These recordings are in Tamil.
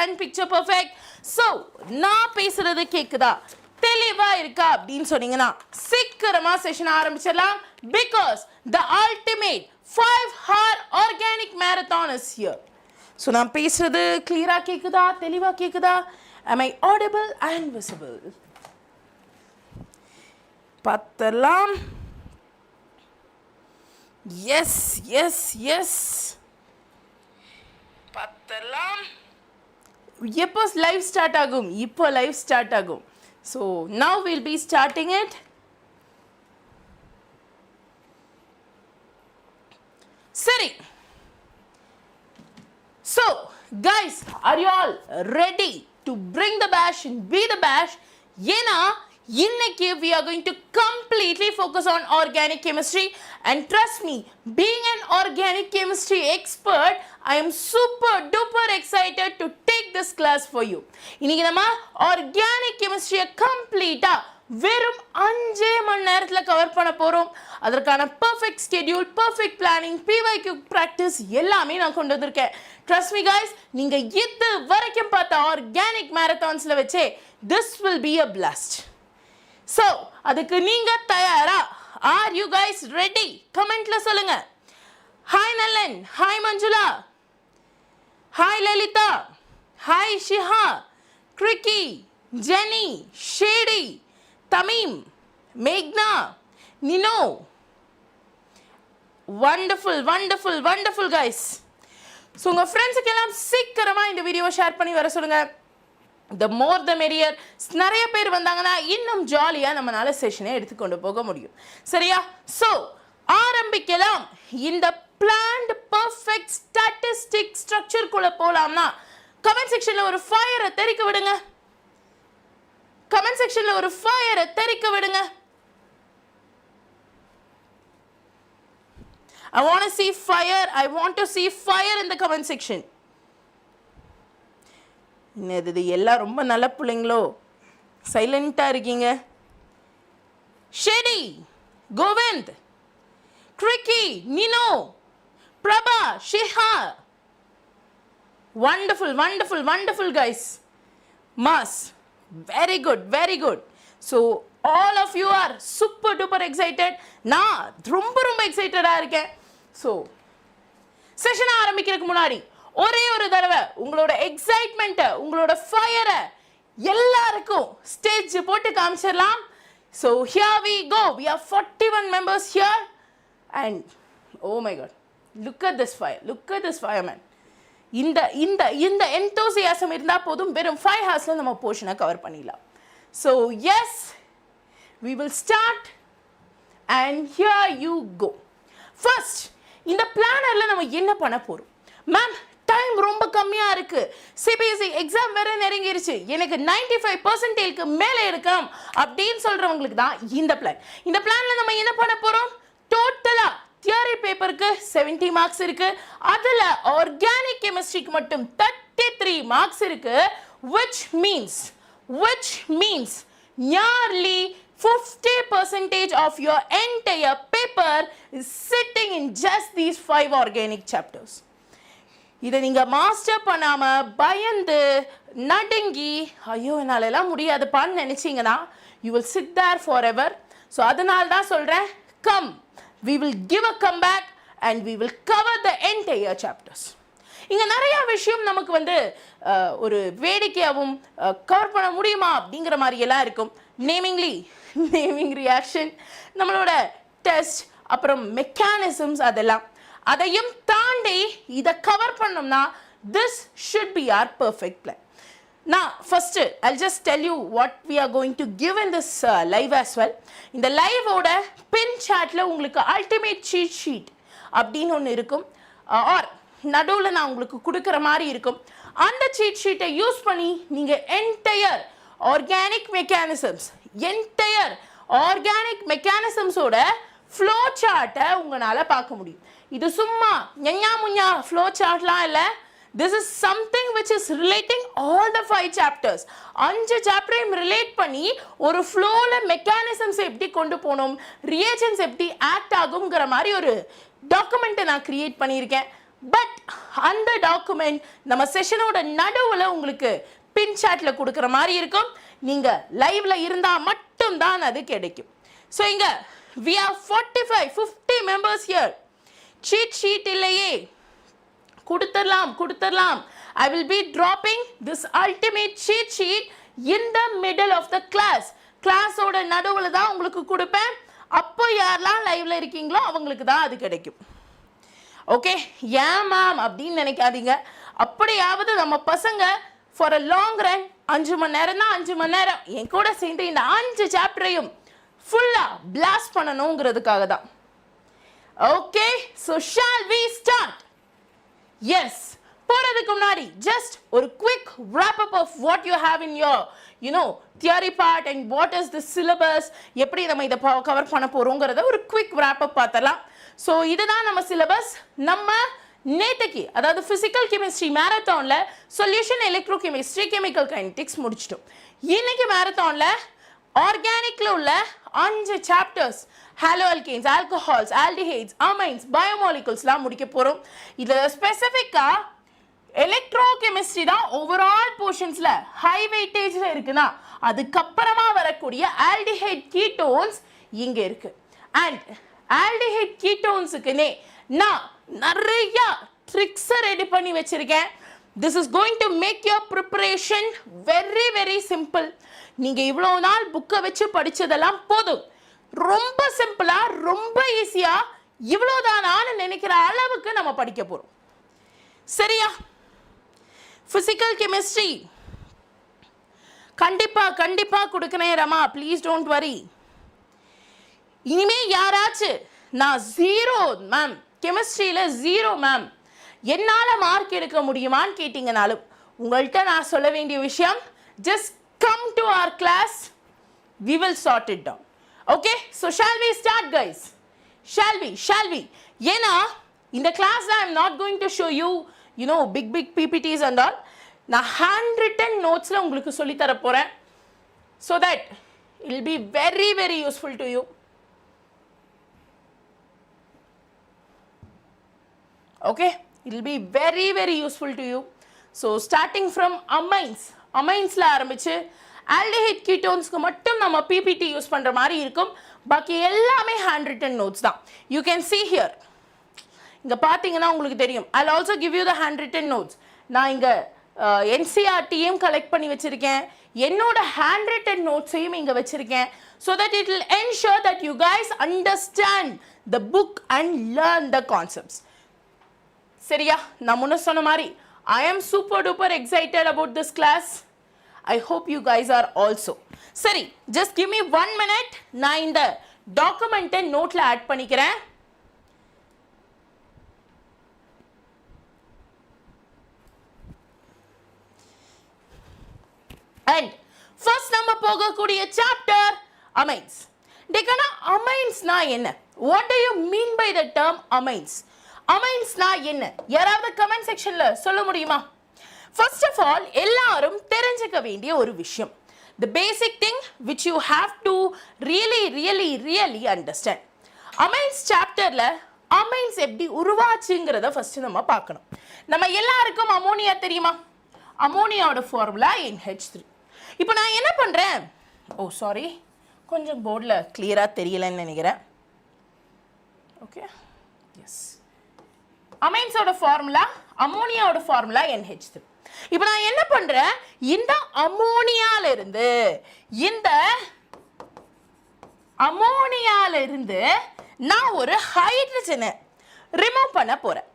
and picture perfect. So நான் பேசுறது கேக்குதா தெளிவா இருக்கா அப்படினு சொன்னீங்கனா சீக்கிரமா session ஆரம்பிச்சலாம் because the ultimate 5-hour organic marathon is here. So நான் பேசுறது clear-ஆ கேக்குதா தெளிவா கேக்குதா? Am I audible and visible? பார்த்தலாம். Yes, yes, yes. பார்த்தலாம். எப்போ live start ஆகும்? இப்போ live start ஆகும். So now we'll be starting it. சரி. So guys, are you all ready to bring the bash and be the bash? ஏனா இன்னைக்கு we are going to completely focus on organic chemistry, and trust me, being an organic chemistry expert, I am super duper excited to take this class for you. இன்னைக்கு நம்ம organic chemistry complete வெறும் 5 மணி நேரத்துல கவர் பண்ண போறோம். அதற்கான perfect schedule, perfect planning, PYQ practice எல்லாமே நான் கொண்டு வந்திருக்கேன். Trust me guys, நீங்க இது வரைக்கும் பார்த்த organic marathonsல வெச்சே this will be a blast. So அதுக்கு நீங்க தயாரா? Are you guys ready? Commentல சொல்லுங்க. Hi Nalan, hi Manjula, hi Lalita, hi Shiha, Kriki, Jenny, Shady, Tamim, Meghna, Nino. Wonderful, wonderful, wonderful guys. So உங்க ஃப்ரெண்ட்ஸ்க்கு எல்லாம் சீக்கிரமா இந்த வீடியோவை ஷேர் பண்ணி வர சொல்லுங்க. The more the merrier. நிறைய பேர் வந்தாங்கன்னா இன்னும் ஜாலியா நம்மனால செஷனை எடுத்துக்கொண்டு போக முடியும். சரியா? So ஆரம்பிக்கலாம். இந்த planned perfect statistic structure குள்ள போலாம்னா கமெண்ட் செக்ஷன்ல ஒரு ஃபயரை தெறிக்க விடுங்க. கமெண்ட் செக்ஷன்ல ஒரு ஃபயரை தெறிக்க விடுங்க. I want to see fire. I want to see fire in the comment section. இது எல்லாம் ரொம்ப நல்ல பிள்ளைங்களோ, சைலண்டா இருக்கீங்க. ஷெடி, கோவிந்த், கிரிக்கி, நினோ, பிரபா, ஷிஹா. Wonderful, wonderful, wonderful guys. Mass. Very good, very good. So all of you are super duper excited. நான் ரொம்ப ரொம்ப எக்ஸைட்டடா இருக்கேன். So செஷன் ஆரம்பிக்கிறதுக்கு முன்னாடி ஒரே ஒரு தடவை உங்களோட எக்ஸைட்மெண்ட், உங்களோட ஃபயரை எல்லாருக்கும் ஸ்டேஜ் போட்டு காமிச்சிடலாம். So here we go. We are 41 members here and oh my god, look at this fire. Look at this fire man. இந்த enthusiasm இருந்தா போதும், வெறும் 5 ஹார்ஸ்ல நம்ம போர்ஷனை கவர் பண்ணிடலாம். So yes, we will start and here you go. First, இந்த பிளானர்ல நம்ம என்ன பண்ண போறோம்? மேம் டைம் ரொம்ப கம்மியா இருக்கு, சிபிஎஸ்இ எக்ஸாம் வேற நெருங்கிருச்சு, எனக்கு 95% மேலே எடுக்கணும் அப்படின்னு சொல்றவங்களுக்கு தான் இந்த பிளான். இந்த பிளான்ல நம்ம என்ன பண்ண போறோம்? டோட்டலா தியரி பேப்பருக்கு 70 மார்க்ஸ் இருக்கு. அதுல ஆர்கானிக் கெமிஸ்ட்ரிக்கு மட்டும் 33 மார்க்ஸ் இருக்கு. which means nearly 50% of your entire paper is sitting in just these 5 organic chapters. இதை நீங்க மாஸ்டர் பண்ணாம பயந்து நடுங்கி ஐயோ என்னால எல்லாம் முடியாதுப்பான்னு நினைச்சீங்கன்னா you will sit there forever. So அதனால தான் சொல்றேன், come, we will give a comeback and we will cover the entire chapters. இங்க நிறைய விஷயம் நமக்கு வந்து ஒரு வேடிக்கையாவும் கவர் பண்ண முடியுமா அப்படிங்கிற மாதிரி எல்லாம் இருக்கும். நேமிங் ரியாக்ஷன், நம்மளோட டெஸ்ட், அப்புறம் மெக்கானிசம்ஸ், அதையும் தாண்டி இதை கவர் பண்ணோம்னா this should be our perfect plan. Now first I'll just tell you what we are going to give in this live as well. இந்த live ஓட pin chatல உங்களுக்கு ultimate cheat sheet அப்படின்னு ஒன்று இருக்கும், ஆர் நடுவில் நான் உங்களுக்கு கொடுக்குற மாதிரி இருக்கும். அந்த cheat sheet-ஐ யூஸ் பண்ணி நீங்க entire organic mechanisms ஓட flow chart-ஐ உங்களால பார்க்க முடியும். இது சும்மா ஞஞா முஞா flow chart-லாம் இல்லை. This is something which is relating all the 5 chapters. 5 chapter-ஐயும் relate பண்ணி ஒரு flow-ல mechanisms எப்படி கொண்டு போகணும், reagents எப்படி act ஆகும்ங்கிற மாதிரி ஒரு document-ஐ நான் create பண்ணியிருக்கேன். பட் அந்த டாக்குமெண்ட் நம்ம செஷனோட நடுவில் உங்களுக்கு பின் சாட்ல கொடுக்குற மாதிரி இருக்கும். நீங்க லைவ்ல இருந்தா மட்டும் தான் அது கிடைக்கும். ஸோ இங்க we have 50 members here. cheat sheet இல்லையே, கொடுத்துடலாம். I will be dropping this ultimate cheat sheet in the middle of the class. கிளாஸோட நடுவில் தான் உங்களுக்கு கொடுப்பேன். அப்போ யாரெல்லாம் லைவ்ல இருக்கீங்களோ அவங்களுக்கு தான் அது கிடைக்கும். ஓகே, ஏன் மேம் அப்படின்னு நினைக்காதீங்க. அப்படியாவது நம்ம பசங்க ஃபார் அ லாங் ரன் 5 மணி நேரம் தான் 5 மணி நேரம் என் கூட சேர்ந்து இந்த 5 சாப்டரையும் ஃபுல்லா பிளாஸ்ட் பண்ணணுங்கிறதுக்காக தான். Okay, so shall we start? Yes, போறதுக்கு முன்னாடி ஜஸ்ட் ஒரு quick wrap up of what you have in your theory part and what is the syllabus, எப்படி நம்ம இதை கவர் பண்ண போறோங்கிறத ஒரு குவிக் wrap up பார்த்தலாம். ஸோ இதுதான் நம்ம சிலபஸ். நம்ம நேற்றுக்கு அதாவது ஃபிசிக்கல் கெமிஸ்ட்ரி மேரத்தானில் solution electrochemistry chemical kinetics முடிச்சிட்டோம். இன்னைக்கு மேரத்தானில் ஆர்கானிக்ல உள்ள 5 chapters haloalkanes, alcohols, aldehydes, amines, பயோமாலிகுல்ஸ்லாம் முடிக்க போகிறோம். இதில் ஸ்பெசிஃபிக்காக எலக்ட்ரோ கெமிஸ்ட்ரி தான் ஓவரால் போர்ஷன்ஸில் ஹை வெயிட்டேஜில் இருக்குன்னா அதுக்கப்புறமா வரக்கூடிய ஆல்டிஹைட் கீட்டோன்ஸ் இங்கே இருக்கு. அண்ட் ஆல்டிஹைட் கீட்டோன்ஸுக்குன்னே நான் நிறைய ட்ரிக்ஸை ரெடி பண்ணி வச்சிருக்கேன். This is going to make your preparation very very simple. நீங்கள் இவ்வளோ நாள் புக்கை வச்சு படித்ததெல்லாம் போதும். ரொம்ப சிம்பிளாக ரொம்ப ஈஸியாக இவ்வளோதானான்னு நினைக்கிற அளவுக்கு நம்ம படிக்க போகிறோம். சரியா? ஃபிசிக்கல் கெமிஸ்ட்ரி கண்டிப்பாக கொடுக்குறேன் ரமா, ப்ளீஸ் டோன்ட் வரி. இனிமே யாராச்சும் நான் 0 மேம், கெமிஸ்ட்ரியில் 0 மேம், என்னால் மார்க் எடுக்க முடியுமான்னு கேட்டிங்கனாலும் உங்கள்கிட்ட நான் சொல்ல வேண்டிய விஷயம், just come to our class, we will sort it down. Okay, so shall we start guys? Shall we? ஏன்னா இந்த கிளாஸ்ல I am not going to show you big PPTs and all. நான் handwritten நோட்ஸில் உங்களுக்கு சொல்லித்தர போகிறேன். so that it will be very very useful to you. Okay, it will be very very useful to you. So starting from அமைன்ஸ்ல ஆரம்பிச்சு ஆல்டிஹைட் கீட்டோன்ஸ்க்கு மட்டும் நம்ம பிபிடி யூஸ் பண்ற மாதிரி இருக்கும். பாக்கி எல்லாமே ஹேண்ட் ரிட்டன் நோட்ஸ் தான். You can see here. இங்க பாத்தீங்கன்னா உங்களுக்கு தெரியும். I'll also give you the handwritten notes. நான் இங்க NCERTயும் கலெக்ட் பண்ணி வச்சிருக்கேன். என்னோட ஹேண்ட் ரிட்டன் நோட்ஸையும் இங்க வச்சிருக்கேன். So that it will ensure that you guys understand the book and learn the concepts. சரியா? நான் முன்ன சொன்ன மாதிரி I am super duper excited about this class. I hope you guys are also. சரி, just give me 1 minute. நான் இந்த டாக்குமெண்ட்டை நோட்ல ஆட் பண்ணிக்கிறேன். And first நம்ம போகக்கூடிய சாப்டர் அமைன்ஸ். டேக்கனா அமைன்ஸ்னா என்ன? What do you mean by the term amines? அமைன்ஸ்னா என்ன? யாராவது கமெண்ட் செக்ஷன்ல சொல்ல முடியுமா? First of all, எல்லாரும் தெரிஞ்சுக்க வேண்டிய ஒரு விஷயம், the basic thing which you have to really understand. Amines சாப்டர்ல அமைன்ஸ் எப்படி உருவாச்சுங்கிறத ஃபர்ஸ்ட் நம்ம பார்க்கணும். நம்ம எல்லாருக்கும் அமோனியா தெரியுமா? அமோனியாவோட ஃபார்முலா NH3. இப்போ நான் என்ன பண்றேன்? சாரி, கொஞ்சம் போர்டில் கிளியரா தெரியலன்னு நினைக்கிறேன். ஓகே, எஸ், அமைன்ஸோட ஃபார்முலா, அமோனியாவோட ஃபார்முலா NH3. இப்போ நான் என்ன பண்றேன்? இந்த அமோனியால இருந்து நான் ஒரு ஹைட்ரஜனை ரிமூவ் பண்ண போறேன்.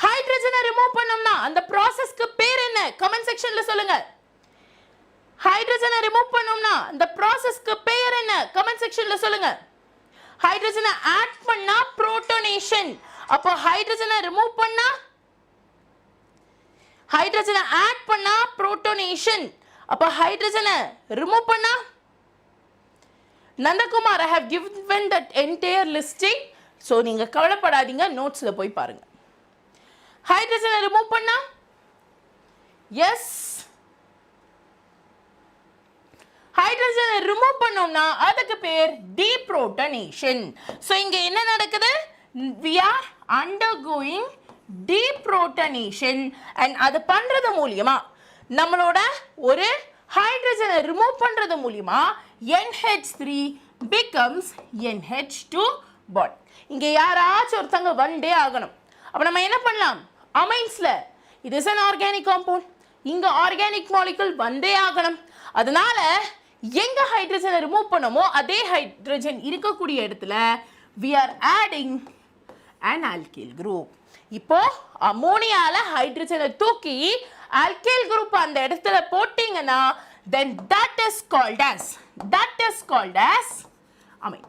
ஹைட்ரஜனை ரிமூவ் பண்ணோம்னா அந்த ப்ராசஸ்க்கு பேர் என்ன? கமெண்ட் செக்ஷன்ல சொல்லுங்க. ஹைட்ரஜனை ரிமூவ் பண்ணோம்னா அந்த ப்ராசஸ்க்கு பேர் என்ன? கமெண்ட் செக்ஷன்ல சொல்லுங்க. ஹைட்ரஜனை ஆட் பண்ணா புரோட்டோனேஷன். அப்போ ஹைட்ரஜனை ரிமூவ் பண்ணா, ஹைட்ரஜனை ஆட் பண்ணா புரோட்டோனேஷன். அப்போ ஹைட்ரஜனை ரிமூவ் பண்ணா, Nandakumar, I have given that entire listing. So நீங்க கவலைப்படாதீங்க, நோட்ஸ்ல போய் பாருங்க. ஹைட்ரஜனை ரிமூவ் பண்ணா, எஸ், ஹைட்ரஜனை ரிமூவ் பண்ணோம்னா அதுக்கு பேர் டீப்ரோட்டனேஷன். ஸோ இங்க என்ன நடக்குது? We are undergoing deprotonation and அது பண்றது மூலமா நம்மளோட ஒரு ஹைட்ரஜனை ரிமூவ் பண்றது மூலமா NH3 becomes NH2 bond. இங்க யாராச்சும் ஒருத்தங்க வந்தே ஆகணும். அப்ப நம்ம என்ன பண்ணலாம்? அமைன்ஸ்ல it is an organic compound. இங்க organic molecule வந்தே ஆகணும். அதனால எங்க ஹைட்ரஜனை ரிமூவ் பண்ணமோ அதே ஹைட்ரஜன் இருக்கக்கூடிய இடத்துல we are adding an alkyl group. இப்போ அமோனியால ஹைட்ரஜனை தூக்கி alkyl group அந்த இடத்துல போட்டீங்கன்னா then that is called as amine.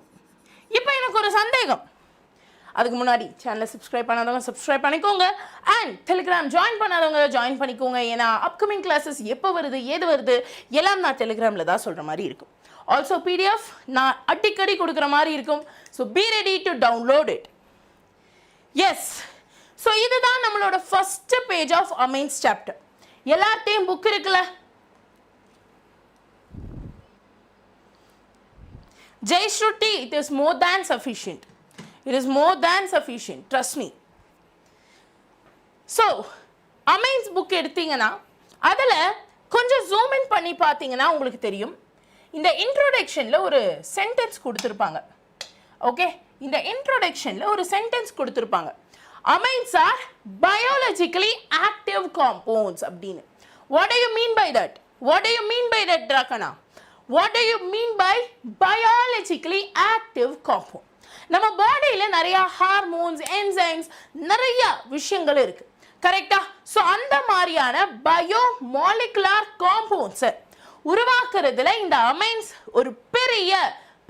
இப்போ எனக்கு ஒரு சந்தேகம். அதுக்கு முன்னாடி சேனலை சப்ஸ்கிரைப் பண்ணாதவங்க சப்ஸ்கிரைப் பண்ணிக்கோங்க அண்ட் டெலிகிராம் ஜாயின் பண்ணாதவங்க ஜாயின் பண்ணிக்கோங்க. ஏன்னா அப்கமிங் கிளாஸஸ் எப்போ வருது ஏது வருது எல்லாம் நான் டெலிகிராமில் தான் சொல்கிற மாதிரி இருக்கும். ஆல்சோ பிடிஎஃப் நான் அடிக்கடி கொடுக்குற மாதிரி இருக்கும். So be ready to download it. Yes, so இதுதான் நம்மளோட first page of amines chapter. எல்லார்ட்டையும் புக் இருக்குல்ல? Jayashruti, it is more than sufficient. It is more than sufficient, trust me. So amines book எடுத்தீங்கன்னா அதில் கொஞ்சம் ஜூம் இன் பண்ணி பார்த்தீங்கன்னா உங்களுக்கு தெரியும். இந்த இன்ட்ரோடக்ஷனில் ஒரு சென்டென்ஸ் கொடுத்துருப்பாங்க. ஓகே, இந்த இன்ட்ரோடக்ஷனில் ஒரு சென்டென்ஸ் கொடுத்துருப்பாங்க. amines are biologically active compounds அப்படின்னு. What do you mean by that? What do you mean by that, Drakana? What do you mean by biologically active compound? நம்ம பாடியில் நிறைய ஹார்மோன்ஸ் என்சைம்ஸ் நிறைய விஷயங்கள் இருக்கு, கரெக்டா? ஸோ அந்த மாதிரியான பயோமாலிகுலர் காம்பவுண்ட்ஸை உருவாக்குறதுல இந்த அமைன்ஸ் ஒரு பெரிய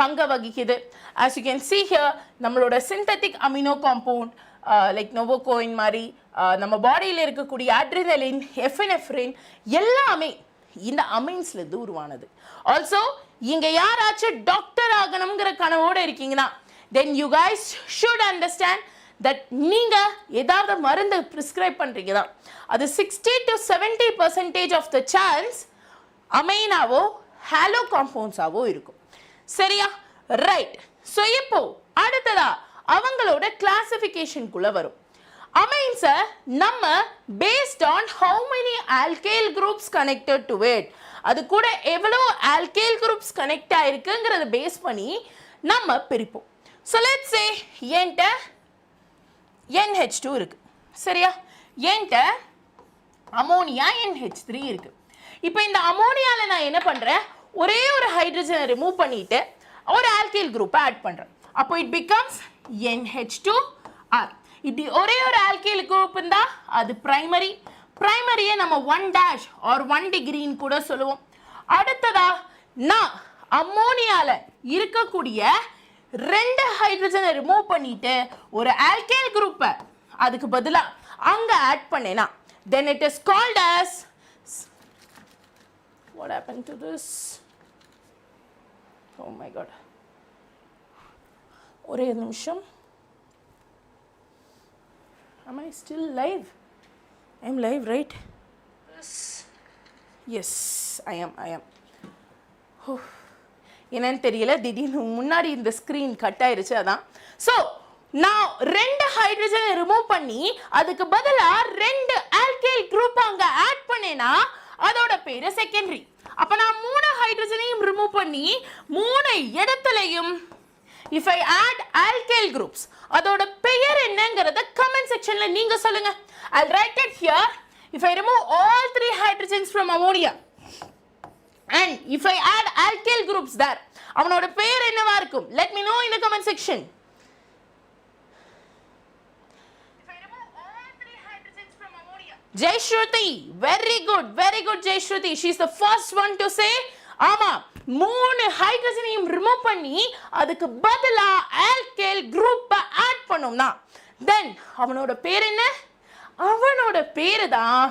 பங்கை வகிக்குது. As you can see here நம்மளோட சிந்தட்டிக் அமினோ காம்பவுண்ட் லைக் நோவோகோயின் மாதிரி நம்ம பாடியில் இருக்கக்கூடிய அட்ரினலின் எஃபினெஃப்ரின் எல்லாமே இந்த அமைன்ஸ்லேருந்து உருவானது. ஆல்சோ இங்கே யாராச்சும் டாக்டர் ஆகணுங்கிற கனவோடு இருக்கீங்கன்னா then you guys should understand that நீங்க ஏதாவது மருந்து பிரிஸ்கிரைப் பண்றீங்கன்னா அது 60 to 70% of the chance அமைனாவோ hollow காம்பவுண்ட்ஸாவோ இருக்கும். சரியா? ரைட். ஸோ இப்போ அடுத்ததா அவங்களோட கிளாசிஃபிகேஷனுக்குள்ள வரும். அமைன்ஸை நம்ம based on how many alkyl groups connected to it, அது கூட எவ்வளோ ஆல்கைல் குரூப்ஸ் கனெக்ட் ஆயிருக்குங்கிறத பேஸ் பண்ணி நம்ம பிரிப்போம். So let's say என்கிட்ட NH2 இருக்கு, சரியா? என்கிட்ட அமோனியா NH3 இருக்கு. இப்போ இந்த அமோனியால நான் என்ன பண்றேன்? ஒரே ஒரு ஹைட்ரஜனை ரிமூவ் பண்ணிட்டு ஒரு ஆல்கைல் குரூப்பை ஆட் பண்றேன். அப்போ it becomes NH2R. இப்படி ஒரே ஒரு ஆல்கைல் குரூப் இருந்தா அது பிரைமரி. பிரைமரியை நம்ம 1' or 1 டிகிரின்னு கூட சொல்லுவோம். அடுத்ததா நான் அமோனியால இருக்கக்கூடிய 2 ஹைட்ரஜனை ரிமூவ் பண்ணிட்டு ஒரு ஆல்கைல் குரூப்பை அதுக்கு பதிலாக அங்கே add பண்ணேனா then it is called as what happened to this? Oh my god, ஒரே நிமிஷம். Am I still live? I am live, right? Yes, I am. Oh. என்னன்னு தெரியல, திடீர்னு முன்னாடி இந்த ஸ்க்ரீன் கட் ஆயிருச்சு, அதான். ஸோ நான் 2 ஹைட்ரஜனை ரிமூவ் பண்ணி அதுக்கு பதிலாக 2 ஆல்கைல் குரூப் அங்கே ஆட் பண்ணேன்னா அதோட பேரு செகண்டரி. அப்போ நான் 3 ஹைட்ரஜனையும் ரிமூவ் பண்ணி 3 இடத்துலையும் if I add alkyl groups அதோட பெயர் என்னங்கிறத கமெண்ட் செக்ஷன்ல நீங்க சொல்லுங்க. I'll write it here. If I remove all 3 hydrogens from ammonia and if I add alkyl groups there, அவனோட பெயர் என்னவா இருக்கும்? Let me know in the comment section. If I remove all 3 hydrogens from ammonia. Jayashruti, very good Jayashruti. She is the first one to say ஆமா 3 ஹைட்ரஜனையும் ரிமூவ் பண்ணி அதுக்கு பதிலா ஆல்கைல் குரூப்பை ஆட் பண்ணோம்னா தென் அவனோட பேர் என்ன? அவனோட பேரு தான்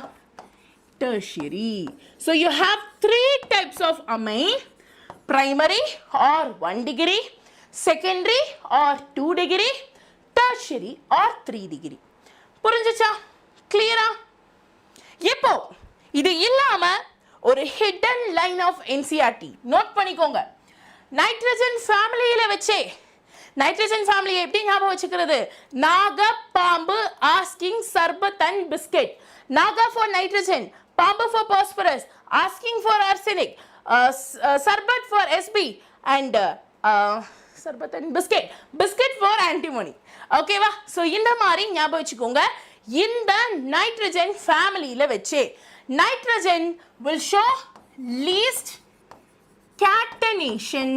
tertiary. So you have 3 types of amine: primary or 1 degree, secondary or 2 degree, tertiary or 3 degree. புரிஞ்சுச்சா? கிளியரா? இப்போ இது இல்லாம ஒரு hidden line of NCERT note பண்ணிக்கோங்க. நைட்ரஜன் ஃபேமிலியில வச்சே நைட்ரஜன் ஃபேமிலியை எப்படி ஞாபகம் வச்சுக்கிறது? நாக, பாம்பு, ஆஸ்கி asking sarbat and biscuit. Naga for nitrogen, Pamba for phosphorus, asking for arsenic, sarbat for SB, and sarbat and biscuit for antimony. Okay va? So இந்த மாதிரி ஞாபகம் வச்சுக்கோங்க. இந்த nitrogen family-ல வச்சே nitrogen will show least catenation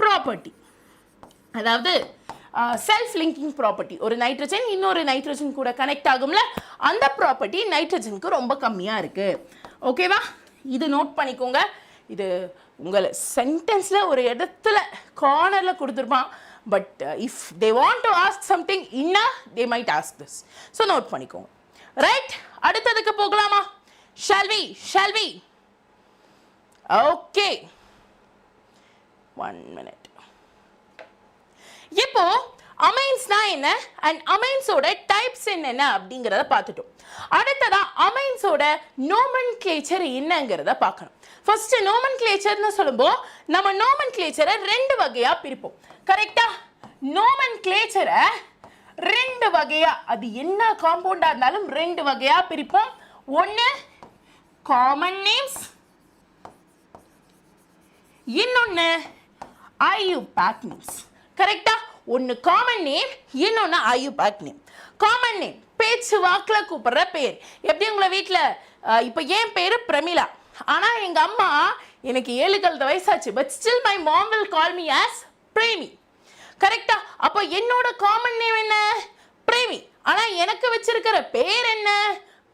property. அதாவது செல்ஃப் லிங்கிங் ப்ராப்பர்ட்டி. ஒரு நைட்ரஜன் இன்னொரு நைட்ரஜன் கூட கனெக்ட் ஆகும்ல, அந்த ப்ராப்பர்ட்டி நைட்ரஜனுக்கு ரொம்ப கம்மியாக இருக்குது. ஓகேவா? இது நோட் பண்ணிக்கோங்க. இது உங்களை சென்டென்ஸில் ஒரு இடத்துல கார்னரில் கொடுத்துருப்பான். But if they want to ask something இன்னா they might ask this. So note பண்ணிக்கோங்க. ரைட், அடுத்ததுக்கு போகலாமா? Shall we? Okay, 1 minute. இப்போ அமைன்ஸ்னா என்ன அண்ட் அமைன்ஸோட டைப்ஸ் என்னென்ன அப்படிங்கிறத பார்த்துட்டோம். அடுத்ததா அமைன்ஸோட நோமென்க்ளேச்சர் என்னங்கிறத பார்க்கணும். ஃபர்ஸ்ட் நோமென்க்ளேச்சர்னு சொல்லும்போது நம்ம நோமென்க்ளேச்சரை 2 வகையா பிரிப்போம். கரெக்டா? நோமென்க்ளேச்சரை 2 வகையா, அது என்ன காம்பவுண்டா இருந்தாலும் 2 வகையா பிரிப்போம். ஒன்று காமன் நேம்ஸ், இன்னொன்று ஐயூபேக் நேம்ஸ். கரெக்டா? ஒன்று காமன் நேம், இன்னொன்று ஐயூபேக் நேம். காமன் நேம் பேச்சு வாக்கில் கூப்பிடுற பேர். எப்படி உங்களை வீட்டில் இப்போ என் பேர் பிரமிளா, ஆனால் எங்கள் அம்மா எனக்கு 7 வயசாச்சு, but still my mom will call me as Premi. கரெக்டா? அப்போ என்னோட காமன் நேம் என்ன? பிரேமி. ஆனால் எனக்கு வச்சிருக்கிற பேர் என்ன?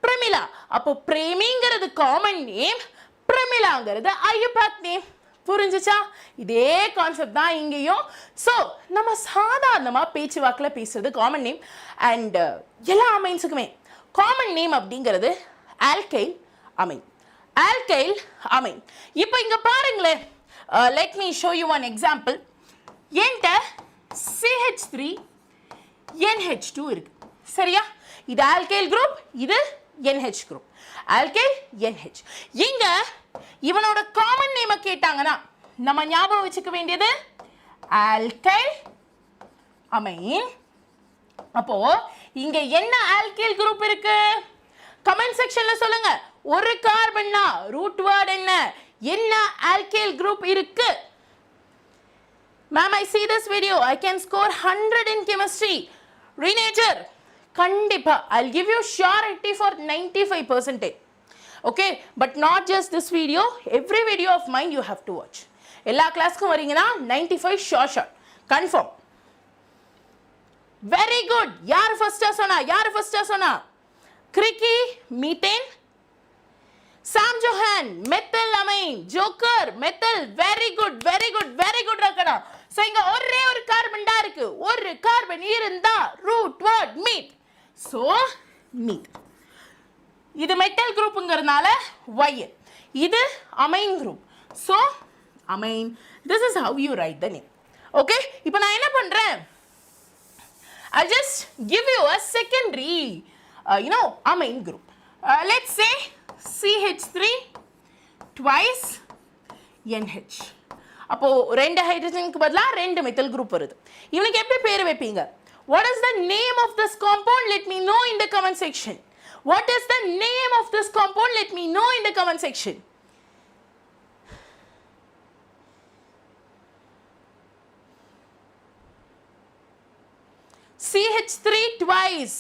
பிரமிளா. அப்போ பிரேமிங்கிறது காமன் நேம், பிரமிளாங்கிறது ஐயூபேக் நேம். புரிஞ்சுச்சா? இதே கான்செப்ட் தான் இங்கேயும். ஸோ நம்ம சாதாரணமாக பேச்சு வாக்கில் பேசுறது காமன் நேம். அண்ட் எல்லா அமைன்ஸுக்குமே காமன் நேம் அப்படிங்கிறது ஆல்கைல் அமைன். Alkyl amine. இப்போ இங்கே பாருங்களேன், let me show you one example. என்கிட்ட CH3 NH2 இருக்கு. சரியா? இது ஆல்கைல் குரூப், இது NH குரூப். Alkyl NH. இங்க இவனோட காமன் நேம் கேட்டாங்கன்னா நம்ம ஞாபகம் வச்சுக்க வேண்டியது ஆல்கைல் அமைன். அப்போ இங்க என்ன ஆல்கைல் குரூப் இருக்கு? கமெண்ட் செக்ஷன்ல சொல்லுங்க. ஒரு கார்பன்னா ரூட் வேர்ட் என்ன ஆல்கைல் குரூப் இருக்கு? Ma'am, I see this video, I can score 100 in chemistry. Renature, கண்டிப்பா I'll give you surety for 95%. Okay, but not just this video, every video of mine you have to watch. எல்லா கிளாஸ்க்கும் வரீங்கன்னா 95 sure confirm. Very good. யார் ஃபர்ஸ்டா சொன்னா? கிரிக்கி methane, Sam Johan methyl amine, Joker methyl. Very good ரக்கனா. சோ இங்க ஒரே ஒரு கார்பன் தான் இருக்கு. ஒரு கார்பன் இருந்தா root word meth. So meth. இது மெட்டல் குரூப்புங்கிறதுனால YN. இது amine group. So amine. This is how you write the name. Okay, இப்போ நான் என்ன பண்ணுறேன்? I just give you a secondary amine group. Let's say CH3 twice NH. அப்போ 2 ஹைட்ரஜனுக்கு பதிலா 2 மெத்தில் குரூப் வருது. இவனுக்கு எப்படி பேர் வைப்பீங்க? What is the name of this compound? Let me know in the comment section. What is the name of this compound? Let me know in the comment section. CH3 twice,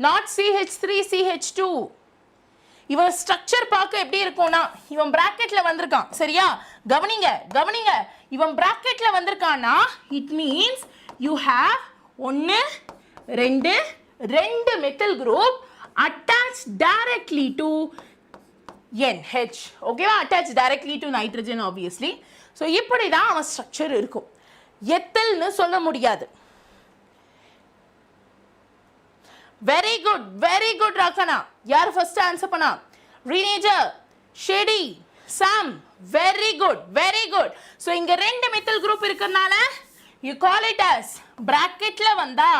not CH3 CH2. இவன் ஸ்ட்ரக்சர் பார்க்க எப்படி இருக்கும்னா, இவன் பிராக்கெட்ல வந்திருக்கான். சரியா? கவனிங்க. இவன் பிராக்கெட்ல வந்திருக்கான்னா it means you have 1 2 methyl group attached directly to NH. ஓகேவா? attached directly to nitrogen obviously. So இப்படி தான் அவன் ஸ்ட்ரக்சர் இருக்கும். எத்தில்னு சொல்ல முடியாது. வெரி குட் ராக்கனா. யார் ஃபர்ஸ்ட் ஆன்சர் பண்ணா? ரீனேஜர், ஷேடி, சாம். Very good. ஸோ இங்க 2 மெத்தில் குரூப் இருக்கிறதுனால you call it as bracketல வந்தா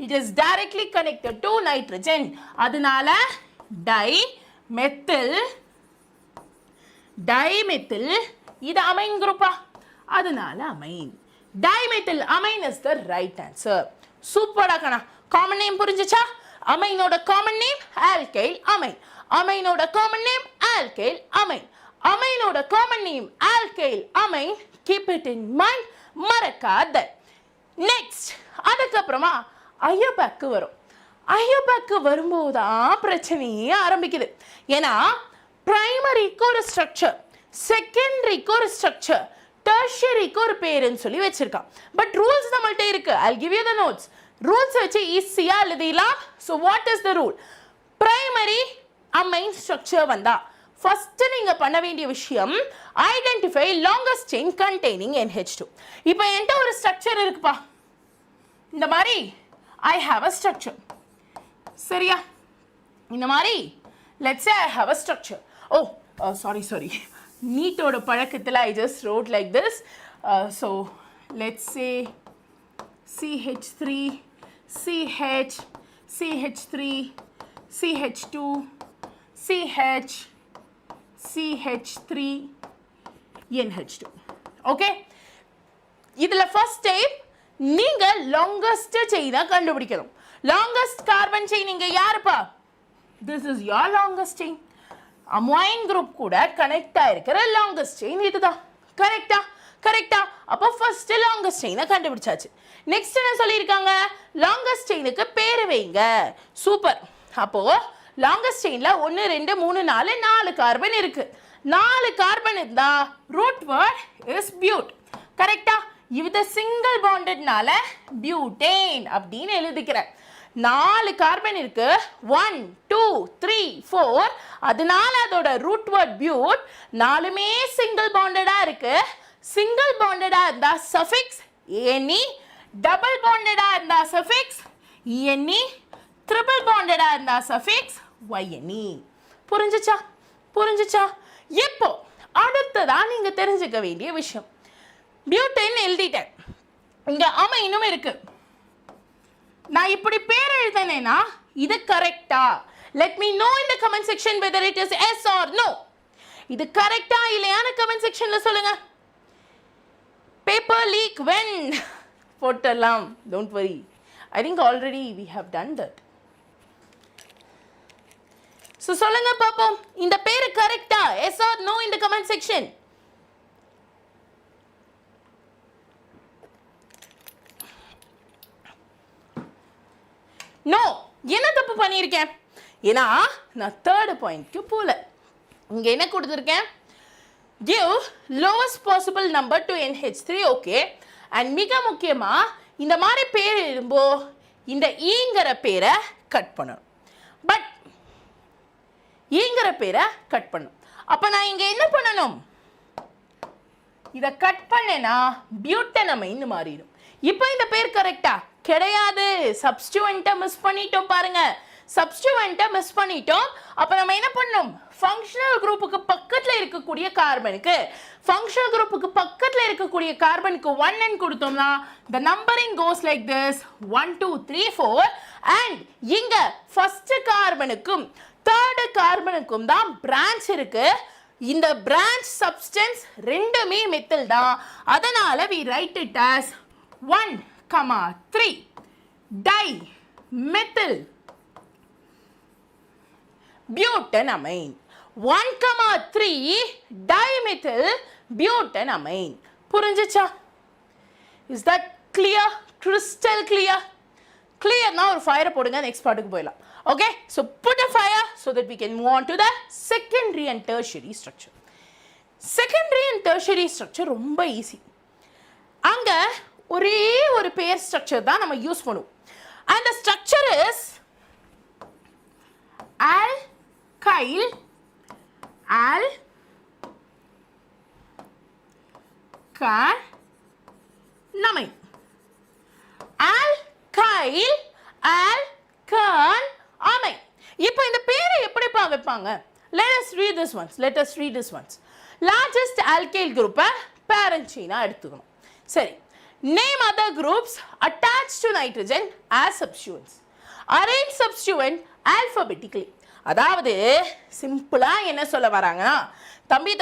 it is directly connected to nitrogen. அதனால டைமெத்தில். இது அமைன் குரூப்பா, அதனால amine. Dimethyl amine is the right answer. Super, Akana. Common name புரிஞ்சுச்சா? அமைனோட காமன் நேம் ஆல்கைல் அமைன். அமைனோட காமன் நேம் ஆல்கைல் அமைன். அமைனோட common name alkyl amine. Keep it in mind, மறக்காத. நெக்ஸ்ட் அதுக்கப்புறமா அயோபேக்கு வரும். அயோபேக்கு வரும்போது தான் பிரச்சனையே ஆரம்பிக்குது. ஏன்னா பிரைமரிக்கு ஒரு ஸ்ட்ரக்சர், செகண்டரிக்கு ஒரு ஸ்ட்ரக்சர், டெர்ஷரிக்கு ஒரு பேருன்னு சொல்லி வச்சிருக்கான். பட் ரூல்ஸ் நம்மள்ட்ட இருக்கு. I'll give you the notes. Rules வச்சு ஈஸியா எழுதிடலாம். So what is the rule? Primary amine structure வந்தா ஃபர்ஸ்ட் நீங்க பண்ண வேண்டிய விஷயம் identify longest chain containing NH2. இப்போ என்கிட்ட ஒரு ஸ்ட்ரக்சர் இருக்குப்பா, இந்த மாதிரி I have a structure. சரியா? இந்த மாதிரி let's say I have a structure. Sorry. நீட்டோட பழக்கத்தில் I just wrote like this. So let's say CH3, CH, CH3, CH2, CH, CH3, NH2. Okay? இதில் first step நீங்க longest chain கண்டுபிடிக்கணும். longest carbon chain இங்க யாருப்பா? This is your longest chain. amine group கூட கனெக்ட் ஆயிருக்கிற longest chain இதுதான். கரெக்டா? அப்போ ஃபர்ஸ்ட் longest chain கண்டுபிடிச்சாச்சு. நெக்ஸ்ட் என்ன சொல்லியிருக்காங்க? longest chainக்கு பேர் வைங்க. சூப்பர். அப்போ longest chainல 1 2 3 4 4 கார்பன் இருக்கு. 4 கார்பன் இருந்தா ரூட் வேர்ட் இஸ் பியூட். கரெக்டா? இது சிங்கிள் பாண்டட்னால பியூட்டேன் அப்படின்னு எழுதிக்கிறேன். 4 கார்பன் இருக்கு, 1 2 3 4, அதனால அதோட ரூட் வேர்ட் பியூட். 4மே சிங்கிள் பாண்டடா இருக்கு. சிங்கிள் பாண்டடா இருந்தா சஃபிக்ஸ் ene, டபுள் பாண்டடா இருந்தா சஃபிக்ஸ் ene, ட்ரிபிள் பாண்டடா இருந்தா சஃபிக்ஸ் yne. புரிஞ்சுச்சா? இப்போ அடுத்ததா நீங்க தெரிஞ்சுக்க வேண்டிய விஷயம், பியூட்டேன் எழுதிட்டேன், இங்க அமைனும் இருக்கு. நான் இப்படி பேர் எழுதினேனா இது கரெக்டா? Let me know in the comment section whether it is yes or no. இது கரெக்டா இல்லையான்னு comment sectionல சொல்லுங்க. Paper leak when போட்டலாம். Don't worry. I think already we have done that. So சொல்லுங்க பாப்போம், இந்த பேர் கரெக்டா? Yes or no in the comment section. No. என்ன தப்பு பண்ணியிருக்கேன்? ஏன்னா நான் தேர்ட் பாயிண்ட்க்கு போல. இங்க என்ன கொடுத்துருக்கேன்? give lowest possible number to NH3. Okay. And மிக முக்கியமா இந்த மாதிரி பேர் எழுதும்போ இந்த ஈங்கிற பேரை கட் பண்ணணும். பட் ஈங்கிற பேரை கட் பண்ணணும். அப்ப நான் இங்க என்ன பண்ணணும்? இதை கட் பண்ணேன்னா பியூட்டனமைன்னு மாறிடும். இப்போ இந்த பேர் கரெக்டா? கிடையாது. சப்ஸ்டிட்யூவன்ட்டை மிஸ் பண்ணிட்டோம் பாருங்க. சப்ஸ்டிட்யூவன்ட்டை மிஸ் பண்ணிட்டோம். அப்ப நம்ம என்ன பண்ணணும்? ஃபங்க்ஷனல் குரூப்புக்கு பக்கத்துல இருக்கக்கூடிய கார்பனுக்கு, ஃபங்க்ஷனல் குரூப்புக்கு பக்கத்துல இருக்கக்கூடிய கார்பனுக்கு 1 கொடுத்தோம்னா the numbering goes like this 1 2 3 4. and இங்க ஃபர்ஸ்ட் கார்பனுக்கும் தேர்ட் கார்பனுக்கும் தான் பிரான்ச் இருக்கு. இந்த பிரான்ச் சப்ஸ்டன்ஸ் ரெண்டுமே மெத்தில் தான். அதனால we write it as 1, 3 dimethyl butanamine. 1, 3 dimethyl butanamine. புரிஞ்சுச்சா? Is that clear? Crystal clear? Clear now ஒரு fire போடுங்க, next பார்ட்டுக்கு போயிடலாம். Okay, so put a fire so that we can move on to the secondary and tertiary structure. Secondary and tertiary structure ரொம்ப ஈஸி. அங்க ஒரே ஒரு பேர் ஸ்ட்ரக்சர் தான் நம்ம யூஸ் பண்ணுவோம். and the structure is alkyl alkanamine. alkyl alkanamine. இப்போ இந்த பேரை எப்படி வைப்பாங்க? let us read this once. largest alkyl group parent chain எடுத்துக்கணும். சரி, name other groups attached to nitrogen as substituents. arrange substituent alphabetically. அதாவது சிம்பிளா என்ன சொல்ல வராங்கன்னா, தம்பி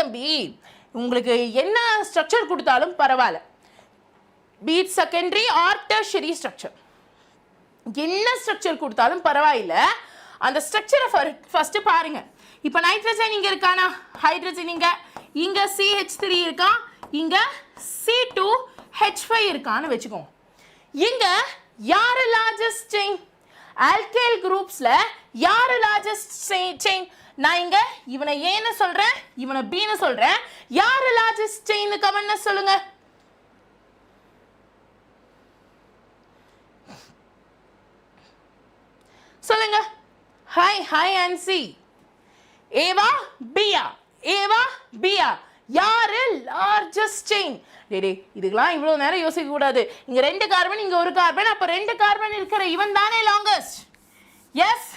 உங்களுக்கு என்ன ஸ்ட்ரக்சர் கொடுத்தாலும் பரவாயில்ல, be it secondary or tertiary structure, என்ன ஸ்ட்ரக்சர் கொடுத்தாலும் பரவாயில்ல, அந்த ஸ்ட்ரக்சரை ஃபர்ஸ்ட் பாருங்க. இப்போ நைட்ரஜன் இங்க இருக்கானா, ஹைட்ரஜன் இங்க CH3 இருக்கா, இங்க C2H5 இருக்கான்னு வெச்சுக்கோங்க. இங்க யாரு லார்ஜஸ்ட் செயின்? ஆல்கைல் குரூப்ஸ்ல யாரு லார்ஜஸ்ட் செயின்? நான் இங்க இவனை ஏன்னு சொல்றேன், இவனை பின்னு சொல்றேன். யாரு லார்ஜஸ்ட் செயின் கமெண்ட்ல சொல்லுங்க. சொல்லுங்க. ஹாய் ஆன்சி. ஏவா பியா? ஏவா பியா? யாரு லார்ஜஸ்ட் செயின்? டேய் இதுக்கெல்லாம் இவ்வளவு நேரம் யோசிக்க கூடாது. இங்க 2 கார்பன், இங்க 1 கார்பன், அப்ப 2 கார்பன் இருக்கிற இவன் தானே லாங்கஸ்ட். எஸ்,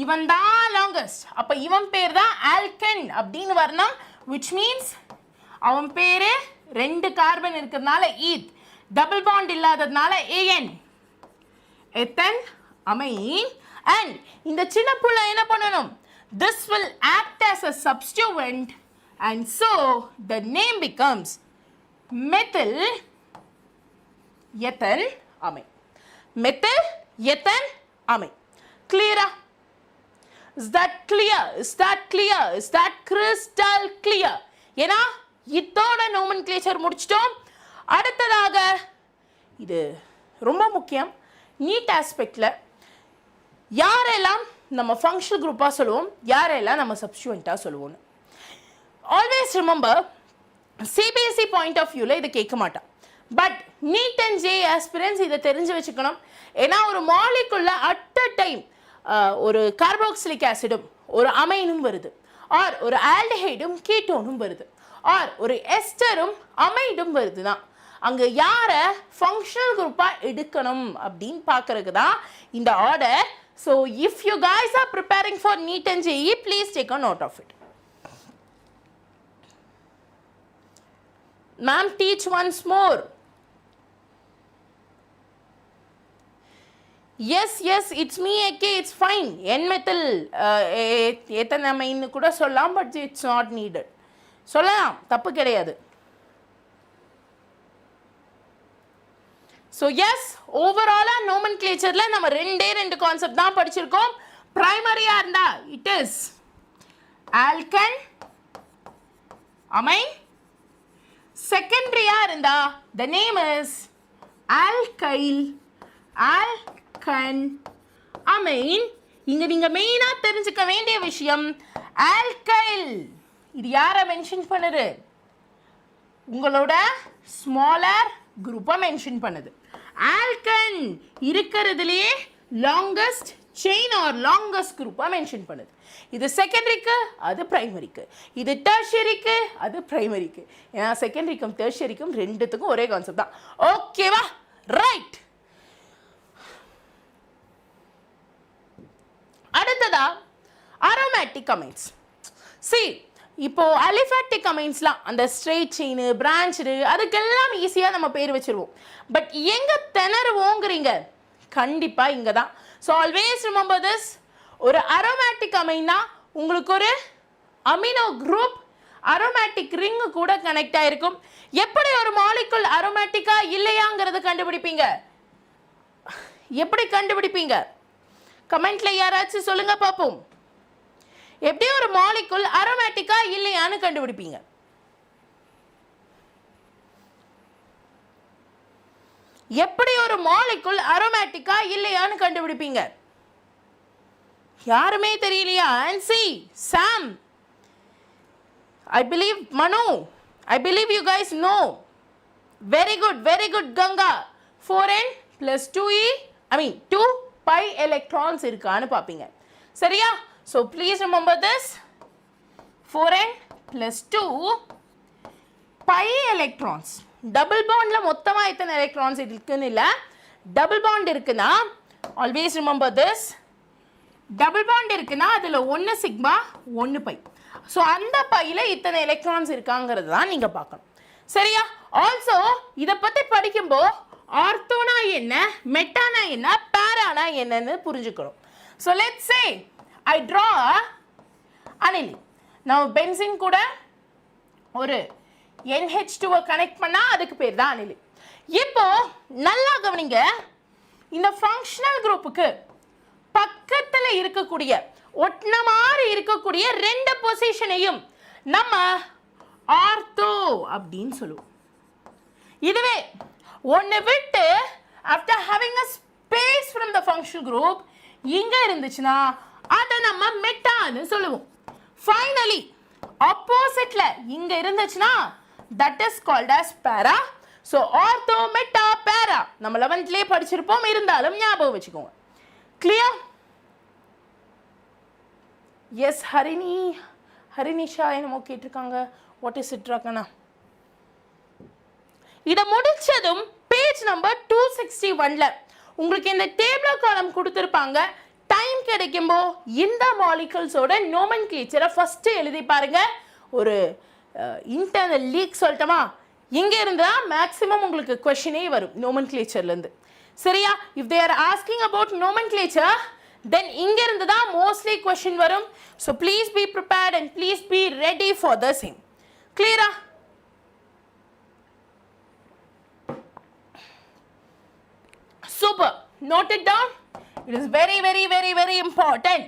இவன் தான் லாங்கஸ்ட். அப்ப இவன் பேர் தான் ஆல்கன் அப்படின்னு வரணும். which means அவன் பேரு 2 கார்பன் இருக்கிறதுனால ஈத், டபுள் பாண்ட் இல்லாததுனால AN, எத்தன் அமைன். and இந்த சின்ன புள்ள என்ன பண்ணணும்? this will act as a substituent and so the name becomes methyl ethan amine. methyl ethan amine. clear? is that clear? is that clear? is that crystal clear? ஏனா இதோட nomenclature முடிச்சிட்டோம். அடுத்ததாக இது ரொம்ப முக்கியம். நீட் ஆஸ்பெக்ட்ல யாரெல்லாம் நம்ம ஃபங்க்ஷனல் குரூப்பா சொல்லுவோம், யாரெல்லாம் நம்ம சப்ஸ்டிட்யூயன்ட்டா சொல்லுவோம். Always remember, CBSE point of வியூல இதை கேட்க மாட்டான். But NEET and JEE aspirants இதை தெரிஞ்சு வச்சுக்கணும். ஏன்னா ஒரு மாலிகுல்ல அட் அ டைம் ஒரு கார்பாக்சிலிக் ஆசிடும் ஒரு அமைனும் வருது, ஆர் ஒரு ஆல்டிஹைடும் கீட்டோனும் வருது, ஆர் ஒரு எஸ்டரும் அமைடும் வருதுதான். அங்க யார ஃபங்க்ஷனல் குரூப்பா எடுக்கணும் அப்படின்னு பார்க்கறதுக்கு தான் இந்த order. So if you guys are preparing for NEET and JEE, please take a note of it. Ma'am, teach once more. Yes, it's me, okay, it's fine. N-methyl ethanamine கூட சொல்லலாம், but it's not needed. சொல்லலாம், தப்பு கிடையாது. So yes, overall nomenclature நம்ம ரெண்டு கான்செப்ட் தான் படிச்சிருக்கோம். பிரைமரியா இருந்தா it is alkan amine. செகண்டரியா இருந்தா the name is alkyl alkan amine. இங்க நீங்க மெயினா தெரிஞ்சுக்க வேண்டிய விஷயம் alkyl. இது யாரை மென்ஷன் பண்ணுது? உங்களோட ஸ்மாலர் குரூப்பை மென்ஷன் பண்ணுது. ஆல்கன் இருக்கிறதுலயே லாங்கஸ்ட் செயின் ஆர் லாங்கஸ்ட் குரூப்பை மென்ஷன் பண்ணுது. இது செகண்டரிக்கு, அது பிரைமரிக்கு. இது டெர்ஷரிக்கு, அது பிரைமரிக்கு. ஏன்னா செகண்டரிக்கும் டெர்ஷரிக்கும் ரெண்டுத்துக்கும் ஒரே கான்செப்ட் தான். ஓகேவா? ரைட். அடுத்ததா அரோமேட்டிக் அமைன்ஸ். See, இப்போ அலிஃபேட்டிக் அமைன்ஸ்லாம் அந்த ஸ்ட்ரெயிட் செயின், பிரான்ச்சு, அதுக்கெல்லாம் ஈஸியாக நம்ம பேர் வச்சிருவோம். பட் எங்க திணறுவோங்கிறீங்க? கண்டிப்பா இங்க தான். So always remember this. ஒரு அரோமேட்டிக் அமைனா உங்களுக்கு ஒரு அமினோ குரூப் அரோமேட்டிக் ரிங் கூட கனெக்ட் ஆயிருக்கும். எப்படி ஒரு மாலிகுல் அரோமேட்டிக்கா இல்லையாங்கிறது கண்டுபிடிப்பீங்க? எப்படி கண்டுபிடிப்பீங்க? கமெண்ட்ல யாராச்சும் சொல்லுங்க பாப்போம். எப்படி ஒரு மாலிகுல் அரோமேட்டிக்கா இல்லையான்னு கண்டுபிடிப்பீங்க? எப்படி ஒரு மாலிகுல் அரோமேட்டிக்கா இல்லையான்னு கண்டுபிடிப்பீங்க? யாருமே தெரியலையா? ஆன்சி, சாம், I believe Manu, I believe you guys know. Very good Ganga. 4n plus 2e, I mean 2 pi electrons இருக்கான்னு பாப்பீங்க. சரியா? So please remember this. 4n plus 2 pi electrons. Double bondல மொத்தமா எத்தனை electrons இருக்குன்னு இல்ல, double bond இருக்குன்னா always remember this. Double bond இருக்குன்னா அதுல 1 sigma 1 pi. So அந்த பையில இத்தனை electrons இருக்காங்கிறது தான் நீங்க பார்க்கணும். சரியா? ஆல்சோ இத பத்தி படிக்கும்போ ஆர்த்தோனா என்ன, மெட்டானா என்ன, பாரானா என்னன்னு புரிஞ்சுக்கணும். So let's say I draw aniline. Now benzene கூட ஒரு NH2 கனெக்ட் பண்ணா அதுக்கு பேர் தான் aniline. இப்போ நல்லா கவனிங்க. இந்த ஃபங்க்ஷனல் குரூப்புக்கு பக்கத்துல இருக்கக்கூடிய ஒட்டின மாதிரி இருக்கக்கூடிய ரெண்டு பொசிஷனையும் நம்ம ஆர்த்தோ அப்படின்னு சொல்லுவோம். இதுவே ஒன்னு விட்டு after having a space from the functional group இங்க இருந்துச்சுன்னா அதை நம்ம மெட்டான்னு சொல்லுவோம். ஃபைனலி ஆப்போசிட்ல இங்க இருந்துச்சுன்னா that is called as para. so ortho meta para நம்ம 11th லயே படிச்சிருப்போம், இருந்தாலும் ஞாபகம் வச்சுக்கோங்க. கிளியர்? எஸ் ஹரினிஷா என்னமோ கேட்டிருக்காங்க. வாட் இஸ் இட் ராகனா? இதை முடிச்சதும் பேஜ் நம்பர் 261ல உங்களுக்கு இந்த டேபிள் காலம் கொடுத்துருப்பாங்க. டைம் கிடைக்கும்போ இந்த மாலிகுல்ஸோட நோமென்க்ளேச்சரை ஃபர்ஸ்ட் எழுதி பாருங்க. ஒரு இன்டர்னல் லீக் சொல்லட்டுமா, இங்க இருந்தா மேக்ஸிமம் உங்களுக்கு கொஸ்டினே வரும் நோமென்க்ளேச்சர்ல இருந்து. சரியா? If they are asking about nomenclature then இங்க இருந்து தான் மோஸ்ட்லி கொஸ்டின் வரும். so please be prepared and please be ready for the same. clear? super. note it down. it is very very very very important.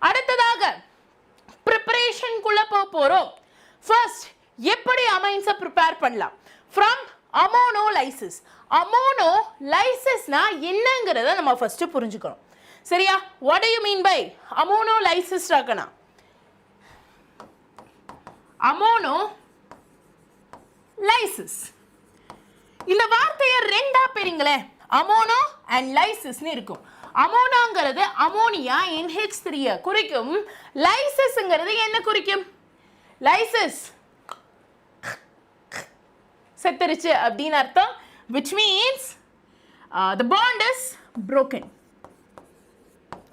அடுத்ததாக preparation குள்ள போறோம். first எப்படி அமைன்ஸை ப்ரிப்பேர் பண்ணலாம் from ammonolysis. ammonolysis-னா என்னங்கறத நம்ம ஃபர்ஸ்ட் புரிஞ்சுக்கணும். சரியா? what do you mean by ammonolysis ராகனா? ammonolysis இந்த வார்த்தையை ரெண்டா பிரிங்களே, அமோனோ அண்ட் லைசிஸ்னு இருக்கும். அமோனோங்கிறது அமோனியா NH3 குறிக்கும். லைசிஸ்ங்கிறது என்ன குறிக்கும்? லைசிஸ் செத்துருச்சு அப்படின்னு அர்த்தம், which means the bond is broken.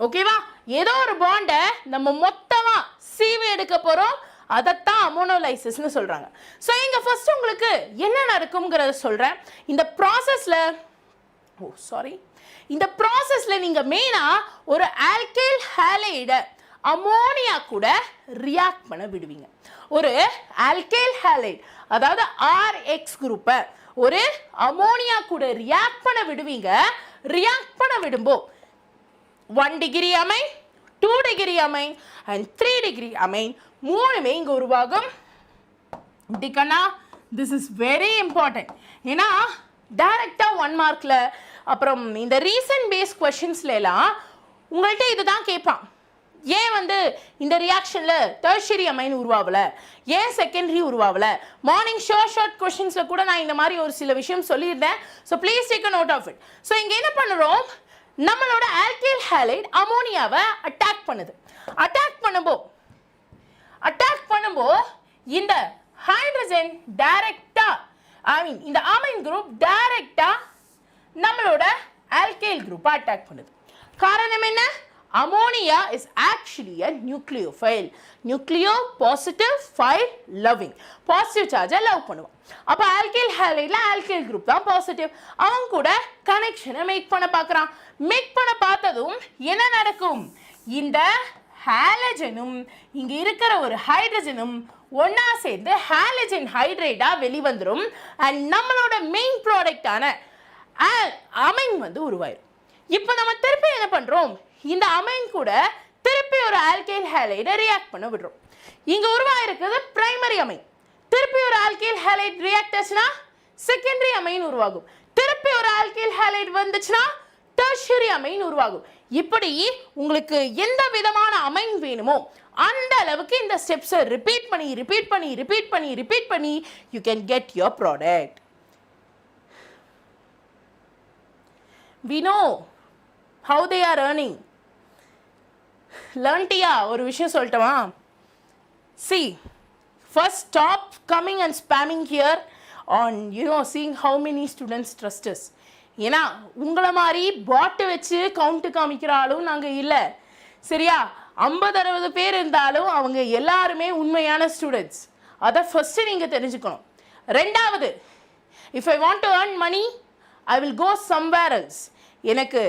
ஓகேவா? ஏதோ ஒரு பாண்டை நம்ம மொத்தமா சீவி எடுக்க போறோம், அதைத்தான் அமோனோலைசிஸ்னு சொல்றாங்க. ஸோ இங்க ஃபர்ஸ்ட் உங்களுக்கு என்ன நடக்கும்ங்கிறத சொல்றேன். இந்த ப்ராசஸ்ல நீங்க மெயினா ஒரு ஆல்கைல் ஹாலைடை அமோனியா கூட ரியாக்ட் பண்ண விடுவீங்க. ஒரு ஆல்கைல் ஹாலைட் அதாவது RH குரூப்பை ஒரு அமோனியா கூட ரியாக்ட் பண்ண விடுவீங்க. ரியாக்ட் பண்ண விடும்போ 1 degree amine, 2 degree amine and 3 degree amine மூணுமே இங்க உருவாகும். டிகனா this is very important. ஏன்னா டைரக்டா 1 மார்க்ல அப்புறம் இந்த ரீசன்ட் பேஸ் क्वेश्चंसல எல்லாம் உங்கள்ட்ட இதுதான் கேட்பான். ஏன் வந்து இந்த ரியாக்ஷன்ல டெர்ஷரி அமைன் உருவாவல, ஏன் செகண்டரி உருவாவல? மார்னிங் ஷார்ட் क्वेश्चंसல கூட நான் இந்த மாதிரி ஒரு சில விஷயம் சொல்லியிருந்தேன். So please take a note of it. So இங்க என்ன பண்ணுறோம், நம்மளோட ஆல்கைல் ஹாலைட் அமோனியாவை அட்டாக் பண்ணுது. அட்டாக் பண்ணும்போ இந்த ஹைட்ரஜன் டைரக்டா இந்த அமைன் குரூப் டைரக்டா நம்மளோட ஆல்கைல் குரூப்பை அட்டாக் பண்ணுது. காரணம் என்ன? ammonia is actually a nucleophile. nucleopositive phile loving. Positive சார்ஜை லவ் பண்ணுவான். அப்போ ஆல்கைல் ஹாலைட்ல ஆல்கைல் குரூப் தான் பாசிட்டிவ். அவன் கூட கனெக்ஷனை மேக் பண்ண பார்க்குறான். மேக் பண்ண பார்த்ததும் என்ன நடக்கும்? இந்த ஹாலஜனும் இங்க இருக்கிற ஒரு ஹைட்ரஜனும் ஒன்னா சேர்ந்து ஹாலஜன் ஹைட்ரேட்டா வெளிவந்துடும். அண்ட் நம்மளோட மெயின் ப்ராடக்டான அமைன் வந்து உருவாயிரும். இப்போ நம்ம திருப்பி என்ன பண்றோம்? இந்த அமைன் கூட திருப்பி ஒரு ஆல்கைல் ஹாலைடை ரியாக்ட் பண்ண விடுறோம். இங்க உருவாயிருக்கிறது பிரைமரி அமைன். திருப்பி ஒரு ஆல்கைல் ஹாலைட் ரியாக்ட் ஆச்சுன்னா செகண்டரி அமைன் உருவாகும். திருப்பி ஒரு ஆல்கைல் ஹாலைட் வந்துச்சுன்னா டெர்ஷரி அமைன் உருவாகும். இப்படி உங்களுக்கு எந்த விதமான அமைன் வேணுமோ அந்த அளவுக்கு இந்த ஸ்டெப்ஸை ரிப்பீட் பண்ணி you can get your product. We know how they are earning. learntiya ஒரு விஷயம் சொல்லட்டுமா? see, first stop coming and spamming here on seeing how many students trust us. ஏன்னா உங்களை மாதிரி பாட்டு வச்சு கவுண்ட் காமிக்கிற ஆளும் நாங்கள் இல்லை. சரியா? 50-60 பேர் இருந்தாலும் அவங்க எல்லாருமே உண்மையான ஸ்டூடெண்ட்ஸ். அதை ஃபர்ஸ்ட் நீங்கள் தெரிஞ்சுக்கணும். ரெண்டாவது, if I want to earn money I will go somewhere else. எனக்கு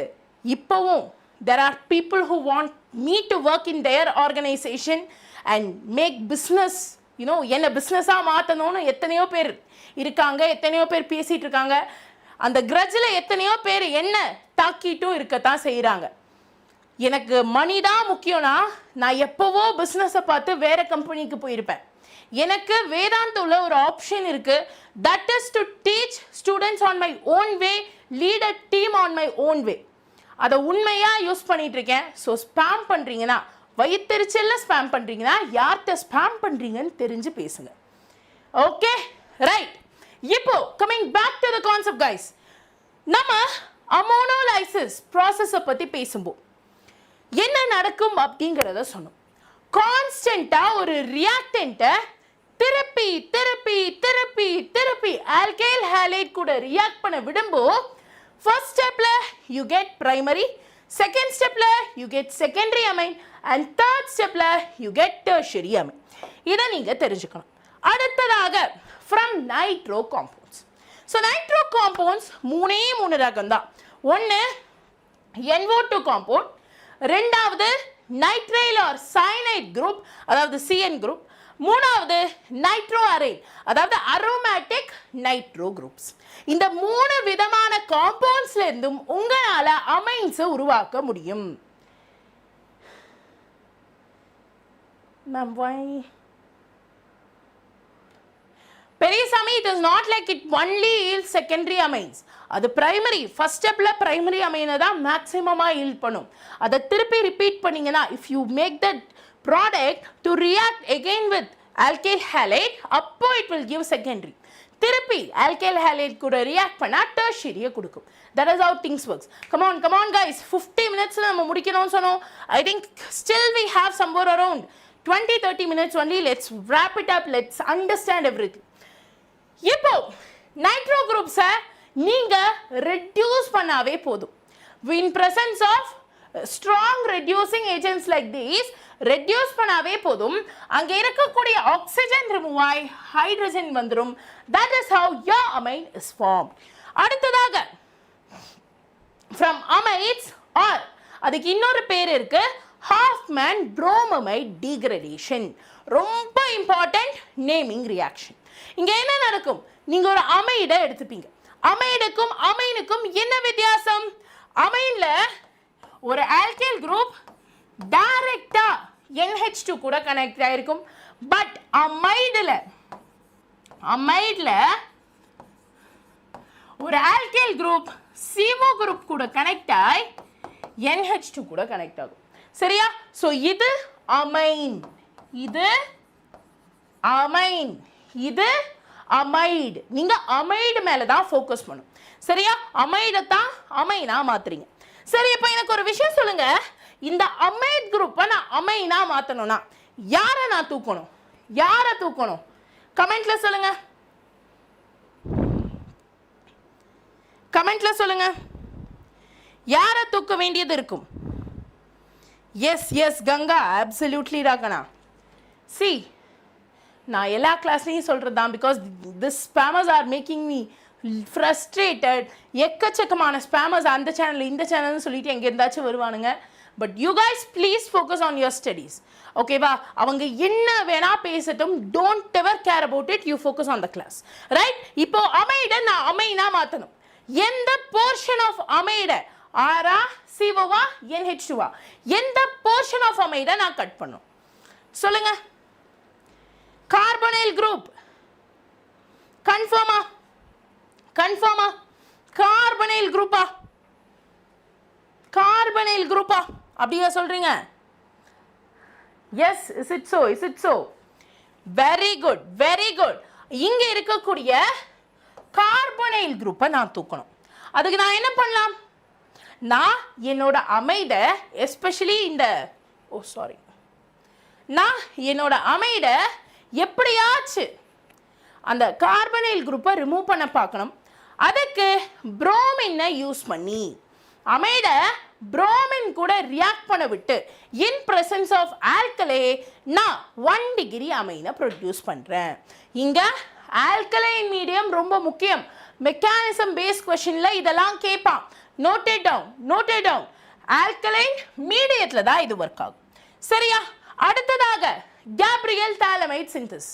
இப்போவும் there are people who want me to work in their organization and make business, என்ன பிஸ்னஸாக மாற்றணும்னு எத்தனையோ பேர் இருக்காங்க, எத்தனையோ பேர் பேசிகிட்டு இருக்காங்க. அந்த கிரட்ஜில் எத்தனையோ பேர் என்ன தாக்கிட்டும் இருக்கத்தான் செய்கிறாங்க. எனக்கு மணி தான் முக்கியம்னா நான் எப்போவோ பிஸ்னஸை பார்த்து வேறு கம்பெனிக்கு போயிருப்பேன். எனக்கு வேதாந்தூவில் ஒரு ஆப்ஷன் இருக்குது. That is to teach students on my own way, lead a team on my own way. அதை உண்மையாக யூஸ் பண்ணிகிட்ருக்கேன். ஸோ ஸ்பேம் பண்ணுறீங்கன்னா, வயிற்றுச்சலில் ஸ்பேம் பண்ணுறீங்கன்னா யார்கிட்ட ஸ்பேம் பண்ணுறீங்கன்னு தெரிஞ்சு பேசுங்க. Okay, right. இப்போ coming back to the concept guys, நம்ம அமோனோலைசிஸ் ப்ராசஸை பற்றி பேசும்போது என்ன நடக்கும் அப்படிங்கிறத சொன்னோம். கான்ஸ்டன்ட்டாக ஒரு ரியாக்டண்ட்டை திருப்பி திருப்பி திருப்பி திருப்பி ஆல்கைல் ஹாலைட் கூட ரியாக்ட் பண்ண விடும்போது ஃபர்ஸ்ட் ஸ்டெப்பில் யூ கெட் பிரைமரி, செகண்ட் ஸ்டெப்பில் you get secondary amine and third ஸ்டெப்பில் யூ கெட் டெர்ஷரி அமைன். இதை நீங்கள் தெரிஞ்சுக்கணும். அடுத்ததாக from nitro compounds. So nitro compounds மூணு ரகம் தான். ஒன்று NO2 காம்பவுண்ட், ரெண்டாவது நைட்ரைல் ஆர் சயனைட் குரூப், அதாவது CN குரூப், மூணாவது நைட்ரோ அரைன், அதாவது அரோமேட்டிக் நைட்ரோ குரூப்ஸ். இந்த 3 விதமான காம்பவுண்ட்ஸ்ல இருந்தும் உங்களால அமைன்ஸ் உருவாக்க முடியும். Periyasamy, it is not like it only yields secondary amines. அது பிரைமரி, ஃபர்ஸ்ட் ஸ்டெப்ல பிரைமரி அமைனை தான் மேக்ஸிமமாக ஈல்ட் பண்ணும். அதை திருப்பி ரிப்பீட் பண்ணீங்கன்னா, if you make that product to react again with alkyl halide, அப்போ இட் வில் கிவ் செகண்டரி. திருப்பி ஆல்கைல் ஹாலைட் கூட ரியாக்ட் பண்ணால் டெர்ஷரியை கொடுக்கும். That is how things works. Come on guys, 50 minutes நம்ம முடிக்கணும்னு சொன்னோம். I think still we have somewhere around 20-30 minutes only. Let's wrap it up. Let's understand everything. இப்போ நைட்ரோ குரூப்ஸை நீங்கள் ரெடியூஸ் பண்ணாவே போதும். In presence of strong reducing agents like these reduce பண்ணாவே போதும். அங்கே இருக்கக்கூடிய ஆக்சிஜன் ரிமூவ் ஆகி ஹைட்ரஜன் வந்துடும். That is how your amine is form. அடுத்ததாக ஃப்ரம் அமைட்ஸ் ஆர் அதுக்கு இன்னொரு பேர் இருக்கு, ஹாஃப்மேன் புரோமமைட் டீக்ரடேஷன். ரொம்ப இம்பார்ட்டன்ட் நேமிங் ரியாக்ஷன். இங்க என்ன நடக்கும்? நீங்க ஒரு அமைடை எடுத்துப்பீங்க. அமைடுக்கும் அமைனுக்கும் என்ன வித்தியாசம்? அமைன்ல ஒரு ஆல்கைல் குரூப் டைரக்டா NH2 கூட கனெக்ட் ஆயிருக்கும். பட் அமைட்ல ஒரு ஆல்கைல் குரூப் CO குரூப் கூட கனெக்ட் ஆகி NH2 கூட கனெக்ட் ஆகும். சரியா? சோ இது அமைன், இது அமைன், இது அமைடு. நீங்க அமைடு மேல தான் ஃபோக்கஸ் பண்ணும். சரியா? அமைடை தான் அமைனா மாத்துறீங்க. சரி, இப்போ எனக்கு ஒரு விஷயம் சொல்லுங்க. இந்த அமைட் குரூப்பை நான் அமைனா மாத்தணும்னா யாரை நான் தூக்கணும்? யாரை தூக்கணும்? கமெண்ட்ல சொல்லுங்க. கமெண்ட்ல சொல்லுங்க. யாரை தூக்க வேண்டியது இருக்கும்? எஸ் கங்கா, அப்சல்யூட்லி ராகனா. சி, நான் எல்லா கிளாஸ்லையும் சொல்கிறது தான். Because this spammers are making me frustrated. எக்கச்சக்கமான ஸ்பேமர்ஸ் அந்த சேனல் இந்த சேனல்னு சொல்லிட்டு எங்கே இருந்தாச்சும் வருவானுங்க. But you guys please focus on your studies. ஓகேவா? அவங்க என்ன வேணா பேசட்டும், don't ever care about it. You focus on the class, right? இப்போ அமைடை நான் அமைனா மாற்றணும். எந்த போர்ஷன் ஆஃப் அமைடை, ஆரா, சிஓவா, NH2வா, எந்த போர்ஷன் ஆஃப் அமைடை நான் கட் பண்ணும் சொல்லுங்க. கார்பனைல் குரூப் கன்ஃபார்மா? கார்பனைல் குரூப்பா? கார்பனைல் குரூப்பா அப்படியா சொல்றீங்க? Yes, is it so? Very good. இங்க இருக்கக்கூடிய கார்பனைல் குரூப்பை நான் தூக்கணும். அதுக்கு நான் என்ன பண்ணலாம்? நான் என்னோட அமைடை எஸ்பெஷலி நான் என்னோட அமைடை எப்படியாச்சு அந்த கார்பனைல் குரூப்பை ரிமூவ் பண்ண பார்க்கணும். அதுக்கு புரோமினை யூஸ் பண்ணி அமைடை புரோமின் கூட ரியாக்ட் பண்ண விட்டு இன் பிரசன்ஸ் ஆஃப் ஆல்கலே நான் 1 டிகிரி அமைனை ப்ரொடியூஸ் பண்ணுறேன். இங்கே ஆல்கலைன் மீடியம் ரொம்ப முக்கியம். மெக்கானிசம் பேஸ் கொஸ்டின்ல இதெல்லாம் கேட்பான். Noted down. ஆல்கலைன் மீடியத்தில் தான் இது ஒர்க் ஆகும். சரியா? அடுத்ததாக கேப்ரியல் தாலமைட் சிந்தசிஸ்.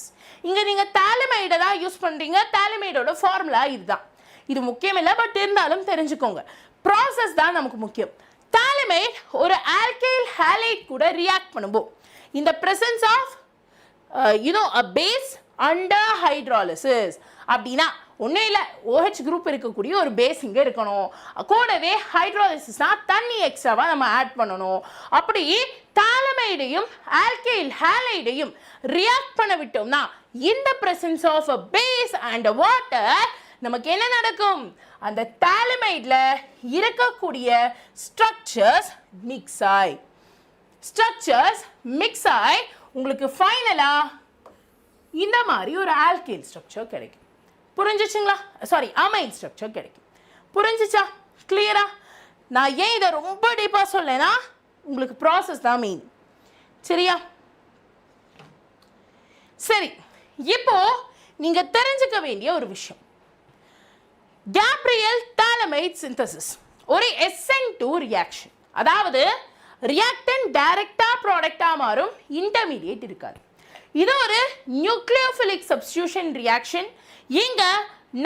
இங்க நீங்க தாலமைடை தான் யூஸ் பண்றீங்க. தாலமைடோட ஃபார்முலா இதுதான். இது முக்கியம் இல்லை, பட் இருந்தாலும் தெரிஞ்சுக்கோங்க. ப்ராசஸ் தான் நமக்கு முக்கியம். தாலமைட் ஒரு ஆல்கைல் ஹாலைட் கூட ரியாக்ட் பண்ணும்போது in the presence of a base under hydrolysis அப்படின்னா ஒன்றும் இல்லை, OH குரூப் இருக்கக்கூடிய ஒரு பேஸ் இங்கே இருக்கணும், கூடவே ஹைட்ரோலிசிஸ்னா தண்ணி எக்ஸ்ட்ராவாக நம்ம ஆட் பண்ணணும். அப்படி தாலமைடையும் ஆல்கைல் ஹாலைடையும் ரியாக்ட் பண்ண விட்டோம்னா இந்த presence of a base and water நமக்கு என்ன நடக்கும்? அந்த தாலமைட்ல இருக்கக்கூடிய ஸ்ட்ரக்சர்ஸ் மிக்ஸ் ஆகி உங்களுக்கு ஃபைனலா இந்த மாதிரி ஒரு ஆல்கைல் ஸ்ட்ரக்சர் கிடைக்கும். புரிஞ்சிச்சுங்களா? சாரி, அமைன் ஸ்ட்ரக்சர் கிடைக்கும். புரிஞ்சிச்சா? கிளியரா? நான் ஏன் இதை ரொம்ப டீப்பாக சொல்லேன்னா உங்களுக்கு ப்ராசஸ் தான் மெயின். சரியா? சரி, இப்போ நீங்க தெரிஞ்சுக்க வேண்டிய ஒரு விஷயம், கேப்ரியல் தாலமைட் சிந்தசிஸ் ஒரு SN2 ரியாக்ஷன். அதாவது ரியாக்டன்ட் டைரக்டா ப்ராடக்டா மாறும், இன்டர்மீடியேட் இருக்காது. இது ஒரு நியூக்ளியோஃபிலிக் சப்ஸ்டிடியூஷன் ரியாக்ஷன். இங்க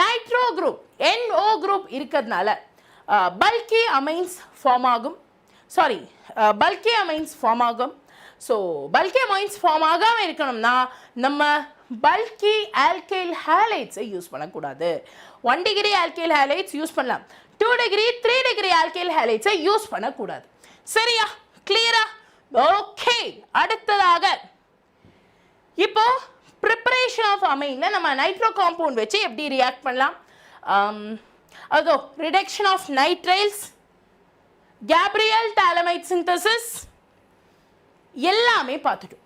நைட்ரோ குரூப் NO குரூப் இருக்கிறதுனால பல்கி அமைன்ஸ் ஃபார்ம் ஆகும். பல்கி அமைன்ஸ் ஃபார்ம் ஆகும். ஸோ பல்கி அமைன்ஸ் ஃபார்ம் ஆகாமல் இருக்கணும்னா நம்ம பல்கி ஆல்கைல் ஹாலைட்ஸை யூஸ் பண்ணக்கூடாது. 1 டிகிரி ஆல்கைல் ஹாலைட்ஸ் யூஸ் பண்ணலாம், 2 டிகிரி 3 டிகிரி ஆல்கைல் ஹாலைட்ஸை யூஸ் பண்ணக்கூடாது. சரியா? கிளியரா? ஓகே. அடுத்ததாக இப்போ ப்ரிப்பரேஷன் ஆஃப் அமைன்ல நம்ம நைட்ரோ காம்பவுண்ட் வச்சு எப்படி ரியாக்ட் பண்ணலாம்? அதோ reduction of nitriles, Gabriel phthalimide synthesis எல்லாமே பார்த்துட்டோம்.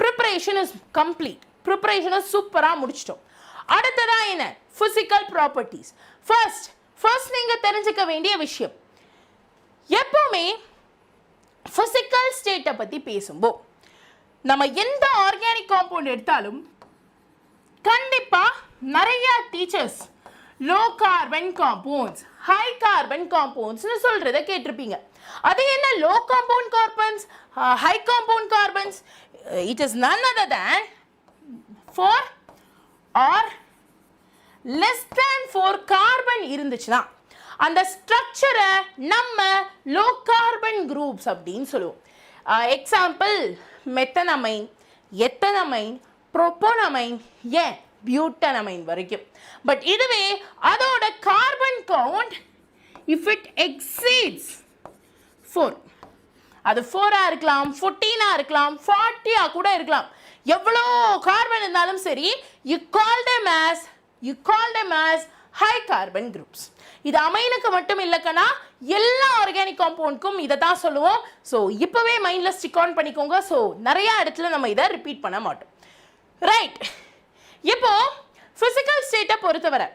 Preparation is complete. ப்ரிப்பரேஷனை சூப்பராக முடிச்சிட்டோம். அடுத்ததா என்ன? Physical properties. ஃபர்ஸ்ட் நீங்கள் தெரிஞ்சுக்க வேண்டிய விஷயம், எப்பவுமே ஃபிசிக்கல் ஸ்டேட்டை பற்றி பேசும்போது நம்ம எந்த ஆர்கானிக் காம்பவுண்ட் எடுத்தாலும் கண்டிப்பாக நிறைய teachers low carbon compounds, high carbon காம்பவுண்ட்ஸ்னு சொல்கிறத கேட்டிருப்பீங்க. அது என்ன low compound carbons, high compound carbons? It is none other than 4 or less than 4 carbon இருந்துச்சுன்னா அந்த ஸ்ட்ரக்சரை நம்ம லோ கார்பன் குரூப்ஸ் அப்படின்னு சொல்லுவோம். எக்ஸாம்பிள் மெத்தனமைன், எத்தனமைன், ப்ரோப்போனமைன், ஏன் பியூட்டனமைன் வரைக்கும். பட் இதுவே அதோட carbon count if it exceeds 4, அது 4 இருக்கலாம், 14 இருக்கலாம், 40 கூட இருக்கலாம். எவ்வளோ கார்பன் இருந்தாலும் சரி, you call them as high carbon groups. இது அமைனுக்கு மட்டும் இல்லைக்கனா எல்லா ஆர்கானிக் காம்பவுண்டுக்கும் இதை தான் சொல்லுவோம். ஸோ இப்போவே மைண்டில் ஸ்டிக் ஆன் பண்ணிக்கோங்க. ஸோ நிறையா இடத்துல நம்ம இதை ரிப்பீட் பண்ண மாட்டோம். ரைட், இப்போ ஃபிசிக்கல் ஸ்டேட்டை பொறுத்தவரை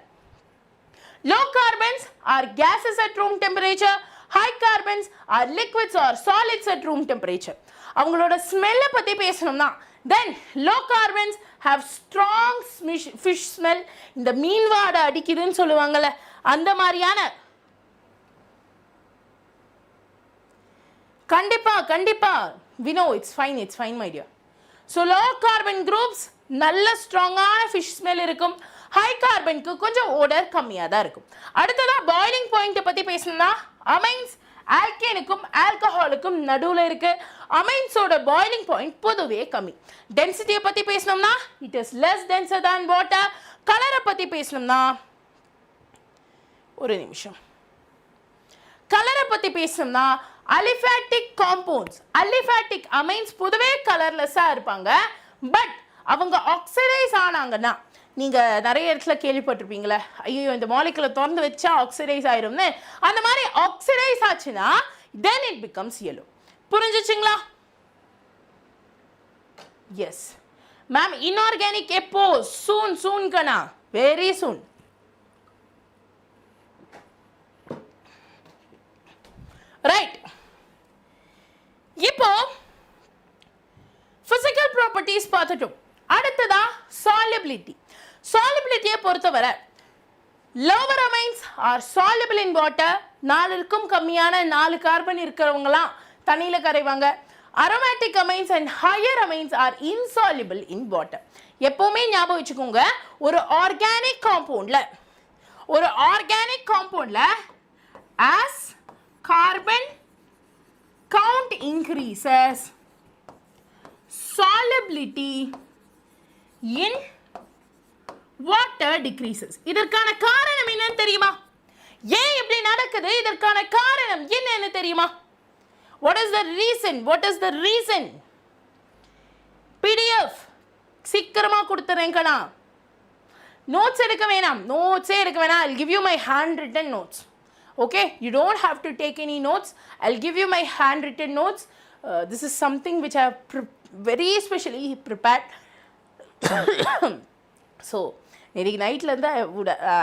low carbons are gases at room temperature, high carbons are liquids or solids at room temperature. அவங்களோட ஸ்மெல்லை பற்றி பேசணும்னா then low carbons have strong fish smell. இந்த மீன் வாடை அடிக்குதுன்னு சொல்லுவாங்கல்ல, அந்த மாதிரியான கண்டிப்பா we know it's fine my dear. So low carbon groups நல்ல ஸ்ட்ராங்கான ஃபிஷ் ஸ்மெல் இருக்கும், ஹை கார்பனுக்கு கொஞ்சம் ஓடர் கம்மியாக தான் இருக்கும். அடுத்ததாக பாய்லிங் பாயிண்ட்டை பற்றி பேசணும்னா அமைன்ஸ் ஆல்கேனுக்கும் ஆல்கஹாலுக்கும் நடுவில் இருக்கு. அமைன்ஸோட பாய்லிங் பாயிண்ட் பொதுவே கம்மி. டென்சிட்டியை பற்றி பேசணும்னா it is less tensor than water. கலரை பற்றி பேசணும்னா ஒரு நிமிஷம், கலரை பற்றி பேசணும்னா அலிஃபேட்டிக் காம்பவுண்ட்ஸ், அலிஃபேட்டிக் அமைன்ஸ் பொதுவே கலர்லெஸ்ஸாக இருப்பாங்க. பட் அவங்க ஆக்சிடைஸ் ஆனாங்கன்னா நீங்கள் நிறைய இடத்துல கேள்விப்பட்டிருப்பீங்களே, ஐயோ இந்த மாலிகுலை திறந்து வச்சா ஆக்சிடைஸ் ஆயிரும்னு. அந்த மாதிரி ஆக்சிடைஸ் ஆச்சுன்னா then it becomes yellow. புரிஞ்சிச்சுங்களா? Yes ma'am. இன்ஆர்கானிக் எப்போ? சூன் கண்ணா, வெரி சூன். ரைட், இப்போ பிசிக்கல் ப்ராப்பர்ட்டிஸ் பார்த்துட்டோம். அடுத்ததா சாலிபிலிட்டி. சாலிபிலிட்டியை பொறுத்தவரை lower amines are soluble in water. 4க்கும் கம்மியான 4 கார்பன் இருக்கிறவங்களாம் தண்ணியில் கரைவாங்க. Aromatic amines and higher amines are insoluble in water. எப்பவுமே ஞாபகம் வச்சுக்கோங்க, ஒரு ஆர்கானிக் காம்பவுண்ட்ல as carbon count increases, solubility in water decreases. இதற்கான காரணம் என்னன்னு தெரியுமா? ஏன் இப்படி நடக்குது? இதற்கான காரணம் என்னன்னு தெரியுமா? What is the reason? What is the reason? PDF சீக்கிரமா கொடுத்துறேங்கண்ணா. நோட்ஸ் எடுக்க வேணாம், நோட்ஸே எடுக்க வேணாம். I'll give you my handwritten notes. Okay, you don't have to take any notes. I'll give you my handwritten notes. This is something which I have very specially prepared. So இன்னைக்கு நைட்ல இருந்து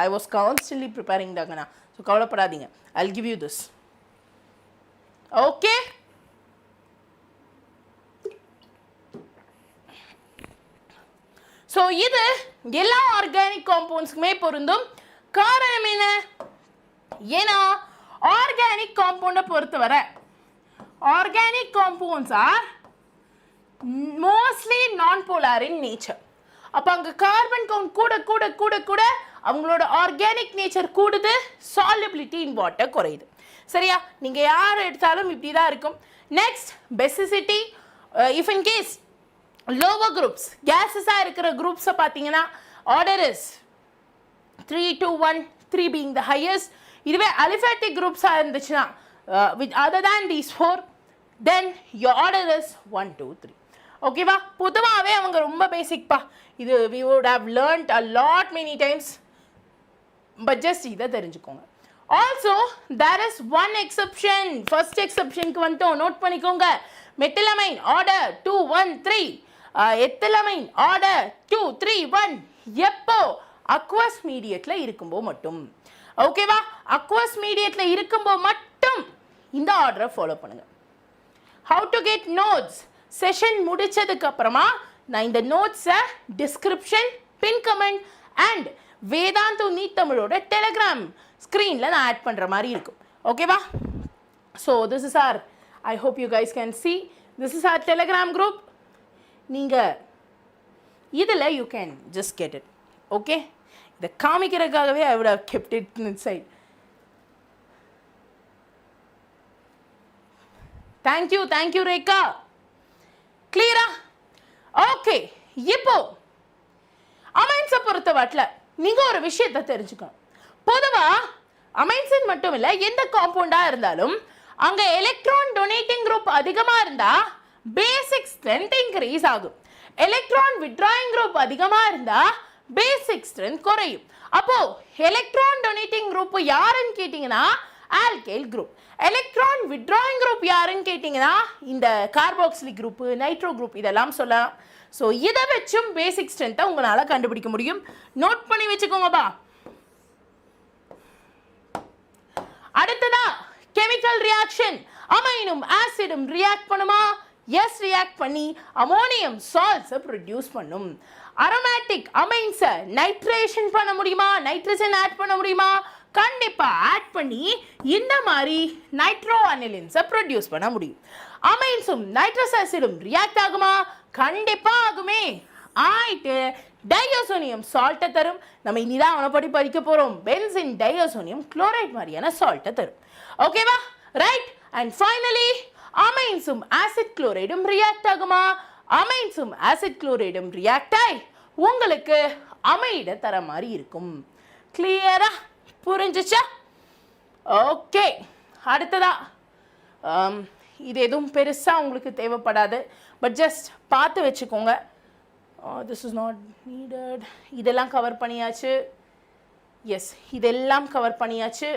I was constantly preparing தாங்கண்ணா. So கவலைப்படாதீங்க. I'll give you this. Okay. So இது எல்லா ஆர்கானிக் காம்பவுண்ட்ஸ்க்குமே பொருந்தும். காரணம் என்ன? ஏன்னா ஆர்கானிக் காம்பவுண்டை பொறுத்தவரை organic compounds are mostly non polar in nature. அப்போ அங்கே கார்பன் கவுண்ட் கூட கூட கூட கூட அவங்களோட ஆர்கானிக் நேச்சர் கூடுது, சாலிபிலிட்டி இன் வாட்டர் குறையுது. சரியா? நீங்கள் யார் எடுத்தாலும் இப்படி தான் இருக்கும். Next basicity. If in case lower groups கேஸஸாக இருக்கிற குரூப்ஸை பார்த்தீங்கன்னா order is 3, 2, 1, 3 being the highest. இதுவே அலிஃபேட்டிக் குரூப்ஸாக இருந்துச்சுன்னா with other than these 4, then your order is 1, 2, 3. ஓகேவா? பொதுவாகவே அவங்க ரொம்ப பேசிக்ப்பா. இது we would have learnt a lot many times, but just இதை தெரிஞ்சுக்கோங்க. Also there is one exception. First exceptionக்கு வந்துட்டோம், நோட் பண்ணிக்கோங்க. மெத்திலமைன் ஆர்டர் 2, 1, 3. எத்திலமைன் ஆர்டர் 2, 3, 1 எப்போ அக்வஸ் மீடியட்ல இருக்கும்போது மட்டும். ஓகேவா? அக்வஸ் மீடியட்ல இருக்கும்போது மட்டும் இந்த ஆர்டரை ஃபாலோ பண்ணுங்க. How to get notes? Session முடிச்சதுக்கு அப்புறமா நான் இந்த நோட்ஸை description, pin comment and Vedantu NEET தமிழோட டெலிகிராம் ஸ்க்ரீனில் நான் ஆட் பண்ணுற மாதிரி இருக்கும். ஓகேவா? So this is our, I hope you guys can see, this is our Telegram group. நீங்கள் இதில் you can just get it. Okay, இதை காமிக்கிறதுக்காகவே I would have kept it inside. Thank you thank you Rekha. கிளியரா? ஓகே, இப்போ அமைன்ஸை பொறுத்த வாட்டில் நீங்கள் ஒரு விஷயத்தை தெரிஞ்சுக்கணும். பொதுவாக அமைன்ஸின் மட்டும் இல்லை, எந்த காம்பவுண்டாக இருந்தாலும் அங்கே எலக்ட்ரான் டொனேட்டிங் குரூப் அதிகமாக இருந்தால் பேசிக் ஸ்ட்ரென்த் இன்க்ரீஸ் ஆகும். எலக்ட்ரான் வித்ட்ராயிங் குரூப் அதிகமாக இருந்தால் பேசிக் ஸ்ட்ரென்த் குறையும். அப்போ எலக்ட்ரான் டொனேட்டிங் குரூப் யாருன்னு கேட்டிங்கன்னா alkyl group. Electron withdrawing group யாருன்னு கேட்டிங்கன்னா இந்த கார்பாக்சிலிக் குரூப், நைட்ரோ குரூப் இதெல்லாம் சொல்லலாம். ஸோ இதை வச்சும் பேசிக் ஸ்ட்ரென்த்தை உங்களால் கண்டுபிடிக்க முடியும். நோட் பண்ணி வச்சுக்கோங்கப்பா. அடுத்ததா கெமிக்கல் ரியாக்ஷன். அமைனும் ஆசிடும் ரியாக்ட் பண்ணுமா? எஸ், ரியாக்ட் பண்ணி அமோனியம் சால்ட்ஸை ப்ரொடியூஸ் பண்ணும். அரோமேட்டிக் அமைன்ஸை நைட்ரேஷன் பண்ண முடியுமா? நைட்ரஜன் ஆட் பண்ண முடியுமா? கண்டிப்பாக ஆட் பண்ணி இந்த மாதிரி நைட்ரோ அனிலின்ஸை ப்ரொடியூஸ் பண்ண முடியும். அமைன்ஸும் நைட்ரஸ் ஆசிடும் ரியாக்ட் ஆகுமா? கண்டிப்பாக ஆகுமே. ஆயிட்டு டையோசோனியம் சால்ட்டை தரும். நம்ம இனிதான் அவனை படி படிக்க போகிறோம். பென்சின் டையோசோனியம் குளோரைட் மாதிரியான சால்ட்டை தரும். ஓகேவா? ரைட். அண்ட் ஃபைனலி அமைன்ஸும் ஆசிட் குளோரைடும் ரியாக்ட் ஆகுமா? அமைன்ஸும் ஆசிட் குளோரைடும் ரியாக்ட் ஆகி உங்களுக்கு அமைடை தர மாதிரி இருக்கும். கிளியரா? புரிஞ்சிச்சா? ஓகே, அடுத்ததா இது எதுவும் பெருசாக உங்களுக்கு தேவைப்படாது, பட் ஜஸ்ட் பார்த்து வச்சுக்கோங்க. This is not needed. இதெல்லாம் கவர் பண்ணியாச்சு. எஸ், இதெல்லாம் கவர் பண்ணியாச்சு.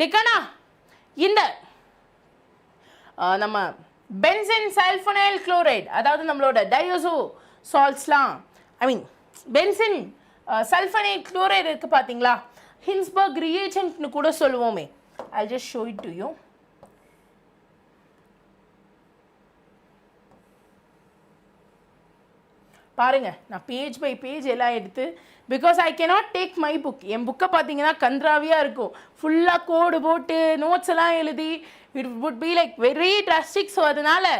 டிக்கனா இந்த நம்ம பென்சின் சல்ஃபனைல் குளோரைட், அதாவது நம்மளோட டையோசோ சால்ட்ஸ்லாம், ஐ மீன் பென்சின் சல்ஃபனைல் குளோரைட் இருக்குது பார்த்தீங்களா, ஹின்ஸ்பர்க் ரியேஜென்ட்னு கூட சொல்லுவோமே. I'll just show it to you. பாருங்க, நான் பேஜ் பை பேஜ் எல்லாம் எடுத்து, because I cannot take my book. என் புக்கை பார்த்தீங்கன்னா கன்றாவியாக இருக்கும், ஃபுல்லாக கோடு போட்டு நோட்ஸ் எல்லாம் எழுதி, it would be like very drastic. So அதனால்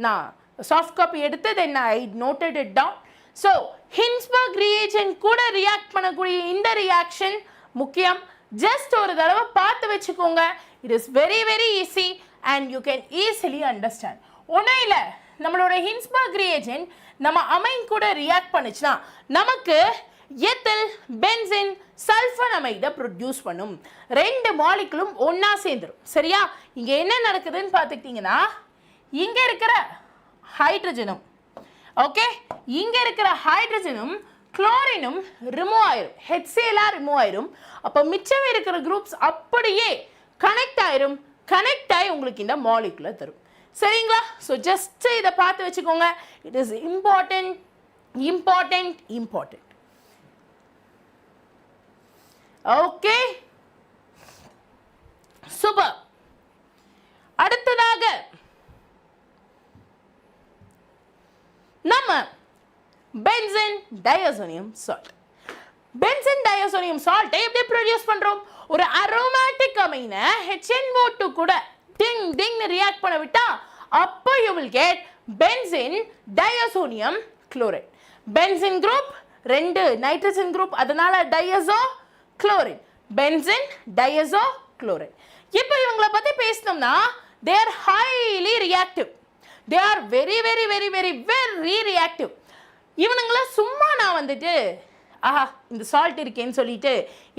நான் சாஃப்ட் காப்பி எடுத்து then I noted it down. So Hinsberg reagent கூட ரியாக்ட் பண்ணக்கூடிய இந்த ரியாக்ஷன் முக்கியம். just ஒரு தடவை பார்த்து வெச்சுக்கோங்க. It is very very easy and you can easily understand. ஒண்ணும் இல்ல, நம்மளோட ஹின்ஸ்பர்க் reagent நம்ம அமைன் கூட ரியாக்ட் பண்ணுச்சுனா நமக்கு எத்தில் பென்சின் சல்ஃபனமைடை ப்ரொடியூஸ் பண்ணும். ரெண்டு மாலிகுலும் ஒண்ணா சேர்ந்துரும். சரியா? இங்க என்ன நடக்குதுன்னு பார்த்துக்கிட்டீங்கன்னா இங்க இருக்கிற ஹைட்ரஜனும் ஓகே இங்க இருக்கிற ஹைட்ரஜனும் குளோரினும் ரிமூவ் ஆயிரும். HCl ரிமூவ் ஆயிரும். அப்ப மிச்சம் இருக்கிற குரூப்ஸ் அப்படியே கனெக்ட் ஆயிரும். கனெக்ட் ஆகி உங்களுக்கு இந்த மாலிகுலை தரும். சரிங்களா? ஸோ ஜஸ்ட் இதை பார்த்து வச்சுக்கோங்க. It is important important important. Okay super. அடுத்ததாக நம்ம benzene diazonium salt. Benzene diazonium salt எப்படி ப்ரொடியூஸ் பண்றோம்? ஒரு அரோமேட்டிக் அமைனை HNO2 கூட டிங் டிங் ரியாக்ட் பண்ண விட்டா அப்போ you will get benzene diazonium chloride. benzene group ரெண்டு நைட்ரஜன் குரூப், அதனால diazo chlorine. benzene diazo chloride. இப்போ இவங்களை பத்தி பேசணும்னா they are highly reactive. they are very very very very very reactive. இவனுங்கள சும்மா நான் வந்துட்டு ஆஹா இந்த சால்ட் இருக்கேன்னு சொல்லிட்டு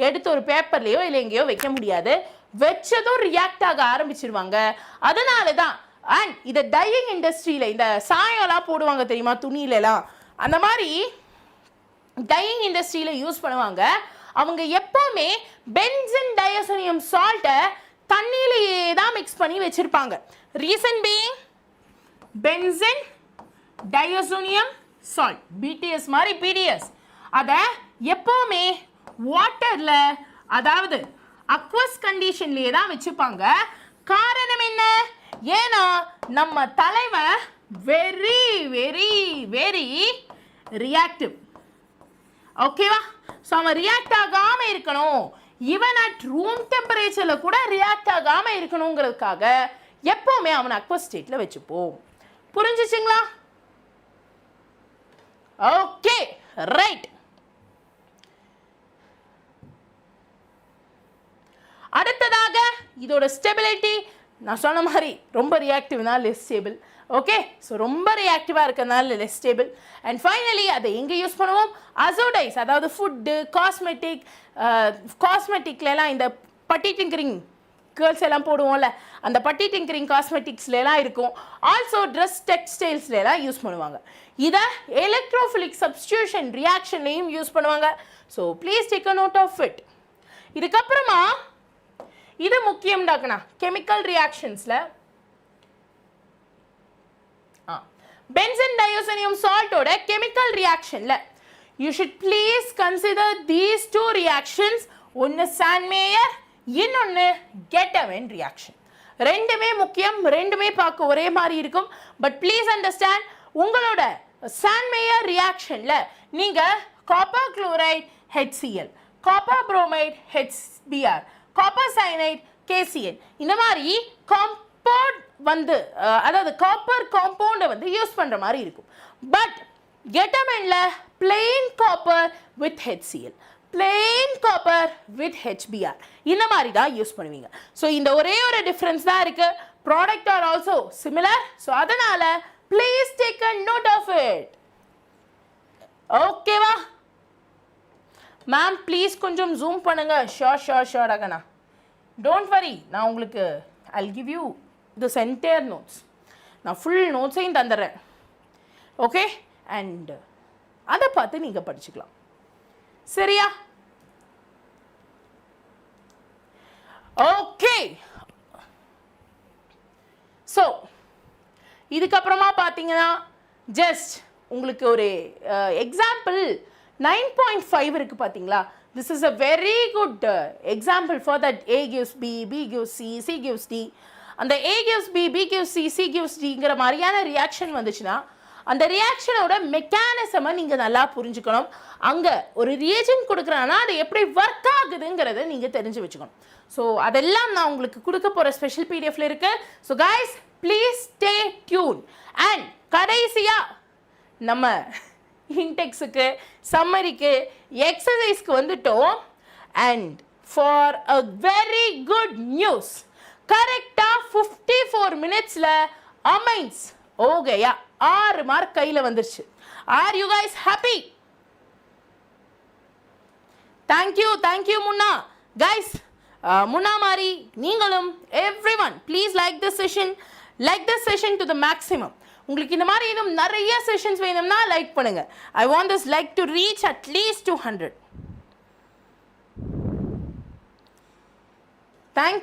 எடுத்து ஒரு பேப்பர்லயோ இல்லை எங்கேயோ வைக்க முடியாது. வச்சதும் ரியாக்ட் ஆக ஆரம்பிச்சிருவாங்க. அதனால தான் அண்ட் இதை டையிங் இண்டஸ்ட்ரியில இந்த சாயம்லாம் போடுவாங்க தெரியுமா துணியிலலாம், அந்த மாதிரி டையிங் இண்டஸ்ட்ரியில யூஸ் பண்ணுவாங்க. அவங்க எப்பவுமே பென்சீன் டயசோனியம் சால்ட்டை தண்ணியிலேயே தான் மிக்ஸ் பண்ணி வச்சிருப்பாங்க. Reason being benzene diazonium salt BTS மாதிரி PDS அதை எப்பவுமே வாட்டர்ல அதாவது அக்வஸ் கண்டிஷன்லயே தான் வச்சுப்பாங்க. காரணம் என்ன? ஏன்னா நம்ம தலைவன் வெரி வெரி வெரி ரியாக்டிவ். ஓகேவா? ஸோ அவன் ரியாக்ட் ஆகாம இருக்கணும், ஈவன் அட் ரூம் டெம்பரேச்சர்ல கூட ரியாக்ட் ஆகாம இருக்கணுங்கிறதுக்காக எப்பவுமே அவன் அக்வஸ் ஸ்டேட்ல வச்சுப்போம். புரிஞ்சுச்சுங்களா? Okay right. அடுத்ததாக இதோட ஸ்டெபிலிட்டி நான் சொன்ன மாதிரி ரொம்ப ரியாக்டிவ்னா லெஸ் ஸ்டேபிள். ஓகே ஸோ ரொம்ப ரியாக்டிவாக இருக்கிறதுனால லெஸ் ஸ்டேபிள். அண்ட் ஃபைனலி அதை எங்கே யூஸ் பண்ணுவோம்? அசோடைஸ், அதாவது ஃபுட்டு காஸ்மெட்டிக்லாம் இந்த பட்டி டிங்கரிங் கேர்ள்ஸ் எல்லாம் போடுவோம்ல, அந்த பட்டி டிங்கரிங் காஸ்மெட்டிக்ஸ்லாம் இருக்கும். ஆல்சோ ட்ரெஸ் டெக்ஸ்டைல்ஸ்லாம் யூஸ் பண்ணுவாங்க. இதை எலக்ட்ரோஃபிலிக் சப்ஸ்டியூஷன் ரியாக்ஷன்லையும் யூஸ் பண்ணுவாங்க. So please take a note of it. இதுக்கப்புறமா இது முக்கியம் டாக்கனா கெமிக்கல் ரியாக்ஷன்ஸ்ல பென்சீன் டயசோனியம் சால்ட்டோட கெமிக்கல் ரியாக்ஷன்ல you should please consider these two reactions. ஒன்னு சாண்ட்மேயர், இன்னொன்னு கெட்டவன் ரியாக்ஷன். ரெண்டுமே முக்கியம், ரெண்டுமே பார்க்க ஒரே மாதிரி இருக்கும். பட் ப்ளீஸ் அண்டர்ஸ்டாண்ட், உங்களோட சாண்ட்மேயர் ரியாக்ஷன்ல நீங்க copper chloride HCl, copper bromide HBr, copper cyanide KCl இந்த மாதிரி காம்பவுண்ட் வந்து அதாவது காப்பர் காம்பவுண்டை வந்து யூஸ் பண்ற மாதிரி இருக்கும். பட் கெட்டமென்ல plain copper with HCl, plain copper with HBr இந்த மாதிரி தான் யூஸ் பண்ணுவீங்க. ஸோ இந்த ஒரே ஒரு டிஃபரன்ஸ் தான் இருக்கு. Product are also similar. So அதனால please take a note of it. ஓகேவா மேம்? ப்ளீஸ் கொஞ்சம் ஜூம் பண்ணுங்க. ஷோர் ஆகண்ணா, டோன்ட் வரி. நான் உங்களுக்கு I'll give you this entire notes. நான் ஃபுல் நோட்ஸையும் தந்துடுறேன். ஓகே அண்ட் அதை பார்த்து நீங்கள் படிச்சுக்கலாம். சரியா? ஓகே ஸோ இதுக்கப்புறமா பார்த்தீங்கன்னா ஜஸ்ட் உங்களுக்கு ஒரு எக்ஸாம்பிள் 9.5 இருக்கு பார்த்தீங்களா? This is a very good example for that A gives B, B gives C, C gives D. அந்த A gives B, B gives C, C gives Dங்கிற மாதிரியான ரியாக்ஷன் வந்துச்சுன்னா அந்த ரியாக்ஷனோட மெக்கானிசமை நீங்கள் நல்லா புரிஞ்சுக்கணும். அங்கே ஒரு ரியேஜென்ட் கொடுக்குறாங்கன்னா அது எப்படி ஒர்க் ஆகுதுங்கிறத நீங்கள் தெரிஞ்சு வச்சுக்கணும். ஸோ அதெல்லாம் நான் உங்களுக்கு கொடுக்க போகிற ஸ்பெஷல் பிடிஎஃப்ல இருக்கு. So guys please stay tune. And கடைசியாக நம்ம இன்டெக்ஸுக்கு சம்மரிக்கு எக்ஸசைஸ்க்கு வந்துட்டோம். And for a very good news. கரெக்டா 54 மினிட்ஸ்ல amines ஓகேயா 6 மார்க் கையில வந்துருச்சு. Are you guys happy? Thank you முன்னா. Guys, முன்னா மாதிரி நீங்களும் everyone please like this session to the maximum. உங்களுக்கு இந்த மாதிரி இன்னும் நிறைய செஷன்ஸ் வேணும்னா லைக் பண்ணுங்க. I want this like to reach at least 200. Thank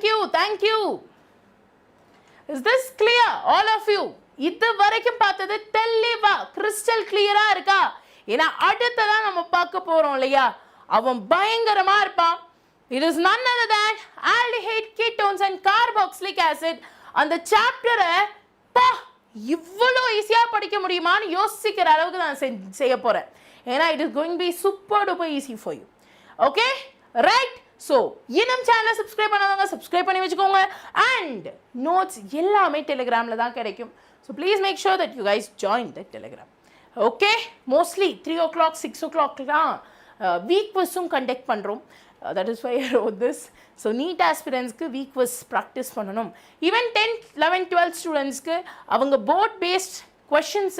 you. Is this clear all of you? இது வரைக்கும் பார்த்தது தெளிவா crystal clear-ஆ இருக்கா? ஏன்னா அடுத்ததா நம்ம பார்க்க போறோம் இல்லையா, அவன் பயங்கரமா இருப்பான். It is none other than aldehyde, ketones and carboxylic acid. அந்த சாப்டரை இவ்வளோ ஈஸியா படிக்க முடியுமான்னு யோசிக்கிற அளவுக்கு நான் செய்ய போறேன். ஏன்னா it is going to be super duper easy for you. Okay? Right? So, இன்னும் சேனலை சப்ஸ்கிரைப் பண்ணாதவங்க சப்ஸ்கிரைப் பண்ணி வச்சுக்கோங்க. And notes எல்லாமே டெலிகிராம்ல தான் கிடைக்கும். So, please make sure that you guys join the Telegram. Okay? Mostly 3 o'clock, 6 o'clock தான் week quiz-உம் conduct பண்றோம். That is why I wrote this. So, NEET aspirants-க்கு week quiz practice பண்ணணும். Even 10th, 11th, 12th students-க்கு அவங்க board based questions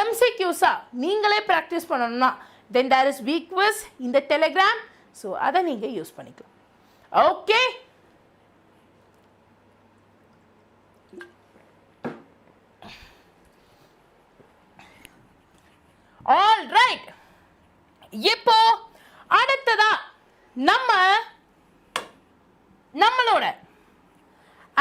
MCQs-ஆ நீங்களே practice பண்ணணும்னா then there is week quiz in the Telegram. So, அதை நீங்க யூஸ் பண்ணிக்கலாம். Okay? All right. இப்போ அடுத்ததா நம்மளோட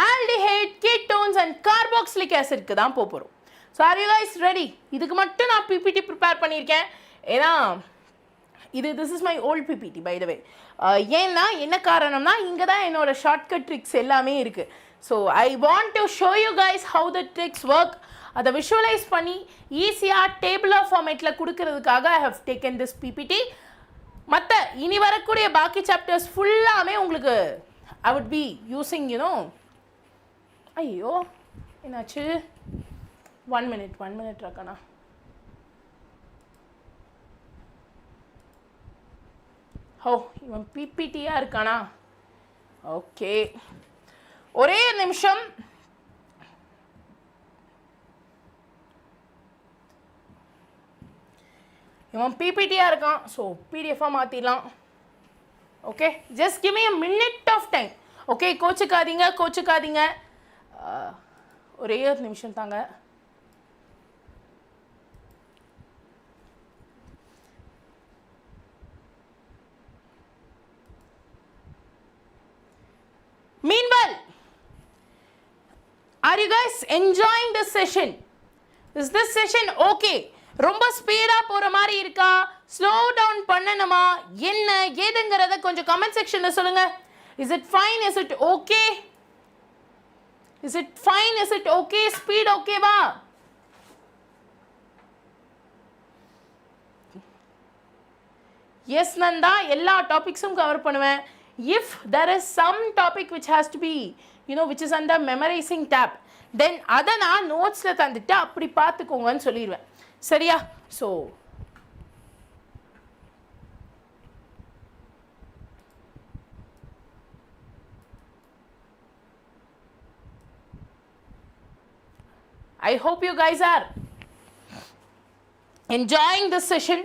aldehyde, ketones and carboxylic acid-க்கு தான் போறோம். So, are you guys ready? இதுக்கு மட்டும் நான் PPT prepare பண்ணியிருக்கேன். ஏன்னா this is my old PPT by the way. ஏன்னா என்ன காரணம்னா இங்க தான் என்னோட ஷார்ட்கட் ட்ரிக்ஸ் எல்லாமே இருக்கு. So, I want to show you guys how the tricks work. அதை விஷுவலைஸ் பண்ணி ஈஸியாக டேபிளாக ஃபார்மேட்டில் கொடுக்கறதுக்காக I have taken this PPT. மற்ற இனி வரக்கூடிய பாக்கி சாப்டர்ஸ் ஃபுல்லாமே உங்களுக்கு I would be using ஐயோ என்னாச்சு 1 minute ரக்கண்ணா. இவன் பிபிடியாக இருக்கானா? ஓகே, ஒரே நிமிஷம். இவன் பிபிடியாக இருக்கான். ஸோ பிடிஎஃபாக மாற்றிடலாம். Okay, just give me a minute of time. Okay, கோச்சுக்காதீங்க. ஒரே ஒரு நிமிஷம் தாங்க. Meanwhile, are you guys enjoying this session? Is this session okay? ரொம்ப ஸ்பீடா போற மாதிரி இருக்கா, ஸ்லோ டவுன் பண்ணணுமா, என்ன ஏதுங்கறத கொஞ்சம் கமெண்ட் செக்ஷன்ல சொல்லுங்க. Is it fine? Is it okay? Is it fine? Is it okay? Speed okay வா? Yes நந்தா, எல்லா டாபிக்ஸும் கவர் பண்ணுவேன். If there is some topic which has to be, which is under memorizing tab, then அதை நான் நோட்ஸில் தந்துட்டு அப்படி பார்த்துக்கோங்கன்னு சொல்லிடுவேன். சரியா? So I hope you guys are enjoying this session.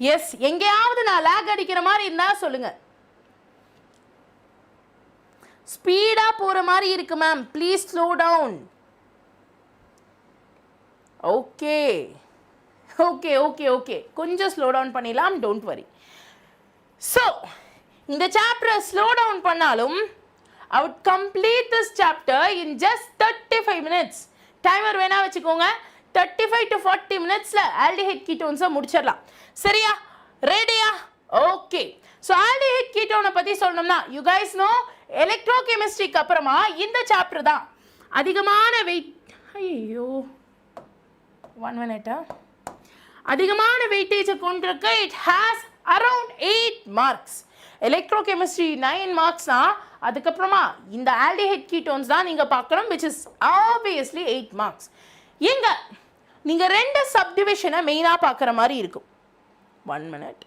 Yes, எங்கேயாவது நான் லாக் அடிக்கிற மாதிரி இருந்தா சொல்லுங்க. ஸ்பீடா போற மாதிரி இருக்கு ma'am, please slow down. Okay, கொஞ்சம் ஸ்லோ டவுன் பண்ணிடலாம், டோன்ட் வரி. ஸோ இந்த சாப்டரை ஸ்லோ டவுன் பண்ணாலும் I would complete this chapter in just 35 minutes. Timer வேணா வச்சுக்கோங்க. 35 to 40 minutesல aldehyde ketones முடிச்சிடலாம். சரியா? ரெடியா? ஓகே. ஸோ aldehyde ketone பற்றி சொல்லணும்னா you guys know எலக்ட்ரோகெமிஸ்ட்ரிக்கு அப்புறமா இந்த சாப்டர் தான் அதிகமான வெயிட். ஐயோ 1 minute. அதிகமான வெயிட்டேஜை கொண்டிருக்கு. It has around 8 marks. Electrochemistry 9 marksனா அதுக்கப்புறமா இந்த aldehyde ketones தான் நீங்கள் பார்க்கணும், which is obviously 8 marks. எங்க நீங்கள் 2 சப்டிவிஷனை மெயினாக பார்க்குற மாதிரி இருக்கும். 1 minute.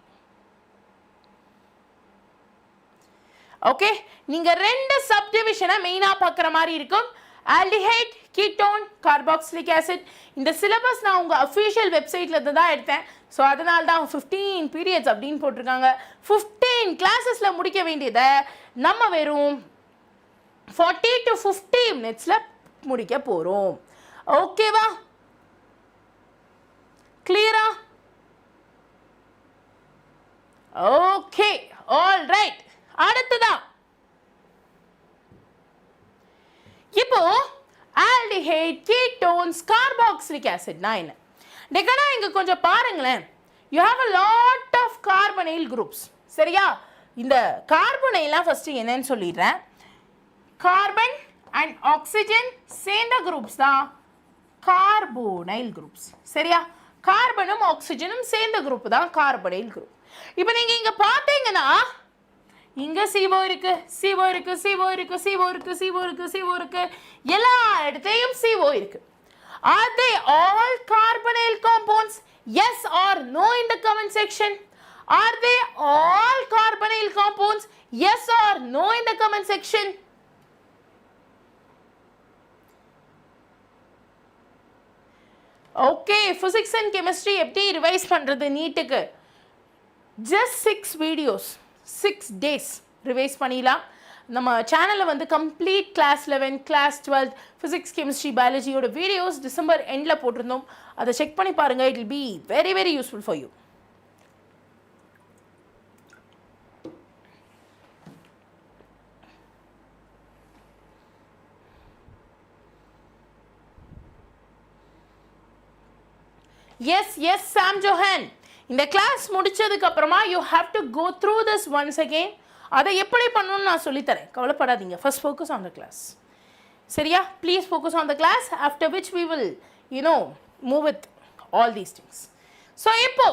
ஓகே, நீங்க ரெண்டு சப்டிவிஷனை மெயினா பார்க்குற மாதிரி இருக்கும். Aldehyde, ketone, carboxylic acid. இந்த சிலபஸ் நான் உங்கள் அஃபிஷியல் வெப்சைட்டில் இருந்து தான் எடுத்தேன். ஸோ அதனால தான் 15 பீரியட்ஸ் அப்படின்னு போட்டிருக்காங்க. 15 கிளாஸஸில் முடிக்க வேண்டியதை நம்ம வெறும் 40 to 50 மினிட்ஸில் முடிக்க போகிறோம். ஓகேவா? கிளியரா? Okay, all right. அடுத்ததான் இப்போ ஆல்டிஹைட், கீட்டோன்ஸ், கார்பாக்சிலிக் ஆசிட்னா என்ன? டெக்கனா இங்க கொஞ்சம் பாருங்களேன். You have a lot of carbonyl groups. சரியா? இந்த கார்பனைலாம் ஃபர்ஸ்ட் என்னன்னு சொல்லிடுறேன். கார்பன் அண்ட் ஆக்சிஜன் சேர்ந்த குரூப்ஸ் தான் கார்போனைல் குரூப்ஸ். சரியா? கார்பனும் ஆக்சிஜனும் சேர்ந்த குரூப் தான் கார்பனைல் குரூப். இப்போ நீங்க இங்க பாத்தீங்கன்னா இங்க CO இருக்கு, CO இருக்கு, CO இருக்கு, CO இருக்கு, CO இருக்கு, CO இருக்கு, எல்லா இடத்தையும் CO இருக்கு. Are they all carbonyl compounds? Yes or no in the comment section. Are they all carbonyl compounds? Yes or no in the comment section. Okay, physics and chemistry எப்படி ரிவைஸ் பண்றது நீட்டுக்கு? Just 6 videos, 6 days ரிவைஸ் பண்ணிடலாம். நம்ம சேனலில் வந்து complete class 11, class 12 physics, chemistry, பயாலஜியோட வீடியோஸ் டிசம்பர் எண்டில் போட்டிருந்தோம். அதை செக் பண்ணி பாருங்கள். It will be very very useful for you. Yes yes Sam Johan, இந்த கிளாஸ் முடிச்சதுக்கு அப்புறமா you have to go through this once again. அதை எப்படி பண்ணணும்னு நான் சொல்லித்தரேன், கவலைப்படாதீங்க. First focus on the class. சரியா? Please focus on the class, after which we will move with all these things. So இப்போ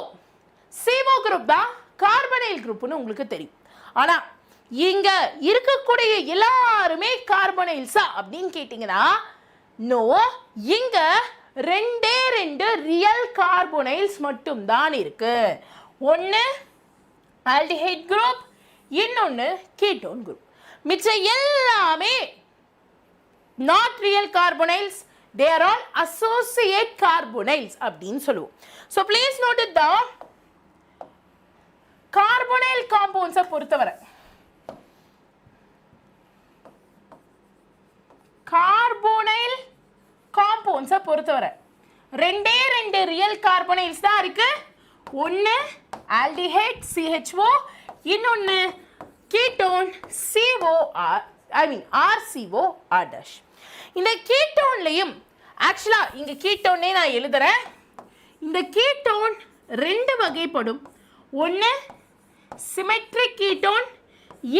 CO குரூப் தான் கார்பனைல் குரூப்னு உங்களுக்கு தெரியும். ஆனால் இங்க இருக்கக்கூடிய எல்லாருமே கார்பனைல்ஸா அப்படின்னு கேட்டிங்கன்னா நோ. இங்க ரெண்டே ரெண்டு ரியல் கார்பனைல்ஸ் மட்டும் தான் இருக்கு. ஒன்று ஆல்டிஹைட் குரூப், இன்னொன்று கீட்டோன் குரூப். மிச்ச எல்லாமே not real carbonyls, they are all associate carbonyls அப்படின்னு சொல்லுவோம். So please note it down. carbonyl compounds பொறுத்தவரை carbonyl compounds பொறுத்தவரை ரெண்டே ரெண்டு ரியல் கார்பனைல்ஸ் தான் இருக்கு. ஒன்று ஆல்டிஹைட் CHO, இன்னொன்று கீட்டோன் RCOR'. இந்த கீட்டோன்லையும் ஆக்சுவலாக இங்கே கீட்டோன்னே நான் எழுதுறேன். இந்த கீட்டோன் ரெண்டு வகைப்படும். ஒன்று சிமெட்ரிக் கீட்டோன்,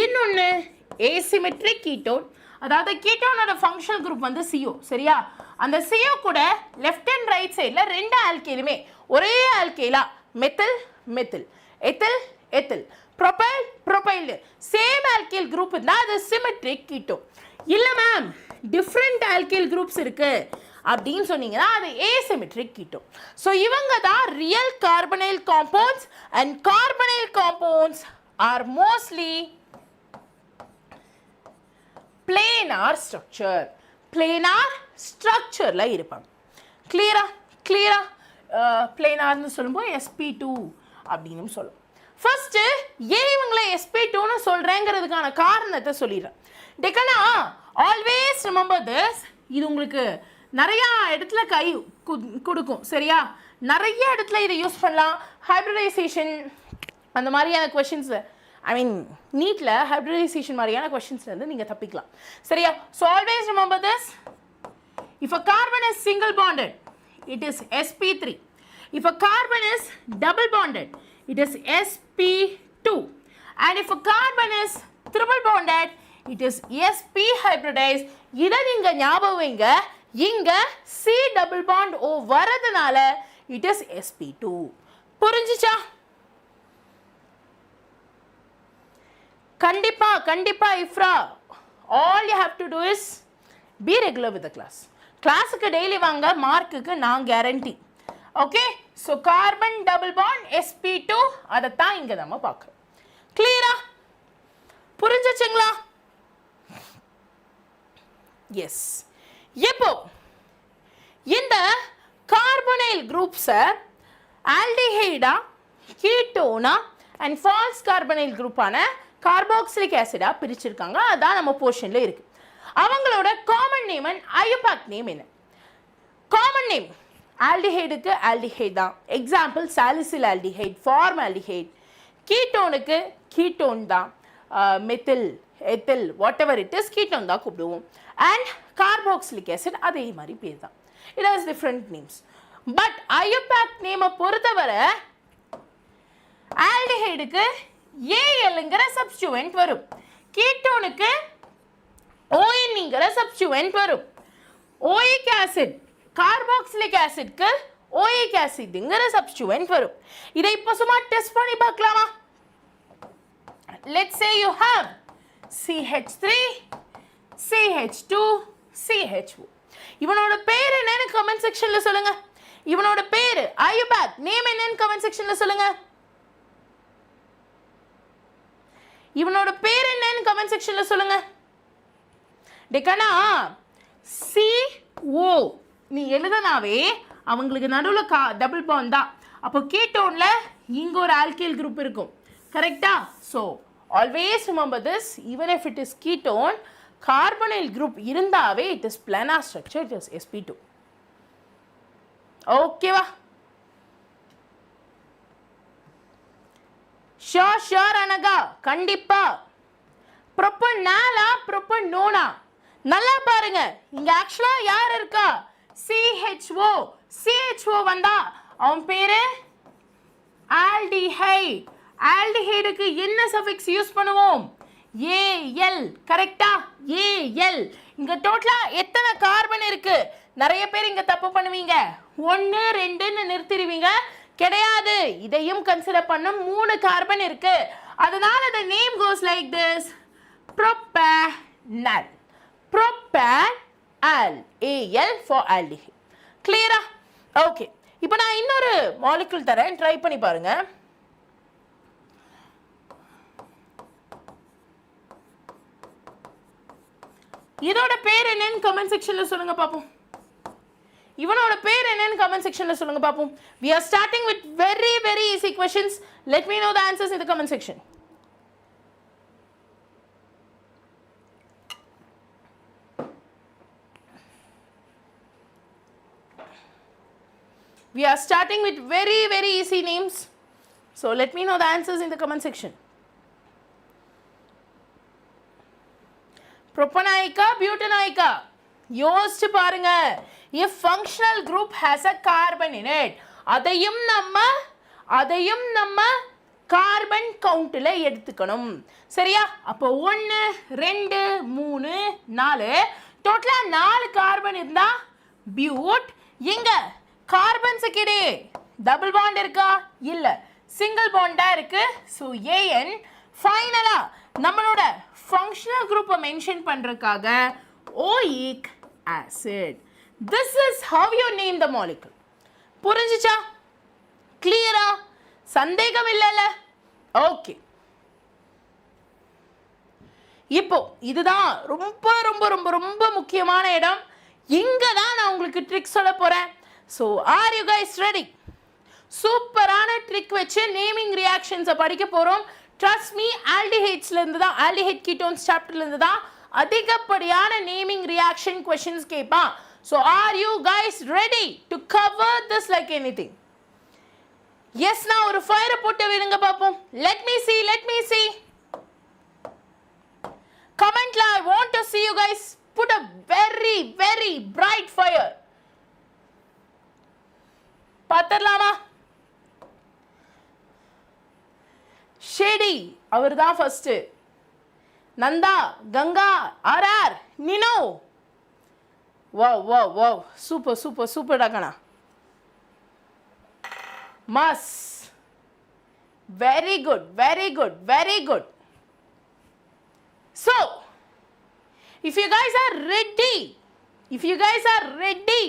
இன்னொன்று ஏசிமெட்ரிக் கீட்டோன். அதாவது கீட்டோனோட ஃபங்க்ஷனல் குரூப் வந்து CO. சரியா? அந்த CO கூட லெஃப்ட் அண்ட் ரைட் சைடில் ரெண்டு ஆல்கேலுமே ஒரே ஆல்கேலா methyl methyl, ethyl ethyl, propyl propyl, same alkyl group இருந்தால் அது சிமெட்ரிக் கீட்டோன். இல்லை மேம் டிஃப்ரெண்ட் ஆல்கேல் குரூப்ஸ் இருக்கு அப்படின்னு சொன்னீங்கன்னா அது ஏசிமெட்ரிக் கீட்டோன். ஸோ இவங்க தான் real carbonyl compounds. And carbonyl compounds are mostly planar structure. Planar ஸ்ட்ரக்சரில் இருப்பாங்க. கிளியரா? கிளியரா? பிளேனார்னு சொல்லும்போது sp2 அப்படின்னு சொல்லுவோம். ஃபர்ஸ்ட் ஏன் இவங்களை sp2ன்னு சொல்றேங்கிறதுக்கான காரணத்தை சொல்லிடுறேன். டெக்கனா ஆல்வேஸ் ரிமெம்பர் திஸ். இது உங்களுக்கு நிறையா இடத்துல கை கொடுக்கும். சரியா? நிறைய இடத்துல இதை யூஸ் பண்ணலாம். ஹைப்ரிடைசேஷன் அந்த மாதிரியான கொஷின்ஸ், நீட்டில் ஹைப்ரிடைசேஷன் மாதிரியான கொஷின்ஸ்லேருந்து நீங்கள் தப்பிக்கலாம். சரியா? So always remember this. If a carbon is single bonded it is sp3. If a carbon is double bonded it is sp2. And if a carbon is triple bonded it is sp hybridized. இதை நீங்க ஞாபகம் வைங்க. இங்க C double bond O வரதுனால it is sp2. புரிஞ்சுச்சா? கண்டிப்பா கண்டிப்பா Ifra. all you have to do is be regular with the class. கிளாஸுக்கு டெய்லி வாங்க, மார்க்குக்கு நான் guarantee. Okay? So carbon double bond sp2 அதைத்தான் இங்கே நம்ம பார்க்குறோம். கிளியரா? புரிஞ்சுச்சுங்களா? எஸ். இப்போ இந்த கார்பனைல் குரூப்ஸை ஆல்டிஹைடா, கீட்டோனா அண்ட் ஃபால்ஸ் கார்பனைல் குரூப்பான கார்பாக்சிலிக் ஆசிடா பிரிச்சிருக்காங்க. அதான் நம்ம போர்ஷன்ல இருக்கு. அவங்களோட common name and IUPAC name என்ன? காமன் நேம் ஆல்டிஹைடுக்கு ஆல்டிஹைட் தான். Example salicyl aldehyde, formaldehyde. கீட்டோனுக்கு கீட்டோன் தான். Methyl, ethyl, whatever it is, ketone தான் கூப்பிடுவோம். அண்ட் கார்பாக்சிலிக் ஆசிட் அதே மாதிரி பேர் தான். It has different names. But IUPAC நேமை பொறுத்தவரை ஆல்டிஹைடுக்கு ஏஎல்ங்கிற சப்ஸ்டிட்யூவன்ட் வரும். கீட்டோனுக்கு ஓஎன்ங்கிற சப்ஸ்டிட்யூவன்ட் வரும். ஓயிக் ஆசிட், கார்பாக்சிலிக் ஆசிட்க்கு ஓயிக் ஆசிட்ங்கிற சப்ஸ்டிட்யூவன்ட் வரும். இதை இப்போ சும்மா டெஸ்ட் பண்ணி பார்க்கலாமா? Let's say you have CH3, CH2, CHO. இவனோட பேர் என்னன்னு கமெண்ட் செக்ஷன்ல சொல்லுங்க. இவனோட பேர் ஐயூபேக் நேம் என்னன்னு கமெண்ட் செக்ஷன்ல சொல்லுங்க. இவனோட பேர் என்னன்னு கமெண்ட் செக்ஷன்ல சொல்லுங்க. டேக்கனா CO நீ எழுதனாவே அவங்களுக்கு நடுவில் டபுள் பாண்ட் தான். அப்போ கீட்டோன்ல இங்க ஒரு ஆல்கைல் குரூப் இருக்கும். கரெக்டா? So always remember this. Even if it is ketone, carbonyl group இருந்தாவே it is planar structure, it is sp2. ஓகேவா? ஷோர் அனகா, கண்டிப்பா. ப்ரொப்பனாலா ப்ரொப்பனோனா? நல்லா பாருங்க, இங்க ஆக்சுவலா யார் இருக்கா? CHO. CHO வந்தா அவன் பேரு ஆல்டிஹைட். ஆல்டிஹைடுக்கு என்ன சஃபிக்ஸ் யூஸ் பண்ணுவோம்? AL. கரெக்டா? AL. இங்க டோட்டலா எத்தனை கார்பன் இருக்கு? நிறைய பேர் இங்க தப்பு பண்ணுவீங்க. 1 2ன்னு நிறுத்திடுவீங்க. கிடையாது, இதையும் கன்சிடர் பண்ணும். 3 கார்பன் இருக்கு. அதனால the name goes like this. propanal. propanal. AL for aldehyde. கிளியரா? ஓகே. இப்போ நான் இன்னொரு மாலிக்யூல் தரேன், ட்ரை பண்ணி பாருங்க. இதோட பேர் என்னன்னு கமெண்ட் செக்ஷன்ல சொல்லுங்க பாப்போம். இவனோட பேர் என்னன்னு கமெண்ட் செக்ஷன்ல சொல்லுங்க பாப்போம். We are starting with very very easy questions. Let me know the answers in the comment section. We are starting with very very easy names. So let me know the answers in the comment section. Propanoica, butanoica. யோசிச்சு பாருங்க. If functional group has a carbon in it, அதையும் நம்ம கார்பன் கவுண்ட்ல எடுத்துக்கணும். சரியா? அப்போ 1 2 3 4 டோட்டலா 4 கார்பன் இருந்தா பியூட். எங்க கார்பன்ஸுக்கு இடையே டபுள் பாண்ட் இருக்கா? இல்ல, சிங்கிள் பாண்டா இருக்கு. So AN. ஃபைனலா நம்மளோட ஃபங்க்ஷனல் குரூப்பை மென்ஷன் பண்றதுக்காக oic acid. This is how you name the molecule. புரிஞ்சுச்சா? கிளியரா? சந்தேகம் இல்லைல்ல? ஓகே. இப்போ இதுதான் ரொம்ப ரொம்ப ரொம்ப ரொம்ப முக்கியமான இடம். இங்க தான் நான் உங்களுக்கு ட்ரிக் சொல்ல போறேன். So are you guys ready? சூப்பரான ட்ரிக் வச்சு நேமிங் ரியாக்ஷன்ஸை படிக்க போறோம். ட்ரஸ்ட் மீ, ஆல்டிஹைட்ஸ்ல இருந்து தான், ஆல்டிஹைட் கீட்டோன்ஸ் சாப்டர்ல இருந்து தான் அதிகப்படியான நேமிங் ரியாக்ஷன் क्वेश्चंस கேட்பான். So are you guys ready to cover this like anything? Yes, நான் ஒரு ஃபயரை போட்டு விடுங்க பார்ப்போம். Let me see. கமெண்ட்ல I want to see you guys put a very very bright fire. பார்த்தலாமா? ஷேடி அவர் தான் ஃபர்ஸ்ட். நந்தா, கங்கா, ஆர்ஆர், நினோ. வாவ் சூப்பர் டாக்கனா. மஸ், very good. So if you guys are ready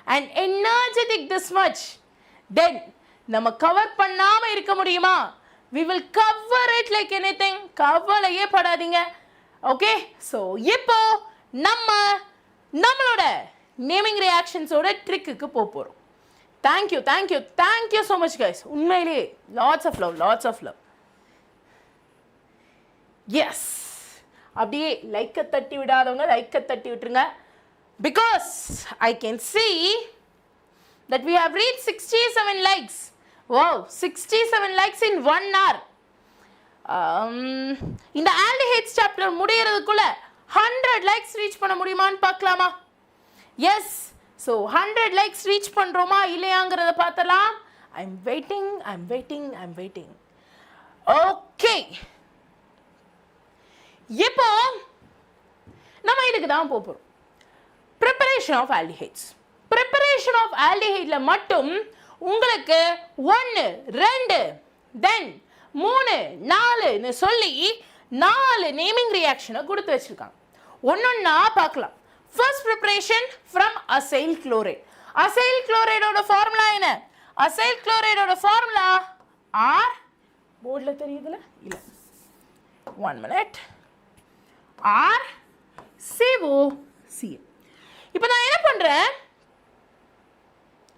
and energetic this much, then நம்ம கவர் பண்ணாம இருக்க முடியுமா? we will cover it like anything. கவலையே படாதீங்க. ஓகே, ஸோ இப்போ நம்மளோட நேமிங் ரியாக்ஷன்ஸோட ட்ரிக்குக்கு போகிறோம். Thank you so much guys. உண்மையிலேயே லாட்ஸ் ஆஃப் லவ். எஸ், அப்படியே லைக்கை தட்டி விடாதவங்க லைக்கை தட்டி விட்டுருங்க. Because I can see that we have reached 67 likes. Wow, 67 likes in 1 hour. இந்த aldehydes chapter முடியறதுக்குள்ள 100 likes reach பண்ண முடியுமான்னு பார்க்கலாமா? எஸ், ஸோ 100 likes reach பண்ணுறோமா இல்லையாங்கிறத பார்த்தலாம். I'm waiting. ஓகே, இப்போ நம்ம இதுக்கு தான் போகிறோம். Preparation of aldehydes. Preparation of ஆல்டிஹைட்ல மட்டும் உங்களுக்கு 1 2 தென் 3 4ன்னு சொல்லி 4 நேமிங் ரியாக்ஷனை கொடுத்து வச்சிருக்காங்க. ஒன்னொன்னா பார்க்கலாம். First preparation from acyl chloride. Acyl குளோரைடோட ஃபார்முலா என்ன? அசைல் குளோரைடோட ஃபார்முலா ஆர், போர்டில் தெரியுதுல? இல்லை, 1 minute. R COCl. இப்போ நான் என்ன பண்றேன்,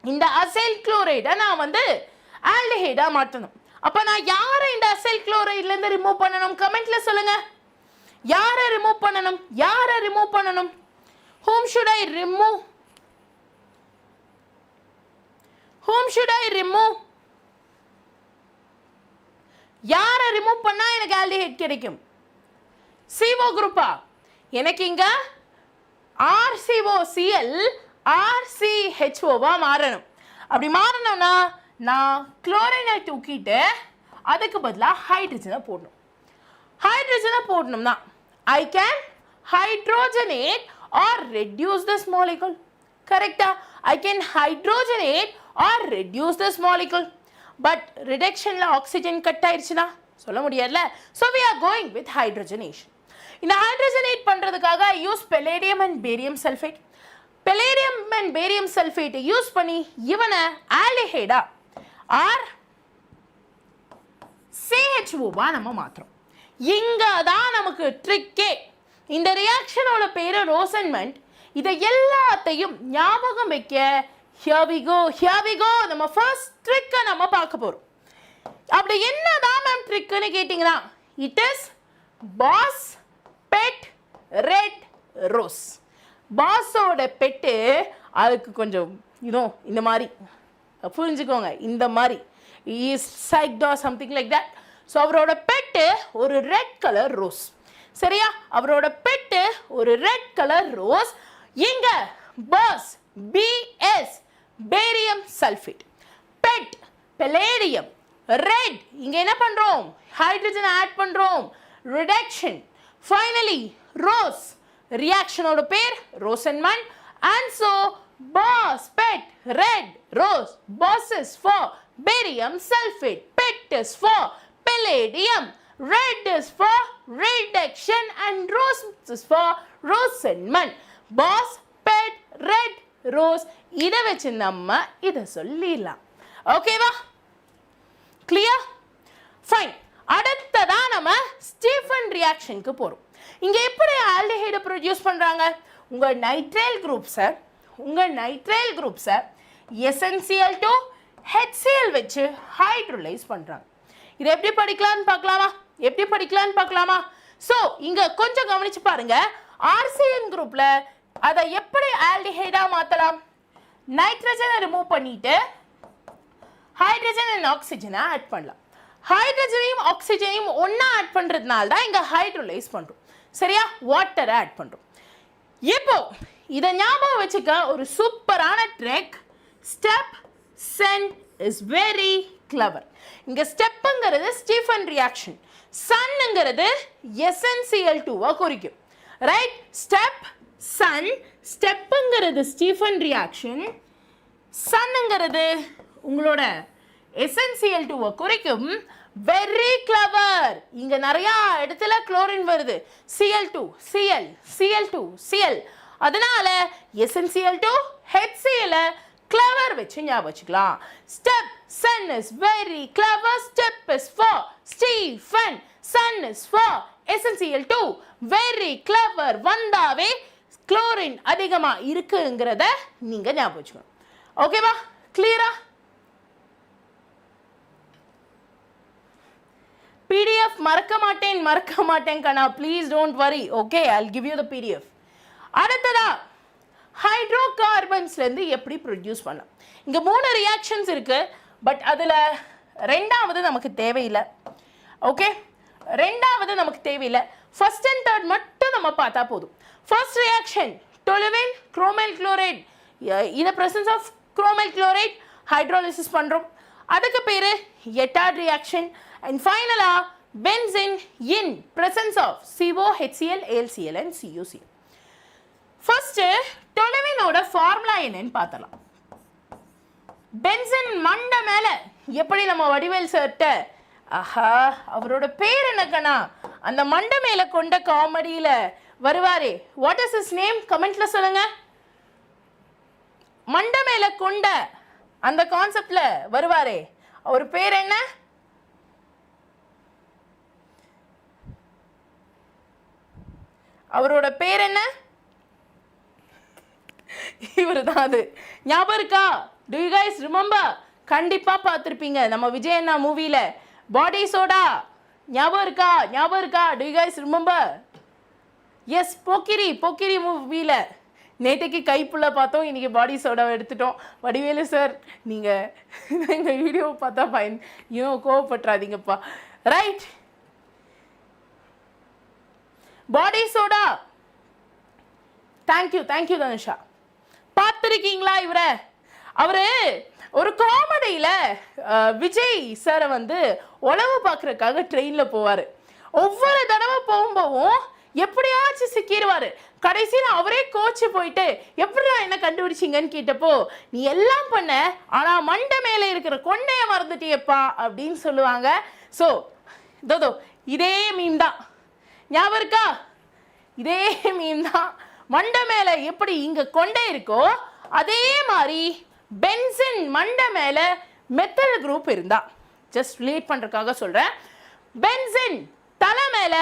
இந்த அசைல் குளோரைடை நான் வந்து ஆல்டிஹைடா மாற்றணும். அப்போ நான் யாரை இந்த அசைல் குளோரைட்ல இருந்து ரிமூவ் பண்ணணும்? கமெண்ட்ல சொல்லுங்க. யாரை ரிமூவ் பண்ணணும்? whom should I remove? யாரை ரிமூவ் பண்ணா எனக்கு ஆல்டிஹைட் கிடைக்கும்? CO குரூப்பா? எனக்கு இங்க RCOCl RCHOவா மாறணும். அப்படி மாறணும்னா நான் குளோரைனை தூக்கிட்டு அதுக்கு பதிலாக ஹைட்ரஜனை போடணும்னா I can hydrogenate or reduce this molecule. கரெக்டா? I can hydrogenate or reduce this molecule. But reductionல ஆக்சிஜன் கட் ஆயிடுச்சுனா சொல்ல முடியாதுல. So we are going with hydrogenation. இந்த ஹைட்ரஜனேட் பண்றதுக்காக I use palladium and barium sulfate. palladium and barium sulfate use பண்ணி இவனை ஆல்டிஹைடா ஆர் CHOவா நம்ம மாத்துறோம். இங்க தான் நமக்கு ட்ரிக்கே. இந்த ரியாக்ஷனோட பேரு ரோசன்மெண்ட். இதை எல்லாத்தையும் ஞாபகம் வைக்க here we go. நம்ம ஃபர்ஸ்ட் ட்ரிக்கை நம்ம பார்க்க போறோம். அப்படி என்னதான் மேம் ட்ரிக்னு கேட்டிங்கன்னா, it is boss pet red rose. பாஸோட பெட்டு அதுக்கு கொஞ்சம் இந்த மாதிரி புரிஞ்சுக்கோங்க, இந்த மாதிரி is psyched or something like that. So அவரோட பெட்டு ஒரு ரெட் கலர் ரோஸ். சரியா? அவரோட பெட்டு ஒரு ரெட் கலர் ரோஸ். இங்க boss BS barium sulphate, pet palladium, red இங்க என்ன பண்றோம்? ஹைட்ரஜன் ஆட் பண்றோம், ரிடக்ஷன். ஃபைனலி ரோஸ், ரியாக்ஷனோட பேர் Rosenmund. and so boss pet red rose, boss is for barium sulfate, pet is for palladium, red is for reduction and rose is for rosenment. boss pet red rose, இதை வச்சு நம்ம இதை சொல்லிடலாம். ஓகேவா? கிளியர்? ஃபைன். அடுத்ததா நம்ம ஸ்டீஃபன் ரியாக்ஷனுக்கு போறோம். இங்க எப்படி ஆல்டிஹைடை ப்ரொடியூஸ் பண்றாங்க? உங்க நைட்ரைல் குரூப்ஸை SnCl2 HCl வச்சு ஹைட்ரோலைஸ் பண்றாங்க. இதை எப்படி படிக்கலாம்னு பார்க்கலாமா? சோ இங்க கொஞ்சம் கவனிச்சு பாருங்க. RCN குரூப்ல அதை எப்படி ஆல்டிஹைடா மாத்தலாம்? நைட்ரஜனை ரிமூவ் பண்ணிட்டு ஹைட்ரஜன் அண்ட் ஆக்சிஜனை ஆட் பண்ணலாம். ஹைட்ரஜனையும் ஆக்சிஜனையும் ஒன்னா ஆட் பண்றதுனால தான் இங்க ஹைட்ரோலைஸ் பண்றோம். சரியா? வாட்டரை ஆட் பண்றோம். இப்போ இதை ஞாபகம் வச்சுக்க ஒரு சூப்பரான trick. Step son is very clever. இங்க ஸ்டெப்புங்கிறது ஸ்டீஃபன் ரியாக்ஷன், சன்னுங்கிறது SnCl2வா குறிக்கும். ரைட்? ஸ்டெப் சன், ஸ்டெப்புங்கிறது ஸ்டீஃபன் ரியாக்ஷன், சன்னுங்கிறது உங்களோட SnCl2வ குறிக்கும். Very clever. இங்க நிறைய இடத்துல குளோரின் வருது. Cl2 Cl Cl2 Cl. அதனால SnCl2 HCl கிளவர் வச்சு ஞாபகம் வச்சுக்கலாம். Step Sun is very clever. Step is for Stephen. Sun is for SnCl2. Very clever. வந்தாவே chlorine அதிகமா இருக்குங்கிறத நீங்க ஞாபகம் வச்சுக்கணும். ஓகேவா? கிளியரா? PDF மறக்க மாட்டேன் கண்ணா. Please don't worry. Okay, I'll give you the PDF. அடுத்ததா ஹைட்ரோகார்பன்ஸ்ல இருந்து எப்படி ப்ரொடியூஸ் பண்ணலாம்? இங்க 3 ரியாக்ஷன்ஸ் இருக்கு. பட் அதுல ரெண்டாவது நமக்கு தேவையில்லை. ஓகே, ரெண்டாவது நமக்கு தேவையில்லை. ஃபர்ஸ்ட் அண்ட் தேர்ட் மட்டும் நம்ம பார்த்தா போதும். First reaction toluene chromyl chloride. In presence of chromyl chloride hydrolysis பண்றோம். அதுக்கு பேரு எட்டாட் ரியாக்ஷன். அண்ட் ஃபைனலா benzene in presence of CO, HCl, AlCl and CuCl. First டொலுவினோட ஃபார்முலா என்னன்னு பார்த்தலாம். பென்சின் மண்ட மேல எப்படி நம்ம வடிவேல் சார்ட்ட ஆஹா அவரோட பேர் என்னக்கண்ணா அந்த மண்ட மேல கொண்ட காமெடியில வருவாரே, வாட் இஸ் ஹிஸ் நேம்? கமெண்ட்ல சொல்லுங்க. மண்ட மேல கொண்ட அந்த கான்செப்ட்ல வருவாரே அவர் பேர் என்ன? அவரோட பேர் என்ன? இவருதான் அது. ஞாபகம் இருக்கா? Do you guys remember? கண்டிப்பா பார்த்திருப்பீங்க நம்ம விஜய் அண்ணா மூவில பாடி சோடா. ஞாபகம் இருக்கா? Do you guys remember? Yes, Pokkiri மூவில நேற்றைக்கு கைப்புள்ள பார்த்தோம், இன்னைக்கு பாடி சோடாவை எடுத்துட்டோம். வடிவேலு சார் நீங்க இந்த வீடியோவை பார்த்தா ஃபைன் கோவப்பட்டுறாதீங்கப்பா. ரைட், பாடி சோடா. தேங்க்யூ தனுஷா. பார்த்துருக்கீங்களா இவரை? அவரு ஒரு காமெடியில விஜய் சாரை வந்து உளவு பார்க்கறதுக்காக ட்ரெயின்ல போவாரு. ஒவ்வொரு தடவை போகும்போதும் எப்படியாச்சும் சிக்கிடுவாரு. கடைசியில் அவரே கோச்சு போயிட்டு எப்படிடா என்ன கண்டுபிடிச்சிங்கன்னு கேட்டப்போ, நீ எல்லாம் பண்ண ஆனா மண்டை மேல இருக்கிற கொண்டைய மறந்துட்டியப்பா அப்படின்னு சொல்லுவாங்க. ஸோ தோதோ இதே மீன் தான். ஞாபகம் இருக்கா? இதே மீன் தான். மண்டை மேல எப்படி இங்க கொண்டை இருக்கோ அதே மாதிரி பென்சின் மண்டை மேல மெத்தல் குரூப் இருந்தா, ஜஸ்ட் ரிலேட் பண்றதுக்காக சொல்றேன். பென்சின் தலை மேல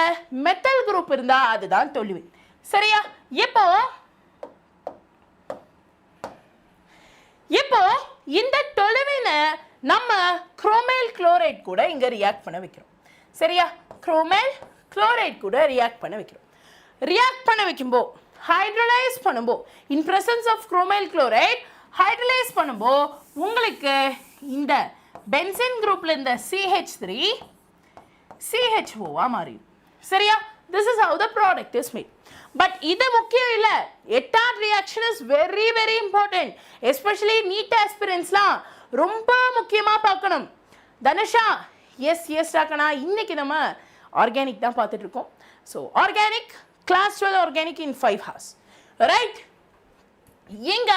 மெத்தல் குரூப் இருந்தா அதுதான் டொலுவின். சரியா? இப்போ இந்த டொலுவினை நம்ம குரோமைல் குளோரைட் கூட இங்க ரியாக்ட் பண்ண வைக்கிறோம். சரியா? குரோமைல் குளோரைட் கூட ரியாக்ட் பண்ண வைக்கிறோம். ரியாக்ட் பண்ண வைக்கும்போ ஹைட்ரோலைஸ் பண்ணும்போ in presence of chromyl chloride hydrolyse பண்ணும்போ உங்களுக்கு இந்த பென்சின் குரூப்ல இந்த CH3 CHO மாறிடும். சரியா? This is how the product is made. But இது முக்கியம் இல்ல. எட்டாட் reaction is very very important. Especially NEET aspirants-லாம் ரொம்ப முக்கியமா பார்க்கணும். தனுஷா எஸ் ராக்கனா, இன்னைக்கு நம்ம ஆர்கானிக் தான் பார்த்துட்டு இருக்கோம். ஸோ ஆர்கானிக் கிளாஸ் 12 ஆர்கானிக் இன் 5 hours. ரைட்? எங்க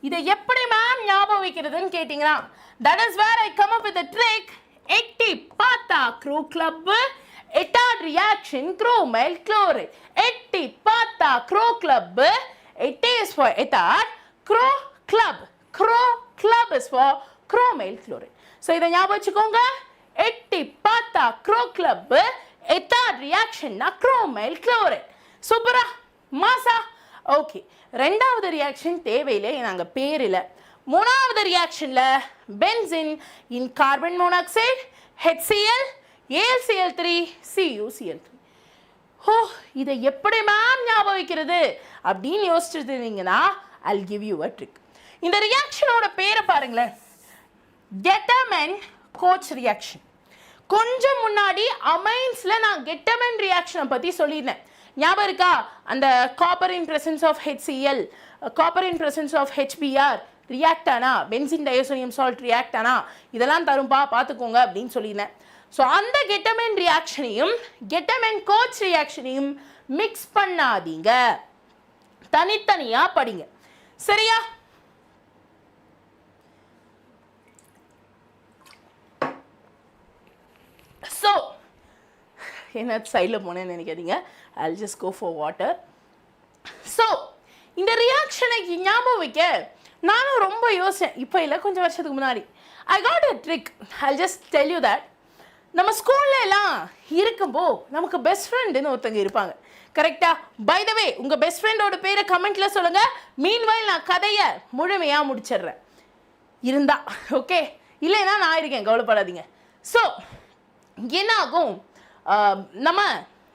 இதை எப்படி மேம் ஞாபகம் வைக்கிறதுன்னு கேட்டீங்கன்னா, that is where I come up with a trick. எட்டி பார்த்தா க்ரோ கிளப் எட்டாட் ரியாக்ஷன் குரோமைல் குளோரைட். எட்டி பார்த்தா க்ரோ கிளப், எட் இஸ் ஃபார் எட்டாட், crow club is for chromyl chloride. So இதை ஞாபகம் வச்சுக்கோங்க. எட்டி பார்த்தா க்ரோ கிளப் எட்டாட் ரியாக்ஷன்னா குரோமைல் குளோரைட். சூப்பரா? மாசா? ஓகே, ரெண்டாவது ரியாக்ஷன் தேவையில்லை, நாங்கள் பேர் இல்லை. மூணாவது ரியாக்ஷன்ல benzene in carbon monoxide HCl AlCl3 CuCl3. ஓ, இதை எப்படி மேம் ஞாபகம் வைக்கிறது அப்படின்னு யோசிச்சுட்டு இருந்தீங்கன்னா I'll give you a trick. இந்த ரியாக்ஷனோட பேரை பாருங்களேன், கெட்டமன் கோச் ரியாக்ஷன். கொஞ்சம் முன்னாடி அமைன்ஸ்ல நான் கெட்டமன் ரியாக்ஷனை பத்தி சொல்லியிருந்தேன். ஞாபகம் இருக்கா? அந்த copper in presence of HCl, copper in presence of HBr react ஆனா, பென்சின் டயோசோனியம் சால்ட் ரியாக்ட் ஆனா இதெல்லாம் தரும்பா பார்த்துக்கோங்க அப்படின்னு சொல்லியிருந்தேன். ஸோ அந்த கெட்டமென் ரியாக்ஷனையும் கெட்டமென் கோச் ரியாக்ஷனையும் மிக்ஸ் பண்ணாதீங்க, தனித்தனியா படிங்க. சரியா? ஸோ என்ன சைடில் போனேன்னு நினைக்காதீங்க, I'll just go for water. So இந்த ரியாக்ஷனை ஞாபகம் வைக்க நானும் ரொம்ப யோசிச்சேன், இப்போ இல்லை கொஞ்சம் வருஷத்துக்கு முன்னாடி. I got a trick, I just tell you that. நம்ம ஸ்கூல்ல எல்லாம் இருக்கும்போ நமக்கு பெஸ்ட் ஃப்ரெண்டுன்னு ஒருத்தங்க இருப்பாங்க, கரெக்டா? பை த வே உங்கள் பெஸ்ட் ஃப்ரெண்டோட பேரை கமெண்ட்ல சொல்லுங்க. மீன்வைல் நான் கதையை முழுமையாக முடிச்சிடுறேன் இருந்தா, ஓகே? இல்லைன்னா நான் இருக்கேன், கவலைப்படாதீங்க. ஸோ என்ன ஆகும்,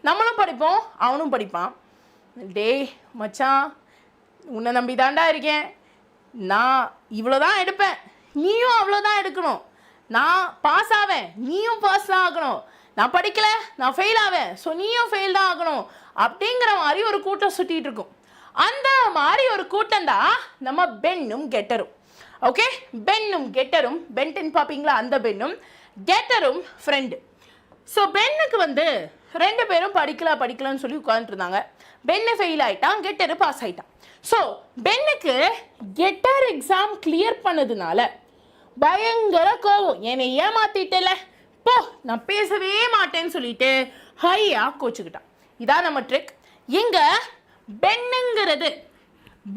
நம்மளும் படிப்போம், அவனும் படிப்பான். டேய் மச்சான், உன்னை நம்பி தாண்டா இருக்கேன், நான் இவ்வளோதான் எடுப்பேன், நீயும் அவ்வளோதான் எடுக்கணும், நான் பாஸ் ஆவேன், நீயும் பாஸ் தான் ஆகணும், நான் படிக்கல நான் ஃபெயில் ஆவேன், ஸோ நீயும் ஃபெயில் தான் ஆகணும் அப்படிங்கிற மாதிரி ஒரு கூட்டம் சுற்றிட்டு இருக்கும். அந்த மாதிரி ஒரு கூட்டம் தான் நம்ம பென்னும் கெட்டரும். ஓகே, பென்னும் கெட்டரும், பென்டென் பார்ப்பீங்களா, அந்த பென்னும் கெட்டரும் ஃப்ரெண்டு. ஸோ பென்னுக்கு வந்து ரெண்டு பேரும் படிக்கலான்னு சொல்லி உட்காந்துட்டு இருந்தாங்க. பென்னு ஃபெயில் ஆகிட்டான், கெட்டரு பாஸ் ஆகிட்டான். ஸோ பென்னுக்கு கெட்டர் எக்ஸாம் கிளியர் பண்ணதுனால பயங்கர கோவம், என்னை ஏமாத்திட்டல போ, நான் பேசவே மாட்டேன்னு சொல்லிட்டு ஹையா கோச்சுக்கிட்டான். இதான் நம்ம ட்ரிக். இங்க பென்னுங்கிறது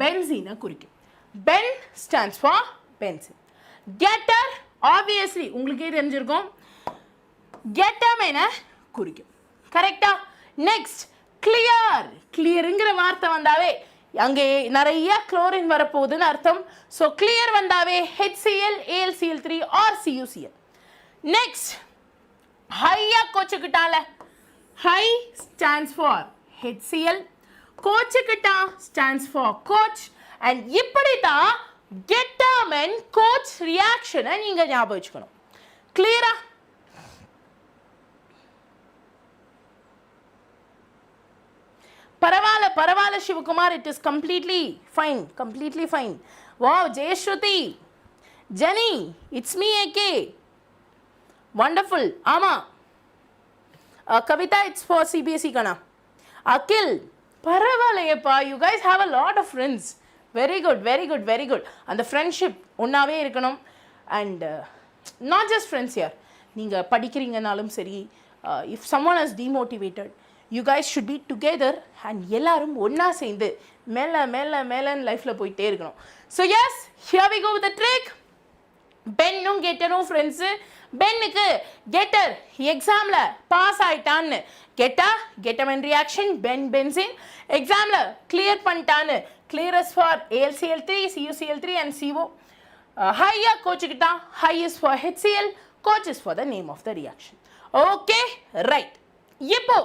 பென்சீனை குறிக்கும். Ben stands for benzene. கெட்டர் ஆப்வியஸ்லி உங்களுக்கே தெரிஞ்சிருக்கும், கெட்டமைனை குறிக்கும், கரெக்டா? Next clear. கிளியருங்கிற வார்த்தை வந்தாவே அங்கே நிறைய குளோரின் வரப்போகுதுன்னு அர்த்தம். ஸோ கிளியர் வந்தாவே HCl, AlCl3 or CuCl. Next ஹையா கோச்சுக்கிட்டால, ஹை ஸ்டாண்ட்ஸ் ஃபார் HCl, கோச்சுக்கிட்டா ஸ்டாண்ட்ஸ் ஃபார் கோச். அண்ட் இப்படி தான் கெட்டாமன் கோச் ரியாக்ஷனை நீங்கள் ஞாபகம் வச்சுக்கணும். கிளியரா? பரவாயில்ல Sivakumar, it is completely fine. Wow Jayashruti, Jenny, it's me A K, wonderful. ஆமாம் கவிதா, இட்ஸ் ஃபார் CBSE கண்ணா. அகில், பரவாயில்லையப்பா, you guys have a lot of friends. Very good. அந்த ஃப்ரெண்ட்ஷிப் ஒன்றாவே இருக்கணும். அண்ட் நாட் ஜஸ்ட் ஃப்ரெண்ட்ஸ் யார், நீங்கள் படிக்கிறீங்கனாலும் சரி, if someone is demotivated, you guys should be together and எல்லாரும் ஒன்றா சேர்ந்து மேலே லைஃப்பில் போயிட்டே இருக்கணும். So yes, here we go with the trick. பென்னும் கெட்டரும் ஃப்ரெண்ட்ஸு. பென்னுக்கு கெட்டர் எக்ஸாமில் பாஸ் ஆகிட்டான்னு கெட்டமன் ரியாக்ஷன், பென்சின் எக்ஸாமில் கிளியர் பண்ணிட்டான்னு clear is for AlCl3, CuCl3 and CO. ஹையா கோச்சுக்கிட்டா, hi is for HCl, Koch is for the name of the reaction. Okay right. இப்போ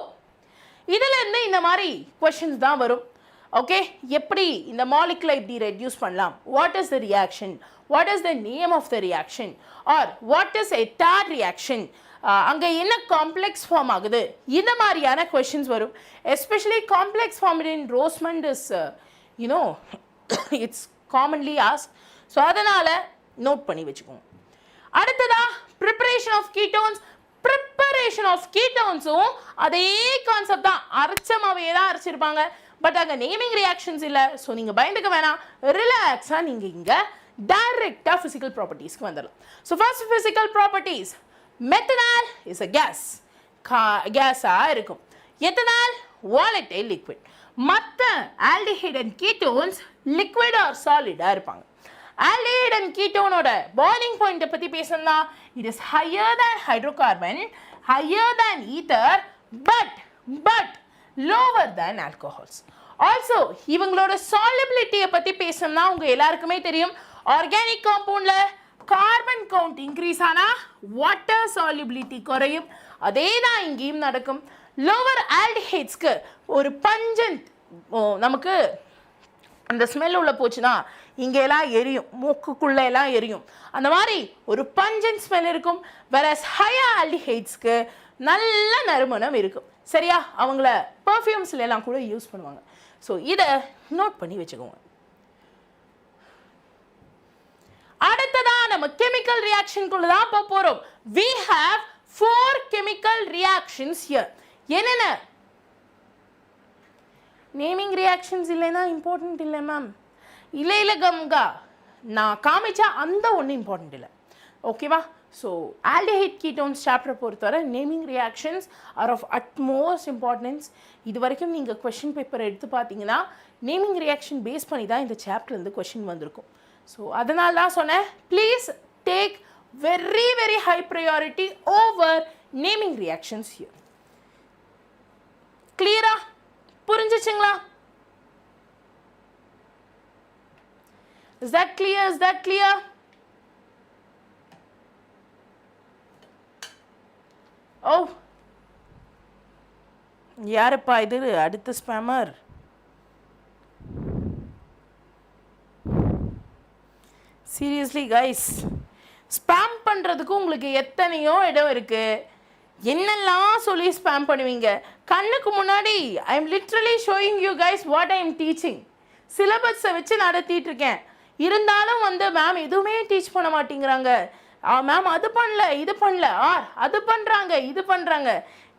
இதிலேருந்து இந்த மாதிரி கொஷின்ஸ் தான் வரும். ஓகே, எப்படி இந்த மாலிகுலை இப்படி ரெடியூஸ் பண்ணலாம், what is the reaction, what is the name of the reaction, or what is a third reaction, அங்கே என்ன காம்ப்ளெக்ஸ் ஃபார்ம் ஆகுது, இந்த மாதிரியான கொஷின்ஸ் வரும். Especially complex form in Rosenmund is it's commonly ask. So அதனால் நோட் பண்ணி வச்சுக்கோங்க. அடுத்ததா preparation of ketones. Preparation of கீட்டோன்ஸும் அதே கான்செப்ட் தான், அரைச்சமாவே தான் அரைச்சிருப்பாங்க. பட் அங்கே நேமிங் ரியாக்ஷன்ஸ் இல்லை. ஸோ நீங்கள் பயந்துக்க வேணாம், ரிலாக்ஸாக நீங்கள் இங்கே டைரெக்டாக ஃபிசிக்கல் ப்ராப்பர்ட்டிஸ்க்கு வந்துடலாம். So first physical properties, methanal is a gas, கேஸாக இருக்கும். Ethanal volatile liquid. மற்ற aldehyde and ketones liquid or சாலிடாக இருப்பாங்க. ஆல்டிஹைட் அண்ட் கீட்டோனோட பாய்லிங் பாயிண்ட்டை பற்றி பேசணும்னா, it is higher than hydrocarbon, higher than ether, but lower than alcohols. Also இவங்களோட சாலிபிலிட்டியை பற்றி பேசணும்னா உங்கள் எல்லாருக்குமே தெரியும், ஆர்கானிக் காம்பவுண்டில் கார்பன் கவுண்ட் இன்க்ரீஸ் ஆனால் வாட்டர் சாலிபிலிட்டி குறையும். அதே தான் இங்கேயும் நடக்கும். லோவர் ஆல்டிஹைட்ஸ்க்கு ஒரு பஞ்சன்ட், நமக்கு அந்த ஸ்மெல் உள்ள போச்சுன்னா இங்கே எல்லாம் எரியும், மூக்குக்குள்ளே எல்லாம் எரியும், அந்த மாதிரி ஒரு பஞ்சன்ட் ஸ்மெல் இருக்கும். வேறஸ் ஹையர் ஆல்டிஹைட்ஸ்க்கு நல்ல நறுமணம் இருக்கும். சரியா? அவங்கள பர்ஃப்யூம்ஸ்ல எல்லாம் கூட யூஸ் பண்ணுவாங்க. ஸோ இதை நோட் பண்ணி வச்சுக்கோங்க. அடுத்ததா நம்ம கெமிக்கல் ரியாக்ஷனுக்குள்ள தான் போக போறோம். We have 4 chemical reactions here. என்னென்ன? நேமிங் ரியாக்ஷன்ஸ் இல்லைன்னா இம்பார்ட்டன்ட் இல்லை மேம். இல்லை கம்கா, நான் காமிச்சா அந்த ஒன்று இம்பார்ட்டன்ட் இல்லை. ஓகேவா? ஸோ ஆல்டிஹைட் கீட்டோன்ஸ் சாப்டரை பொறுத்தவரை naming reactions are of utmost importance. இது வரைக்கும் நீங்கள் கொஷின் பேப்பரை எடுத்து பார்த்தீங்கன்னா நேமிங் ரியாக்ஷன் பேஸ் பண்ணி தான் இந்த சாப்டர்லேருந்து கொஷின் வந்திருக்கும். ஸோ அதனால தான் சொன்னேன், please take very very high priority over naming reactions here. Clear-ஆ? புரிஞ்சுச்சுங்களா? Is that clear? Is that clear? Oh, யாருப்பா இது அடுத்த ஸ்பேமர்? சீரியஸ்லி கைஸ், ஸ்பேம் பண்ணுறதுக்கு உங்களுக்கு எத்தனையோ இடம் இருக்குது. என்னெல்லாம் சொல்லி ஸ்பேம் பண்ணுவீங்க? கண்ணுக்கு முன்னாடி I am literally showing you guys what I M teaching. சிலபஸை வச்சு நடத்திட்டு இருக்கேன். இருந்தாலும் மேம் எதுவுமே டீச் பண்ண மாட்டேங்கிறாங்க, மேம் அது பண்ணல இது பண்ணல, ஆர் அது பண்ணுறாங்க இது பண்ணுறாங்க.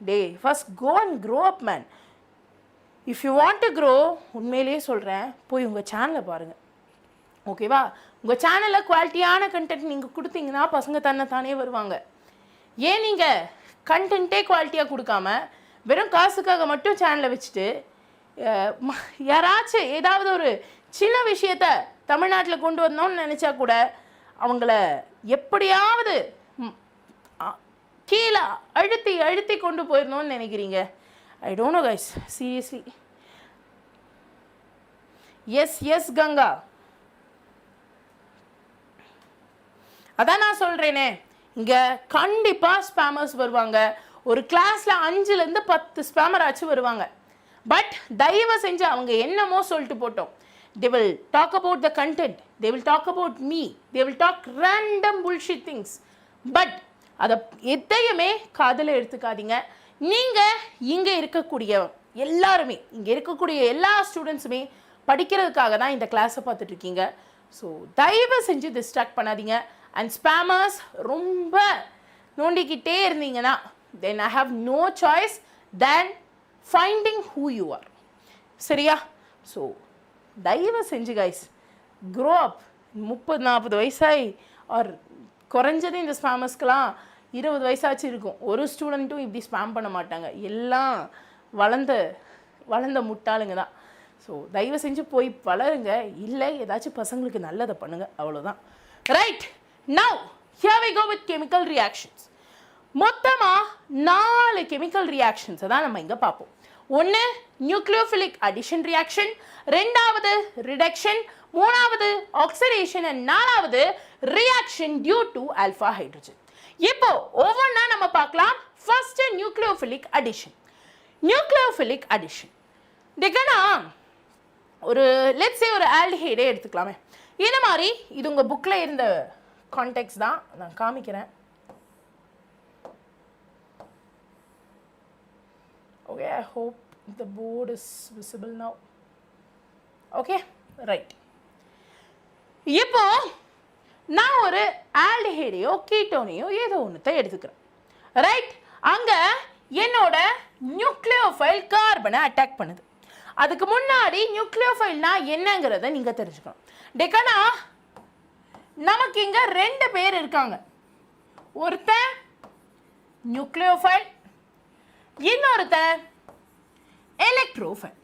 They first go and grow up man. If you want to grow, உண்மையிலேயே சொல்கிறேன், போய் உங்கள் சேனலை பாருங்கள். ஓகேவா? உங்கள் சேனலில் குவாலிட்டியான கண்டென்ட் நீங்கள் கொடுத்தீங்கன்னா பசங்க தானே வருவாங்க. ஏன் நீங்கள் கண்டென்ட்டே குவாலிட்டியாக கொடுக்காம வெறும் காசுக்காக மட்டும் சேனலை வச்சுட்டு யாராச்சும் ஏதாவது ஒரு சின்ன விஷயத்த தமிழ்நாட்டில் கொண்டு வரணும்னு நினச்சா கூட அவங்கள எப்படியாவது கீழே அழுத்தி அழுத்தி கொண்டு போயிடணும்னு நினைக்கிறீங்க. I don't know guys, seriously. Yes yes Ganga, அதான் நான் சொல்கிறேனே, இங்கே கண்டிப்பாக ஸ்பேமர்ஸ் வருவாங்க. ஒரு கிளாஸில் 5லேருந்து 10 ஸ்பேமர் ஆச்சு வருவாங்க. பட் தயவு செஞ்சு அவங்க என்னமோ சொல்லிட்டு போட்டோம். they will talk about the content, they will talk about me, they will talk random bullshit things. But அதை எதையுமே காதில் எடுத்துக்காதீங்க. நீங்கள் இங்கே இருக்கக்கூடிய எல்லாருமே, இங்கே இருக்கக்கூடிய எல்லா ஸ்டூடெண்ட்ஸுமே படிக்கிறதுக்காக தான் இந்த கிளாஸை பார்த்துட்ருக்கீங்க. ஸோ தயவு செஞ்சு டிஸ்ட்ராக்ட் பண்ணாதீங்க. அண்ட் ஸ்பேமர்ஸ் ரொம்ப நோண்டிக்கிட்டே இருந்தீங்கன்னா then I have no choice than finding who you are. சரியா? ஸோ தயவு செஞ்சு கைஸ் க்ரோ அப். 30-40 வயசாகி ஆர் குறைஞ்சது இந்த ஸ்பேமர்ஸ்க்கெலாம் 20 வயசாச்சு இருக்கும். ஒரு ஸ்டூடெண்ட்டும் இப்படி ஸ்பேம் பண்ண மாட்டாங்க. எல்லாம் வளர்ந்த முட்டாளுங்க தான். ஸோ தயவு செஞ்சு போய் வளருங்க, இல்லை ஏதாச்சும் பசங்களுக்கு நல்லதை பண்ணுங்கள், அவ்வளோதான். Right, now here we go with chemical reactions. மொத்தமாக 4 கெமிக்கல் ரியாக்ஷன்ஸை தான் நம்ம இங்கே பார்ப்போம். ஒன்று நியூக்ளியோஃபிலிக் அடிஷன் ரியாக்ஷன், 2வது ரிடக்ஷன், 3வது ஆக்சிடேஷன் அண்ட் 4வது reaction due to alpha hydrogen. இப்போ ஒவ்வொன்றா நம்ம பார்க்கலாம். First nucleophilic addition. Nucleophilic addition டிகனா ஒரு லெட்ஸ் சே ஒரு ஆல்டிஹைடே எடுத்துக்கலாமே. இந்த மாதிரி இது உங்கள் புக்கில் இருந்த கான்டெக்ட்ஸ் தான் நான் காமிக்கிறேன். Okay, I hope the board is visible now. Okay, right. இப்போ நான் ஒரு ஆல்டிஹைடையோ கீட்டோனையோ ஏதோ ஒன்றுத்தை எடுத்துக்கிறேன். ரைட், அங்கே என்னோட நியூக்ளியோஃபைல் கார்பனை அட்டாக் பண்ணுது. அதுக்கு முன்னாடி நியூக்ளியோஃபைல்னா என்னங்கிறத நீங்கள் தெரிஞ்சுக்கணும். டெக்கனா நமக்கு இங்கே 2 பேர் இருக்காங்க. ஒருத்தன் நியூக்ளியோஃபைல், இன்னொருத்தன் எலக்ட்ரோஃபைல்.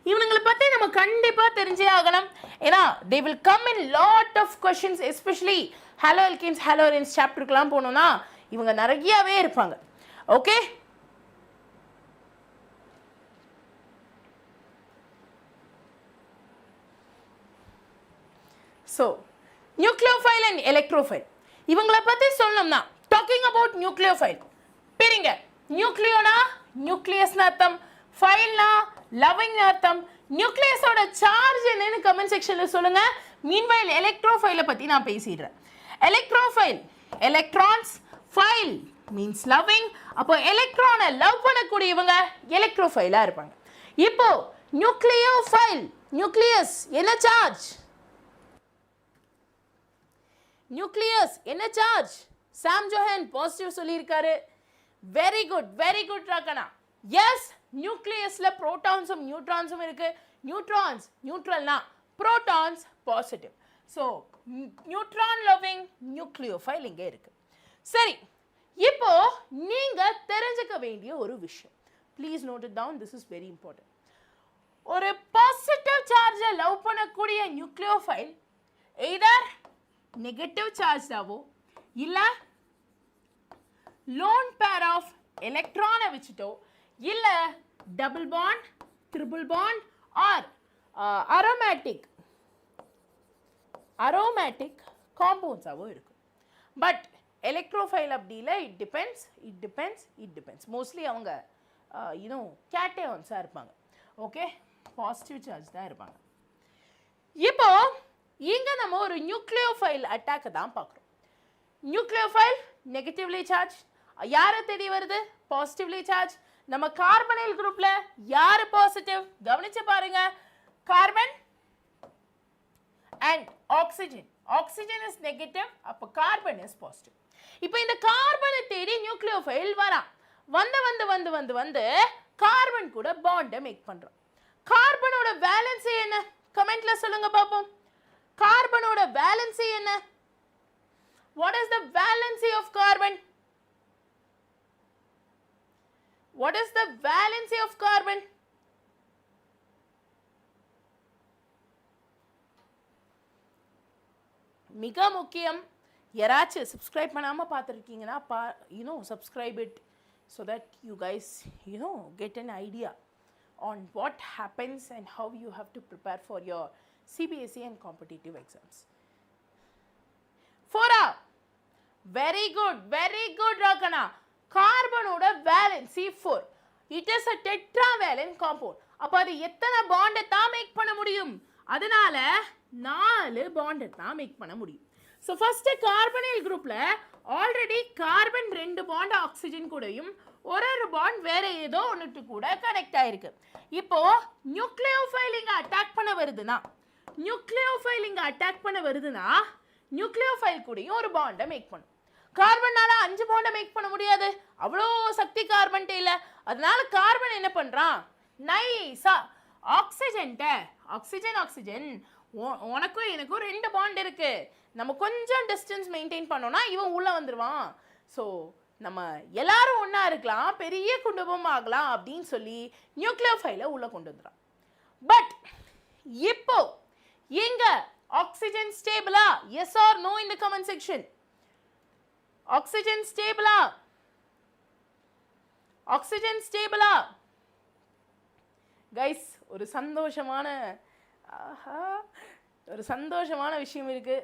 இவனுங்களை பற்றி நம்ம கண்டிப்பாக தெரிஞ்சே ஆகணும். ஏன்னா they will come in lot of questions, especially ஹலோஅல்கேன்ஸ் ஹலோரின்ஸ் சாப்டருக்குலாம் போனோம்னா இவங்க நிறையாவே இருப்பாங்க. Okay, so nucleophile and electrophile இவங்களை பற்றி சொல்லணும்னா டாக்கிங் அபவுட் நியூக்ளியோஃபைல் பிரிங்க. நியூக்ளியோனா நியூக்ளியஸ்னு அர்த்தம், ஃபைல்னா லவ்விங்னு அர்த்தம். நியூக்ளியஸோட சார்ஜ் என்னன்னு கமெண்ட் செக்ஷனில் சொல்லுங்கள். மீன்வைல் எலக்ட்ரோஃபைலை பற்றி நான் பேசிடுறேன். Electrophile electrons, phile means loving. அப்போ எலக்ட்ரானை லவ் பண்ணக்கூடியவங்க எலக்ட்ரோஃபைலாக இருப்பாங்க. இப்போ நியூக்ளியோஃபைல், நியூக்ளியஸ் என்ன சார்ஜ்? நியூக்ளியஸ் என்ன சார்ஜ்? சாம் ஜோஹன் பாசிட்டிவ் சொல்லியிருக்காரு. வெரி குட் ராகனா. எஸ், நியூக்ளியஸ்ல புரோட்டான்ஸும் நியூட்ரான்ஸும் இருக்கு. நியூட்ரான்ஸ் நியூட்ரல்னா, protons positive. So neutron loving nucleophile இங்கே இருக்கு. சரி, இப்போ நீங்க தெரிஞ்சுக்க வேண்டிய ஒரு விஷயம், please note it down, this is very important. ஒரு பாசிட்டிவ் சார்ஜை லவ் பண்ணக்கூடிய நியூக்ளியோஃபைல் either negative charge ஆவோ இல்ல lone pair of electron வச்சிட்டோ இல்ல double bond, triple bond or aromatic compounds ஆவோ இருக்கும். But electrophile அப்படி இல்ல, it depends. Mostly அவங்க cations இருப்பாங்க. Okay, positive charge தான் இருப்பாங்க. இப்போ இங்க நம்ம ஒரு நியூக்ளியோஃபைல் அட்டாக் தான் பார்க்குறோம். நியூக்ளியோஃபைல் நெகட்டிவ்லி சார்ஜ், யாரை தேடி வருது? Positively charge. நம்ம கார்பனைல் குரூப்ல யாரு பாசிட்டிவ்? கவனிச்சு பாருங்க, carbon and oxygen. Oxygen is negative, அப்போ கார்பன் இஸ் பாசிட்டிவ். இப்போ இந்த கார்பனை தேடி நியூக்ளியோஃபைல் வரான். வந்து கார்பன் கூட பாண்டை மேக் பண்றோம். கார்பனோட வேலன்சி என்ன? கமெண்ட்ல சொல்லுங்க பாப்போம். கார்பனோட வேலன்சி என்ன? What is the valency of carbon? What is the valency of carbon? மிக முக்கியம். யாராச்சும் சப்ஸ்கிரைப் பண்ணாம பார்த்துருக்கீங்கன்னா subscribe it so that you guys get an idea on what happens and how you have to prepare for your CBSE and competitive exams. 4 very good Rakana. Carbon oda valency 4. It is a tetravalent compound. அப்ப அது எத்தனை பாண்ட் தான் மேக் பண்ண முடியும்? அதனால 4 பாண்ட் தான் மேக் பண்ண முடியும். So first carbonyl groupல already carbon 2 bond oxygen கூடயும் ஒரு பாண்ட் வேற ஏதோ ஒண்ணுட்டு கூட கனெக்ட் ஆயிருக்கு. இப்போ நியூக்ளியோஃபைல் இங்க அட்டாக் பண்ண வருதுனா நியூக்ளியோஃபைல் கூடயும் ஒரு பாண்டை மேக் பண்ணும். கார்பன்னால 5 பாண்டை மேக் பண்ண முடியாது, அவ்வளோ சக்தி கார்பன்ட்டே இல்லை. அதனால கார்பன் என்ன பண்றான்? நைஸா ஆக்சிஜன் உனக்கும் எனக்கும் 2 பாண்ட் இருக்கு, நம்ம கொஞ்சம் டிஸ்டன்ஸ் மெயின்டைன் பண்ணோம்னா இவன் உள்ள வந்துருவான். ஸோ நம்ம எல்லாரும் ஒன்னா இருக்கலாம், பெரிய குடும்பம் ஆகலாம் அப்படின்னு சொல்லி நியூக்ளியோஃபைலை உள்ள கொண்டு வந்துறான். பட் இப்போ எங்க oxygen stable? Yes or no in the comment section. Oxygen stable? Guys, ஒரு சந்தோஷமான விஷயம் இருக்கு.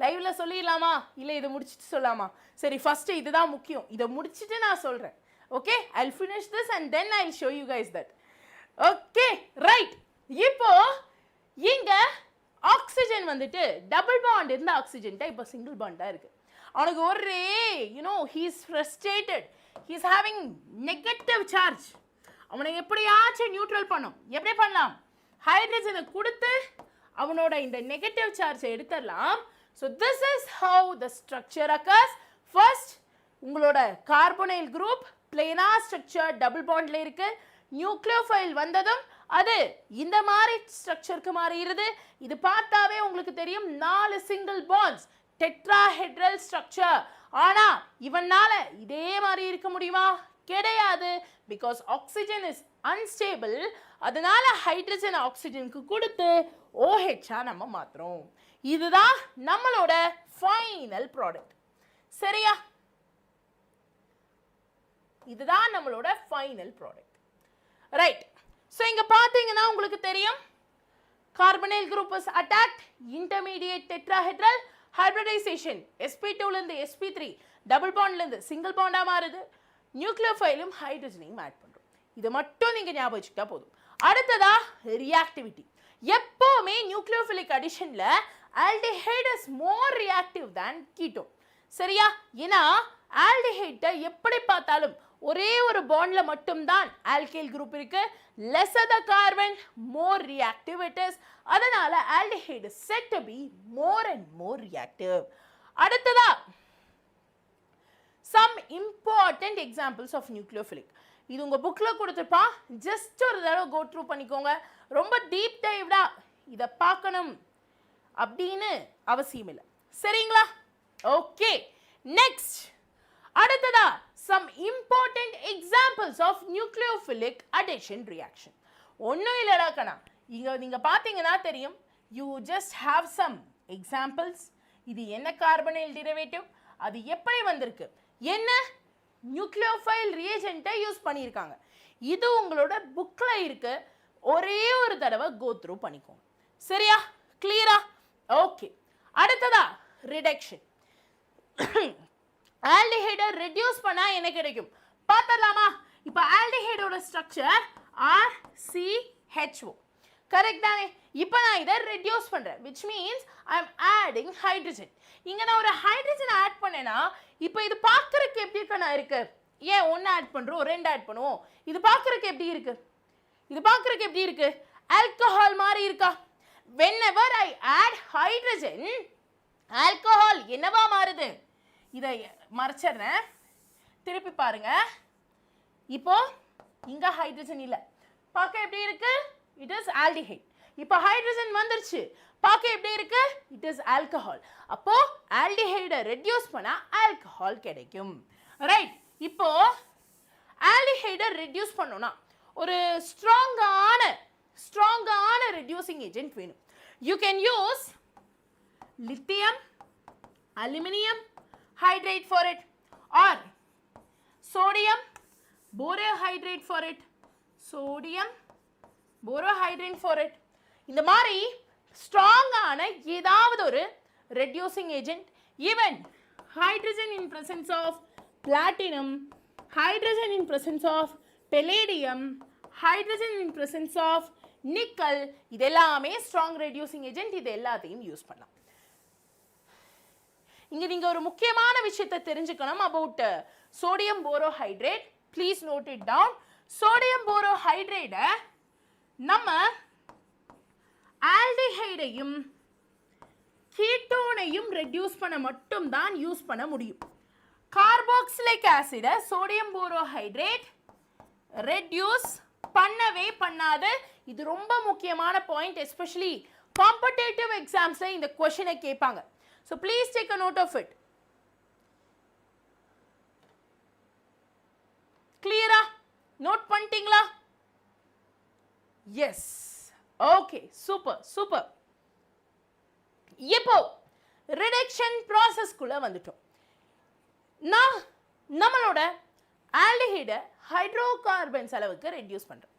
லைவ்ல சொல்லிடலாமா இல்ல இதை முடிச்சிட்டு சொல்லலாமா? சரி, ஃபர்ஸ்ட் இதுதான் முக்கியம், இதை முடிச்சிட்டு நான் சொல்றேன். Okay, I'll finish this and then I'll show you guys that. Okay, right. இப்போ இங்க ஆக்சிஜன் வந்துட்டு டபுள் பாண்ட் இருந்த ஆக்சிஜன் இப்போ சிங்கிள் பாண்டா இருக்கு. அவனுக்கு ஒரே he is frustrated, he is having negative charge. அவனை எப்படியாச்சும் நியூட்ரல் பண்ணும். எப்படி பண்ணலாம்? ஹைட்ரஜனை கொடுத்து அவனோட இந்த நெகட்டிவ் சார்ஜை எடுத்துடலாம். So this is how the structure occurs. First உங்களோட கார்பனைல் குரூப் பிளேனா ஸ்ட்ரக்சர் டபுள் பாண்ட்ல இருக்கு. நியூக்ளியோஃபைல் வந்ததும் அது இந்த மாதிரி ஸ்ட்ரக்சருக்கு மாறிடுது. இது பார்த்தாவே உங்களுக்கு தெரியும் 4 சிங்கிள் பாண்ட்ஸ், டெட்ராஹெட்ரல் ஸ்ட்ரக்சர். ஆனா இவனால இதே மாதிரி இருக்க முடியுமா? கிடையாது. Because oxygen is unstable. அதனால ஹைட்ரஜன் ஆக்சிஜனுக்கு கொடுத்து OH நம்ம மாத்துறோம். இதுதான் நம்மளோட ஃபைனல் ப்ராடக்ட். சரியா? இதுதான் நம்மளோட ஃபைனல் ப்ராடக்ட். ரைட். ஸோ இங்க பார்த்தீங்கன்னா உங்களுக்கு தெரியும் carbonyl group is attacked, intermediate tetrahedral hybridisation, sp2 ல இருந்து sp3 டபுள் பாண்ட்ல இருந்து சிங்கிள் பாண்டா மாறுது. நியூக்ளியோஃபைலும் ஹைட்ரஜனையும் ஆட் பண்றோம். இதை மட்டும் நீங்க ஞாபகம் வச்சுக்கிட்டா போதும். அடுத்ததா ரியாக்டிவிட்டி. எப்பவுமே நியூக்ளியோஃபிலிக் அடிஷன்ல aldehyde is more reactive than ketone. சரியா? ஏன்னா ஆல்டிஹைட்டை எப்படி பார்த்தாலும் ஒரே ஒரு பாண்ட்ல மட்டும் தான் ஆல்கைல் குரூப் இருக்கு. lesser the carbon more reactive it is. அதனால aldehyde is said to be more and more reactive. அடுத்ததா some important examples of nucleophilic. இது உங்க புக்ல கொடுத்திருப்பான், ஜஸ்ட் ஒரு தடவை கோ த்ரூ பண்ணிக்கோங்க. ரொம்ப டீப் டைவ்டா இத பார்க்கணும் அப்படின்னு அவசியம் இல்லை. சரிங்களா? ஓகே, நெக்ஸ்ட் அடுத்ததா some important examples of nucleophilic addition reaction. ஒன்றும் இல்லைடா கண்ணா, இங்கே நீங்கள் பார்த்தீங்கன்னா தெரியும் you just have some examples. இது என்ன carbonyl derivative, அது எப்படி வந்திருக்கு, என்ன நியூக்ளியோஃபைல் ரியேஜென்ட்டை யூஸ் பண்ணியிருக்காங்க, இது உங்களோட புக்ல இருக்கு. ஒரே ஒரு தடவை கோ த்ரூ பண்ணிக்கோங்க. சரியா? கிளியரா? ஓகே. அடுத்ததா ரிடக்ஷன். ஆல்டிஹைடை ரெடியூஸ் பண்ணா என்ன கிடைக்கும் பார்த்தலாமா? இப்போ ஆல்டிஹைடோட ஸ்ட்ரக்சர் RCHO. கரெக்ட் தானே? இப்போ நான் இதை ரெடியூஸ் பண்றேன், which means I am adding hydrogen. இங்க நான் ஒரு ஹைட்ரஜன் ஆட் பண்ணேனா இப்போ இது பார்க்கறதுக்கு எப்படி இருக்கு? ஏன் ஒன்று ஆட் பண்றோம், ரெண்டு ஆட் பண்ணுவோம். இது பார்க்கறதுக்கு எப்படி இருக்கு? இது பார்க்கறதுக்கு எப்படி இருக்கு? ஆல்கஹால் மாதிரி இருக்கா? whenever I add hydrogen, alcohol என்னவா மாறுது? இதை மறைச்சிடுறேன், திருப்பி பாருங்க. இப்போ இங்க ஹைட்ரஜன் இல்ல, பார்க்க எப்படி இருக்கு? It is aldehyde. இப்போ ஹைட்ரஜன் வந்துருச்சு, பார்க்க எப்படி இருக்கு? It is alcohol. அப்போ ஆல்டிஹைடை ரெடியூஸ் பண்ணா ஆல்கஹால் கிடைக்கும். ரைட். இப்போ ஆல்டிஹைடை ரெடியூஸ் பண்ணோம்னா ஒரு ஸ்ட்ராங்கான ரெடியூசிங் ஏஜென்ட் வேணும். You can use lithium aluminium hydrate for it or sodium borohydrate for it, sodium borohydrate for it. இந்த மாதிரி ஸ்ட்ராங்கான ஏதாவது ஒரு reducing agent, even hydrogen in presence of platinum, hydrogen in presence of palladium, hydrogen in presence of nickel, இதெல்லாமே ஸ்ட்ராங் ரெடியூசிங் ஏஜென்ட். இது எல்லாத்தையும் யூஸ் பண்ணலாம். இங்க நீங்க ஒரு முக்கியமான விஷயத்தை தெரிஞ்சுக்கணும் about sodium borohydrate. Please note it down. sodium borohydrate நம்ம ஆல்டிஹைடையும் கீட்டோனையும் ரெடியூஸ் பண்ண மட்டும் தான் யூஸ் பண்ண முடியும். கார்பாக்சிலிக் ஆசிட சோடியம் போரோஹைட்ரேட் ரெடியூஸ் பண்ணவே பண்ணாது. இது ரொம்ப முக்கியமான பாயிண்ட், எஸ்பெஷலி காம்படிட்டிவ் எக்ஸாம்ஸ்ல இந்த क्वेश्चனை கேட்பாங்க. So please take a note of it. Clear? Note பண்ணிட்டீங்களா? Yes. Okay, super. இப்போ ரிடக்ஷன் process குள்ள வந்துட்டோம். நான் நம்மளோட ஆல்டிஹைடை ஹைட்ரோகார்பன்ஸ் அளவுக்கு ரெடியூஸ் பண்றோம்.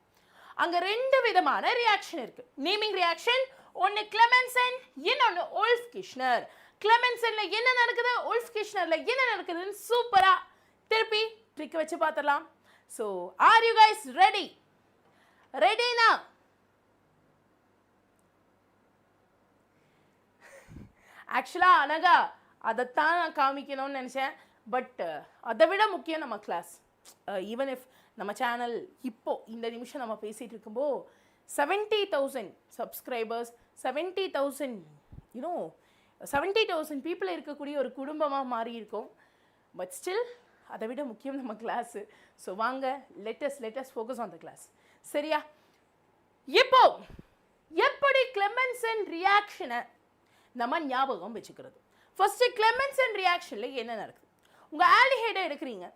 அங்க ரெண்டு விதமான ரியாக்ஷன் இருக்கு. நேமிங் ரியாக்ஷன், ஒன்னு கிளெமென்சன், இன்னொன்னு ஓல்ஃப்-கிஷ்னர். கிளெமென்சன்ல என்ன நடக்குது, ஓல்ஃப்-கிஷ்னர்ல என்ன நடக்குதுன்னு சூப்பரா திருப்பி ட்ரிக் வச்சு பார்த்தலாம். So are you guys ready? ரெடினா ஆக்சுவலா அனகா அதைத்தான் நான் காமிக்கணும்னு நினைச்சேன். பட் அதை விட முக்கியம் நம்ம கிளாஸ். ஈவன் இஃப் நம்ம சேனல் இப்போ இந்த நிமிஷம் நம்ம பேசிட்டு இருக்கும்போது 70,000 சப்ஸ்கிரைபர்ஸ், 70,000 பீப்புள் இருக்கக்கூடிய ஒரு குடும்பமாக மாறி இருக்கும். பட் ஸ்டில் அதை விட முக்கியம் நம்ம கிளாஸு. ஸோ வாங்க, let's focus on the class. சரியா? இப்போ எப்படி கிளெமென்சன் ரியாக்ஷனை நம்ம ஞாபகம் வச்சுக்கிறது? ஃபர்ஸ்ட் கிளெமென்சன் ரியாக்ஷன்ல என்ன நடக்குது? உங்க ஆல்டிஹைடை எடுக்கிறீங்க,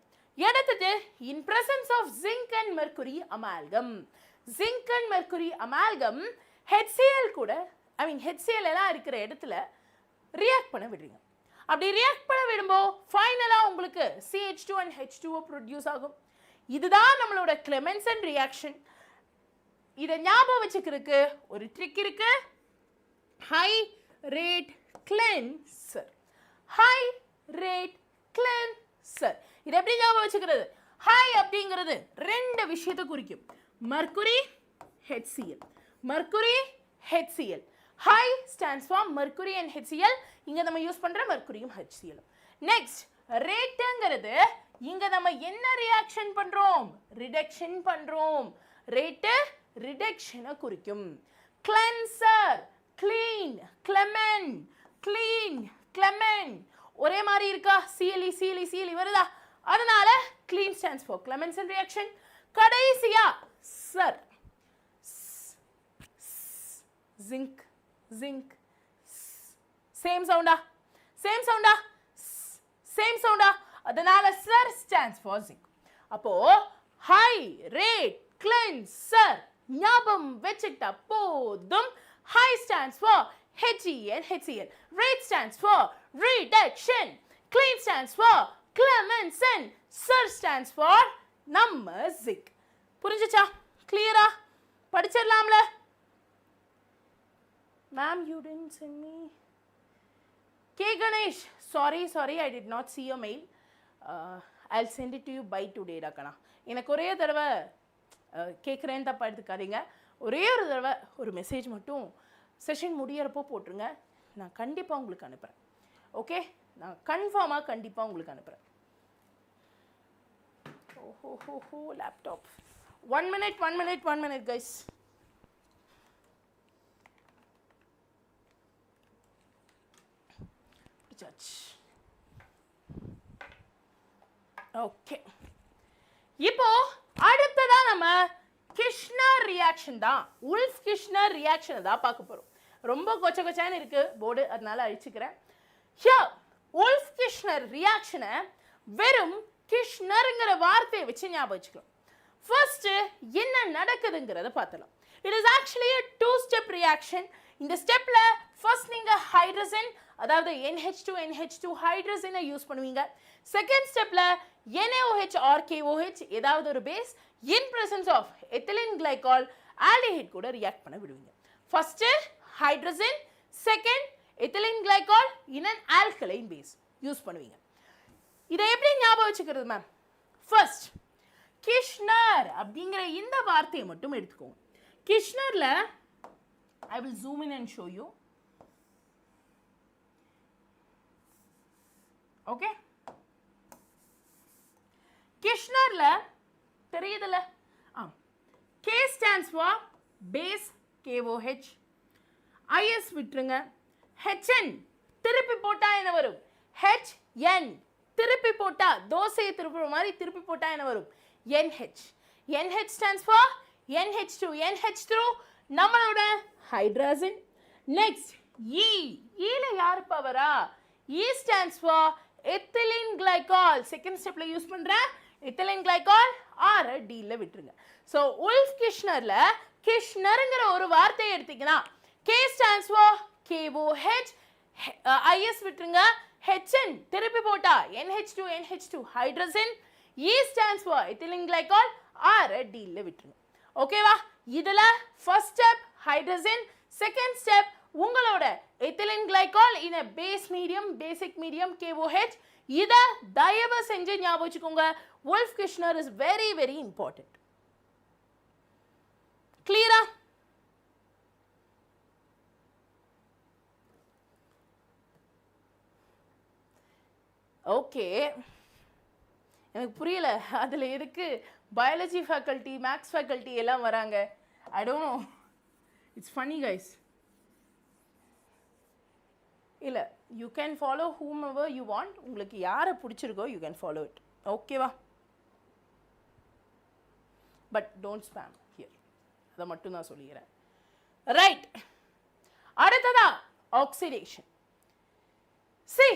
எடுத்துட்டு in presence of zinc and mercury amalgam, zinc and mercury amalgam HCl கூட, HCl எல்லாம் இருக்கிற இடத்துல ரியாக்ட் பண்ண விடுறீங்க. அப்படி ரியாக்ட் பண்ண விடும்போது ஃபைனலாக உங்களுக்கு CH2 and H2O ப்ரொடியூஸ் ஆகும். இதுதான் நம்மளோட கிளெமென்சன் ரியாக்ஷன். இதை ஞாபகம் வச்சுக்கிறதுக்கு ஒரு ட்ரிக் இருக்கு. High rate cleanser, high rate cleanser. இது எப்படி ஞாபகம் வச்சுக்கிறது? ஹை அப்படிங்கிறது ரெண்டு விஷயத்தை குறிக்கும். Mercury HCl, Mercury HCl. High stands for Mercury and HCl. இங்க நம்ம யூஸ் பண்ற மர்க்குரியும் HCl. நெக்ஸ்ட் ரேட்டுங்கிறது இங்க நம்ம என்ன ரியாக்ஷன் பண்றோம்? ரிடக்ஷன் பண்றோம். ரேட்டு ரிடக்ஷனை குறிக்கும். கிளென்சர், கிளீன், கிளெமென், கிளீன், கிளெமென் ஒரே மாதிரி இருக்கா? CLE வருதா? அதனால கிளீன் ஸ்டாண்ட்ஸ் ஃபார் கிளெமென்சன் ரியாக்ஷன். கடைசியா சர், ஜிங்க், ஜிங்க், சேம் சவுண்டா? சேம் சவுண்டா? சேம் சவுண்டா? அதனால சர் ஸ்டாண்ட்ஸ் ஃபார் ஜிங்க். அப்போ ஹை ரேட் கிளென்சர் ஞாபகம் வச்சுட்டா போதும். High stands for HEN, HCl. Rate stands for reduction. Clean stands for Clemmensen. Sir stands for Nummerzic. புரிஞ்சுச்சா? Clear-ஆ? படிச்சிடலாம்ல? Ma'am, you didn't send me. K. Ganesh, sorry, I did not see your mail. I'll send it to you by today, Rakana. எனக்கு ஒரே தடவை கேட்குறேன்னு தப்பா எடுத்துக்காதீங்க. ஒரே ஒரு தடவை ஒரு மெசேஜ் மட்டும் செஷன் முடியறப்போ போட்டுருங்க. நான் கண்டிப்பாக உங்களுக்கு அனுப்புகிறேன். ஓகே, நான் கன்ஃபார்மாக கண்டிப்பாக உங்களுக்கு அனுப்புகிறேன். ஓஹோ லேப்டாப். 1 minute guys. ஓகே, இப்போ அடுத்ததா நம்ம கிருஷ்ணர் ரியாக்ஷன் தான், உல்ஃப் கிருஷ்ணர் ரியாக்ஷன் தான் பார்க்க போறோம். ரொம்ப கொச்சன்னு இருக்கு போர்டு, அதனால அழிச்சுக்கிறேன். ஹியர் உல்ஃப் கிருஷ்ணர் ரியாக்ஷனை வெறும் கிருஷ்ணர்ங்கிற வார்த்தையை வச்சு ஞாபகம் வச்சுக்கலாம். ஃபர்ஸ்ட் என்ன நடக்குதுங்கிறத பார்த்தலாம். It is actually a two-step reaction. இந்த ஸ்டெப்ல ஃபர்ஸ்ட் நீங்க ஹைட்ரஜன், அதாவது NH2 ஹைட்ரஜனை யூஸ் பண்ணுவீங்க. செகண்ட் ஸ்டெப்ல NaOH or KOH ஏதாவது ஒரு base in presence of ethylene glycol aldehyde கூட ரியாக்ட் பண்ண விடுவீங்க. First hydrogen, second ethylene glycol in an alkaline base use பண்ணுவீங்க. இதை எப்படி ஞாபகம் வச்சுக்கிறது மேம்? ஃபர்ஸ்ட் கிருஷ்ணர் அப்படிங்கிற இந்த வார்த்தையை மட்டும் எடுத்துக்கோங்க. கிருஷ்ணர்ல I will zoom in and show you. Okay, கிருஷ்ணர்ல தெரியுதுல, K stands for base KOH, IS விட்டுருங்க. HN திருப்பி போட்டா என்ன வரும்? HN திருப்பி போட்டா தோசையை திருப்புற மாதிரி திருப்பி போட்டா என்ன வரும்? NH. NH stands for NH2 நம்மளோட ஹைட்ரஜன். நெக்ஸ்ட் E, ல யார் பவரா? E stands for ethylene glycol. Second ஸ்டெப்ல யூஸ் பண்ற ethylene glycol ஆர் D ல விட்டுருங்க. சோ உல்ஃப் கிருஷ்ணர்ல கிருஷ்ணர்ங்கிற ஒரு வார்த்தையை எடுத்தீங்கன்னா K stands for KOH, IS விட்டுருங்க. HN திருப்பி போட்டா NH2 hydrogen. E stands for ethylene glycol or D ல விட்டுருங்க. ஓகேவா? இதுல first step hydrogen, second step உங்களோட ethylene glycol in a base medium, basic medium KOH. இத தயவு செஞ்சு ஞாபகம் வச்சுக்கோங்க. உல்ஃப் கிருஷ்ணர் is very very important. கிளியரா? ஓகே, எனக்கு புரியல அதுல எதுக்கு பயாலஜி ஃபேக்கல்ட்டி, மேக்ஸ் ஃபேக்கல்ட்டி எல்லாம் வராங்க. I don't know. It's funny guys. இல்ல, you can follow whomever you want. உங்களுக்கு யாரை பிடிச்சிருக்கோ you can follow it. ஓகேவா? But don't spam here. அதை மட்டும் நான் சொல்லிக்கிறேன். ரைட், அடுத்ததா ஆக்சிடேஷன். See,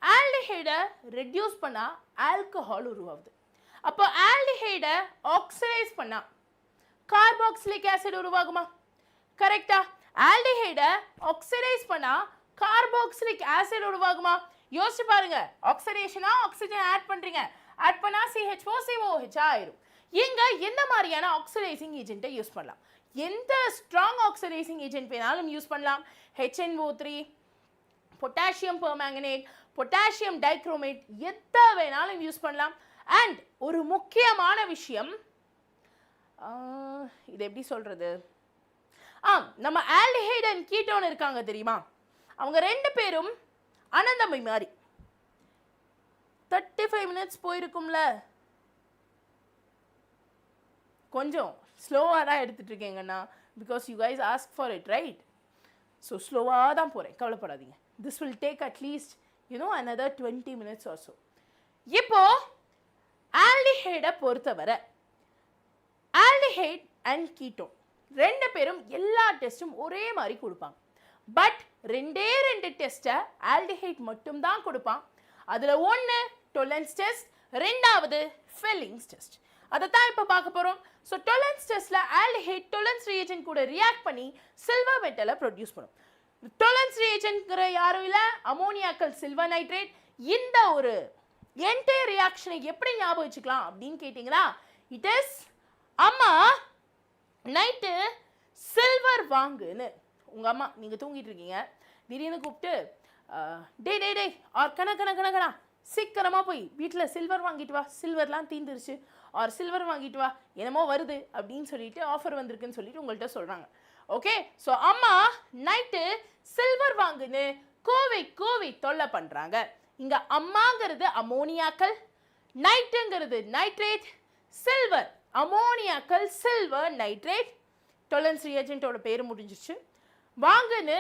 ஆல்டிஹைடை ரெடியூஸ் பண்ணா ஆல்கஹால் உருவாகுது. அப்போ ஆல்டிஹைடை ஆக்சிடைஸ் பண்ணா கார்பாக்சிலிக் ஆசிட் உருவாகுமா? கரெக்டா? ஆல்டிஹைடை ஆக்சிடைஸ் பண்ணா கார்பாக்சிலிக் ஆசிட் உருவாகுமா? யோசிச்சு பாருங்க. ஆக்சிடேஷனா ஆக்சிஜன் ஆட் பண்றீங்க, ஆட் பண்ணா CH4COH ஆயிரும். இங்க எந்த மாதிரியான ஆக்சிடைசிங் ஏஜென்ட்டை யூஸ் பண்ணலாம்? எந்த ஸ்ட்ராங் ஆக்சிடைசிங் ஏஜென்ட் வேணாலும் யூஸ் பண்ணலாம். HNO3, potassium permanganate, potassium dichromate, எந்த வேணாலும் யூஸ் பண்ணலாம். அண்ட் ஒரு முக்கியமான விஷயம், இது எப்படி சொல்றது, நம்ம ஆல்டிஹைட் அண்ட் கீட்டோன் இருக்காங்க தெரியுமா? அவங்க ரெண்டு பேரும் அனந்தமை மாதிரி. 35 minutes போயிருக்கும்ல, கொஞ்சம் ஸ்லோவாக தான் எடுத்துட்டு இருக்கேங்கண்ணா, because you guys ask for it right. So ஸ்லோவாக தான் போகிறேன், கவலைப்படாதீங்க. This will take at least another 20 minutes or so. இப்போ ஆல்டிஹைடை பொறுத்தவரை ஆல்டிஹைட் அண்ட் கீட்டோன் ரெண்டு பேரும் எல்லா டெஸ்ட்டும் ஒரே மாதிரி கொடுப்பாங்க. பட் ரெண்டே டெஸ்ட்டை ஆல்டிஹைட் மட்டும்தான் கொடுப்பான். அதில் ஒன்று டொலன்ஸ் டெஸ்ட், ரெண்டாவது ஃபெல்லிங்ஸ் டெஸ்ட். அதை தான் இப்போ பார்க்க போகிறோம். ஸோ டொலன்ஸ் டெஸ்ட்டில் ஆல்டிஹைட் டொலன்ஸ் ரியேஜென்ட் கூட ரியாக்ட் பண்ணி சில்வர் மெட்டலை ப்ரொடியூஸ் பண்ணும். டொலன்ஸ் ரியேஜென்ட்ங்கிற யாரும் இல்லை, அமோனியாக்கள் சில்வர் நைட்ரேட். இந்த ஒரு என்டையர் ரியாக்ஷனை எப்படி ஞாபகம் வச்சுக்கலாம் அப்படின்னு கேட்டிங்கன்னா, இட் இஸ் அம்மா நைட்டு சில்வர் வாங்குன்னு உங்கள் அம்மா நீங்கள் தூங்கிட்டு இருக்கீங்க, திடீர்னு கூப்பிட்டு டே ஆர் கணக்கணா சீக்கிரமாக போய் வீட்டில் சில்வர் வாங்கிட்டு வா, சில்வர்லாம் தீந்துருச்சு, ஆர் சில்வர் வாங்கிட்டு வா, என்னமோ வருது அப்படின்னு சொல்லிட்டு ஆஃபர் வந்திருக்குன்னு சொல்லிட்டு உங்கள்கிட்ட சொல்கிறாங்க. ஓகே, ஸோ அம்மா நைட்டு சில்வர் வாங்குன்னு கோவை தொல்லை பண்ணுறாங்க. இங்கே அம்மாங்கிறது அமோனியாக்கள், நைட்டுங்கிறது நைட்ரேட், சில்வர் அமோனியாக்கள் சில்வர் நைட்ரேட். டொலன்ஸ் ரியேஜென்ட்டோட பேர் முடிஞ்சிச்சு. வாங்குன்னு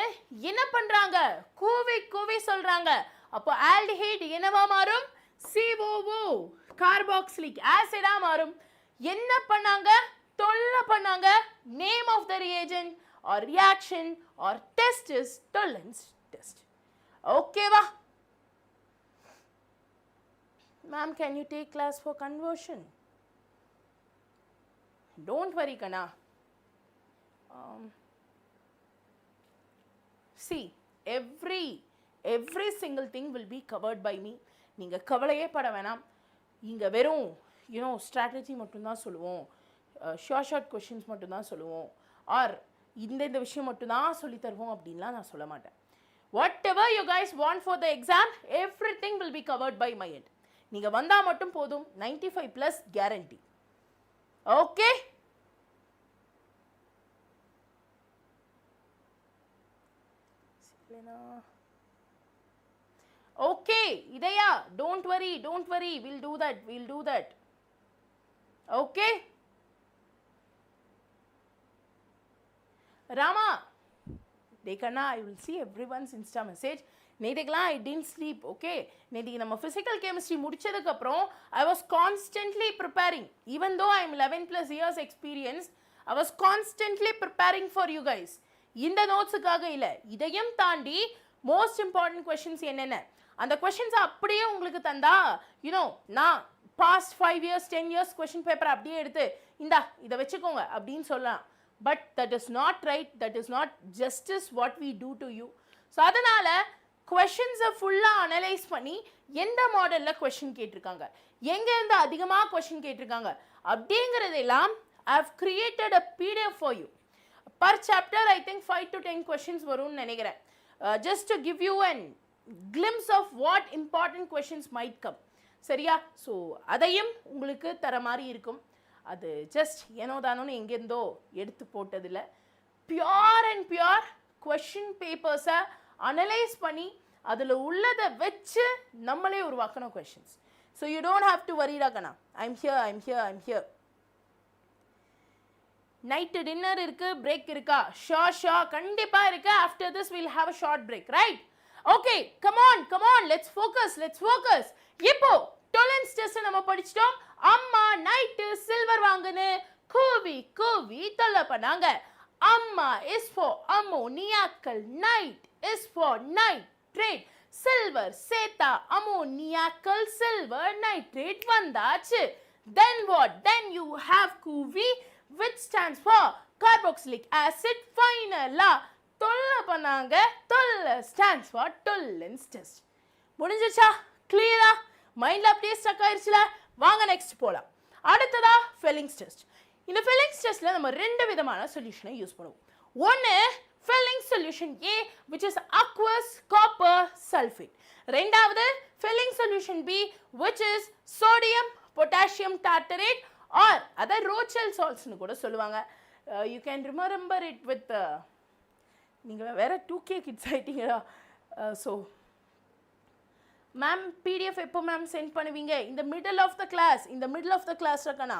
என்ன பண்ணுறாங்க, கோவை சொல்கிறாங்க. அப்போ ஆல்டிஹைட் என்னவா மாறும், COO கார்பாக்சிலிக் ஆசிடாக மாறும். என்ன பண்ணாங்க, தொல்லை பண்ணாங்க. Name of the reagent or reaction or test is Tollens test. ஓகேவா ma'am, can you take class for conversion? Don't worry கண்ணா. See, every single thing will be covered by me. நீங்கள் கவலையே பட வேணாம். இங்கே வெறும் ஸ்ட்ராட்டஜி மட்டும்தான் சொல்லுவோம், ஷார்ட் கொஷின்ஸ் மட்டும்தான் சொல்லுவோம், ஆர் இந்த விஷயம் மட்டும்தான் சொல்லி தருவோம் அப்படின்லாம் நான் சொல்ல மாட்டேன். Whatever you guys want for the exam, everything will be covered by my end. நீங்கள் வந்தால் மட்டும் போதும், 95+ guarantee. Okay, okay idaya, don't worry, we'll do that. Okay Rama, dekana, I will see everyone's insta message. நேதிகலாம் I didn't sleep. okay, நேதிக்கு நம்ம physical chemistry முடிச்சதுக்கு அப்புறம் I was constantly preparing. Even though I am 11+ years experienced, I was constantly preparing for you guys. இந்த நோட்ஸுக்காக இல்லை, இதையும் தாண்டி மோஸ்ட் இம்பார்ட்டன்ட் கொஷின்ஸ் என்னென்ன, அந்த கொஷின்ஸை அப்படியே உங்களுக்கு தந்தா நான் பாஸ்ட் 5 years 10 years கொஷின் பேப்பரை அப்படியே எடுத்து இதை வச்சுக்கோங்க அப்படின்னு சொல்லலாம். But that is not right, that is not justice what we do to you. So அதனால் கொஷின்ஸை ஃபுல்லாக அனலைஸ் பண்ணி எந்த மாடலில் கொஷின் கேட்டிருக்காங்க, எங்கேருந்து அதிகமாக கொஷின் கேட்டிருக்காங்க அப்படிங்கிறதெல்லாம் I have created a PDF for you. Per chapter I think 5 to 10 questions வரும்னு நினைக்கிறேன். Just to give you an glimpse of what important questions might come. சரியா? ஸோ அதையும் உங்களுக்கு தர மாதிரி இருக்கும். அது ஜஸ்ட் தானோன்னு எங்கேருந்தோ எடுத்து போட்டதில்லை. பியூர் அண்ட் பியூர் கொஷின் பேப்பர்ஸை அனலைஸ் பண்ணி அதில் உள்ளதை வச்சு நம்மளே உருவாக்கணும் questions. So you don't have to worry கண்ணா. I'm here. நைட்டு டின்னர் இருக்கு, பிரேக் இருக்கா? ஷா கண்டிப்பா இருக்கு. After this will have a short break, right? Okay, come on, let's focus. இப்போ டொலன்ஸ் டெஸ்ட் நம்ம படிச்சிட்டோம். அம்மா நைட்டு சில்வர் வாங்குன்னு கூவி தொல்லை பண்ணாங்க. அம்மா is for ammoniacal, night is for nitrate, silver சேத்தா அமோனியாக்கள் சில்வர் நைட்ரேட் வந்தாச்சு. Then what? Then you have கூவி which stands for carboxylic acid. ஃபைனலா தொல்லை பண்ணாங்க, தொல்லை stands for tolerance test. முடிஞ்சிச்சா? கிளியரா? மைண்டில் அப்படியே ஸ்டக் ஆயிடுச்சுல? வாங்க நெக்ஸ்ட் போகலாம். அடுத்ததா ஃபெல்லிங்ஸ் டெஸ்ட். இந்த ஃபெல்லிங்ஸ் டெஸ்ட்டில் நம்ம 2 விதமான சொல்யூஷனை யூஸ் பண்ணுவோம். ஒன்று Fehling's solution A, which is aqueous copper sulfate. ரெண்டாவது Fehling solution B, which is sodium potassium tartarate or other Rochelle salts னு கூட சொல்லுவாங்க. You can remember it with நீங்கள் வேற 2K கிட்ஸ் ஆயிட்டீங்களா? ஸோ மேம் PDF எப்போ மேம் சென்ட் பண்ணுவீங்க? இந்த மிடில் ஆஃப் த கிளாஸ் இருக்கண்ணா.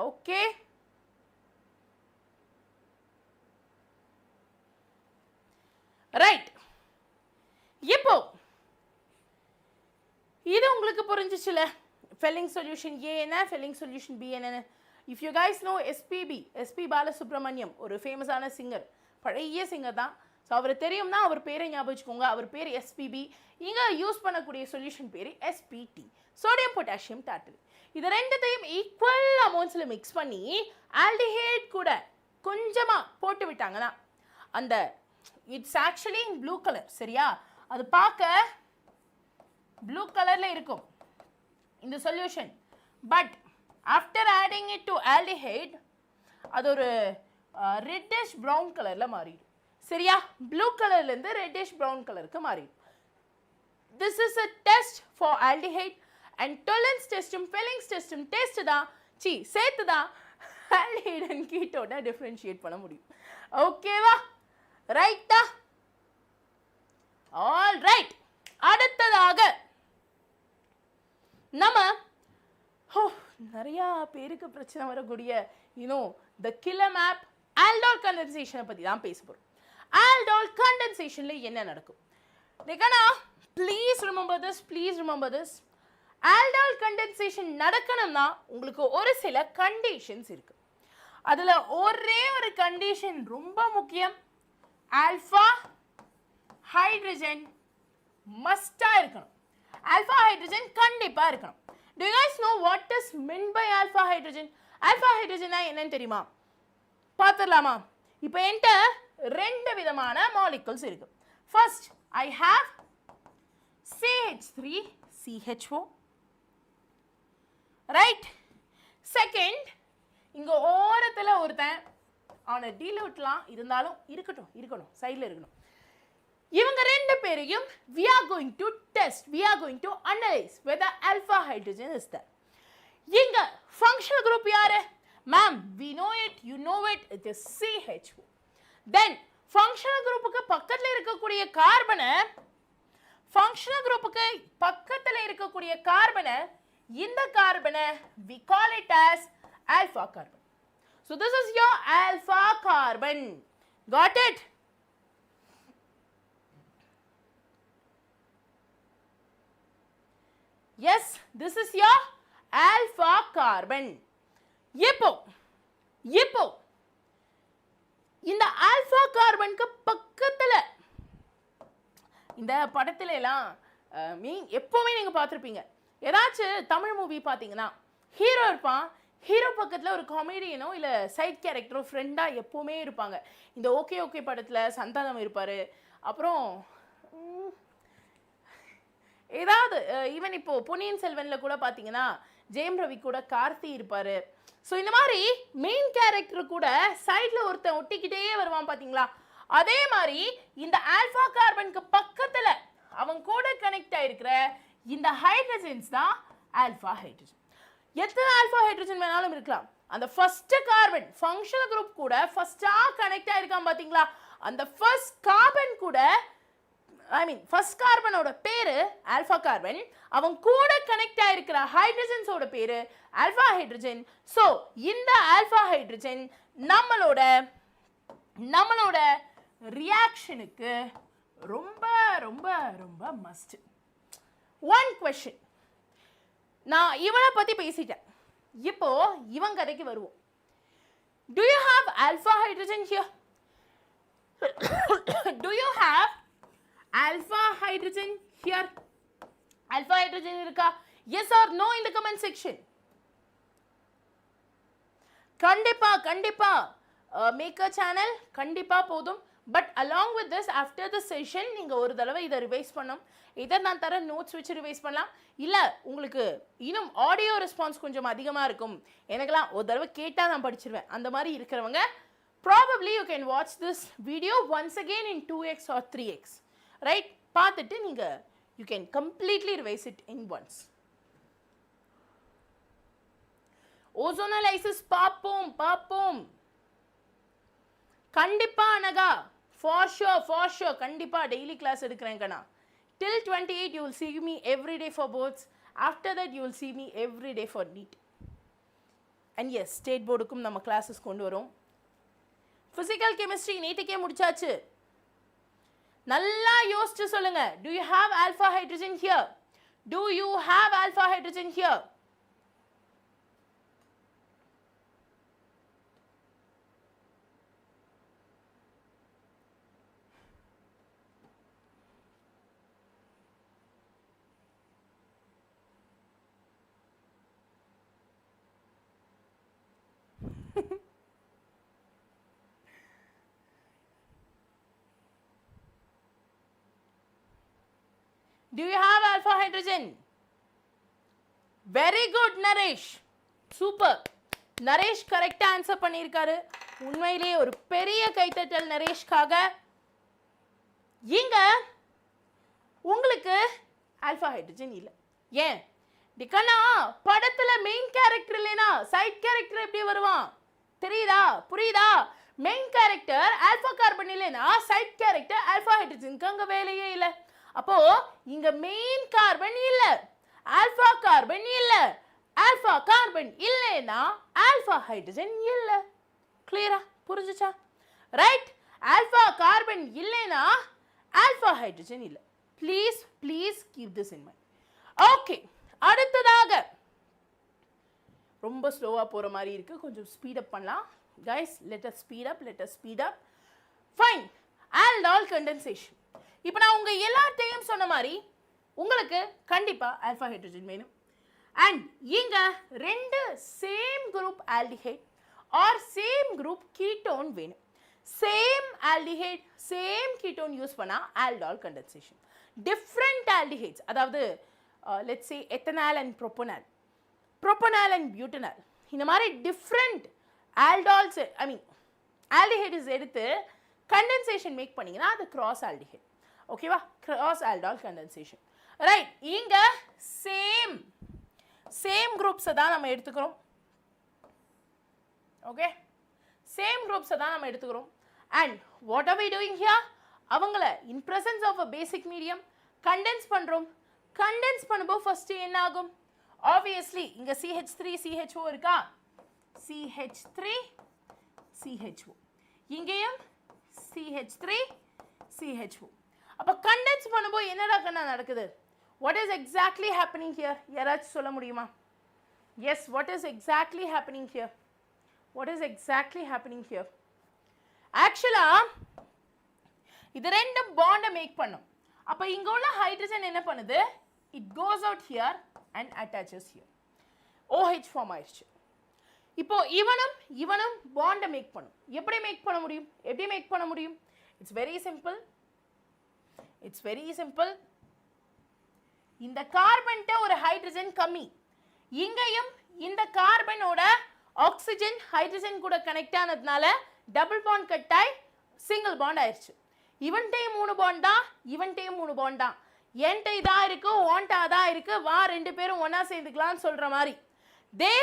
Okay, right. இப்போ இது உங்களுக்கு புரிஞ்சிச்சுல? ஃபெல்லிங் சொல்யூஷன் A என்ன, ஃபெல்லிங் சொல்யூஷன் B என்னன்னு. If you guys know SP Balasubramaniam, ஒரு ஃபேமஸான சிங்கர், பழைய சிங்கர் தான். ஸோ அவர் தெரியும்னா அவர் பேரை ஞாபகம் வச்சுக்கோங்க. அவர் பேர் SPB. இங்கே யூஸ் பண்ணக்கூடிய சொல்யூஷன் பேர் SPT, சோடியம் பொட்டாசியம் டார்டரேட். இது ரெண்டுத்தையும் ஈக்குவல் அமௌண்ட்ஸில் மிக்ஸ் பண்ணி ஆல்டிஹைட் கூட கொஞ்சமாக போட்டு விட்டாங்கன்னா அந்த it's actually in blue colour. சரியா? அது பார்க்க ப்ளூ கலரில் இருக்கும் இந்த solution. But after adding it to aldehyde அது ஒரு ரெட்டிஷ் ப்ரௌன் கலரில் மாறிடும். சரியா? ப்ளூ கலர்லேருந்து ரெட்டிஷ் ப்ரௌன் கலருக்கு மாறிடும். This is a test for aldehyde and Tollens டெஸ்ட்டும் ஃபெலிங்ஸ் டெஸ்ட்டும் டெஸ்ட் தான் சேர்த்து தான் ஆல்டிஹைட் அண்ட் கீட்டோனை டிஃப்ரென்ஷியேட் பண்ண முடியும். ஓகேவா? ரைட்டா? All right. அடுத்ததாக நம்ம நிறையா பேருக்கு பிரச்சனை வரக்கூடிய the killer map aldol condensation பற்றி தான் பேச போகிறோம். aldol condensationல என்ன நடக்கும்? Please remember this. aldol condensation நடக்கணும்னா உங்களுக்கு ஒரு சில கண்டிஷன்ஸ் இருக்கு. அதில் ஒரே ஒரு கண்டிஷன் ரொம்ப முக்கியம். ஆல்ஃபா ஹைட்ரஜன் மஸ்டாக இருக்கணும். ஆல்ஃபா ஹைட்ரஜன் கண்டிப்பாக இருக்கணும். Do you guys know what is meant by alpha hydrogen? Alpha hydrogen என்னன்னு தெரியுமா? பார்த்துடலாமா? இப்போ என்கிட்ட ரெண்டு விதமான மாலிகுல்ஸ் இருக்கு. First I have CH3 CHO, right? Second இங்க ஓரத்தில் ஒருத்தன் அவனை டீலூட்லாம் இருந்தாலும் இருக்கணும் சைடில் இருக்கணும். இவங்க ரெண்டு பேரையும் we are going to test, we are going to analyze whether alpha hydrogen is there. இங்க functional group யாரு? Ma'am, we know it, you know it, it is CHO. Then functional groupக்கு பக்கத்துல இருக்கக்கூடிய கார்பனை இந்த கார்பனை we call it as alpha carbon. So this is your alpha carbon. Got it? Yes, this is your alpha carbon. இப்போ இந்த ஆல்ஃபா கார்பனுக்கு பக்கத்துல இந்த படத்துல எல்லாம் எப்பவுமே நீங்க பார்த்துருப்பீங்க. ஏதாச்சும் தமிழ் மூவி பார்த்தீங்கன்னா ஹீரோ இருப்பான், ஹீரோ பக்கத்தில் ஒரு காமெடியனோ இல்லை சைட் கேரக்டரோ ஃப்ரெண்டாக எப்போவுமே இருப்பாங்க. இந்த ஓகே படத்தில் சந்தானம் இருப்பார். அப்புறம் ஏதாவது ஈவன் இப்போது பொன்னியின் செல்வனில் கூட பார்த்தீங்கன்னா ஜெயம் ரவி கூட கார்த்தி இருப்பார். ஸோ இந்த மாதிரி மெயின் கேரக்டர் கூட சைடில் ஒருத்தன் ஒட்டிக்கிட்டே வருவான் பார்த்தீங்களா? அதே மாதிரி இந்த ஆல்ஃபா கார்பனுக்கு பக்கத்தில் அவன் கூட கனெக்ட் ஆகிருக்கிற இந்த ஹைட்ரஜன்ஸ் தான் ஆல்ஃபா ஹைட்ரஜன். எத்தனை ஆல்ஃபா ஹைட்ரஜன் வேணாலும் இருக்கலாம். அந்த ஃபர்ஸ்ட் கார்பன் ஃபங்க்ஷனல் குரூப் கூட ஃபர்ஸ்டாக கனெக்ட் ஆகிருக்கான் பார்த்தீங்களா? அந்த ஃபர்ஸ்ட் கார்பன் கூட ஃபர்ஸ்ட் கார்பனோட பேரு ஆல்ஃபா கார்பன், அவன் கூட கனெக்ட் ஆயிருக்கிற ஹைட்ரஜன்ஸோட பேரு ஆல்ஃபா ஹைட்ரஜன். ஸோ இந்த ஆல்ஃபா ஹைட்ரஜன் நம்மளோட ரியாக்ஷனுக்கு ரொம்ப ரொம்ப ரொம்ப மஸ்ட். ஒன் கொஸ்டின், நான் இவனை பத்தி பேசிட்டேன், இப்போ இவன் கதைக்கு வருவோம். Do you have alpha hydrogen here? Do you have alpha hydrogen here? Alpha hydrogen இருக்கா? Yes or no in the comment section. கண்டிப்பா make a channel கண்டிப்பா போதும். But along with this after the session நீங்க ஒரு தடவை இதை ரிவைஸ் பண்ணணும். இதை நான் தர நோட்ஸ் வச்சு ரிவைஸ் பண்ணலாம். இல்லை உங்களுக்கு இன்னும் ஆடியோ ரெஸ்பான்ஸ் கொஞ்சம் அதிகமாக இருக்கும், எனக்கெல்லாம் ஒரு தடவை கேட்டால் நான் படிச்சிருவேன், அந்த மாதிரி இருக்கிறவங்க probably you can watch this video once again in 2x or 3x, right? பார்த்துட்டு நீங்கள் you can completely revise it in once. ஓசோனலைசிஸ் பார்ப்போம் கண்டிப்பா அனகா, for sure கண்டிப்பா டெய்லி கிளாஸ் எடுக்கிறேன் கண்ணா. Till 28 you will see me every day for boards. After that you will see me every day for NEET. And yes, state boardக்கும் நம்ம classes கொண்டு வரோம். Physical chemistry நீட்டுக்கே முடிச்சாச்சு. நல்லா யோசிச்சு சொல்லுங்க. Do you have alpha hydrogen here? Do you have alpha hydrogen here? Do you have alpha hydrogen? Very good, Naresh. Super. Naresh correct answer பண்ணிருக்காரு. உண்மையிலே ஒரு பெரிய கைத்தட்டல் நரேஷ்காக. இங்க உங்களுக்கு alpha hydrogen இல்ல. ஏன்? டிகனா படத்துல மெயின் கேரக்டர் இல்லனா சைடு கேரக்டர் எப்படி வருவான்? தெரியுதா? புரியுதா? மெயின் கேரக்டர் ஆல்பா கார்பன் இல்லனா சைடு கேரக்டர் ஆல்பா ஹைட்ரஜனுக்கு அங்க வேலையே இல்ல. அப்போ இங்க மெயின் கார்பன் இல்ல, ஆல்பா கார்பன் இல்ல, ஆல்பா கார்பன் இல்லனா ஆல்பா ஹைட்ரஜன் இல்ல. கிளியரா? புரிஞ்சுச்சா? ரைட்? ஆல்பா கார்பன் இல்லனா ஆல்பா ஹைட்ரஜன் இல்ல. Please keep this in mind. Okay, அடுத்ததாக ரொம்ப ஸ்லோவா போற மாதிரி இருக்கு, கொஞ்சம் ஸ்பீட் அப் பண்ணலாம். guys, let us speed up. fine. aldol condensation. இப்போ நான் உங்க எல்லாத்தையும் சொன்ன மாதிரி உங்களுக்கு கண்டிப்பா ஆல்பா ஹைட்ரஜன் வேணும். and இங்க ரெண்டு same group aldehyde or same group ketone வேணும். Same aldehyde same ketone use பண்ணா aldol condensation. டிஃப்ரெண்ட் ஆல்டிஹைட்ஸ், அதாவது let's say ethanol and propanol and butanol, இந்த மாதிரி different aldols, I mean aldehydes எடுத்து condensation மேக் பண்ணீங்கன்னா அது cross aldehyde. ஓகேவா? cross aldol condensation. ரைட், இங்க சேம் குரூப்ஸ் தான் நம்ம எடுத்துக்கிறோம். ஓகே, சேம் குரூப்ஸ் தான் நம்ம எடுத்துக்கிறோம். and what are we doing here? அவங்கள in presence of a basic medium condense பண்றோம். condense பண்ணும்போது first என்ன ஆகும்? obviously இங்க CH3 CHO இருக்கா? CH3 CHO, இங்கேயும் CH3 CHO. அப்ப condense பண்ணும்போது என்னடா நடக்குது? what is exactly happening here? யாராச்சும் சொல்ல முடியுமா? yes, what is exactly happening here? actually இது ரெண்டும் பாண்ட் மேக் பண்ணும். அப்ப இங்க உள்ள ஹைட்ரஜன் என்ன பண்ணுது? it goes out here and attaches here. OH form ஆயிடுச்சு. இப்போ இவனும் பாண்ட் மேக் பண்ணும். எப்படி மேக் பண்ண முடியும்? it's very simple. இந்த கார்பன்ட்ட ஒரு ஹைட்ரஜன் கம்மி, இங்கேயும் இந்த கார்பனோட ஆக்சிஜன் ஹைட்ரஜன் கூட கனெக்ட் ஆனதுனால டபுள் பாண்ட் கட் ஆகி சிங்கிள் பாண்ட் ஆயிடுச்சு. இவன்ட்டையும் 3 பாண்ட் தான், இவன்ட்டையும் 3 பாண்ட் தான். என்கிட்ட இதா இருக்கு, ஓன்ட்டா தான் இருக்கு, வா ரெண்டு பேரும் ஒன்னா சேர்ந்துக்கலாம்னு சொல்ற மாதிரி. they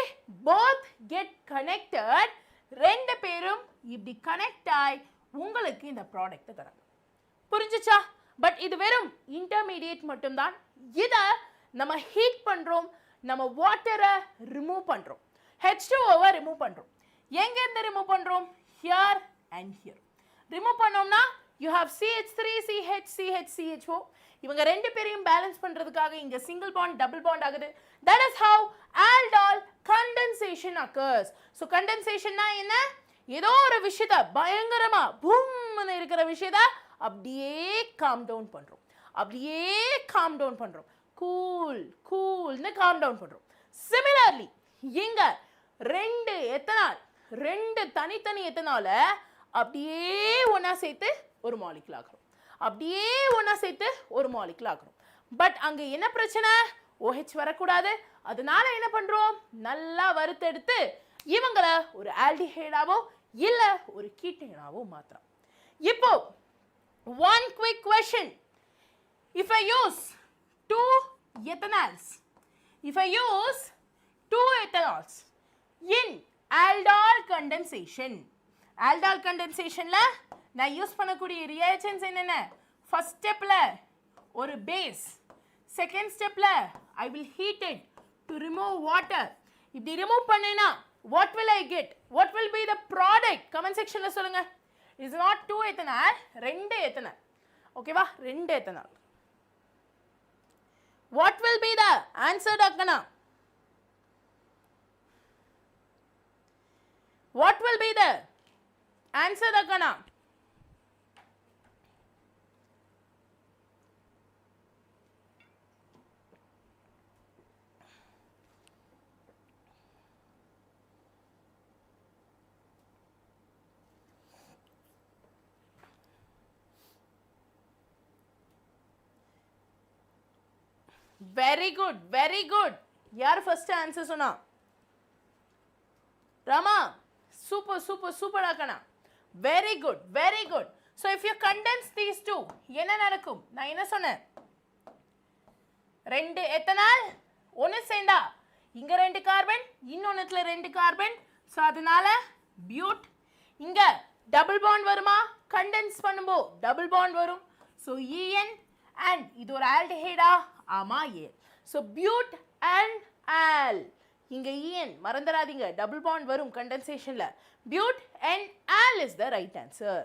both get connected. ரெண்டு பேரும் இப்படி கனெக்ட் ஆகி உங்களுக்கு இந்த ப்ராடக்ட் தராங்க. புரிஞ்சுச்சா? பட் இது வெறும் இன்டர்மீடியேட் மட்டும்தான். இத நம்ம ஹீட் பண்றோம், நம்ம வாட்டரை ரிமூவ் பண்றோம், H2O ரிமூவ் பண்றோம். எங்க இருந்து ரிமூவ் பண்றோம்? here and here. ரிமூவ் பண்ணோம்னா you have CH3 CHO. இவங்க ரெண்டு பேரையும் பேலன்ஸ் பண்றதுக்காக இங்க சிங்கிள் பாண்ட் டபுள் பாண்ட் ஆகுது. that is how aldol condensation occurs. so condensation னா என்ன? ஏதோ ஒரு விஷயத்தை பயங்கரமா பூம்னு இருக்கிற விஷயத்தை அப்படியே காம் டவுன் பண்றோம், கூல்னு காம் டவுன் பண்றோம். சிமிலர்லி இங்க ரெண்டு தனித்தனி எத்தனால அப்படியே ஒன்னா சேர்த்து ஒரு மாலிகுல் ஆக்குறோம். பட் அங்க என்ன பிரச்சனை? OH வரக்கூடாது. அதனால என்ன பண்றோம்? நல்லா வறுத்தெடுத்து இவங்கள ஒரு ஆல்டிஹைடாவோ இல்ல ஒரு கீட்டேனாவோ மாத்துறோம். இப்போ one quick question. if I use two ethanols in aldol condensationல நான் யூஸ் பண்ணக்கூடிய ரியாக்ஷன்ஸ் என்னென்ன? ஃபர்ஸ்ட் ஸ்டெப்ல ஒரு பேஸ், செகண்ட் ஸ்டெப்ல I will heat it to remove water. இப்படி ரிமூவ் பண்ணேனா what will I get? what will be the product? Comment செக்ஷன்ல சொல்லுங்க. is not 2 ethanol, 2 ethanol. ஓகேவா? 2 ethanol. what will be the answer டாக்கனா? what will be the answer டாக்கனா? Very good very good. யார் ஃபர்ஸ்ட் ஆன்சர் சொன்னா? ராமா, சூப்பர் சூப்பர் சூப்பர் ஆக்கனா. Very good very good. So if you condense these two என்ன நடக்கும்? நான் என்ன சொன்னேன்? ரெண்டு எத்தனால் ஒன்று சேர்ந்தா இங்க ரெண்டு கார்பன், இன்னொன்னுல ரெண்டு கார்பன். ஸோ அதனால பியூட். இங்க டபுள் பாண்ட் வருமா? கண்டென்ஸ் பண்ணும்போ டபுள் பாண்ட் வரும். ஸோ EN அண்ட் இது ஒரு ஆல்டிஹைடா? ஆமா ஏ. So but and al. இங்க EN மறந்துடாதீங்க, டபுள் பாண்ட் வரும் கண்டென்சேஷன்ல. But and al is the right answer.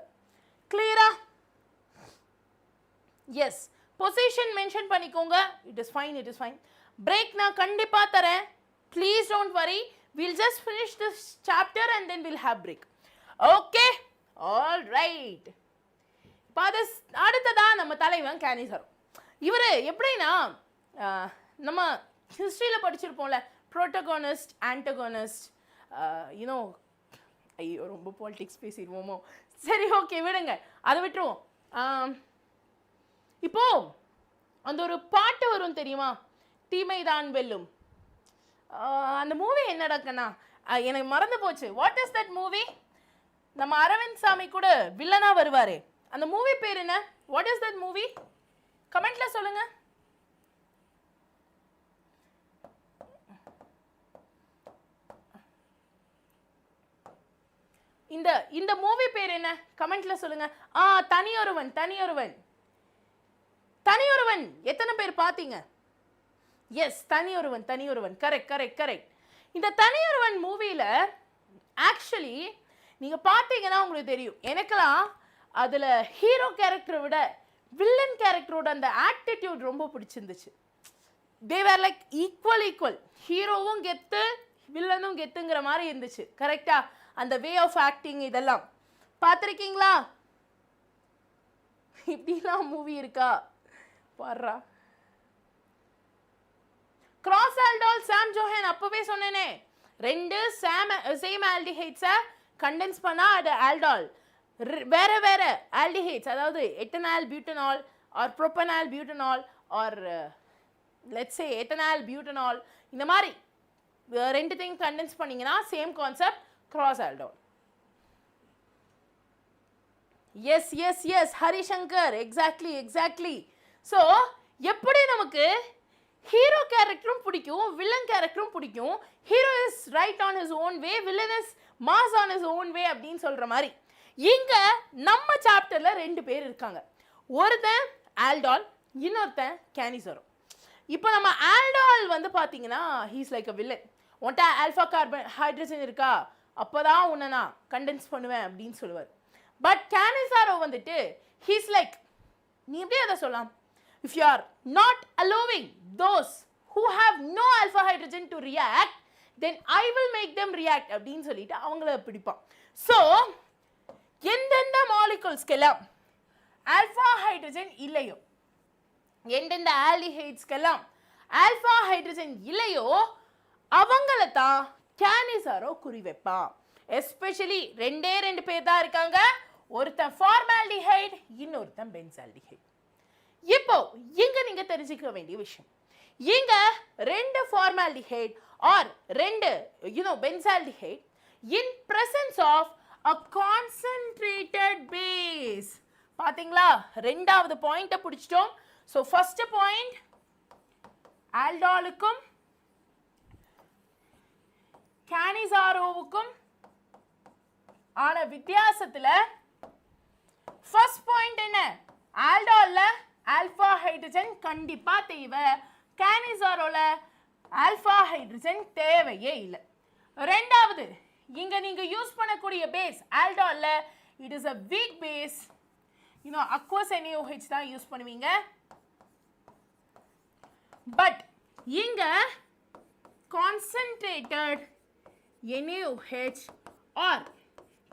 கிளியரா? எஸ். பொசிஷன் மென்ஷன் பண்ணிக்கோங்க. It is fine, it is fine. Break நான் கண்டிப்பா தரேன். ப்ளீஸ் டோன்ட் வரி. We'll just finish this chapter and then we'll have break. Okay? All right. அடுத்ததா நம்ம தலைவன் கேனிசர். இவர் எப்படின்னா நம்ம ஹிஸ்ட்ரியில் படிச்சிருப்போம்ல, ப்ரோட்டகோனிஸ்ட், ஆன்டகோனிஸ்ட், யூனோ. ஐயோ ரொம்ப பாலிடிக்ஸ் பேசிடுவோமோ? சரி ஓகே விடுங்க, அதை விட்டுருவோம். இப்போ அந்த ஒரு பாட்டு வரும் தெரியுமா? தீமைதான் வெல்லும். அந்த மூவி என்னடாக்கண்ணா எனக்கு மறந்து போச்சு. What is that movie? நம்ம அரவிந்த் சாமி கூட வில்லனா வருவாரு. அந்த மூவி பேர் என்ன? What is that movie? கமெண்ட்ல சொல்லுங்க. இந்த மூவி பேர் என்ன? கமெண்ட்ல சொல்லுங்க. தனியொருவன். தனியொருவன். தனியொருவன் எத்தனை பேர் பார்த்தீங்க? Yes, Thani Oruvan. Thani Oruvan. Correct correct correct. இந்த தனியொருவன் மூவியில் ஆக்சுவலி நீங்கள் பார்த்தீங்கன்னா உங்களுக்கு தெரியும், எனக்கெல்லாம் அதில் ஹீரோ கேரக்டரை விட வில்லன் கேரக்டரோட அந்த ஆட்டிடியூட் ரொம்ப பிடிச்சிருந்துச்சு. தே வேர் லைக் ஈக்குவல் ஈக்குவல். ஹீரோவும் கெத்து, வில்லனும் கெத்துங்கிற மாதிரி இருந்துச்சு. கரெக்டா? அந்த வே ஆஃப் ஆக்டிங் இதெல்லாம் பார்த்துருக்கீங்களா? இப்படிலாம் மூவி இருக்கா பாடுறா. கிராஸ் ஆல்டால் சாம் ஜோஹன் அப்பவே சொன்னேனே, ரெண்டு சேம் ஆல்டிஹைட்ஸை கண்டென்ஸ் பண்ணா அது ஆல்டால். வேற வேற ஆல்டிஹைட்ஸ், அதாவது ethanal butanal or propanal butanal or let's say ethanal butanal, இந்த மாதிரி ரெண்டுத்தையும் கண்டென்ஸ் பண்ணீங்கன்னா same concept, cross aldol. Yes yes yes Harishankar, exactly exactly. So எப்படி நமக்கு ஹீரோ கேரக்டரும் பிடிக்கும், வில்லன் கேரக்டரும் பிடிக்கும். Hero is right on his own way, villain is mass on his own way அப்படின்னு சொல்ற மாதிரி இங்க நம்ம சாப்டர்ல ரெண்டு பேர் இருக்காங்க. ஒருத்தன் ஆல்டால், இன்னொருத்தன் கேனிசரோ. இப்போ நம்ம ஆல்டால் வந்து பார்த்தீங்கன்னா ஹீஸ் லைக் அ வில்லன். உன்ட்ட ஆல்ஃபா கார்பன் ஹைட்ரஜன் இருக்கா, அப்போதான் உன்னை நான் கண்டென்ஸ் பண்ணுவேன் அப்படின்னு சொல்லுவார். பட் கேனிசாரோ வந்துட்டு ஹீஸ் லைக், நீ எப்படி அதை சொல்லலாம், if you are not allowing those who have no alpha hydrogen to react, then I will make them react அப்படின்னு சொல்லிட்டு அவங்கள பிடிப்பான். ஸோ எந்தெந்த மாலிகூல்ஸ்க்கெல்லாம் ஆல்ஃபா ஹைட்ரஜன் இல்லையோ, எந்தெந்த ஆல்டிஹைட்ஸ்க்கெல்லாம் ஆல்ஃபா ஹைட்ரஜன் இல்லையோ அவங்கள தான் கேனிசாரோ குறி வைப்பான். எஸ்பெஷலி ரெண்டே ரெண்டு பேர் தான் இருக்காங்க, ஒருத்தன் ஃபார்மால்டிஹைட், இன்னொருத்தன் பென்சால்டிஹைட். இப்போ இங்க நீங்க தெரிஞ்சுக்க வேண்டிய விஷயம், இங்க ரெண்டு ஃபார்மால்டிஹைட் ஆர் ரெண்டு benzaldehyde in presence of a concentrated base. பாத்தீங்களா? ரெண்டாவது பாயிண்ட பிடிச்சிட்டோம். சோ ஃபர்ஸ்ட் பாயிண்ட் ஆல்டாலுக்கும் கேனிசாரோவுக்கும் ஆன வித்தியாசத்துல ஃபர்ஸ்ட் பாயிண்ட் என்ன? ஆல்டால்ல ஆல்ஃபா ஹைட்ரஜன் கண்டிப்பா தேவை, கேனிசாரோல ஆல்ஃபா ஹைட்ரஜன் தேவையே இல்லை. ரெண்டாவது, இங்க நீங்க யூஸ் பண்ணக்கூடிய பேஸ் ஆல்டால்ல it is a weak base, aqueous NaOH தான் யூஸ் பண்ணுவீங்க. பட் இங்க concentrated NaOH or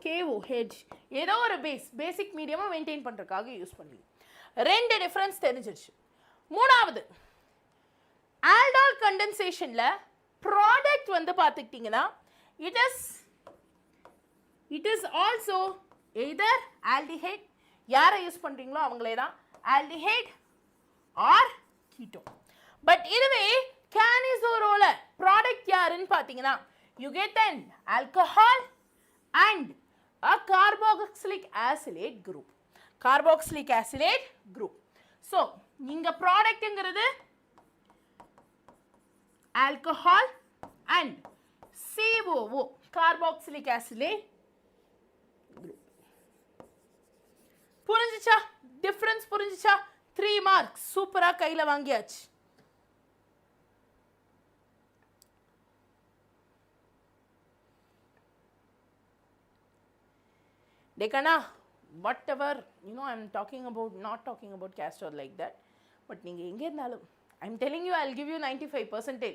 KOH ஏதோ ஒரு பேசிக் மீடியமா மெயின்டைன் பண்றதுக்காக யூஸ் பண்ணுவீங்க. ரெண்டு டிஃபரன்ஸ் தெரிஞ்சிருச்சு. மூணாவது, ஆல்டால் கண்டென்சேஷன்ல ப்ராடக்ட் வந்து பார்த்துக்கிட்டீங்கன்னா it is also either aldehyde, யாரை யூஸ் பண்றீங்களோ அவங்களே தான், aldehyde or ketone. பட் இதுவே கேனிசோரோல ப்ராடக்ட் யாருன்னு பார்த்தீங்கன்னா you get an alcohol and a carboxylic acylate group. Carboxylic acylate group. So, இங்க ப்ராடக்ட்ங்கிறது alcohol and COO carboxylic acylate group. புரிஞ்சுச்சா? டிஃபரன்ஸ் புரிஞ்சுச்சா? 3 marks சூப்பரா கையில வாங்கியாச்சு. Dekana, whatever, I'm talking about, not talking about castor like that. But நீங்க எங்க இருந்தாலும் I'm telling you, I'll give you 95%.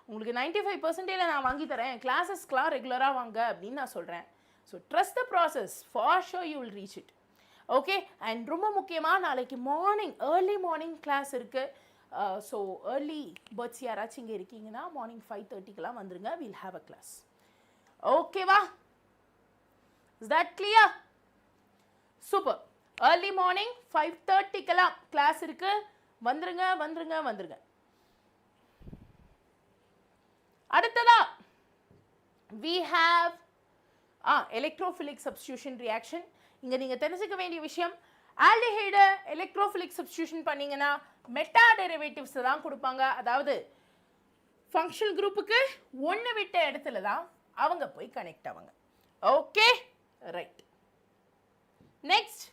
உங்களுக்கு 95% நான் வாங்கி தரேன். கிளாஸஸ்க்குலாம் ரெகுலராக வாங்க அப்படின்னு நான் சொல்கிறேன். So trust the process, for sure you will reach it. Okay, and ரொம்ப முக்கியமாக நாளைக்கு ஏர்லி மார்னிங் கிளாஸ் இருக்குது. ஸோ ஏர்லி பேர்ட்ஸ் யாராச்சும் இங்கே இருக்கீங்கன்னா மார்னிங் 5:30 வந்துருங்க. Will have a class. ஓகேவா? Is that clear? Super. Early morning 5:30 class இருக்கு. வந்துருங்க வந்துருங்க வந்துருங்க. அடுத்ததா we have electrophilic substitution reaction. இங்க நீங்க தெரிஞ்சுக்க வேண்டிய விஷயம், ஆல்டிஹைடு எலக்ட்ரோஃபிலிக் சப்ஸ்டிடியூஷன் பண்ணீங்கன்னா மெட்டா டெரிவேட்டிவ்ஸ் தான் கொடுப்பாங்க. அதாவது ஃபங்க்ஷனல் குரூப்புக்கு ஒன்று விட்ட இடத்துல தான் அவங்க போய் கனெக்ட் ஆவாங்க. Okay, right. Next,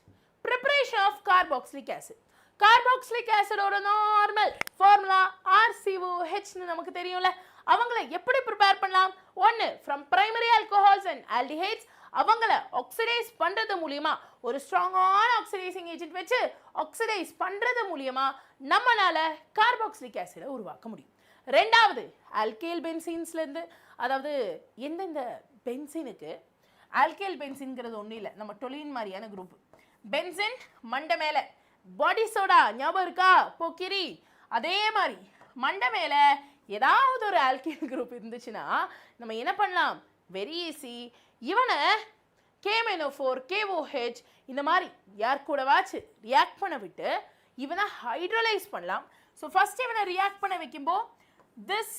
preparation of carboxylic acid. Carboxylic ஆசிடோட நார்மல் ஃபார்முலா RCOH நமக்கு தெரியும்ல. அவங்கள எப்படி ப்ரிப்பேர் பண்ணலாம்? ஒன்று, from primary alcohols and aldehydes. அவங்கள ஆக்சிடைஸ் பண்றது மூலியமா, ஒரு ஸ்ட்ராங்கான ஆக்சிடைசிங் ஏஜென்ட் வச்சு ஆக்சிடைஸ் பண்றது மூலியமா நம்மளால கார்பாக்சிலிக் ஆசிடை உருவாக்க முடியும். ரெண்டாவது, ஆல்கைல் பென்சீன்ஸ்ல இருந்து, அதாவது எந்தெந்த பென்சீனுக்கு ஆல்கைல் பென்சீன்ங்கிறது ஒன்றும் இல்லை, நம்ம டொலின் மாதிரியான குரூப். பென்சின் மண்டை மேலே, பாடி சோடா ஞாபகம் இருக்கா? பொக்கிரி. அதே மாதிரி மண்டை மேலே ஏதாவது ஒரு ஆல்கைல் குரூப் இருந்துச்சுன்னா நம்ம என்ன பண்ணலாம்? Very easy. இவனை KMnO4 KOH இந்த மாதிரி யார் கூடவாச்சு ரியாக்ட் பண்ண விட்டு இவனை ஹைட்ரோலைஸ் பண்ணலாம். ஸோ ஃபர்ஸ்ட் இவனை ரியாக்ட் பண்ண வைக்கும்போது this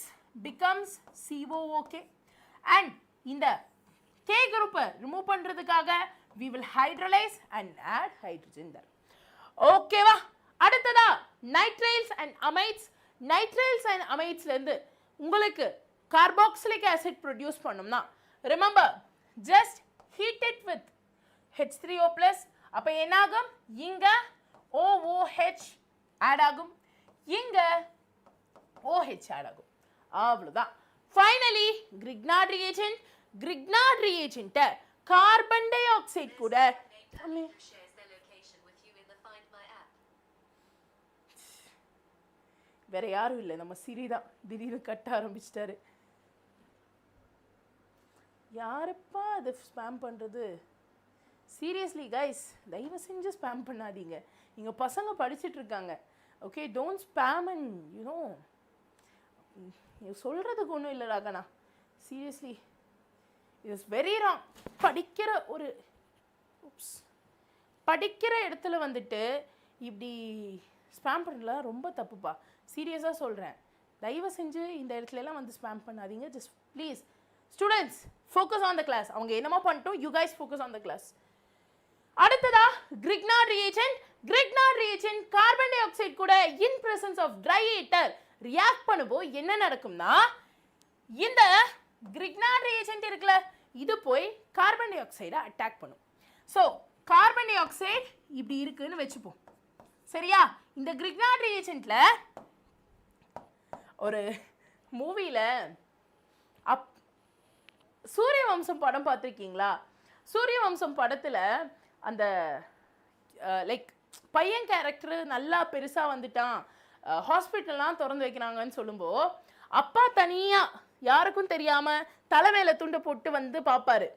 becomes COOK and இந்த K குரூப்பை ரிமூவ் பண்ணுறதுக்காக we will hydrolyze and add hydrogen there. ஓகேவா? அடுத்ததா nitriles and amides. Nitriles and அமைட்ஸ்லேருந்து உங்களுக்கு கார்பாக்சிலிக் ஆசிட் ப்ரொடியூஸ் பண்ணோம்னா, remember, just heat it with H3O+. அப்போ என்னாகும்? இங்கே OOH ஆட் ஆகும், இங்கே OH ஆட் ஆகும். அவ்வளோதான். Finally Grignard reagent. கிரிக்னார்ட் ரியேஜென்ட்டை கார்பன் டை ஆக்சைடு கூட வேற யாரும் இல்லை, நம்ம சிரி தான். திடீர்னு கட்ட ஆரம்பிச்சிட்டாரு. யாருப்பா அது ஸ்பேம் பண்ணுறது? சீரியஸ்லி கைஸ், தயவு செஞ்சு ஸ்பேம் பண்ணாதீங்க. இங்கே பசங்க படிச்சுட்டு இருக்காங்க. ஓகே, டோன்ட் ஸ்பேம் அண்ட் சொல்கிறதுக்கு ஒன்றும் இல்லை ராகனா. Seriously it is very wrong. படிக்கிற இடத்துல வந்துட்டு இப்படி ஸ்பேம் பண்ணலாம், ரொம்ப தப்புப்பா. சீரியஸாக சொல்கிறேன். தயவு செஞ்சு இந்த இடத்துலலாம் வந்து ஸ்பேம் பண்ணாதீங்க. Just please students focus on the class. அவங்க என்னமோ பண்ணிட்டோம், you guys focus on the class. அடுத்ததா Grignard reagent. Grignard reagent carbon dioxide கூட in presence of dry ether react பண்ணும்போது என்ன நடக்கும்னா, இந்த கிரிக்னார்ட் ரியேஜென்ட் இருக்குல்ல, இது போய் கார்பன் டை ஆக்சைடை அட்டாக் பண்ணும். ஸோ கார்பன் டை ஆக்சைடு இப்படி இருக்குன்னு வச்சுப்போம், சரியா? இந்த கிரிக்னார்ட் ரியேஜென்ட்ல ஒரு மூவியில் சூரியவம்சம் படம் பார்த்துருக்கீங்களா? சூரியவம்சம் படத்தில் அந்த லைக் பையன் கேரக்டர் நல்லா பெருசாக வந்துட்டான், ஹாஸ்பிட்டல்லாம் திறந்து வைக்கிறாங்கன்னு சொல்லும்போது அப்பா தனியாக யாருக்கும் தெரியாமல் தலைமையில துண்டை போட்டு வந்து பார்ப்பாரு.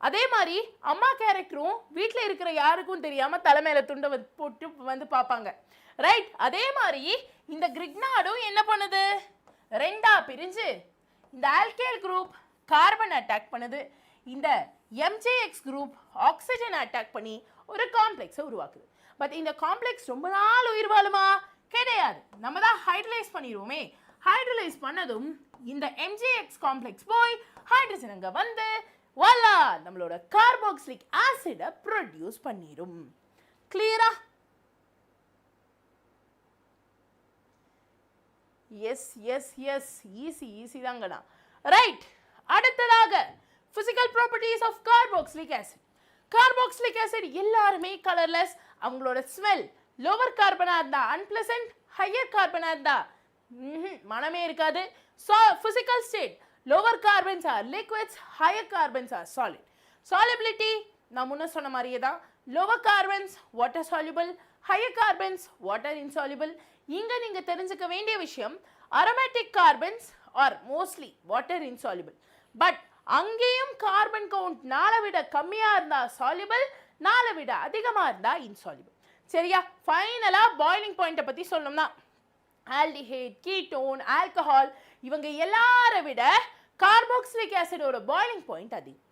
அதே மாதிரி அம்மா கேரக்டரும் வீட்டில் இருக்கிற யாருக்கும் தெரியாமல் தலைமையில துண்டை போட்டு வந்து பார்ப்பாங்க, ரைட்? அதே மாதிரி இந்த கிரிக்னார்டும் என்ன பண்ணுது? ரெண்டா பிரிஞ்சு இந்த ஆல்கைல் குரூப் கார்பன் அட்டாக் பண்ணுது, இந்த MJX குரூப் ஆக்சிஜன் அட்டாக் பண்ணி ஒரு காம்ப்ளெக்ஸை உருவாக்குது. பட் இந்த காம்ப்ளெக்ஸ் ரொம்ப நாள் உயிர் வாழுமா? கிடையாது. நம்ம தான் ஹைட்ரலைஸ் பண்ணிடுவோமே. ஹைட்ரலைஸ் பண்ணதும் இந்த MgX காம்ப்ளெக்ஸ் போய் ஹைட்ரஜன் அங்க வந்து வாலா நம்மளோட கார்பாக்சிலிக் ஆசிட ப்ரொடியூஸ் பண்ணிடும். கிளியரா? எஸ் ஈஸி தாங்கடா. ரைட், அடுத்ததாக physical properties of carboxylic acid. Carboxylic acid எல்லாருமே கலர்லெஸ். அவங்களோட ஸ்மெல் லோவர் கார்பனா இருந்தா அன்பிளசன்ட், ஹையர் கார்பனா இருந்தா மனமே இருக்காது. Physical state lower carbons are liquids, higher carbons are solid. Solubility நான் முன்ன சொன்ன மாதிரியே தான். Lower carbons water soluble, higher carbons water insoluble. இங்க நீங்க தெரிஞ்சுக்க வேண்டிய விஷயம் aromatic carbons are mostly water insoluble. But அங்கேயும் கார்பன் கவுண்ட் 4 விட கம்மியா இருந்தா சால்யூபிள், 4 விட அதிகமா இருந்தா இன்சால்யூபிள். சரியா? ஃபைனலா பாயிலிங் பாயிண்ட்டை பத்தி சொல்லணும்னா ஆல்டிஹைட், கீட்டோன், ஆல்கஹால் இவங்க எல்லாரை விட கார்பாக்சிலிக் ஆசிடோட பாயிலிங் பாயிண்ட் அதிகம்.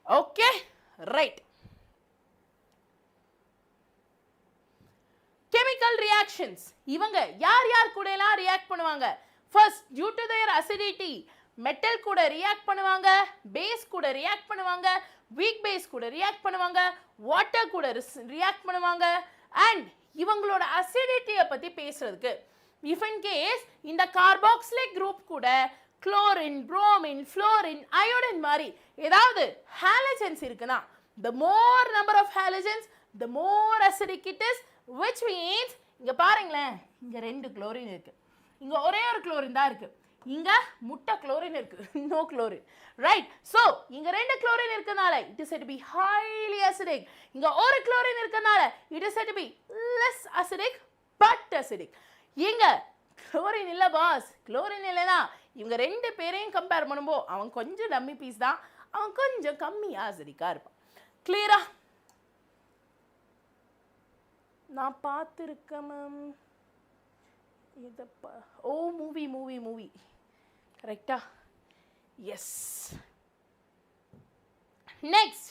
Okay, right. கெமிக்கல் ரியாக்ஷன்ஸ் இவங்க யார் கூட எல்லாம் ரியாக்ட் பண்ணுவாங்க? First, due to their acidity metal கூட ரியாக்ட் பண்ணுவாங்க, பேஸ் கூட ரியாக்ட் பண்ணுவாங்க, வீக் பேஸ் கூட ரியாக்ட் பண்ணுவாங்க, வாட்டர் கூட ரியாக்ட் பண்ணுவாங்க. அண்ட் இவங்களோட அசிடிட்டியை பத்தி பேசுறதுக்கு if in case இந்த கார்பாக்சிலிக் குரூப் கூட குளோரின், புரோமின், ஃப்ளோரின், அயோடின் மாதிரி ஏதாவது ஹாலஜன்ஸ் இருக்குன்னா the more number of halogens the more acidic it is, which means இங்க பாருங்களேன், இங்க 2 குளோரின் இருக்கு, இங்க ஒரே ஒரு குளோரின் தான் இருக்கு, இங்க முட்டை குளோரின் இருக்கு, no chlorine, right? So இங்க 2 குளோரின் இருக்கனால it is said to be highly acidic. இங்க ஒரு குளோரின் இருக்கனால it is said to be less acidic but acidic. இங்க குளோரின் இல்ல பாஸ், குளோரின் இல்லனா இவங்க 2 பேரையும் கம்பேர் பண்ணும்போது அவன் கொஞ்சம் டம்மி பீஸ் தான், அவன் கொஞ்சம் கம்மியா அசிடிக்கா இருப்பான். கிளியரா? நான் பார்த்துருக்கேன் மேம். இதப்பா ஓ மூவி கரெக்டா? எஸ். Next,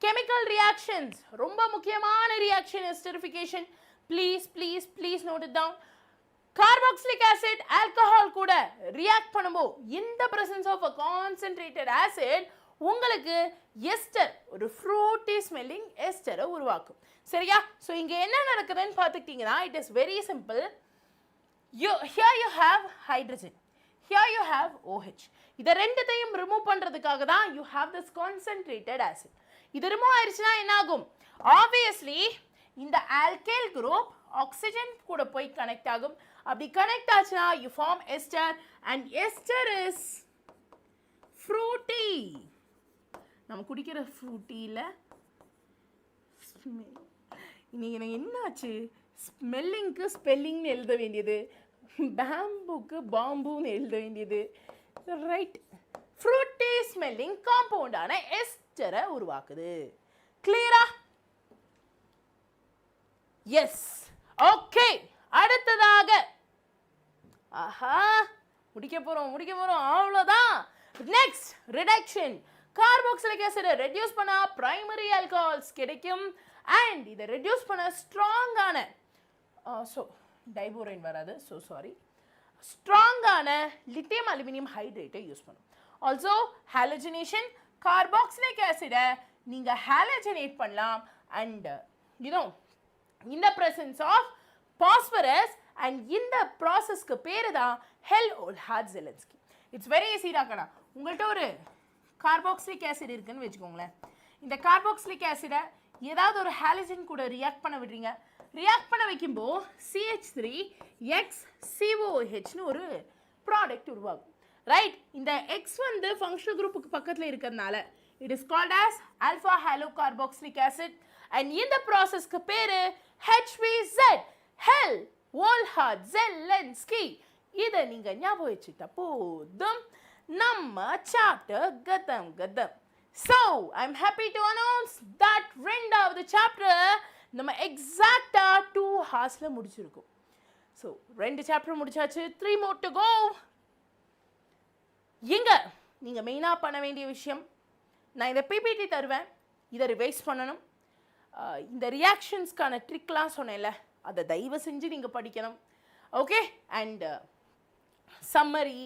chemical reactions. ரொம்ப முக்கியமான reaction esterification. Please note it down. Carboxylic acid alcohol கூட ரியாக்ட் பண்ணும்போது இந்த presence of a concentrated acid உங்களுக்கு எஸ்டர், ஒரு ஃப்ரூட்டி ஸ்மெல்லிங் எஸ்டரை உருவாக்கும். சரியா? ஸோ இங்கே என்ன நடக்குதுன்னு பார்த்துக்கிட்டிங்கன்னா it is very simple. Here you have hydrogen, here you have OH. இதை ரெண்டுத்தையும் ரிமூவ் பண்ணுறதுக்காக தான் you have this concentrated acid. இது ரிமூவ் ஆயிடுச்சுன்னா என்ன ஆகும்? ஆப்வியஸ்லி இந்த ஆல்கைல் குரூப் ஆக்சிஜன் கூட போய் கனெக்ட் ஆகும். அப்படி கனெக்ட் ஆச்சுன்னா you form ester and ester is fruity. நம்ம குடிக்கிற ஃப்ரூட்டியில் இன்னைக்கு எனக்கு என்னாச்சு? ஸ்மெல்லிங்க்கு ஸ்பெல்லிங்னு எழுத வேண்டியது, பேம்புக்கு பாம்புன்னு எழுத வேண்டியது. ரைட், ஃப்ரூட்டி ஸ்மெல்லிங் காம்பவுண்டான எஸ்டரை உருவாக்குது. கிளியரா? எஸ். ஓகே, அடுத்ததாக ஆஹா முடிக்க போறோம் அவ்வளோதான். Next, reduction. கார்பாக்சிலிக் ஆசிடை ரெடியூஸ் பண்ணா பிரைமரி ஆல்கஹால்ஸ் கிடைக்கும். அண்ட் இதை ரெடியூஸ் பண்ண ஸ்ட்ராங்கான டைபோரைன் வராது, ஸ்ட்ராங்கான லித்தியம் அலுமினியம் ஹைட்ரேட்டை யூஸ் பண்ணும். ஆல்சோ ஹாலஜனேஷன். கார்பாக்சிலிக் ஆசிடை நீங்கள் ஹாலஜனேட் பண்ணலாம். அண்ட் இந்த பிரசன்ஸ் ஆஃப் பாஸ்பரஸ் அண்ட் இந்த ப்ராசஸ்க்கு பேரு தான் ஹெல்ஓல்ஹாட்ஸ். இட்ஸ் வெரி ஈஸிடா கண்ணா. உங்கள்கிட்ட ஒரு கார்பாக்சிலிக் ஆசிட் இருக்குன்னு வச்சுக்கோங்களேன். இந்த கார்பாக்சிலிக் ஆசிடை ஏதாவது ஒரு ஹாலஜன் கூட ரியாக்ட் பண்ண விடுறீங்க. ரியாக்ட் பண்ண வைக்கும்போது CH3XCOOHன்னு ஒரு ப்ராடக்ட் உருவாகும். ரைட்? இந்த எக்ஸ் வந்து ஃபங்க்ஷனல் குரூப்புக்கு பக்கத்தில் இருக்கிறதுனால it is called as alpha halo carboxylic acid. And இந்த ப்ராசஸ்க்கு பேரு HVZ, ஹெல் ஓல்ஹாட் ஜெல்லன்ஸ்கி. இதை நீங்க ஞாபகம் வச்சுட்டா போதும், நம்ம சாப்டர் கதம். So, I'm happy to announce that ரெண்டாவது சாப்டர் நம்ம எக்ஸாக்டா 2 ஹார்ஸ்ல முடிச்சிருக்கோம். ஸோ 2 சாப்டர் முடிச்சாச்சு, 3 more to go. இங்க நீங்க மெயினா பண்ண வேண்டிய விஷயம், நான் இந்த PPT தருவேன், இதை ரிவைஸ் பண்ணணும். இந்த ரியாக்ஷன்ஸ்க்கான ட்ரிக்லாம் சொன்னேன்ல, அதை தயவு செஞ்சு நீங்கள் படிக்கணும். Okay, and summary,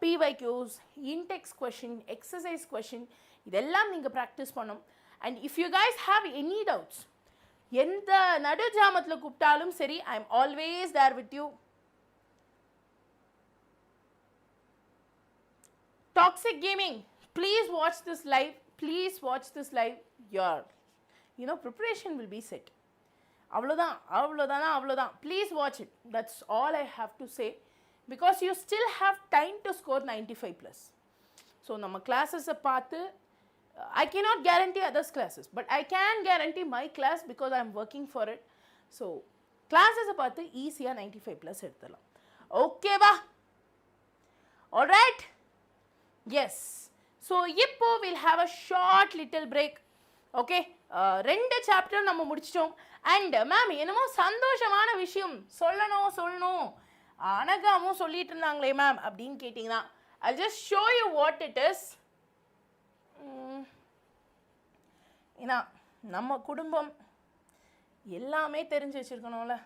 PYQs, in-text question, exercise question, இதெல்லாம் நீங்கள் ப்ராக்டிஸ் பண்ணணும். And if you guys have any doubts, எந்த நடு ஜாமத்தில் கூப்பிட்டாலும் சரி, I am always there with you. Toxic gaming, please watch this live. Please watch this live. Your, preparation will be set. அவ்வளோதான். Please watch it. That's all I have to say. Because you still have time to score 95 plus. So, நம்ம classes பார்த்து, I cannot guarantee others classes, but I can guarantee my class because I am working for it. So, classes பார்த்து ஈஸியாக 95 plus எடுத்துடலாம். ஓகேவா? Alright? Yes. So, இப்போ we'll have a short little break. Okay? 2 chapter நம்ம முடிச்சிட்டோம். And ma'am, என்னமோ சந்தோஷமான விஷயம் சொல்லணும் அனகாமும் சொல்லிட்டு இருந்தாங்களே மேம் அப்படின்னு கேட்டிங்கன்னா, I'll just show you what it is. ஏன்னா நம்ம குடும்பம் எல்லாமே தெரிஞ்சு வச்சிருக்கணும்ல.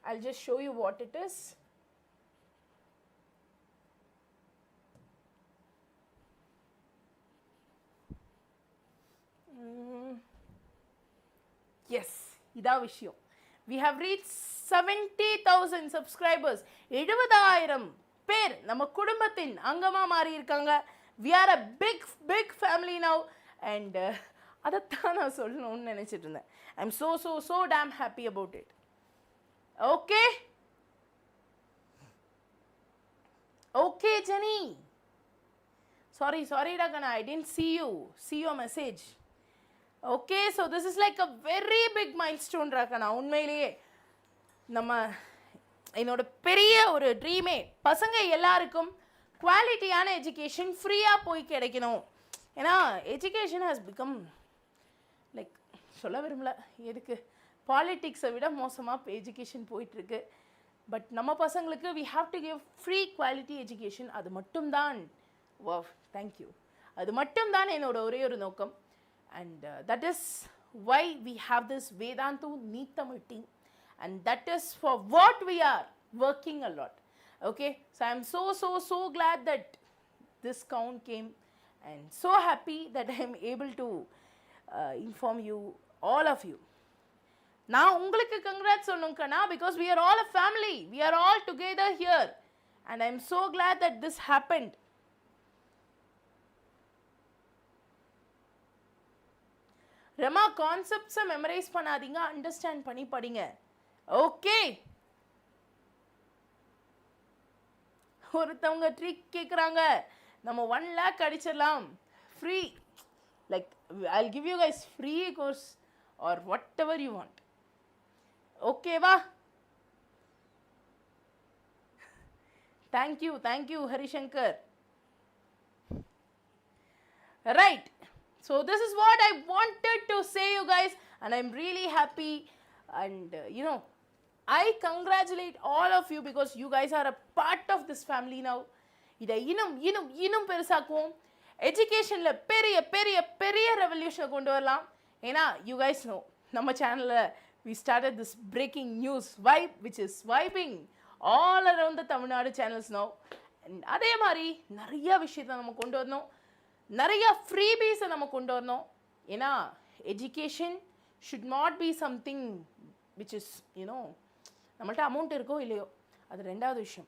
I'll just show you what it is. Yes, இதான் விஷயம். We have reached 70,000 subscribers. 70,000 பேர் நம்ம குடும்பத்தின் அங்கமா மாறி இருக்காங்க. We are a big family now. And அதைத்தான் நான் சொல்லணும்னு நினைச்சிட்டு இருந்தேன். I'm so damn happy about it. Okay? Okay, Jenny. Sorry, Ragana, I didn't see your message. Okay, so this is like a very big milestone, Rakana. உண்மையிலேயே நம்ம என்னோட பெரிய ஒரு ட்ரீமே பசங்க எல்லாருக்கும் குவாலிட்டியான எஜுகேஷன் ஃப்ரீயாக போய் கிடைக்கணும். ஏன்னா எஜுகேஷன் ஹாஸ் பிகம் லைக் சொல்ல விரும்பல, எதுக்கு பாலிட்டிக்ஸை விட மோசமாக எஜுகேஷன் போயிட்டுருக்கு. பட் நம்ம பசங்களுக்கு we have to give free quality education. அது மட்டும்தான், wow, thank you, அது மட்டும்தான் என்னோட ஒரே ஒரு நோக்கம். And that is why we have this Vedantu NEET Tamil team, and that is for what we are working a lot. Okay, so I am so glad that this count came, and so happy that I am able to inform you, all of you. Now ungalku congrats sonnunka na, because we are all a family, we are all together here, and I am so glad that this happened. Rama, concepts memorize பண்ணாதீங்க, அண்டர்ஸ்டாண்ட் பண்ணி படிங்க. ஓகே, ஒருத்தவங்க ட்ரிக் கேட்குறாங்க, நம்ம 1 lakh அடிச்சிடலாம் free. Like I'll give you guys free course or whatever you want. ஓகேவா? Thank you Harishankar. Right. So this is what I wanted to say, you guys, and I'm really happy, and I congratulate all of you because you guys are a part of this family now. இதை இன்னும் பெருசாக்குவோம். எஜுகேஷனில் பெரிய ரெவல்யூஷனை கொண்டு வரலாம். ஏன்னா you guys know நம்ம சேனலில் we started this breaking news vibe, which is vibing all around the Tamil Nadu channels now. And அதே மாதிரி நிறைய விஷயத்தை நம்ம கொண்டு வரணும், நிறைய ஃப்ரீபீஸை நம்ம கொண்டு வரணும். ஏன்னா education should not be something which is நம்மள்ட்ட அமௌண்ட் இருக்கோ இல்லையோ, அது ரெண்டாவது விஷயம்.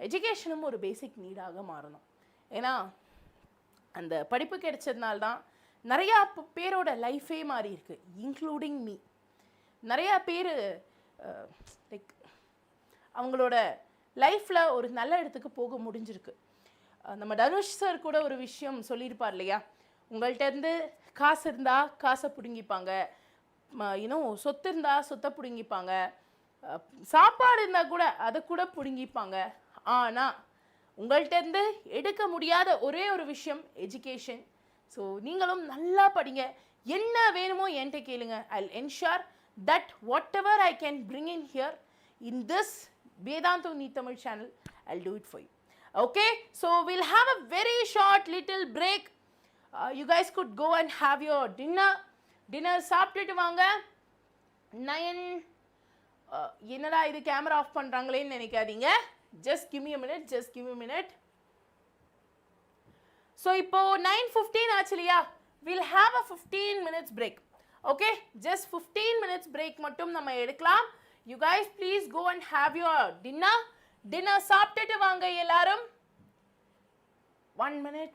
எஜுகேஷனும் ஒரு பேசிக் நீடாக மாறணும். ஏன்னா அந்த படிப்பு கிடைச்சதுனால்தான் நிறையா பேரோட லைஃபே மாறி இருக்கு, இன்க்ளூடிங் மீ. நிறையா பேர் லைக் அவங்களோட லைஃப்பில் ஒரு நல்ல இடத்துக்கு போக முடிஞ்சிருக்கு. நம்ம தனுஷ் சார் கூட ஒரு விஷயம் சொல்லியிருப்பார் இல்லையா, உங்கள்கிட்டருந்து காசு இருந்தால் காசை பிடுங்கிப்பாங்க, சொத்து இருந்தால் சொத்தை பிடுங்கிப்பாங்க, சாப்பாடு இருந்தால் கூட அதை கூட பிடுங்கிப்பாங்க. ஆனால் உங்கள்கிட்டருந்து எடுக்க முடியாத ஒரே ஒரு விஷயம் எஜுகேஷன். ஸோ நீங்களும் நல்லா படிங்க, என்ன வேணுமோ என்கிட்ட கேளுங்க. I'll ensure that whatever I can bring in here in this Vedantu NEET Tamil channel, I'll do it for you. Okay, so we'll have a very short little break. You guys could go and have your dinner சாப்பிட்டுட்டு வாங்க. 9 என்னடா இது கேமரா ஆஃப் பண்ணுறாங்களேன்னு நினைக்காதீங்க. Just give me a minute, just give me a minute. So இப்போ 9:15 ஆச்சு இல்லையா, we'll have a 15 minutes break. Okay, just 15 minutes break மட்டும் நம்ம எடுக்கலாம். You guys please go and have your dinner. Dinner சாப்பிட்டுட்டு வாங்க எல்லாரும். 1 minute.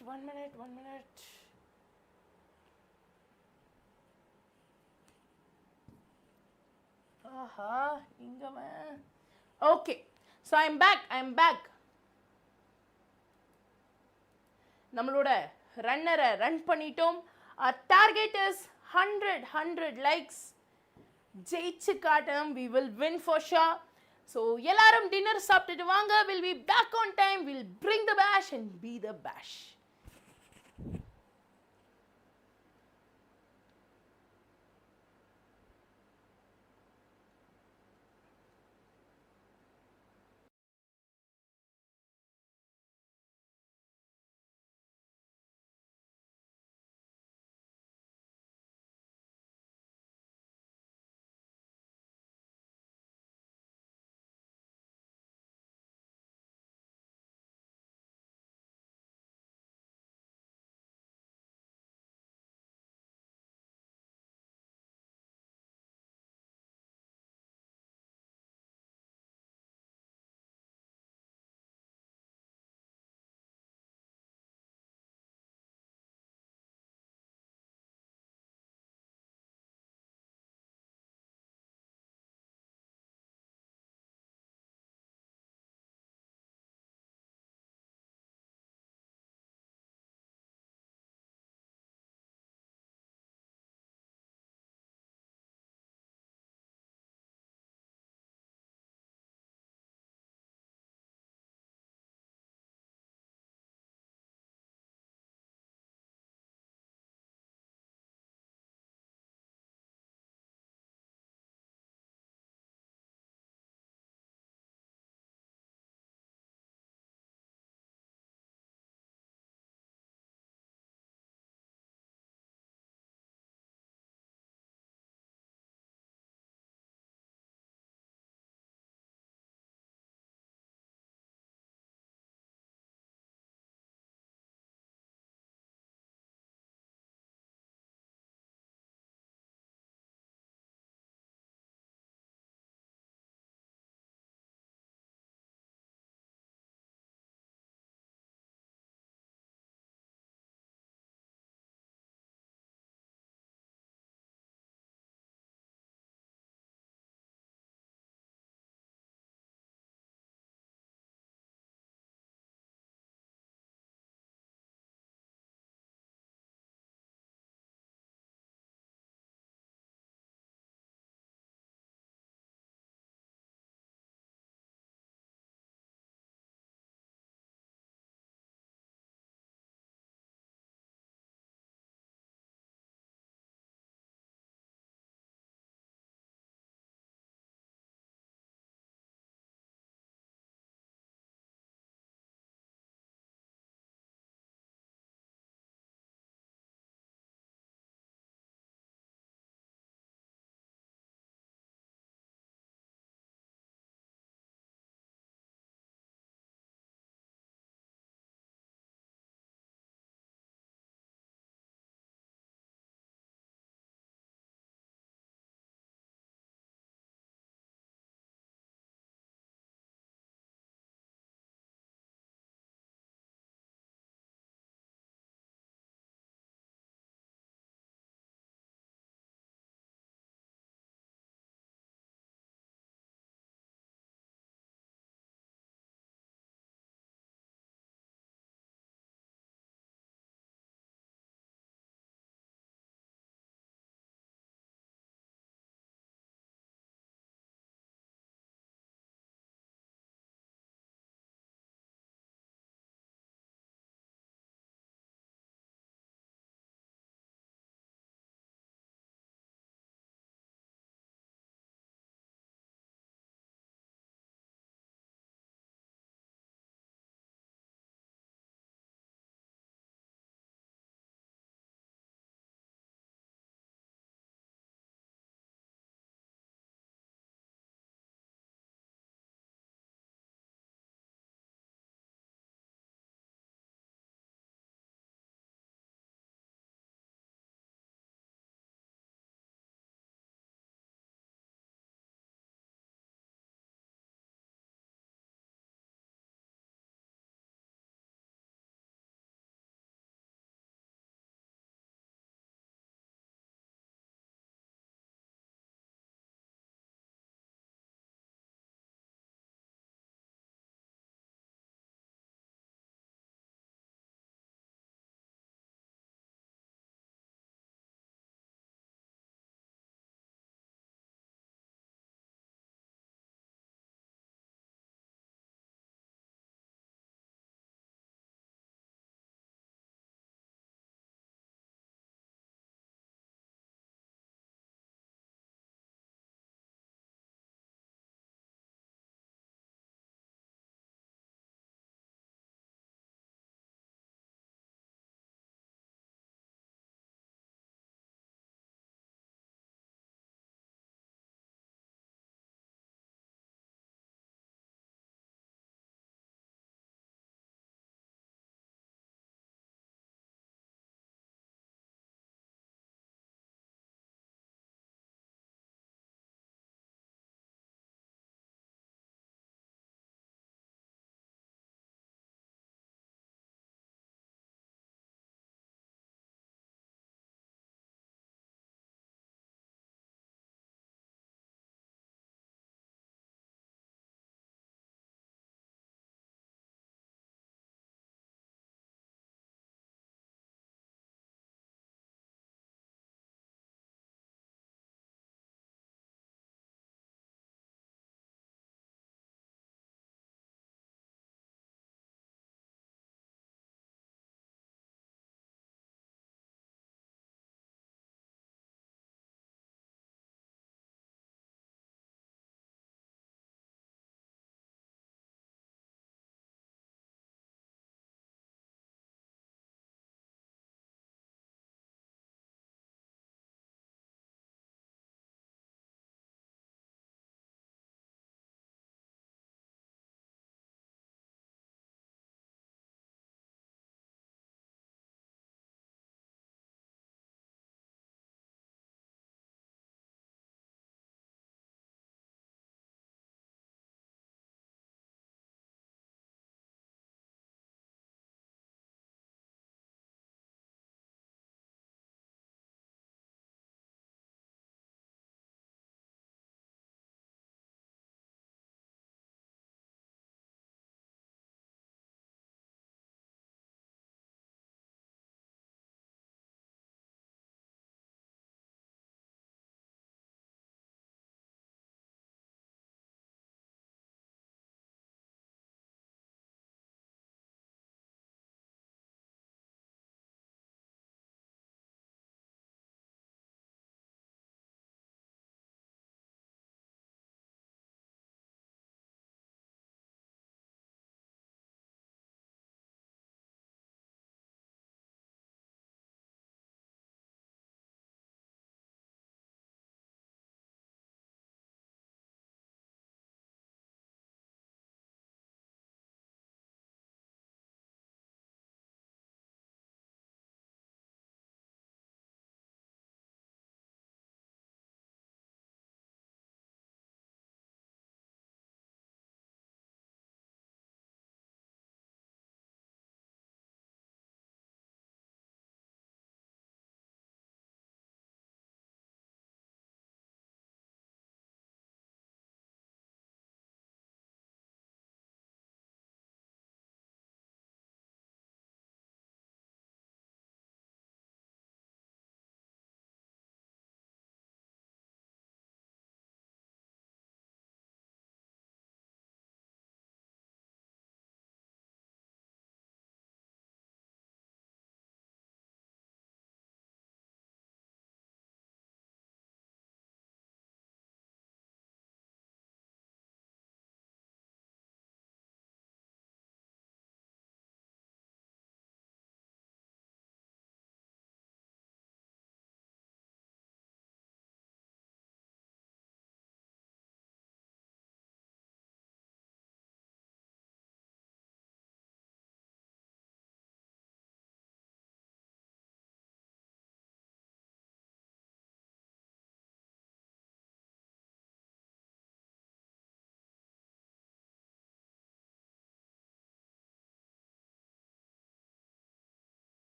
ஆஹா, இங்க okay, so I am back. நம்மளோட ரன்னரை ரன் பண்ணிட்டோம். our target is 100 likes. ஜெயிச்சு காட்டணும். we will win for sure. so எல்லாரும் டின்னர் சாப்பிட்டுட்டு வாங்க. we'll be back on time. we'll bring the bash and be the bash.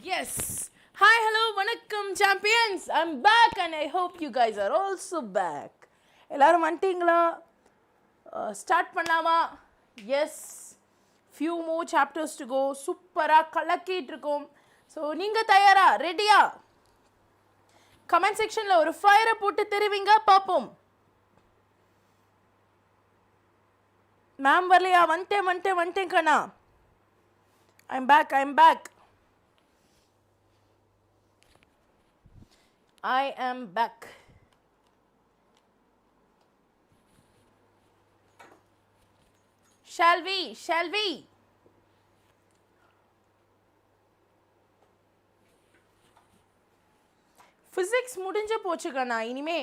Yes. Hi, hello, வணக்கம் champions. I'm back and I hope you guys are also back. எல்லாரும் வந்துட்டீங்களா? ஸ்டார்ட் பண்ணலாமா? Yes. Few more chapters to go. சூப்பரா கலக்கிட்டு இருக்கோம். ஸோ நீங்க தயாரா? ரெடியா? கமெண்ட் செக்ஷன்ல ஒரு ஃபயரை போட்டு தெரிவிங்க பார்ப்போம். மேம் வரலையா? வந்துட்டேன் கண்ணா. I'm back. I am back. Shall we? Physics முடிஞ்ச போச்சுக்கண்ணா. இனிமே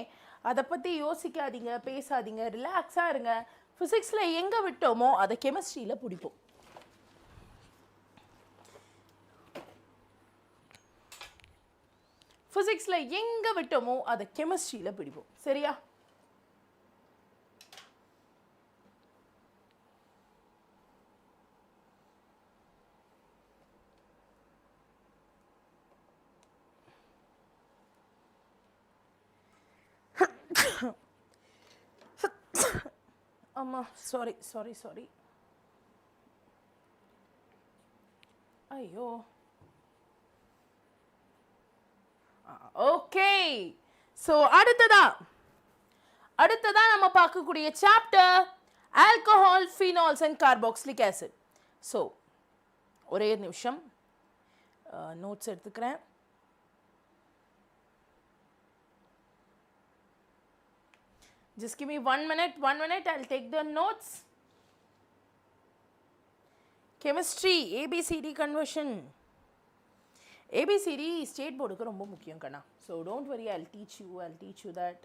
அதை பற்றி யோசிக்காதீங்க, பேசாதீங்க, ரிலாக்ஸாக இருங்க. ஃபிசிக்ஸில் எங்கே விட்டோமோ அதை கெமிஸ்ட்ரியில் பிடிப்போம். ஃபிசிக்ஸில் எங்கே விட்டோமோ அதை கெமிஸ்ட்ரியில் பிடிப்போம். சரியா? அம்மா சாரி. ஐயோ. ஓகே. ஸோ அடுத்ததா நம்ம பார்க்கக்கூடிய chapter alcohol, phenols and carboxylic acid. So ஒரே நிமிஷம் நோட்ஸ் எடுத்துக்கிறேன். Just give me 1 minute. I'll take the notes. Chemistry, ABCD conversion. ABCD state board ku romba mukkiyam kana. So don't worry, I'll teach you that.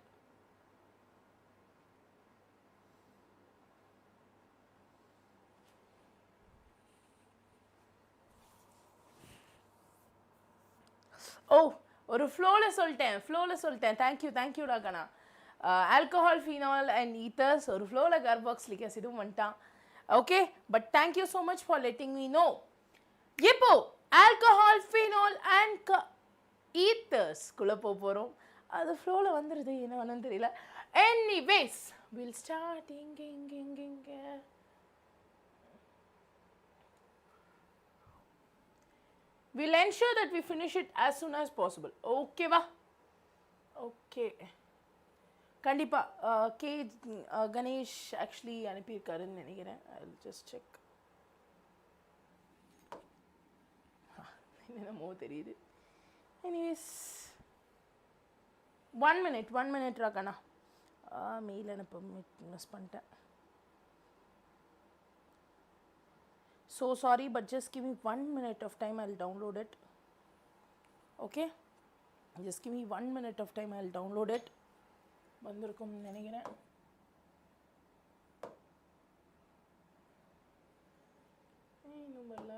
Oh, ஒரு ஃப்ளோல சொல்லிட்டேன். Thank you டா கண்ணா. ஆல்கஹால், ஃபீனால் அண்ட் ஈத்தர்ஸ் ஒரு ஃப்ளோவில் கார்பாக்சிலிக் ஆசிடும் வந்துட்டான். Okay, but thank you so much for letting me know. இப்போ ஆல்கஹால், ஃபீனால் அண்ட் ஈத்தர்ஸ்குள்ளே போகிறோம். அது ஃப்ளோவில் வந்துடுது, என்ன வேணும்னு தெரியல. எனிவேஸ் வில் ஸ்டார்ட் இங்கே. We'll ensure that we finish it as soon as possible. ஓகேவா? ஓகே, கண்டிப்பா. கே கணேஷ் ஆக்சுவலி அனுப்பியிருக்காருன்னு நினைக்கிறேன். I will just check. என்னமோ தெரியுது. Anyways 1 minute ராக்கண்ணா. மெயில் அனுப்ப மிஸ் பண்ணிட்டேன். So sorry, but just give me 1 minute of time. I'll download it. Okay? Just give me 1 minute of time. I'll download it. வந்திருக்கும் நினைக்கிறேன். இன்னும் வரல.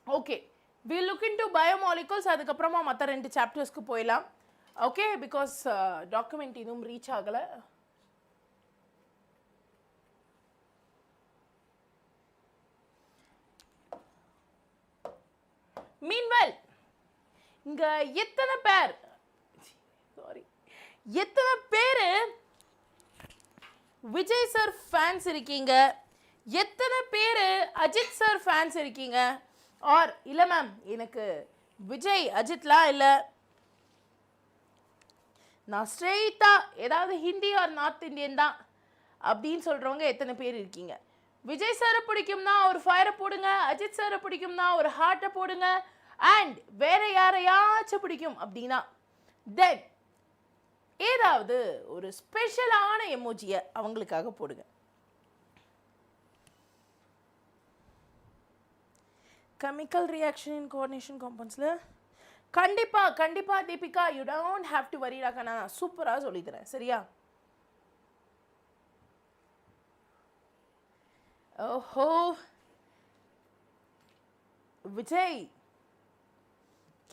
Okay, we'll look into biomolecules. அதுக்கப்புறமா மற்ற 2 சாப்டர்ஸ்க்கு போயிடலாம். ஓகே, பிகாஸ் டாக்குமெண்ட் இன்னும் ரீச் ஆகலை. மீன்வெல் இங்க எத்தனை பேர் விஜய் சார் ஃபேன்ஸ் இருக்கீங்க? எத்தனை பேர் அஜித் சார் ஃபேன்ஸ் இருக்கீங்க? ஆர் இல்லை மேம், எனக்கு விஜய் அஜித்லாம் இல்லை, நான் ஸ்ட்ரெயிட்டாக ஏதாவது ஹிந்தி ஆர் நார்த் இந்தியன் தான் அப்படின்னு சொல்கிறவங்க எத்தனை பேர் இருக்கீங்க? விஜய் சாரை பிடிக்கும்னா ஒரு ஃபயரை போடுங்க, அஜித் சாரை பிடிக்கும்னா ஒரு ஹார்ட்டை போடுங்க, அண்ட் வேற யாரையாச்சும் பிடிக்கும் அப்படின்னா தென் ஏதாவது ஒரு ஸ்பெஷலான எமோஜியை அவங்களுக்காக போடுங்க. கெமிக்கல் ரியாக்ஷன் இன் கோஆர்டினேஷன் காம்பவுண்ட்ஸில் கண்டிப்பாக Deepika, you don't have to வரிடாக்கா, நான் சூப்பராக சொல்லித்தரேன். சரியா? ஓஹோ Vijay,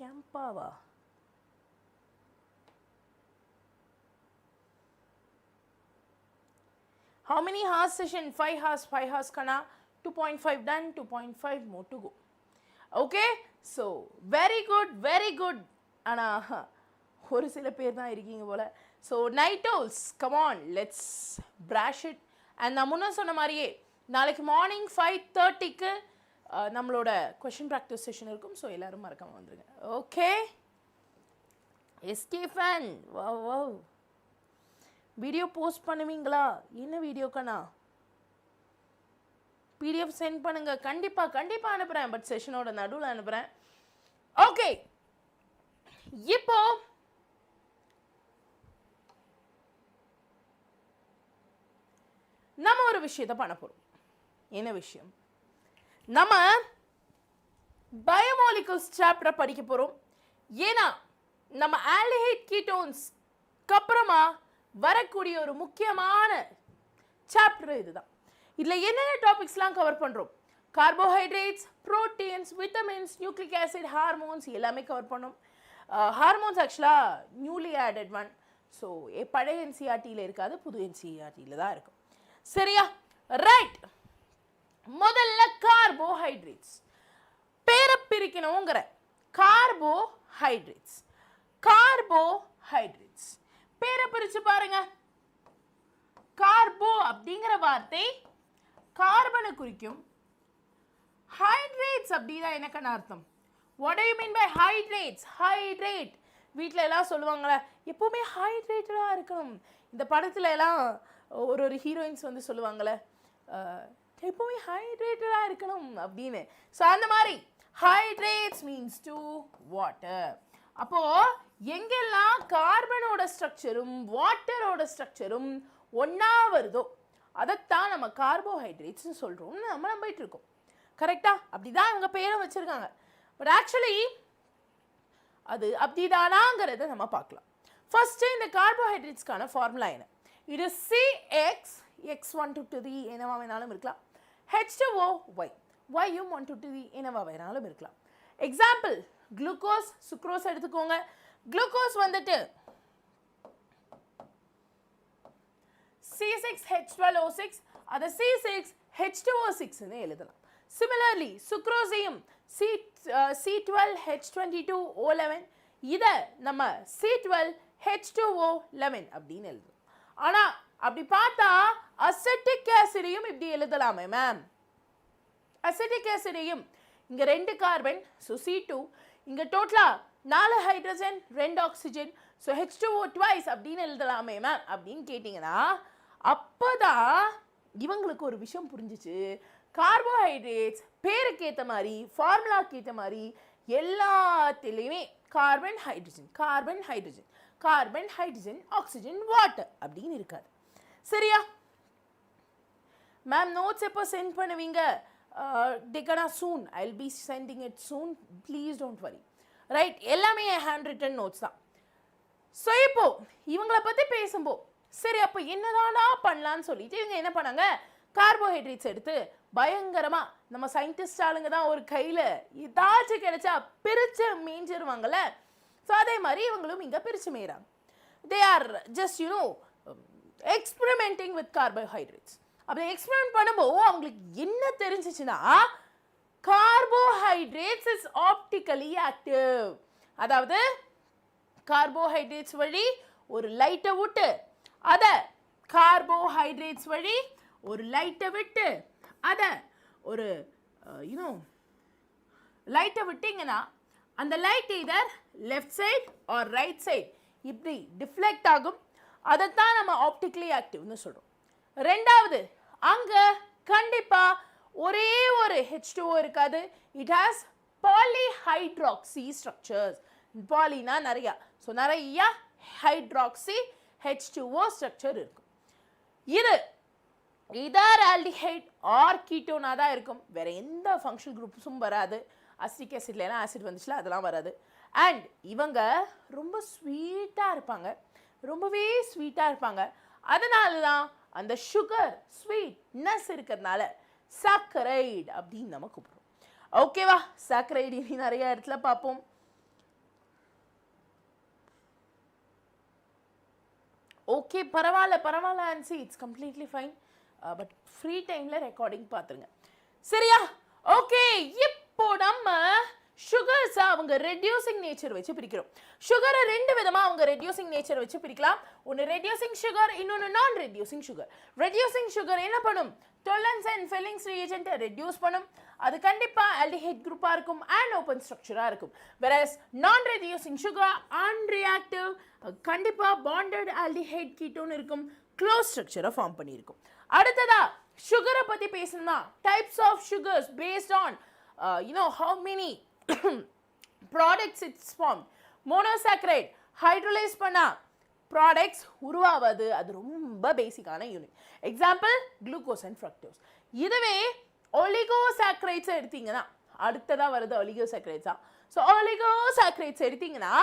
கேம்பாவா? How many hours session? 5 hours. 5 hours kana 2.5 done. 2.5 more to go. Okay, so very good, very good. Ana ஒரு சில பேர் தான் இருக்கீங்க போல. So night owls, come on, let's brush it. And நான் முன்ன சொன்ன மாதிரியே நாளைக்கு மார்னிங் 5:30க்கு நம்மளோட கொஷின் ப்ராக்டிஸ் செஷன் இருக்கும். ஸோ எல்லாரும் மறக்காம வந்துருங்க. Okay, SK fan, wow wow. Video post பண்ணுவீங்களா? என்ன வீடியோக்கண்ணா? பிடிஎஃப் சென்ட் பண்ணுங்க. கண்டிப்பாக அனுப்புகிறேன். பட் செஷனோட நடுவில் அனுப்புகிறேன். ஓகே, இப்போ நம்ம ஒரு விஷயத்தை பண்ண போகிறோம். என்ன விஷயம்? நம்ம பயோமாலிகுல்ஸ் சாப்டரை படிக்க போகிறோம். ஏன்னா நம்ம ஆல்டிஹைட் கீட்டோன்ஸ்க்கு அப்புறமா வரக்கூடிய ஒரு முக்கியமான சாப்டர் இதுதான். இதில் என்னென்ன டாபிக்ஸ்லாம் கவர் பண்ணுறோம்? Carbohydrates, proteins, vitamins, nucleic acid, hormones எல்லாமே கவர் பண்ணோம். ஹார்மோன்ஸ் ஆக்சுவலாக நியூலி ஆடட் ஒன். ஸோ பழைய என்சிஆர்டியில் இருக்காது, புது என்சிஆர்டியில் தான் இருக்கும். சரியா? ரைட். முதல்ல கார்போஹைட்ரேட்ஸ் பேரை பிரிக்கணுங்கிற. கார்போஹைட்ரேட்ஸ் பேரை பிரிச்சு பாருங்க. கார்போ அப்படிங்கிற வார்த்தை கார்பனை குறிக்கும். ஹைட்ரேட்ஸ் அப்படின்னா எனக்கு அர்த்தம். What do you mean by hydrates? Hydrate. வீட்டில் எல்லாம் சொல்லுவாங்களே எப்போவுமே ஹைட்ரேட்டடாக இருக்கணும். இந்த படத்துல எல்லாம் ஒரு ஹீரோயின்ஸ் வந்து சொல்லுவாங்களே எப்போவுமே ஹைட்ரேட்டடாக இருக்கணும் அப்படின்னு. ஸோ அந்த மாதிரி ஹைட்ரேட்ஸ் மீன்ஸ் டு வாட்டர். அப்போது எங்கெல்லாம் கார்பனோட ஸ்ட்ரக்சரும் வாட்டரோட ஸ்ட்ரக்சரும் ஒன்றா வருதோ அதைத்தான் நம்ம கார்போஹைட்ரேட்ஸ்னு சொல்கிறோம்னு நம்ம நம்பிட்டு இருக்கோம். கரெக்டாக? அப்படி தான் இவங்க பேரை வச்சுருக்காங்க. பட் ஆக்சுவலி அது அப்படிதானாங்கிறத நம்ம பார்க்கலாம். ஃபர்ஸ்ட்டு இந்த கார்போஹைட்ரேட்ஸ்க்கான ஃபார்முலா என்ன? இது CX X1 to 3 என்னவா வேணாலும் இருக்கலாம். H2O Y Yயும் 1 to 3 என்னவா வேணாலும் இருக்கலாம். எக்ஸாம்பிள் குளுக்கோஸ், சுக்ரோஸ் எடுத்துக்கோங்க. குளுக்கோஸ் வந்துட்டு C6H12O6, அதை C6H2O6ன்னு எழுதலாம். சிமிலர்லி சுக்ரோஸையும் C12H22O11 இதை நம்ம C12H2O11 அப்படின்னு எழுதுறோம். ஆனால் அப்படி பார்த்தா அசெட்டிக் ஆசிடையும் இப்படி எழுதலாமே மேம். அசெட்டிக் ஆசிடையும் இங்கே 2 கார்பன், ஸோ C2, இங்கே டோட்டலாக 4 hydrogen 2 oxygen, so H2O twice அப்படின்னு எழுதலாமே மேம் அப்படின்னு கேட்டிங்கன்னா அப்போதான் இவங்களுக்கு ஒரு விஷயம் புரிஞ்சிச்சு. கார்போஹைட்ரேட்ஸ் பேருக்கு ஏற்ற மாதிரி ஃபார்முலாக்கு ஏற்ற மாதிரி எல்லாத்திலையுமே carbon hydrogen carbon hydrogen carbon hydrogen oxygen water அப்படின்னு இருக்காது. சரியா மேம்? நோட்ஸ் எப்போ சென்ட் பண்ணுவீங்க? டிகனா soon. I will be sending it soon, please don't worry. Right, எல்லாமே ஹேண்ட் ரிட்டன் நோட்ஸ் தான். ஸோ இப்போ இவங்களை பற்றி பேசும்போது சரி அப்போ என்னதானா பண்ணலான்னு சொல்லிட்டு இவங்க என்ன பண்ணாங்க? கார்போஹைட்ரேட்ஸ் எடுத்து பயங்கரமாக நம்ம சயின்டிஸ்ட் ஆளுங்க தான் ஒரு கையில் ஏதாச்சும் கிடைச்சா பிரித்து மேய்ஞ்சிருவாங்கல்ல. ஸோ அதே மாதிரி இவங்களும் இங்கே பிரித்து மேய்கிறாங்க. They are just experimenting with carbohydrates. அப்படி எக்ஸ்பெரிமெண்ட் பண்ணும்போது அவங்களுக்கு என்ன தெரிஞ்சிச்சுன்னா கார்போஹைட்ரேட்ஸ் இஸ் ஆப்டிக்கலி ஆக்டிவ். அதாவது கார்போஹைட்ரேட்ஸ் வழி ஒரு லைட்டை விட்டு அதை கார்போஹைட்ரேட்ஸ் வழி ஒரு லைட்டை விட்டு அதை ஒரு லைட்டை விட்டிங்கன்னா அந்த light either left side or right side இப்படி டிஃப்ளெக்ட் ஆகும். அதைத்தான் நம்ம ஆப்டிக்கலி ஆக்டிவ்னு சொல்கிறோம். ரெண்டாவது, அங்கே கண்டிப்பாக ஒரே ஒரு H2O இருக்காது. It has polyhydroxy structures. பாலினா நிறையா, ஸோ நிறையா ஹைட்ராக்சி H2O ஸ்ட்ரக்சர் இருக்கும். இது இதர் ஆல்டிஹைட் ஆர் கீட்டோனாக தான் இருக்கும். வேறு எந்த ஃபங்க்ஷனல் குரூப்ஸும் வராது. அசிட்டிக் ஆசிட்லாம் ஆசிட் வந்துச்சுல அதெல்லாம் வராது. அண்ட் இவங்க ரொம்ப ஸ்வீட்டாக இருப்பாங்க, ரொம்பவே ஸ்வீட்டாக இருப்பாங்க. அதனால தான் அந்த சுகர் ஸ்வீட்னஸ் இருக்கிறதுனால சாக்கரைடு அப்படின்னு நம்ம கூப்பிடுறோம். ஓகேவா? சாக்கரைடு இனி நிறைய இடத்துல பார்ப்போம். ஓகே பரவாயில்ல and see it's completely fine. But free timeல ரெக்கார்டிங் பாத்துருங்க சரியா ஓகே இப்போ நம்ம sugars அவங்க reducing nature வச்சு பிரிக்கிறோம் sugar ரெண்டு விதமா அவங்க reducing nature வச்சு பிரிக்கலாம் ஒன்னு reducing sugar இன்னொன்னு non reducing sugar reducing sugar என்ன பண்ணும் tollens and Fellings reagent reduce பண்ணும் அது கண்டிப்பா aldehyde group இருக்கும் and open structure இருக்கும் whereas non reducing sugar unreactive கண்டிப்பா bonded aldehyde ketone இருக்கும் close structure form பண்ணிருக்கும் அடுத்ததா sugar பத்தி பேசணும்னா types of sugars based on how many products it's formed monosaccharide hydrolyze பண்ணா products உருவாவது அது ரொம்ப பேசிக்கான unit example glucose and fructose இதுவே oligosaccharides எடுத்தீங்கன்னா அடுத்ததா வருது oligosaccharides so oligosaccharides எடுத்தீங்கன்னா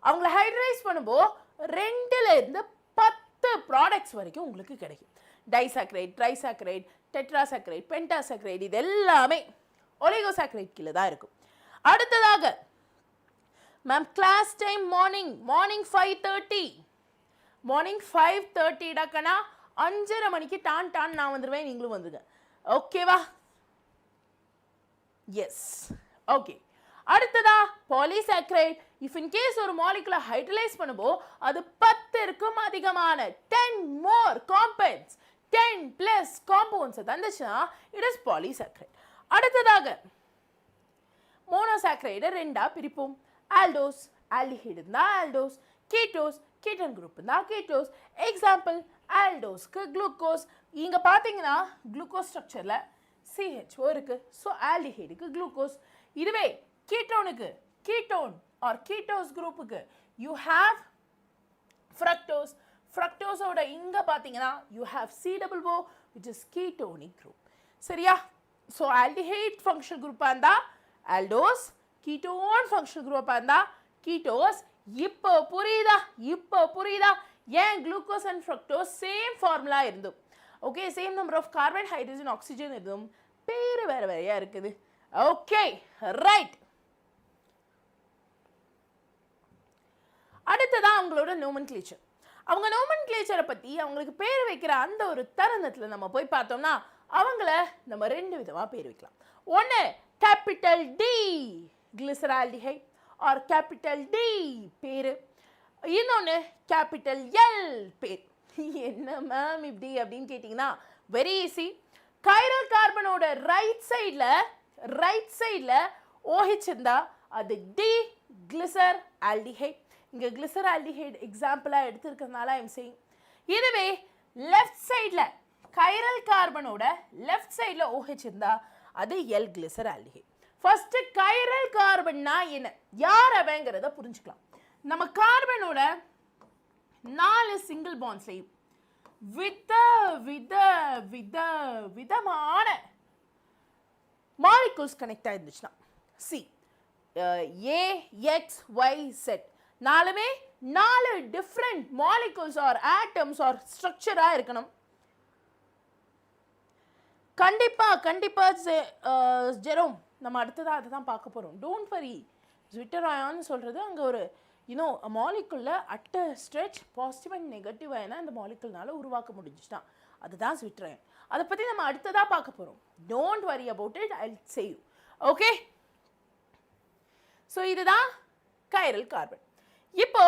அவங்களை hydrolyze பண்ணும்போது 2 ல இருந்து 10 products வரைக்கும் உங்களுக்கு கிடைக்கும் disaccharide trisaccharide tetrasaccharide pentasaccharide இது எல்லாமே oligosaccharides கீழ தான் இருக்கும் அடுத்ததாக ma'am class time morning 5:30 morning 5:30 டக்கனா 5:30 மணிக்கு டான் நான் வந்துருவேன் நீங்களும் வந்துங்க ஓகேவா எஸ் ஓகே அடுத்ததா polysaccharide if in case ஒரு molecule hydrolyze பண்ணும்போது அது 10 இருக்கும் அதிகமான 10 more compounds 10 plus compounds தந்துச்சுனா it is polysaccharide அடுத்ததாக monosaccharide ரெண்டா பிரிப்போம் aldose aldehyde இருந்தா aldose ketose ketone group இருந்தா ketose example aldose க்கு glucose இங்க பாத்தீங்கன்னா glucose structureல CHO இருக்கு so aldehyde க்கு glucose இதுவே ketone க்கு ketone or ketose group க்கு you have fructose fructose ஓட இங்க பாத்தீங்கன்னா you have COO which is ketonic group சரியா so aldehyde functional group இருந்தா aldose ketone functional group இருந்தா ketose இப்போ புரியுதா ஏன் glucose and fructose same formula இருந்தும் okay same number of carbon hydrogen oxygen இருந்தும் பேரு வேறயா இருக்குது okay right அடுத்ததா அவங்களோட nomenclature அவங்க nomenclature பத்தி அவங்களுக்கு பேர் வைக்கிற அந்த ஒரு தருணத்துல நம்ம போய் பார்த்தோம்னா அவங்கள நம்ம ரெண்டு விதமா பேர் வைக்கலாம் ஒன்னு capital D glyceraldehyde or capital D பேரு இன்னொன்னு capital L பேர் என்ன மேம் இப்படி அப்படின்னு கேட்டிங்கன்னா வெரி ஈஸி chiral கார்பனோட ரைட் சைடில் OH இருந்தா அது D glyceraldehyde இங்க glyceraldehyde எக்ஸாம்பிளா எடுத்துக்கிறதுனால ஐ எம் சேயிங் இதுவே லெஃப்ட் சைடில் chiral கார்பனோட லெஃப்ட் சைடில் OH இருந்தா அது L glyceraldehyde ஃபர்ஸ்ட் chiral கார்பன்னா என்ன யார் அவங்கறத புரிஞ்சுக்கலாம் நம்ம கார்பனோட 4 சிங்கிள் பாண்ட்ஸ்லயும் விதமான மாலிகூல்ஸ் கனெக்ட் ஆயிருந்துச்சுன்னா C A X Y Z நாலுமே 4 different molecules or atoms or ஸ்ட்ரக்சரா இருக்கணும் கண்டிப்பா ஜெரோம் நம்ம அடுத்ததா அதை தான் பார்க்க போறோம் டோன்ட் வரி ஜ்விட்டர் அயான்னு சொல்றது அங்க ஒரு மாலிகுல்ல at a stretch positive and negative அயனை அந்த மாலிகுல்னால உருவாக்க முடிஞ்சுட்டான் அதுதான் ஜ்விட்டர் அயான் அதை பத்தி நம்ம அடுத்ததா பார்க்க போறோம் don't worry about it I will say you okay so இதுதான் chiral கார்பன் இப்போ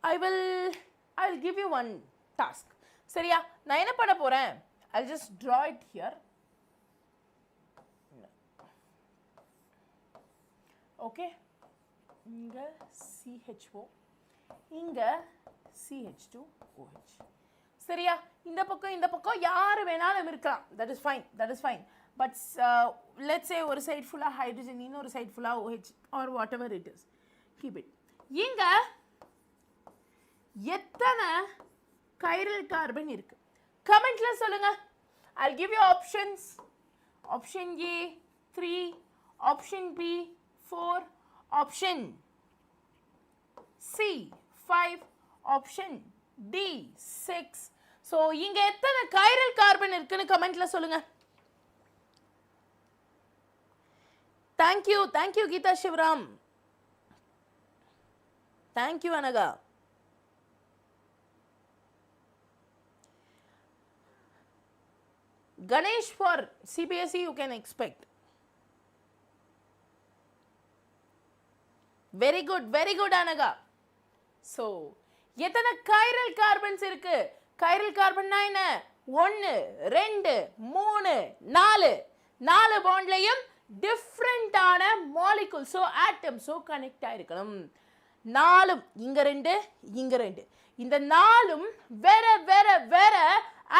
I will give you one task சரியா நான் என்ன பண்ண போறேன் I'll just draw it here okay இங்க CHO இங்க CH2OH சரியா இந்த பக்கம் யார் வேணாலும் இருக்கலாம் that is fine but let's say ஒரு சைடு ஃபுல்லா ஹைட்ரஜன் இன்னொரு சைடு ஃபுல்லா OH or whatever it is keep it இங்க எத்தனை chiral கார்பன் இருக்கு கமெண்ட்ல சொல்லுங்க I'll give you options option A 3 option B 4 option C 5 option D 6 so இங்க எத்தனை chiral கார்பன் இருக்குன்னு கமெண்ட்ல சொல்லுங்க thank you Geetha Sivaram thank you Anagha Ganesh for CBSE you can expect. Very good Anaga. So எத்தனை chiral carbons இருக்கு? chiral carbon என்ன? 1 2 3 4 4 bondலையும் different ஆன molecules so atoms so connect ஆயிருக்கணும். 4 இங்க 2 இங்க 2 இந்த 4ம் வேற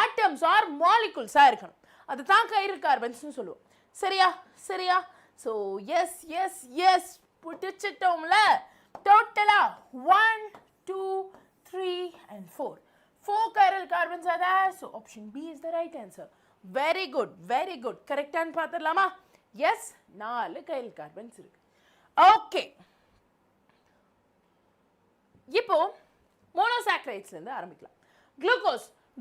atoms or molecules ஆ இருக்கணும். அதுதான் chiral carbons னு சொல்லுவோம். சரியா? So yes புடிச்சிட்டோம்ல. டோட்டலா 1 2 3 and 4 chiral carbons are there. So option B is the right answer. Very good. Correct ஆன்னு பார்த்துடலாமா? Yes, 4 chiral carbons இருக்கு. Okay. இப்போ monosaccharides இருந்து ஆரம்பிக்கலாம்.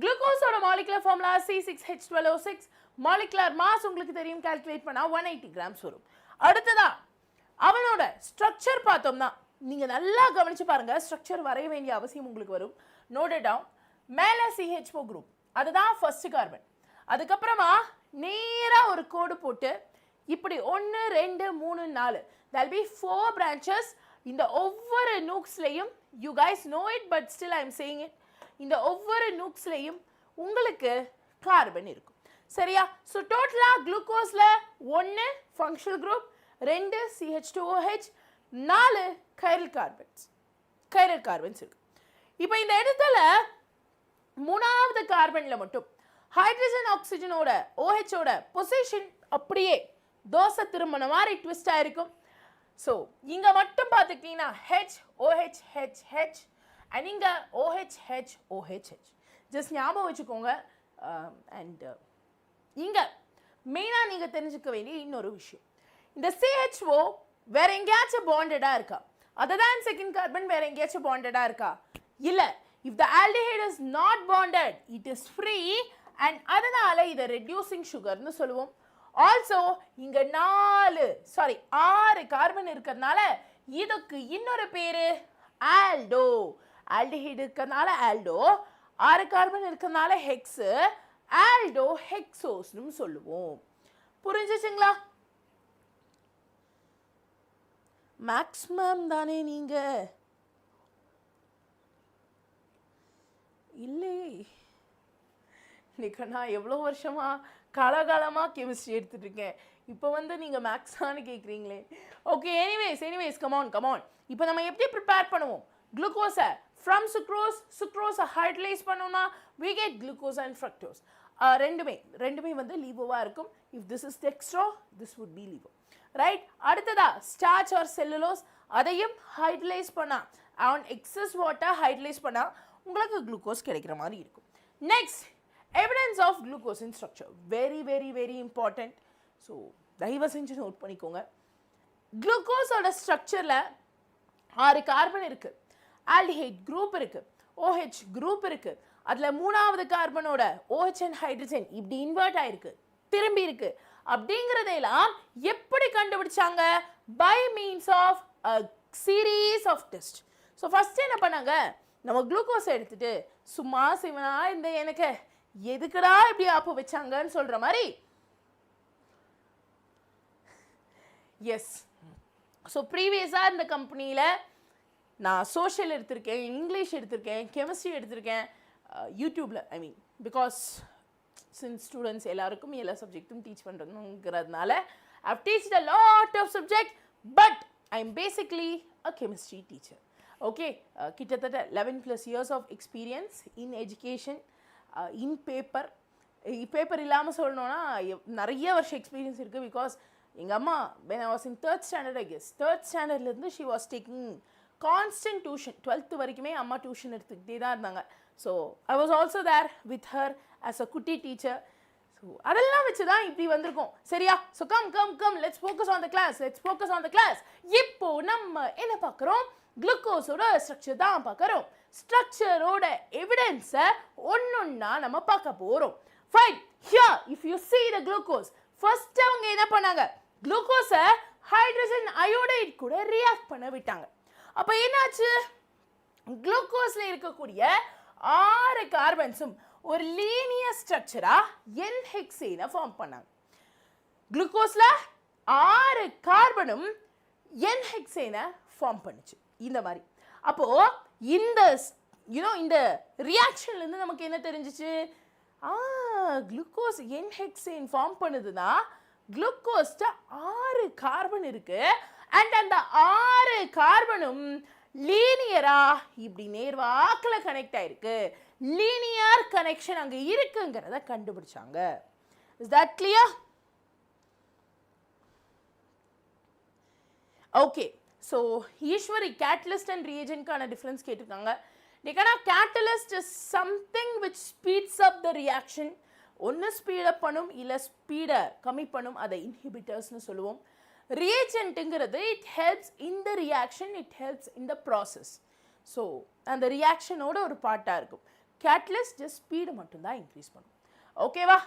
குளுக்கோஸோட molecular formula C6H12O6. molecular mass உங்களுக்கு தெரியும், calculate பண்ணா 180 grams வரும். அடுத்ததா அவனோட ஸ்ட்ரக்சர் பார்த்தோம்னா நீங்க நல்லா கவனிச்சு பாருங்க, ஸ்ட்ரக்சர் வரைய வேண்டிய அவசியம் உங்களுக்கு வரும். Note it down. மேல CH4 குரூப், அதுதான் ஃபர்ஸ்ட் கார்பன். அதுக்கப்புறமா நேரா ஒரு கோடு போட்டு இப்படி 1 2 3 4 there will be 4 branches. இந்த ஒவ்வொரு நூக்ஸ்லயும் you guys know it but still I am saying it, இந்த ஒவ்வொரு நூக்ஸ்லயும் உங்களுக்கு கார்பன் இருக்கும். சரியா? ஸோ டோட்டலா குளுக்கோஸ்ல 1 functional group, 2 CH2OH, 4 chiral carbons இருக்கு. இப்போ இந்த இடத்துல மூணாவது கார்பன்ல மட்டும் ஹைட்ரஜன் ஆக்சிஜனோட OHோட பொசிஷன் அப்படியே தோசை திரும்பின மாதிரி ட்விஸ்ட் ஆயிருக்கும். ஸோ இங்க மட்டும் பார்த்துக்கிட்டீங்கன்னா HOH அண்ட் இங்க OH. ஜஸ்ட் ஞாபகம் வச்சுக்கோங்க. அண்ட் இங்க மெயினா நீங்க தெரிஞ்சுக்க வேண்டிய இன்னொரு விஷயம், இந்த CHO வேற எங்கேயாச்சும் பாண்டடா இருக்கா? அதுதான் செகண்ட் கார்பன் வேற எங்கேயாச்சும் பாண்டடா இருக்கா? இல்ல. if the aldehyde is not bonded it is free and அதனால இத reducing sugar னு சொல்லுவோம். also இங்க 6 கார்பன் இருக்கிறதுனால இதுக்கு இன்னொரு பேரு ஆல்டோ. aldehyde இருக்கிறதுனால ஆல்டோ, 6 கார்பன் இருக்கிறதுனால ஹெக்ஸ், ஆல்டோ ஹெக்ஸோஸ்னு சொல்லுவோம். புரிஞ்சுச்சுங்களா? மேக்ஸிமம் தானே நீங்க? இல்லை, நான் எவ்வளோ வருஷமா காலகாலமாக கெமிஸ்ட்ரி எடுத்துட்டு இருக்கேன். இப்போ வந்து நீங்கள் மேக்ஸானு கேட்குறீங்களே. Okay, anyways come on. இப்போ நம்ம எப்படி ப்ரிப்பேர் பண்ணுவோம்? குளுக்கோஸை ஃப்ரம் சுக்ரோஸை ஹைட்ரலைஸ் பண்ணோம்னா we get glucose and fructose. ரெண்டுமே வந்து லீவோவாக இருக்கும். if this is dextro this would be levo. Right? அடுத்ததா ஸ்டார்ச் ஆர் செல்லுலோஸ், அதையும் ஹைட்ரலைஸ் பண்ணா ஆன் எக்ஸஸ் வாட்டர் ஹைட்ரலைஸ் பண்ணா உங்களுக்கு குளுக்கோஸ் கிடைக்கிற மாதிரி இருக்கும். Next, evidence of glucose in structure. Very important. So தயவு செஞ்சு நோட் பண்ணிக்கோங்க. குளுக்கோஸோட ஸ்ட்ரக்சரில் 6 கார்பன் இருக்கு, ஆல்டிஹைட் குரூப் இருக்கு, OH குரூப் இருக்கு. அதில் மூணாவது கார்பனோட OH அண்ட் ஹைட்ரஜன் இப்படி இன்வெர்ட் ஆயிருக்கு, திரும்பி இருக்கு. அப்படிங்கிறதெல்லாம் எப்படி கண்டுபிடிச்சாங்க? By means of a series of test. So first என்ன பண்ணாங்க? நம்ம குளுக்கோஸ் எடுத்துட்டு சும்மா சிவனா இந்த எனக்கு எதுக்குடா இப்படி ஆப்பு வச்சாங்கன்னு சொல்ற மாதிரி. எஸ். ஸோ ப்ரீவியஸாக இந்த கம்பெனியில் நான் சோஷியல் எடுத்திருக்கேன், இங்கிலீஷ் எடுத்திருக்கேன், கெமிஸ்ட்ரி எடுத்திருக்கேன். யூடியூப்பில் பிகாஸ் சின்ஸ் ஸ்டூடெண்ட்ஸ் எல்லாருக்கும் எல்லா சப்ஜெக்ட்டும் teach பண்ணுறதுங்கிறதுனால I've teached a lot of subject but I'm basically a chemistry teacher. Okay, கிட்டத்தட்ட 11+ years of experience in education, in paper இல்லாமல் சொல்லணும்னா நிறைய வருஷம் எக்ஸ்பீரியன்ஸ் இருக்குது. பிகாஸ் எங்கள் அம்மா when I was in 3rd standard I guess 3rd standardலேருந்து she was taking constant tuition. 12th வரைக்குமே அம்மா டியூஷன் எடுத்துக்கிட்டே தான் இருந்தாங்க. So I was also there with her as a குட்டி டீச்சர். ஸோ அதெல்லாம் வச்சு தான் இப்படி வந்திருக்கோம். சரியா? So come let's focus on the class. இப்போ நம்ம என்ன பார்க்குறோம்? குளுக்கோஸோட ஸ்ட்ரக்சர் தான் பார்க்குறோம். ஸ்ட்ரக்சரோட எவிடன்ஸை ஒன்னொன்னா நம்ம பார்க்க போகிறோம். Fine. Here if you see the glucose, first அவங்க என்ன பண்ணாங்க? குளுக்கோஸை ஹைட்ரஜன் அயோடைட் கூட ரியாக்ட் பண்ண விட்டாங்க. அப்போ என்னாச்சு? குளுக்கோஸ்ல இருக்கக்கூடிய 6 கார்பன்ஸும் ஒரு லீனியர் ஸ்ட்ரக்சரா என் ஹெக்சேனை ஃபார்ம் பண்ணாங்க. குளுக்கோஸ்ல 6 கார்பனும் என் ஹெக்சேனை ஃபார்ம் பண்ணுச்சு இந்த மாதிரி. அப்போ இந்த இந்த ரியாக்ஷன்ல இருந்து நமக்கு என்ன தெரிஞ்சிச்சு? குளுக்கோஸ் என் ஹெக்சேன் ஃபார்ம் பண்ணுதுன்னா குளுக்கோஸ்ட 6 கார்பன் இருக்கு. அண்ட் அந்த 6 கார்பனும் லீனியரா இப்படி நேர்வாக்குல கனெக்ட் ஆயிருக்கு. லீனியர் கனெக்ஷன் அங்க இருக்குங்கிறத கண்டுபிடிச்சாங்க. Is that clear? Okay. So Eswari catalyst and reagent கான டிஃபரன்ஸ் கேட்டிருக்காங்க. catalyst is something which speeds up the reaction. ஒன்னு ஸ்பீட் அப் பண்ணும் இல்ல ஸ்பீடை கம்மி பண்ணும், அதை இன்ஹிபிட்டர்ஸ்னு சொல்லுவோம். reagentங்கிறது it helps in the reaction, it helps in the process. So அந்த ரியாக்ஷனோட ஒரு பார்ட்டா இருக்கும். catalyst just ஸ்பீடு மட்டும் தான் இன்க்ரீஸ் பண்ணும். ஓகேவா?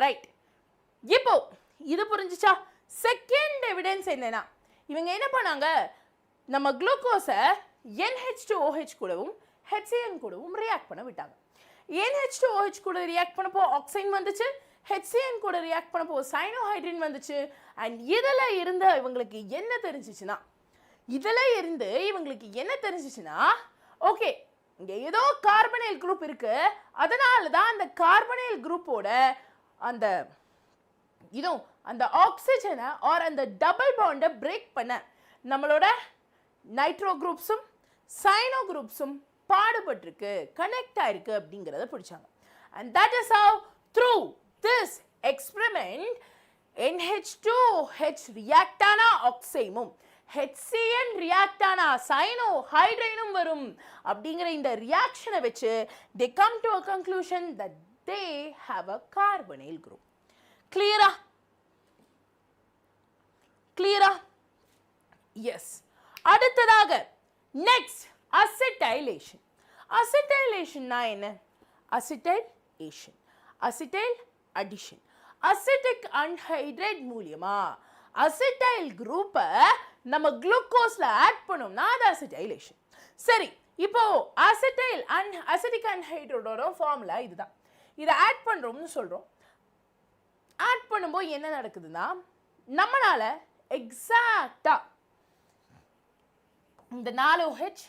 ரைட். இப்போ இது புரிஞ்சுச்சா? செகண்ட் எவிடன்ஸ் என்னன்னா, இவங்க என்ன பண்ணாங்க, நம்ம குளுக்கோஸை NH2OH கூடவும் HCN கூடவும் ரியாக்ட் பண்ண விட்டாங்க. NH2OH கூட ரியாக்ட் பண்ணப்போ ஆக்சைன் வந்துச்சு, HCN கூட ரியாக்ட் பண்ணப்போ சைனோஹைட்ரின் வந்துச்சு. அண்ட் இதில் இருந்து இவங்களுக்கு என்ன தெரிஞ்சிச்சுன்னா, ஓகே இங்கே ஏதோ கார்பனைல் குரூப் இருக்கு, அதனால தான் அந்த கார்பனைல் குரூப்போட அந்த அந்த ஆக்சிஜனை ஆர் அந்த டபுள் பாண்டை பிரேக் பண்ண நம்மளோட நைட்ரோ குரூப்ஸும் சைனோ குரூப்ஸும் பாடுபட்டிருக்கு, கனெக்ட் ஆயிருக்கு அப்படிங்கிறத பிடிச்சாங்க. And that is have through this experiment NH2OH react ஆனா ஆக்சைமும் HCN ரியாக்ட் ஆனா சைனோ ஹைட்ரைனும் வரும் அப்படிங்கிற இந்த ரியாக்ஷனை வச்சு they come to a conclusion that they have a carbonyl group. Clear? Yes. அடுத்ததாக next acetylation. Acetylation na என்ன? Acetylation, acetyl addition. Acetic anhydride மூலமா அசிட்டைல் குரூப்பை நம்ம குளுக்கோஸ்ல ஆட் பண்ணோம்னா அது அசிட்டைலேஷன். சரி, இப்போ அசிட்டிக் அன்ஹைட்ரைடோட ஃபார்முலா இதுதான். இதை ஆட் பண்றோம்னு சொல்றோம். ஆட் பண்ணும்போது என்ன நடக்குதுன்னா, நம்மளால எக்ஸாக்டா இந்த 4 OH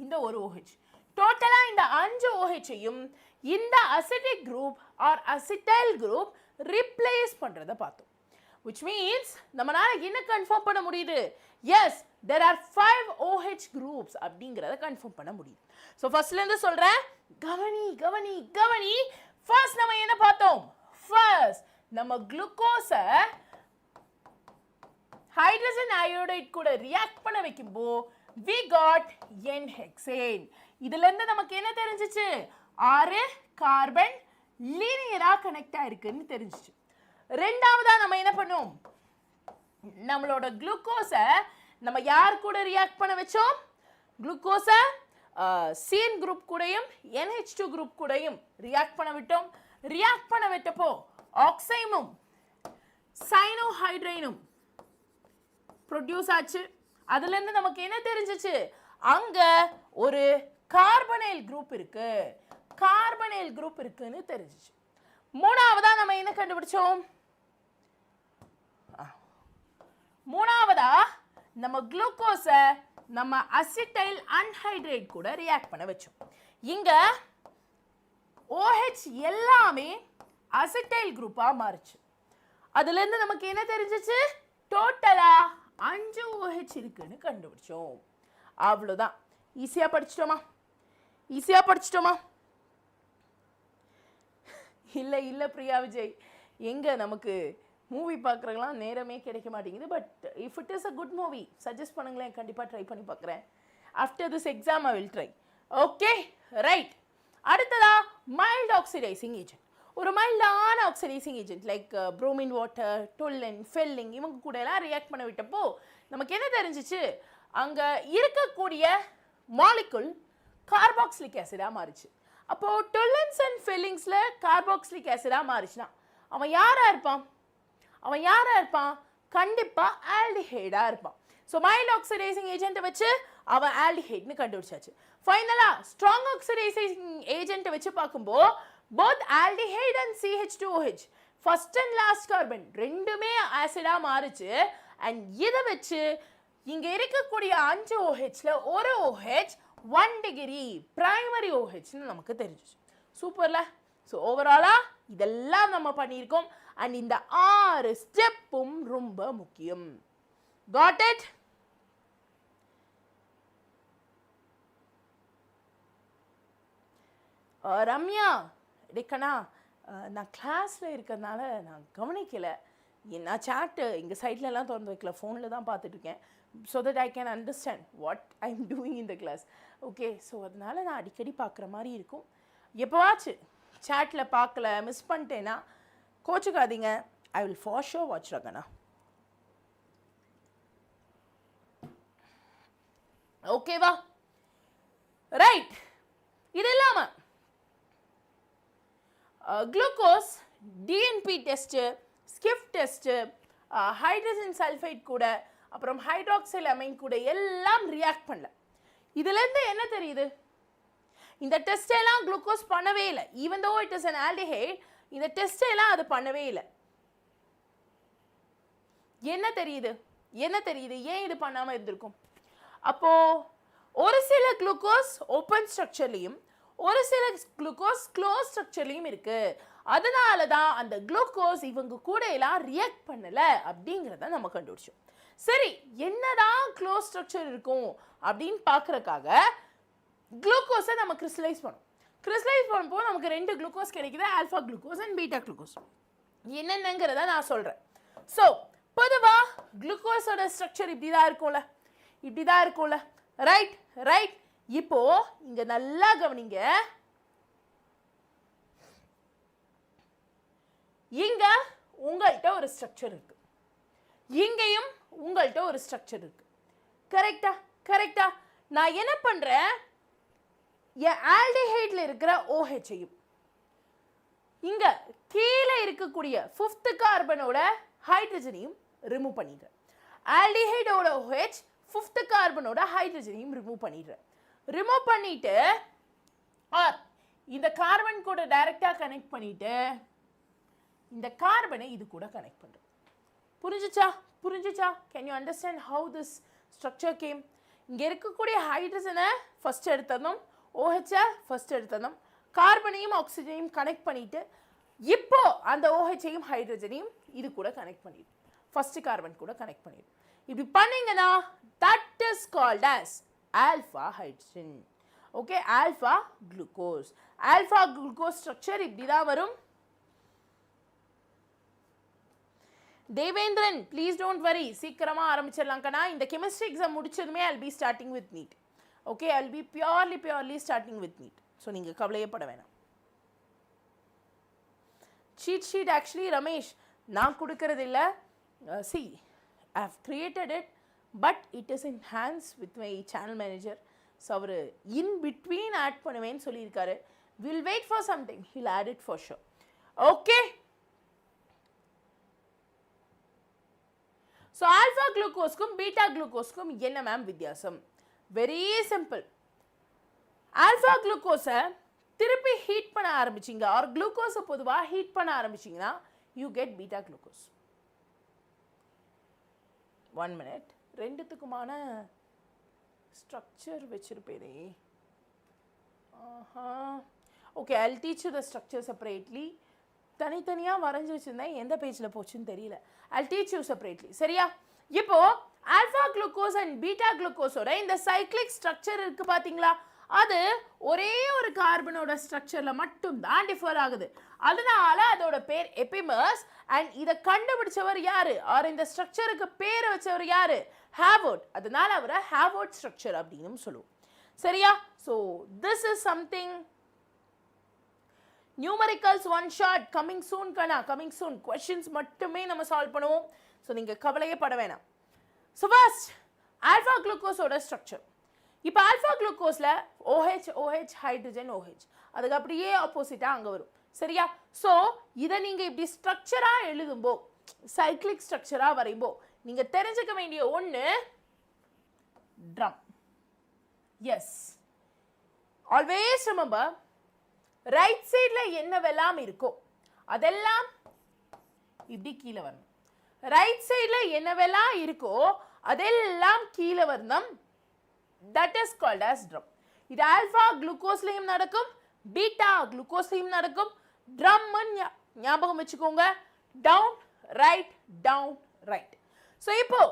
இந்த ஒரு OH டோட்டலா இந்த 5 OH-ஐயும் இந்த acetic group or acetyl group replace பண்றத பார்த்தோம். which means நம்மளால என்ன கன்ஃபார்ம் பண்ண முடியுது? yes, there are 5 OH groups அப்படிங்கறத கன்ஃபார்ம் பண்ண முடியுது. so firstல இருந்து சொல்றேன், கவனி. first நம்ம என்ன பார்த்தோம்? first நம்ம குளுக்கோஸை ஹைட்ரஜன் அயோடைட் கூட ரியாக்ட் பண்ண வைக்கும்போ we got N-hexane. இதுல இருந்து நமக்கு என்ன தெரிஞ்சிச்சு? 6 கார்பன் லீனியரா கனெக்ட் ஆயிருக்குன்னு தெரிஞ்சிச்சு. ரெண்டாவதா நம்ம என்ன பண்ணோம்? நம்மளோட குளுக்கோஸை நம்ம யார் கூட ரியாக்ட் பண்ண வச்சோம்? குளுக்கோஸை CN குரூப் கூடயும் NH2 குரூப் கூடயும் ரியாக்ட் பண்ண விட்டோம். ரியாக்ட் பண்ண விட்டப்போ ஆக்சைமும் சைனோஹைட்ரைனும் ப்ரொடியூஸ் ஆச்சு. அதுல இருந்து நமக்கு என்ன தெரிஞ்சிச்சு? அங்க ஒரு கார்பனைல் குரூப் இருக்குன்னு தெரிஞ்சிச்சு. மூணாவதா நம்ம என்ன கண்டுபிடிச்சோம்? மூணாவதா நம்ம குளுக்கோஸை நம்ம அசிட்டைல் அன்ஹைட்ரைட் கூட ரியாக்ட் பண்ண வச்சோம். இங்க OH எல்லாமே அசிட்டைல் குரூப்பா மாறுச்சு. அதுல இருந்து நமக்கு என்ன தெரிஞ்சிச்சு? டோட்டலா 5 OH இருக்குன்னு கண்டுபிடிச்சோம். அவ்வளவுதான். ஈஸியா படிச்சிட்டோமா? இல்ல பிரியா விஜய், எங்க நமக்கு மூவி பார்க்குறதுலாம் நேரமே கிடைக்க மாட்டேங்குது. But if it is a good movie suggest பண்ணுங்களேன், கண்டிப்பாக ட்ரை பண்ணி பார்க்குறேன். After this exam I will try. Okay, right. அடுத்ததா மைல்ட் ஆக்சிடைசிங் ஏஜென்ட். ஒரு மைல்டான oxidising agent like bromine water, Tollen, Fehling இவங்க கூட எல்லாம் ரியாக்ட் பண்ண விட்டப்போ நமக்கு என்ன தெரிஞ்சிச்சு? அங்கே இருக்கக்கூடிய மாலிகுல் கார்பாக்சிலிக் ஆசிடாக மாறிச்சு. அப்போது டொல்லன்ஸ் அண்ட் ஃபெல்லிங்ஸில் கார்பாக்சிலிக் ஆசிடாக மாறிச்சுன்னா அவன் யாராக இருப்பான்? கண்டிப்பாக ஆல்டிஹைடாக இருப்பான். ஸோ மைல்ட் ஆக்சிடைசிங் ஏஜென்ட்டை வச்சு அவன் ஆல்டிஹைட்னு கண்டுபிடிச்சாச்சு. ஃபைனலாக ஸ்ட்ராங் ஆக்சிடைசிங் ஏஜென்ட்டை வச்சு பார்க்கும்போது both aldehyde and CH2OH first and last carbon ரெண்டுமே ஆசிடா மாறுச்சு and இத வச்சு இங்க இருக்கக்கூடிய 5 OHல ஒரு OH 1 degree primary OH னு நமக்கு தெரிஞ்சுச்சு சூப்பர்ல சோ ஓவராலா இதெல்லாம் நம்ம பண்ணியிருக்கோம் and இந்த 6 ஸ்டெப்பும் ரொம்ப முக்கியம் got it ரம்யா டேக்கனா நான் கிளாஸில் இருக்கிறதுனால நான் கவனிக்கல நான் சாட்டு இங்கே சைட்லலாம் திறந்து வைக்கல ஃபோனில் தான் பார்த்துட்ருக்கேன் so that I can understand what I am doing in the class okay so அதனால் நான் அடிக்கடி பார்க்குற மாதிரி இருக்கும் எப்போவாச்சு சாட்டில் பார்க்கல மிஸ் பண்ணிட்டேன்னா கோச்சுக்காதீங்க I will for show watch ரகனா ஓகேவா ரைட் இது இல்லாமல் glucose DNP test Schiff test hydrogen sulphide கூட அப்புறம் ஹைட்ராக்சைல் அமைன் கூட எல்லாம் ரியாக்ட் பண்ணல இதுலேருந்து என்ன தெரியுது இந்த டெஸ்ட் எல்லாம் குளுக்கோஸ் பண்ணவே இல்லை even though it is an aldehyde இந்த டெஸ்ட் எல்லாம் அது பண்ணவே இல்லை என்ன தெரியுது ஏன் இது பண்ணாமல் இருந்திருக்கும் அப்போ ஒரு சில குளுக்கோஸ் ஓப்பன் ஸ்ட்ரக்சர்லையும் ஒரு சில குளுக்கோஸ் க்ளோஸ் ஸ்ட்ரக்சர்லையும் இருக்கு அதனால தான் அந்த குளுக்கோஸ் இவங்க கூட எல்லாம் ரியாக்ட் பண்ணல அப்படிங்கிறத நம்ம கண்டுபிடிச்சோம் சரி என்னதான் க்ளோஸ் ஸ்ட்ரக்சர் இருக்கும் அப்படின்னு பார்க்கறதுக்காக குளுக்கோஸை நம்ம கிறிஸ்டலைஸ் பண்ணும்போது நமக்கு 2 குளுக்கோஸ் கிடைக்குது alpha glucose and beta glucose என்னென்னங்கிறத நான் சொல்கிறேன் ஸோ பொதுவாக குளுக்கோஸோட ஸ்ட்ரக்சர் இப்படி தான் இருக்கும்ல ரைட் இப்போ இங்க நல்லா கவனிங்க இங்க உங்கள்கிட்ட ஒரு ஸ்ட்ரக்சர் இருக்கு இங்கேயும் உங்கள்கிட்ட ஒரு ஸ்ட்ரக்சர் இருக்கு கரெக்டா நான் என்ன பண்றேன் என் ஆல்டிஹைட்ல இருக்கிற OHையும் இங்க கீழே இருக்கக்கூடிய 5th கார்பனோட ஹைட்ரஜனையும் ரிமூவ் பண்ணிடுறேன் ஆல்டிஹைடோட OH 5th கார்பனோட ஹைட்ரஜனையும் ரிமூவ் பண்ணிட்டு இந்த கார்பன் கூட டைரக்டா கனெக்ட் பண்ணிட்டு இந்த கார்பனை இது கூட கனெக்ட் பண்றேன் புரிஞ்சுச்சா can you understand how this structure game இங்க இருக்கக்கூடிய ஹைட்ரஜனை ஃபர்ஸ்ட் எடுத்ததும் OHஐ ஃபர்ஸ்ட் எடுத்ததும் கார்பனையும் ஆக்சிஜனையும் கனெக்ட் பண்ணிட்டு இப்போ அந்த OHஐயும் ஹைட்ரஜனையும் இது கூட கனெக்ட் பண்ணிடு ஃபர்ஸ்ட் கார்பன் கூட கனெக்ட் பண்ணிடு இப்படி பண்ணீங்கன்னா that is called as alpha hydrogen okay alpha glucose structure இப்படி தான் வரும் தேவேந்திரன் ப்ளீஸ் டோன்ட் வரி சீக்கிரமா ஆரம்பிச்சிடலாம் கண்ணா இந்த கெமிஸ்ட்ரி எக்ஸாம் முடிச்சதுமே I'll be starting with NEET okay I'll be purely starting with NEET so நீங்கள் கவலையே பட வேணாம் cheat sheet actually ரமேஷ் நான் கொடுக்கறது இல்லை see I have created it but it is in hands with my channel manager so our in between add பண்ணுவேன்னு சொல்லியிருக்காரு we'll wait for some time he'll add it for sure okay so alpha glucoseக்கும் beta glucoseக்கும் என்ன மேம் வித்தியாசம் very simple alpha glucose திருப்பி ஹீட் பண்ண ஆரம்பிச்சீங்க or glucose பொதுவா ஹீட் பண்ண ஆரம்பிச்சீங்கன்னா you get beta glucose 1 minute ரெண்டுத்துக்குமான ஸ்ட்ரக்சர் வச்சிருப்பேனே okay I'll teach you the structure separately தனித்தனியாக வரைஞ்சி வச்சுருந்தேன் எந்த பேஜில் போச்சுன்னு தெரியல I'll teach you separately சரியா இப்போ ஆல்ஃபா குளுக்கோஸ் அண்ட் பீட்டா குளுக்கோஸோட இந்த சைக்ளிக் ஸ்ட்ரக்சர் இருக்குது பார்த்தீங்களா அது ஒரே ஒரு கார்பனோட ஸ்ட்ரக்சரில் மட்டும்தான் டிஃபர் ஆகுது அதனால அதோட பேர் எபிமர்ஸ் அண்ட் இதை கண்டுபிடிச்சவர் யாரு ஆர் இந்த ஸ்ட்ரக்சருக்கு பேரை வச்சவர் யாரு ஹேவோர்ட் அதனால அவரை ஹேவோர்ட் ஸ்ட்ரக்சர் அப்படின்னு சொல்லுவோம் சரியா so this is something numericals one shot coming soon கண்ணா கமிங் சூன் கொஸ்டின்ஸ் மட்டுமே நம்ம சால்வ் பண்ணுவோம் ஸோ நீங்கள் கவலையே பட வேணாம் ஸோ ஃபர்ஸ்ட் ஆல்ஃபா குளுக்கோஸோட ஸ்ட்ரக்சர் இப்போ ஆல்ஃபா குளுக்கோஸில் OH ஹைட்ரஜன் OH அதுக்கு அப்படியே ஆப்போசிட்டாக அங்கே வரும் சரியா ஸோ இதை நீங்கள் இப்படி ஸ்ட்ரக்சராக எழுதும்போ சைக்ளிக் ஸ்ட்ரக்சராக வரையும்போ நீங்கள் தெரிஞ்சுக்க வேண்டிய ஒன்று drum yes always remember right சைடில் என்னவெல்லாம் இருக்கோ அதெல்லாம் இப்படி கீழே வரணும். ரைட் சைடில் என்னவெல்லாம் இருக்கோ அதெல்லாம் கீழே வரணும். That is called as drum. இது ஆல்ஃபா குளுக்கோஸ்லையும் நடக்கும், பீட்டா குளுக்கோஸ்லையும் நடக்கும். ட்ரம்னு ஞாபகம் வச்சுக்கோங்க. Down right down right. So இப்போ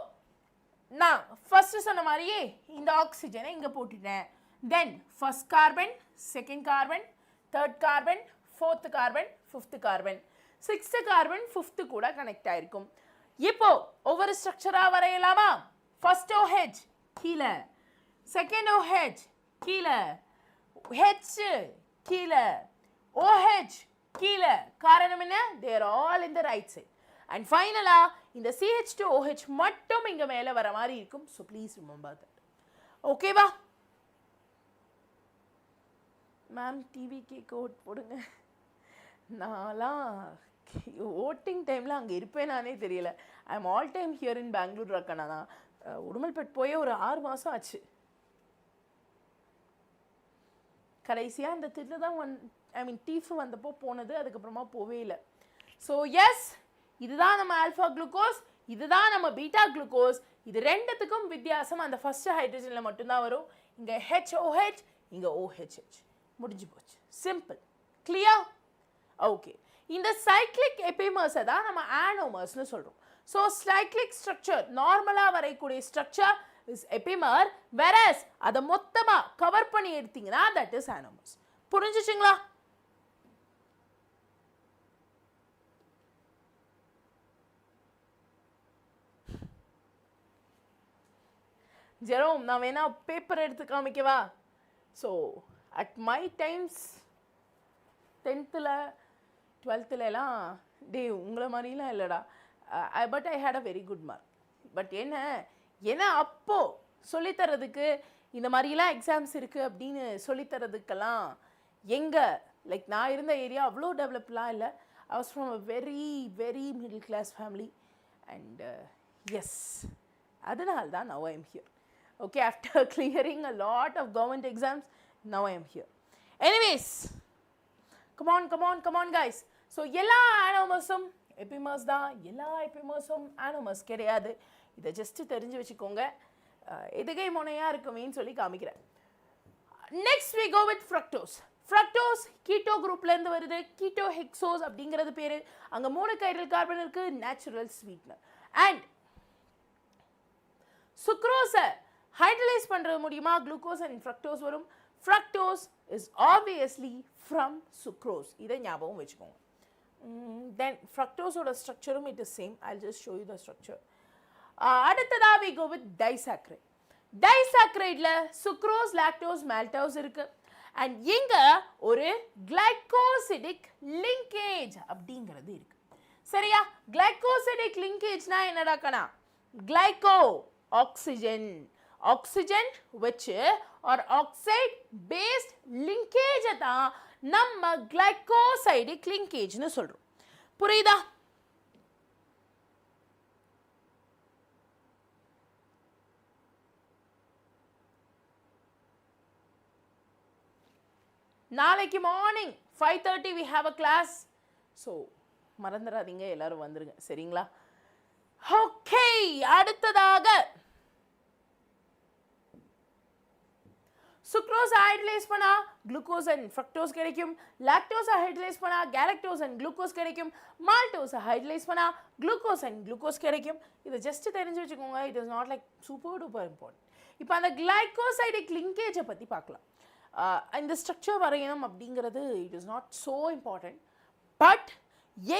நான் ஃபர்ஸ்ட் சொன்ன மாதிரியே இந்த ஆக்சிஜனை இங்கே போட்டுட்டேன். Then first carbon, second carbon, third carbon, fourth carbon, fifth carbon, sixth carbon fifth கூட கனெக்ட் ஆயிருக்கும். இப்போ ஒவ்வொரு ஸ்ட்ரக்சரா வரையலாமா? ஃபர்ஸ்ட் OH கீழே, செகண்ட் OH கீழே, H கீழே, OH கீழே. காரணம் என்ன? they are all in the right side. And finally இந்த CH2OH மட்டும் இங்க மேல வர மாதிரி இருக்கும். so please remember that. ஓகேவா? மேம் டிவிக்கு கோட் போடுங்க. நான்லாம் ஓட்டிங் டைமில் அங்கே இருப்பேன் நானே தெரியல. I am all time here in Bangalore இருக்கேன். நான் உடுமல்பேட் போயே ஒரு 6 மாதம் ஆச்சு. கடைசியாக அந்த திட்டில் தான் டீஃப் வந்தப்போ போனது, அதுக்கப்புறமா போவே இல்லை. ஸோ எஸ், இதுதான் நம்ம ஆல்ஃபா குளுக்கோஸ், இதுதான் நம்ம பீட்டா குளுக்கோஸ். இது ரெண்டுத்துக்கும் வித்தியாசம் அந்த ஃபர்ஸ்ட் ஹைட்ரஜனில் மட்டும்தான் வரும். இங்கே HOH, இங்கே OHH. முடிஞ்சு போச்சு. சிம்பிள். கிளியர்? ஓகே. இந்த சைக்ளிக் எபிமர்ஸை தான் நம்ம ஆனோமர்ஸ்னு சொல்கிறோம். ஸோ சைக்ளிக் ஸ்ட்ரக்சர் நார்மலாக வரைக்கூடிய ஸ்ட்ரக்சர் இஸ் எபிமர், வெரஸ் அதை மொத்தமாக கவர் பண்ணி எடுத்தீங்கன்னா தட் இஸ் ஆனோமர்ஸ். புரிஞ்சுச்சுங்களா? ஜெரோம், நான் வேணா பேப்பர் எடுத்து காமிக்கவா? So at my times 10th 12th day உங்களை மாதிரிலாம் இல்லைடா. But I had a very good mark. But என்ன அப்போது சொல்லித்தரதுக்கு இந்த மாதிரிலாம் எக்ஸாம்ஸ் இருக்குது அப்படின்னு சொல்லித்தரதுக்கெல்லாம் எங்கே லைக் நான் இருந்த ஏரியா அவ்வளோ டெவலப்லாம் இல்லை. I was from a very very middle class family. And yes, அதனால தான் now I am here. Okay, after clearing a lot of government exams, now I am here. Anyways, come on guys. So எல்லா ஆனோமர்ஸும் எபிமர்ஸ் தான். எல்லா எபிமர்ஸும் ஆனோமர்ஸ் கிடையாது. இதை ஜஸ்ட் தெரிஞ்சு வச்சுக்கோங்க. எதுகை முனையாக இருக்குமேன்னு சொல்லி காமிக்கிறேன். Next we go with fructose. fructose keto குரூப்லேருந்து வருது. கீட்டோ ஹெக்ஸோஸ் அப்படிங்கிறது பேர். அங்கே 3 கைரல் கார்பன் இருக்குது, நேச்சுரல் ஸ்வீட்னர். அண்ட் சுக்ரோஸை ஹைட்ரலைஸ் பண்ணுறது முடியுமா? குளுக்கோஸ் அண்ட் ஃப்ரக்டோஸ் வரும். Fructose is obviously from sucrose. இதை ஞாபகம் வச்சுக்கோங்க. தென் ஃப்ரக்டோஸோட ஸ்ட்ரக்சரும் it is same. I just show you the structure. அடுத்ததாக we go with disaccharide. டைசாக்ரைடில் சுக்ரோஸ், லாக்டோஸ், மால்டோஸ் இருக்கு. அண்ட் இங்கே ஒரு கிளைகோசிடிக் லிங்கேஜ் அப்படிங்கிறது இருக்கு. சரியா? கிளைகோசிடிக் லிங்கேஜ்னா என்னடா கணா? கிளைகோ ஆக்சிஜன், ஆக்சிஜன் வச்சு ஒரு ஆக்சைடு பேஸ்ட் லிங்கேஜை தான் நம்ம கிளைகோசைடிக் லிங்கேஜ்னு சொல்கிறோம். புரியுதா? நாளைக்கு morning 5:30 we have a class. So மறந்துடாதீங்க, எல்லாரும் வந்துருங்க. சரிங்களா? ஓகே. அடுத்ததாக சுக்ரோஸ் ஹைட்ரலைஸ் பண்ணா குளுக்கோஸ் அண்ட் ஃப்ரக்டோஸ் கிடைக்கும். லாக்டோஸ் ஹைட்ரலைஸ் பண்ணா கேலக்டோஸ் அண்ட் குளுக்கோஸ் கிடைக்கும். மால்டோஸ் ஹைட்ரலைஸ் பண்ணா குளுக்கோஸ் அண்ட் குளுக்கோஸ் கிடைக்கும். இதை ஜஸ்ட் தெரிஞ்சு வச்சுக்கோங்க. It is not like super duper important. இப்போ அந்த கிளைகோசைடிக் லிங்கேஜை பற்றி பார்க்கலாம். இந்த ஸ்ட்ரக்சர் வரையணும் அப்படிங்கிறது it is not so important. But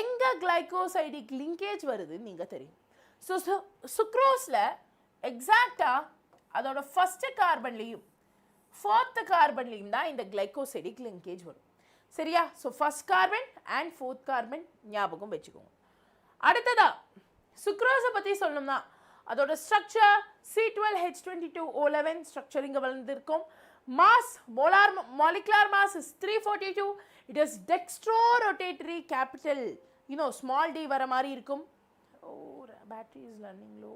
எங்கே கிளைகோசைடிக் லிங்கேஜ் வருதுன்னு நீங்கள் தெரியும். ஸோ சுக்ரோஸில் எக்ஸாக்டாக அதோட ஃபஸ்ட்டு கார்பன்லேயும் ஃபோர்த் கார்பன்லேயும் தான் இந்த கிளைகோசைடிக் லிங்கேஜ் வரும். சரியா? So first carbon and fourth carbon ஞாபகம் வச்சுக்கோங்க. அடுத்ததா சுக்ரோஸை பற்றி சொல்லணும்னா அதோட ஸ்ட்ரக்சர் C12H22O11 ஸ்ட்ரக்சர் இங்கே வளர்ந்துருக்கும். Mass molar molecular mass is 342. It is dextrorotatory capital small D வர மாதிரி இருக்கும். Oh, battery is running low.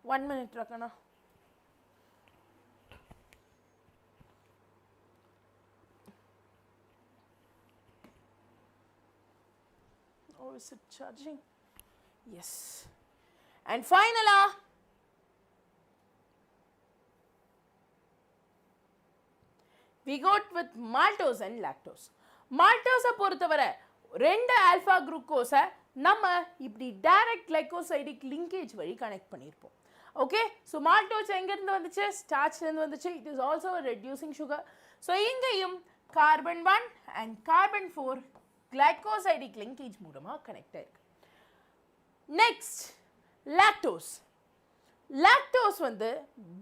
1 minute ரக்கனா. Oh, is it charging? Yes. And finally, we got with maltose and lactose. Maltose பொறுத்தவரை ரெண்டு ஆல்ஃபா குளுக்கோஸை நம்ம இப்படி டைரக்ட் கிளைகோசைடிக் லிங்கேஜ் வழி கனெக்ட் பண்ணியிருப்போம். ஓகே, ஸோ மால்டோஸ் எங்கேருந்து வந்துச்சு? ஸ்டார்ச்லேருந்து வந்துச்சு. It is also reducing sugar. So இங்கேயும் carbon 1 and carbon 4 glycosidic linkage மூலமாக கனெக்ட் ஆயிருக்கு. Next lactose. லாக்டோஸ் வந்து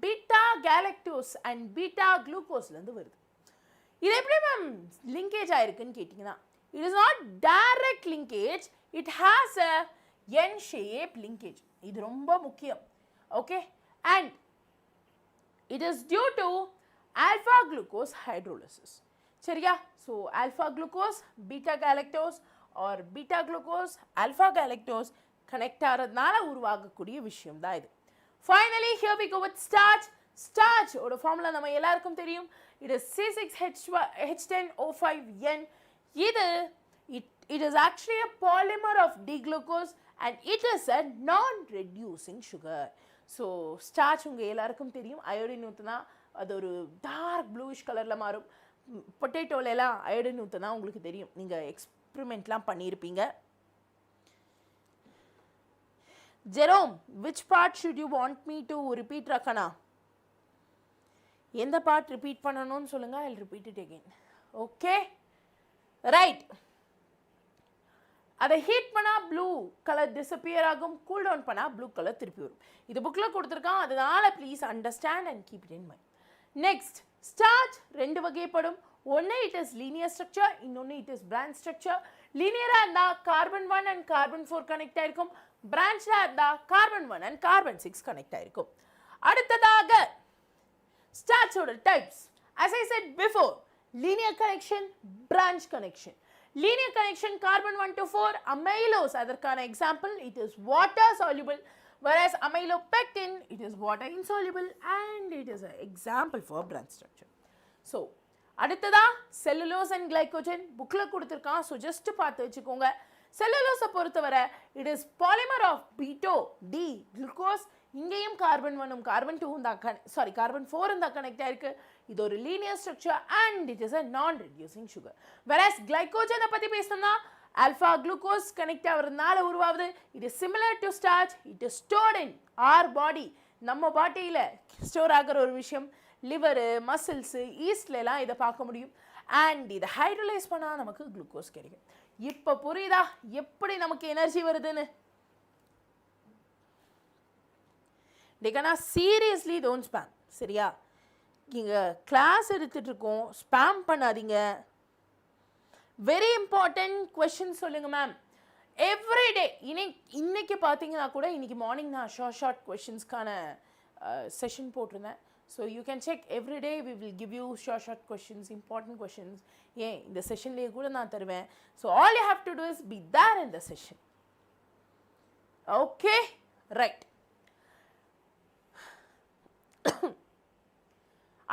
பீட்டா கேலக்டோஸ் அண்ட் பீட்டா குளுக்கோஸ்லேருந்து வருது. இது எப்படி மேம் லிங்கேஜ் ஆயிருக்குன்னு கேட்டிங்கன்னா, it is not direct linkage, it has a n-shaped linkage. இது ரொம்ப முக்கியம். Okay, and it is due to alpha glucose hydrolysis. சரியா? So alpha glucose beta galactose or beta glucose alpha galactose connect ஆகிறதுனால உருவாகக்கூடிய விஷயம் தான் இது. Finally, here we go with starch. Starch ஓட ஃபார்முலா நம்ம எல்லாருக்கும் தெரியும். It is C6H10O5N. It is actually a polymer of D-glucose and it is a non-reducing sugar. So starch உங்க எல்லாருக்கும் தெரியும். அயோடின் ஊற்றினா அது ஒரு டார்க் ப்ளூயிஷ் கலரில் மாறும். பொட்டேட்டோல எல்லாம் அயோடின் ஊற்றினா உங்களுக்கு தெரியும். நீங்கள் எக்ஸ்பிரிமெண்ட்லாம் பண்ணியிருப்பீங்க. Jerome, which part should you want me to repeat, Rakana? எந்த பார்ட் ரிப்பீட் பண்ணணும்னு சொல்லுங்க. I'll repeat it again. Okay, right. அதை ஹீட் பண்ணா ப்ளூ கலர் டிஸப்பியர் ஆகும், கூல் டவுன் பண்ணா ப்ளூ கலர் திருப்பி வரும். இது புக்கில் கொடுத்துருக்கான், அதனால please understand and keep it in mind. Next, starch ரெண்டு வகைப்படும். ஒன்று இட் இஸ் லீனியர் ஸ்ட்ரக்சர், இன்னொன்று இட் இஸ் பிரான்ச் ஸ்ட்ரக்சர். லீனியராக இருந்தால் கார்பன் 1 அண்ட் கார்பன் 4 கனெக்ட் ஆயிருக்கும். பிரான்ச்சாக இருந்தால் கார்பன் 1 அண்ட் கார்பன் 6 கனெக்ட் ஆயிருக்கும். அடுத்ததாக ஸ்டார்ச்சோட types. As I said before, linear connection, branch connection. Linear connection carbon 1 to 4, amylose அதற்கான example, it is water soluble, whereas amylopectin, it is water insoluble and it is an example for branch structure. So, அடுத்ததா cellulose and glycogen புக்கில் கொடுத்துருக்கான், ஸோ ஜஸ்ட் பார்த்து வச்சுக்கோங்க. செல்லுலோஸை பொறுத்தவரை it is polymer of beta D glucose. இங்கேயும் கார்பன் 1 கார்பன் 2 தான் கார்பன் 4 தான் கனெக்ட் ஆயிருக்கு. இது ஒரு linear structure and it is a non reducing sugar. வெராஸ் கிளைகோஜனை பற்றி பேசணும்னா ஆல்ஃபா குளுக்கோஸ் கனெக்ட் ஆகிறதுனால உருவாகுது. It is similar to starch. It is stored in our body. நம்ம பாடியில் ஸ்டோர் ஆகிற ஒரு விஷயம். லிவரு, மசில்ஸு, ஈஸ்ட்லாம் இதை பார்க்க முடியும். அண்ட் இதை ஹைட்ரலைஸ் பண்ணால் நமக்கு குளுக்கோஸ் கிடைக்கும். இப்போ புரியுதா எப்படி நமக்கு எனர்ஜி வருதுன்னு? டேக்கனா சீரியஸ்லி டோன்ட் ஸ்பேம். சரியா? இங்கே கிளாஸ் எடுத்துகிட்டு இருக்கோம், ஸ்பேம் பண்ணாதீங்க. வெரி இம்பார்ட்டன்ட் கொஷின் சொல்லுங்கள் மேம். எவ்ரிடே இன்னைக்கு பார்த்தீங்கன்னா கூட இன்னைக்கு மார்னிங் நான் ஷார்ட் கொஷின்ஸ்க்கான செஷன் போட்டிருந்தேன். So you can check every day. We will give you short questions, important questions. ஏன் இந்த செஷன்லேயே கூட நான் தருவேன். So all you have to do is be there in the session. Okay, right.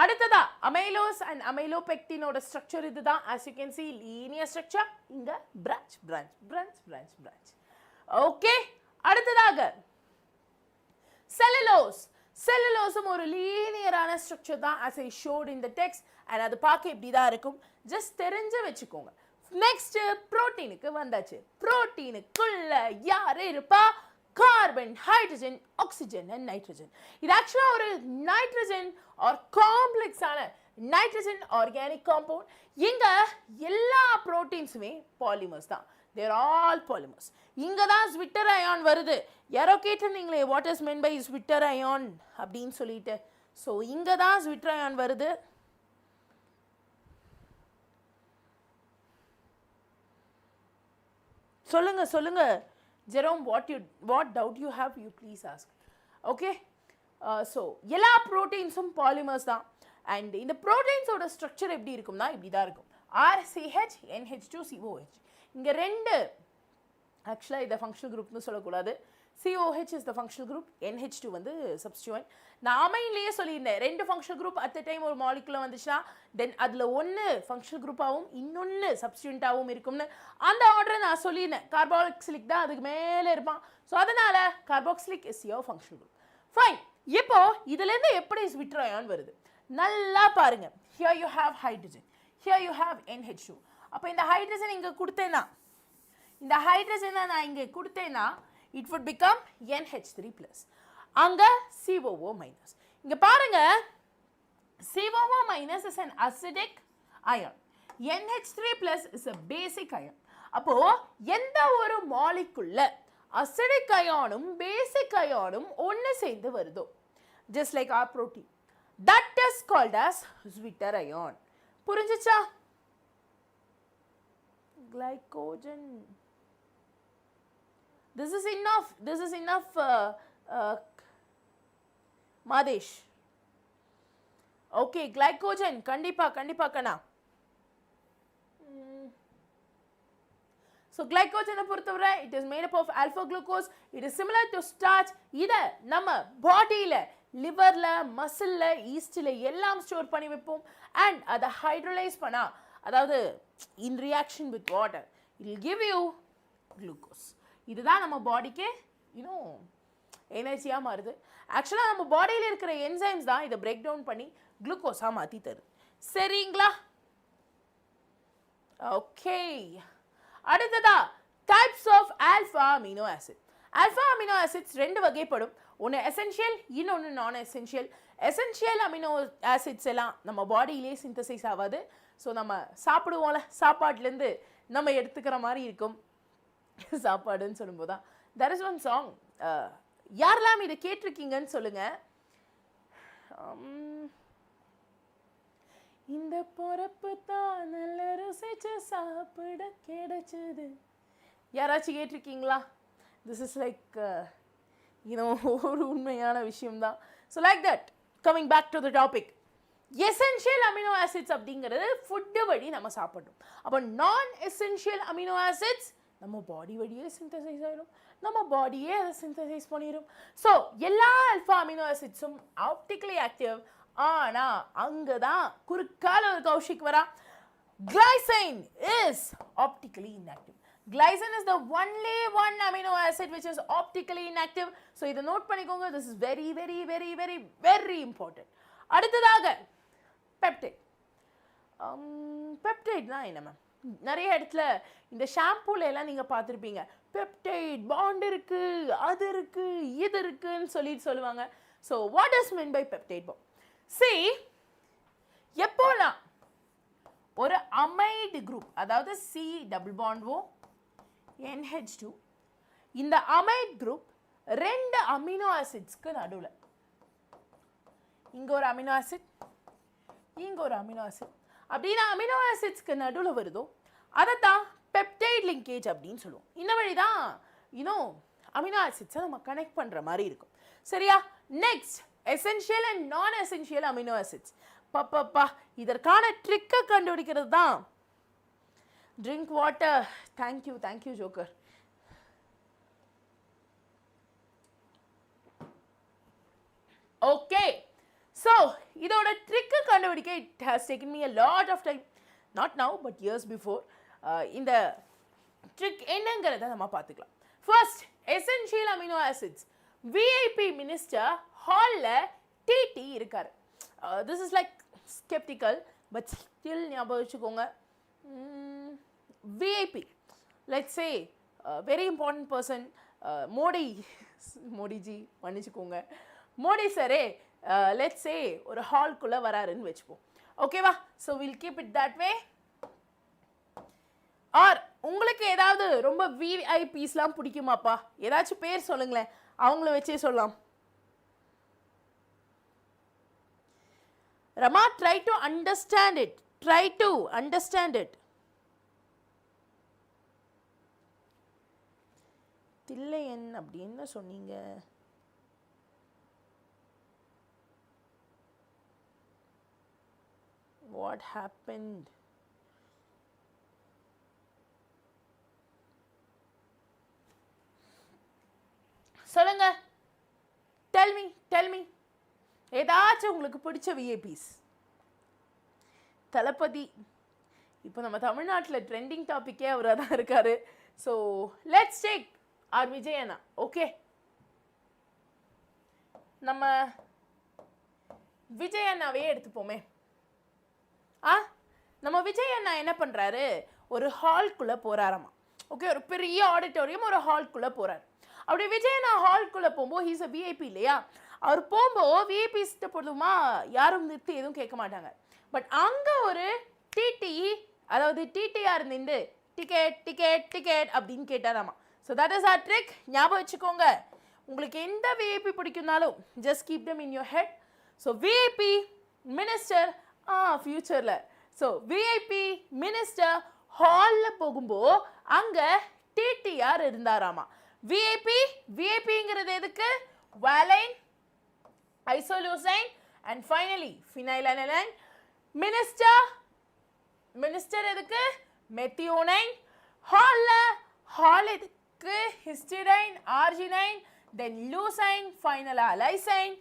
அடுத்ததா amylose and amylopectinோட ஸ்ட்ரக்சர் இதுதான். As you can see, linear structure. இங்க branch. Okay, அடுத்ததாக cellulose. செல்லுலோஸும் ஒரு லீனியரான ஸ்ட்ரக்சர் தான், as I showed in the text, and அது பார்க்க இப்படி தான் இருக்கும். ஜஸ்ட் தெரிஞ்சு வச்சுக்கோங்க. நெக்ஸ்ட் புரோட்டீனுக்கு வந்தாச்சு. புரோட்டீனுக்குள்ள யார் இருப்பா? Carbon, hydrogen, oxygen and nitrogen. இது ஆக்சுவலாக ஒரு நைட்ரஜன் ஆர் காம்ப்ளெக்ஸான நைட்ரஜன் ஆர்கானிக் காம்பவுண்ட். இங்கே எல்லா ப்ரோட்டீன்ஸுமே பாலிமர்ஸ் தான். They're all polymers. இங்கே தான் ஸ்விட்டர் அயான் வருது. யாரோ கேட்டிருந்தீங்களே what is meant by zwitter ion அப்படின்னு சொல்லிட்டு. ஸோ இங்கே தான் ஸ்விட்டர் அயான் வருது. சொல்லுங்க Jerome, what doubt you have, you please ask. Okay, so எல்லா ப்ரோட்டீன்ஸும் பாலிமர்ஸ் தான். அண்ட் இந்த ப்ரோட்டீன்ஸோட ஸ்ட்ரக்சர் எப்படி இருக்கும்னா இப்படி தான் இருக்கும். RCH NH2COH. இங்கே ரெண்டு, ஆக்சுவலாக இதை ஃபங்க்ஷனல் குரூப்னு சொல்லக்கூடாது, COH is the functional group, NH2 வந்து substituent. நான் அமைன்லயே சொல்லியிருந்தேன், ரெண்டு functional group at the time ஒரு molecule வந்துச்சுன்னா then அதில் ஒன்று functional group ஆகவும் இன்னொன்று substituent ஆகவும் இருக்கும்னு அந்த ஆர்டரை நான் சொல்லியிருந்தேன். கார்பாக்சிலிக் தான் அதுக்கு மேலே இருப்பான். ஸோ அதனால carboxylic is your functional group. Fine. இப்போ இதுலேருந்து எப்படி விட்ராயான் வருது நல்லா பாருங்க. Here you have hydrogen, here you have NH2. அப்போ இந்த ஹைட்ரஜன் இங்கே கொடுத்தேன்னா இந்த ஹைட்ரஜனை நான் இங்கே கொடுத்தேன்னா it would become NH3 plus. அங்க COO minus. இங்க பாருங்க, COO minus is an acidic ion. NH3 plus is a basic ion. அப்போ எந்த ஒரு molecule acidic ionum basic ionum ஒன்னு சேர்ந்து வருதோ, just like our protein, that is called as zwitter ion. புரிஞ்சுச்சா? Glycogen. This is enough Madesh. Okay, glycogen kandipa kana. So glycogen பொறுத்தவரை it is made up of alpha glucose. It is similar to starch. இத நம்ம பாடியில லிவர்ல மசில்ல ஈஸ்ட்ல எல்லாம் ஸ்டோர் பண்ணி வைப்போம் and அதை ஹைட்ரோலைஸ் பண்ணா, அதாவது in reaction with water it will give you glucose. இதுதான் நம்ம பாடிக்கு எனர்ஜியாக மாறுது. ஆக்சுவலாக நம்ம பாடியில் இருக்கிற என்சைம்ஸ் தான் இதை பிரேக் டவுன் பண்ணி குளுக்கோஸாக மாற்றி தருது. சரிங்களா? ஓகே, அடுத்ததா types of alpha amino acid. Alpha amino acids ரெண்டு வகைப்படும். ஒன்று எசென்ஷியல், இன்னொன்று நான் எசென்ஷியல். எசென்ஷியல் அமினோ ஆசிட்ஸ் எல்லாம் நம்ம பாடியிலே சிந்தசைஸ் ஆகாது. ஸோ நம்ம சாப்பிடுவோம்ல, சாப்பாட்லேருந்து நம்ம எடுத்துக்கிற மாதிரி இருக்கும் சாப்பாடுன்னு சொல்லும்போது தான். there is one song, யாரெல்லாம் இதை கேட்டிருக்கீங்கன்னு சொல்லுங்க. இந்த பொறப்பு தான் நல்ல ருசிச்சு சாப்பிட கிடைச்சது. யாராச்சும் கேட்டிருக்கீங்களா? this is like ஒரு உண்மையான விஷயம்தான். So like that, coming back to the topic, essential amino acids அப்படிங்கிறது ஃபுட்டு வழி நம்ம சாப்பிடணும். அப்போ நான் எசென்ஷியல் அமினோ ஆசிட்ஸ் நம்ம பாடி வழியே சிந்தசைஸ் ஆகிடும், நம்ம பாடியே அதை சிந்தசைஸ் பண்ணிடும். ஸோ எல்லா ஆல்ஃபா அமினோ ஆசிட்ஸும் ஆப்டிக்கலி ஆக்டிவ். ஆனால் அங்கே தான் குறுக்கால ஒரு கௌஷிக் வரா. Glycine is optically inactive. Glycine is the only one amino acid which is optically inactive. So இதை நோட் பண்ணிக்கோங்க. This is very very very very very important. அடுத்ததாக பெப்டைட். பெப்டைட்னா என்ன மேம்? நிறைய இடத்துல இந்த ஷாம்பூல எல்லாம் நீங்கள் பார்த்துருப்பீங்க, பெப்டைட் பாண்ட் இருக்கு, அது இருக்கு, இது இருக்குன்னு சொல்லுவாங்க. So what is mean by peptide bond? See, எப்போலாம் ஒரு அமைடு குரூப், அதாவது C double bond O NH2, இந்த அமைட் குரூப் ரெண்டு அமினோ ஆசிட்ஸ்க்கு நடுவில், இங்க ஒரு அமினோ ஆசிட், இங்க ஒரு அமினோ ஆசிட், அப்படின்னா அமினோ ஆசிட்ஸ்க்கு நடுவில் வருதோ அதைத்தான் பெப்டைட் லிங்கேஜ் அப்படின்னு சொல்லுவோம். இந்த வழி தான் அமினோ ஆசிட்ஸை நம்ம கனெக்ட் பண்ணுற மாதிரி இருக்கும். சரியா? நெக்ஸ்ட், எசென்ஷியல் அண்ட் நான் எசென்ஷியல் அமினோ ஆசிட்ஸ். பப்பா, இதற்கான ட்ரிக்கை கண்டுபிடிக்கிறது தான். Drink water. Thank you joker. Okay, so இதோட ட்ரிக்கை கண்டுபிடிக்க it has taken me a lot of time, not now but years before. இந்த ட்ரிக் என்னங்கிறத நம்ம பார்த்துக்கலாம். First, essential amino acids. VIP minister ஹாலில் டிடி இருக்காரு. This is like sceptical but still ஞாபகம் வச்சுக்கோங்க. VIP, let's say very important person, Modiji மன்னிச்சுக்கோங்க, மோடி சாரே let's say ஒரு ஹால்குள்ளே வராருன்னு வச்சுப்போம். ஓகேவா? So will keep it that way. Or உங்களுக்கு ஏதாவது ரொம்ப விஐபிஸ்லாம் பிடிக்குமாப்பா? ஏதாச்சும் பேர் சொல்லுங்களேன், அவங்கள வச்சே சொல்லலாம். Rama, try to understand it. Thillaiyan அப்படின்னு சொன்னீங்க. What happened? Tell me. ஏதாச்சும் உங்களுக்கு பிடிச்ச VIPs. தலபதி. இப்போ நம்ம தமிழ்நாட்டுல ட்ரெண்டிங் டாபிக்கே அவரா தான் இருக்காரு. So, let's take our விஜயண்ணா. Okay. நம்ம விஜயண்ணாவே எடுத்துப்போமே. நம்ம விஜயண்ணா என்ன பண்றாரு? ஒரு ஹால்க்குள்ள போறாராமா. ஓகே, ஒரு பெரிய ஆடிட்டோரியம், ஒரு ஹால்க்குள்ள போறாரு. அப்படி விஜயண்ணா ஹால்க்குள்ள போகும்போது ஹீஸ் அ VIP இல்லையா? அவர் போகும்போது VIPs பொதுமா யாரும் நிறுத்தி எதுவும் கேட்க மாட்டாங்க. பட் அங்க ஒரு டிடி, அதாவது டிடிஆர் நின்று டிக்கெட் டிக்கெட் டிக்கெட் அப்படின்னு கேட்டாராமா. So that is our trick. ஞாபகம் வச்சுக்கோங்க. உங்களுக்கு எந்த VIP பிடிக்கும்னாலும் just keep them in your head. So VIP minister ஃபியூச்சரில். ஸோ VIP மினிஸ்டர் ஹாலில் போகும்போது அங்கே டிடிஆர் இருந்தாராமா. விஐபிங்கிறது எதுக்கு? Valine, isoleucine and finally phenylalanine. Minister எதுக்கு? மெத்தியோனைன். ஹால் எதுக்கு? ஹிஸ்டிடைன், ஆர்ஜினைன், தென் லூசைன், ஃபைனலா lysine.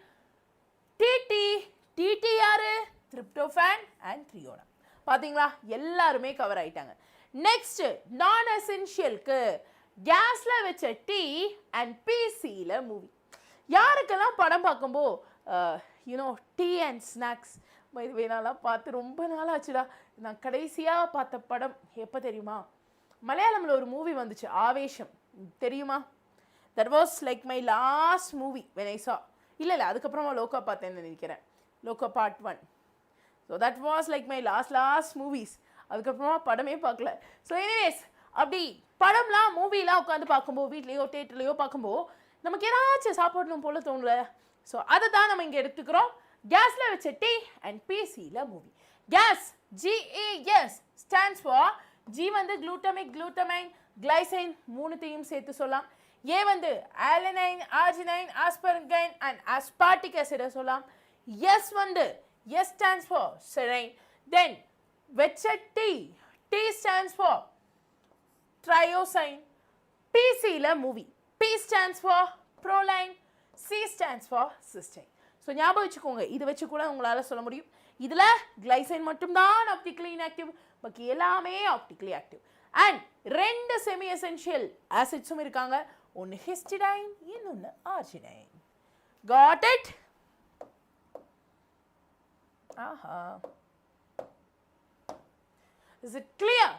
TTR tryptophan and threonine. பாத்தீங்களா? எல்லாருமே கவர் ஆயிட்டாங்க. நெக்ஸ்ட் நான் எசென்ஷியலுக்கு கேஸ்ல வச்ச டீ அண்ட் பிசில மூவி. யாருக்கெல்லாம் படம் பார்க்கும்போது டீ அண்ட் ஸ்நாக்ஸ் வேணாலாம் பார்த்து ரொம்ப நாள் ஆச்சுடா. நான் கடைசியாக பார்த்த படம் எப்போ தெரியுமா? மலையாளமில் ஒரு மூவி வந்துச்சு, ஆவேஷம். தெரியுமா? That was like my last movie when I சா. இல்லை அதுக்கப்புறமா லோகா பார்த்தேன்னு நினைக்கிறேன். லோகா part 1. So that was like my last movies. அதுக்கப்புறமா படமே பார்க்கல. ஸோ எனிவேஸ், அப்படி படம்லாம் மூவிலாம் உட்காந்து பார்க்கும்போது வீட்லேயோ தேட்டர்லையோ பார்க்கும்போது நமக்கு ஏதாச்சும் சாப்பிடணும் போல தோணல. ஸோ அதை தான் நம்ம இங்கே எடுத்துக்கிறோம். கேஸில் வச்ச டீ அண்ட் பிசியில் மூவி. கேஸ் GES ஸ்டாண்ட்ஸ் ஃபார் G வந்து குளூட்டமைன், கிளைசைன், மூணுத்தையும் சேர்த்து சொல்லலாம். ஏ வந்து ஆலனைன், ஆர்ஜினைன், ஆஸ்பர்கைன் அண்ட் ஆஸ்பார்டிக் ஆசிட சொல்லலாம். எஸ் வந்து S stands for serine. Then வச்ச T stands for triosine. PCல movie. P stands for proline. C stands for cysteine. So ஞாபகம் வச்சுக்கோங்க. இது வச்சு கூட உங்களால் சொல்ல முடியும். இதில் கிளைசைன் மட்டும்தான் ஆப்டிக்கலி இன்ஆக்டிவ், பாக்கி எல்லாமே optically active. And 2 semi essential ஆசிட்ஸும் இருக்காங்க. ஒன்று ஹிஸ்டிடைன், இன்னொன்று arginine. Got it? Is it clear?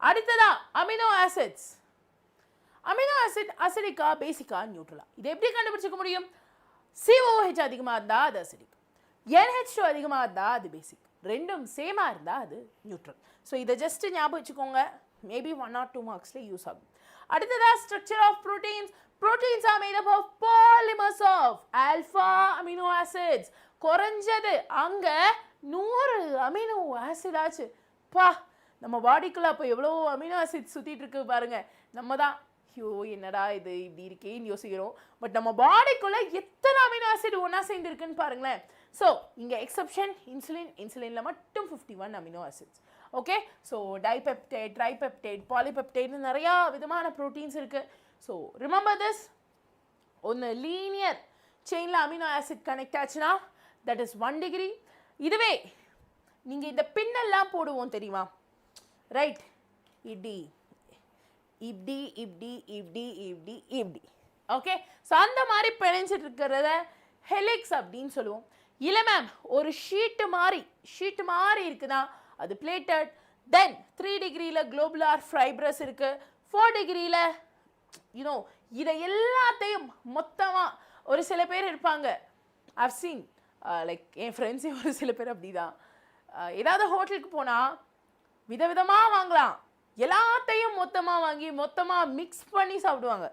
அடுத்ததா அமினோ ஆசிட்ஸ். அமினோ ஆசிட் அசிடிக்கா, பேசிக்கா, நியூட்ரலா? இதை எப்படி கண்டுபிடிச்சிக்க முடியும்? COH அதிகமாக இருந்தால் அது அசிடிக், NH2 அதிகமாக இருந்தால் அது பேசிக், ரெண்டும் சேமாக இருந்தால் அது நியூட்ரல். ஸோ இதை ஜஸ்ட் ஞாபகம் வச்சுக்கோங்க. மேபி 1 or 2 மார்க்ஸில் யூஸ் ஆகும். அடுத்ததா structure of proteins. Proteins are made up of polymers of alpha amino acids. குறைஞ்சது அங்கே 100 அமினோ ஆசிட் ஆச்சு. நம்ம பாடிக்குள்ள அப்போ எவ்வளோ அமினோ ஆசிட் சுற்றிட்டு இருக்கு பாருங்க. நம்ம தான் என்னடா இது இப்படி இருக்கேன்னு யோசிக்கிறோம். பட் நம்ம பாடிக்குள்ள எத்தனை அமினோ ஆசிட் ஒன்றா சேர்ந்து இருக்குன்னு பாருங்களேன். ஸோ இங்கே எக்ஸப்ஷன் இன்சுலினில் மட்டும் 51 amino acids. Okay, so dipeptide, tripeptide, பாலிபெப்டைட்னு நிறையா விதமான ப்ரோட்டீன்ஸ் இருக்குது. So remember this. ஒன்று லீனியர் செயினில் அமினோ ஆசிட் கனெக்ட் ஆச்சுன்னா தட் இஸ் 1 degree. இதுவே நீங்கள் இந்த பின்னெல்லாம் போடுவோம் தெரியுமா? ரைட், இப்படி இப்படி இப்படி இப்படி இப்படி இப்படி. ஓகே, ஸோ அந்த மாதிரி பிணைஞ்சிட்டு இருக்கிறத ஹெலிக்ஸ் அப்படின்னு சொல்லுவோம். இல்லை மேம், ஒரு ஷீட்டு மாதிரி இருக்குதா, அது பிளேட்டட். தென் 3 degreeல குளோபுலார் ஃபைப்ரஸ் இருக்கு. 4 degreeல இதை எல்லாத்தையும் மொத்தமாக ஒரு சில பேர் இருப்பாங்க. I've seen லைக் என் ஃப்ரெண்ட்ஸே ஒரு சில பேர் அப்படி தான். ஏதாவது ஹோட்டலுக்கு போனால் விதவிதமாக வாங்கலாம், எல்லாத்தையும் மொத்தமாக வாங்கி மொத்தமாக மிக்ஸ் பண்ணி சாப்பிடுவாங்க.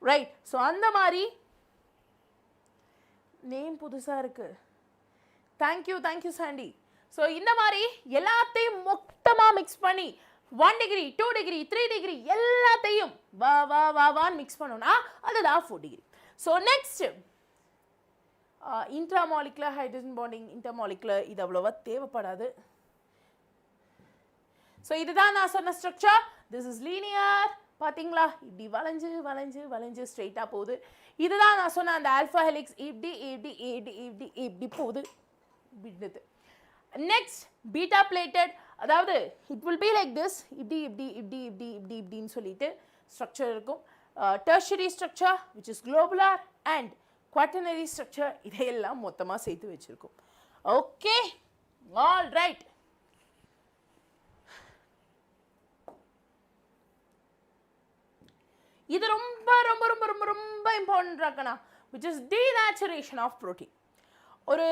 ரைட், ஸோ அந்த மாதிரி நேம் புதுசாக இருக்குது. தேங்க்யூ சாண்டி. ஸோ இந்த மாதிரி எல்லாத்தையும் மொத்தமாக மிக்ஸ் பண்ணி 1 degree, 2 degree, 3 degree எல்லாத்தையும் வான்னு மிக்ஸ் பண்ணோன்னா அதுதான் 4 degree. So next intramolecular hydrogen bonding. Intermolecular இது அவ்வளோவா தேவைப்படாது. ஸோ இதுதான் நான் சொன்ன ஸ்ட்ரக்சர். This is linear. பார்த்தீங்களா, இப்படி வளைஞ்சு வளைஞ்சு வளைஞ்சு ஸ்ட்ரெயிட்டாக போகுது. இதுதான் நான் சொன்ன அந்த ஆல்ஃபா ஹெலிக்ஸ். இப்படி இப்படி இப்படி இப்படி இப்படி போகுது. இப்படி நெக்ஸ்ட் பீட்டா பிளேட்டட், அதாவது it will be like this. இப்படி இப்படி இப்படி இப்படி இப்படி இப்படின்னு சொல்லிட்டு ஸ்ட்ரக்சர் இருக்கும். Tertiary structure which is globular and quaternary structure, இதையெல்லாம் மொத்தமாக சேர்த்து வச்சுருக்கோம். Okay, all right. இது ரொம்ப ரொம்ப ரொம்ப ரொம்ப ரொம்ப இம்பார்ட்டன்ட் இருக்கனா, which is denaturation of protein. ஒரு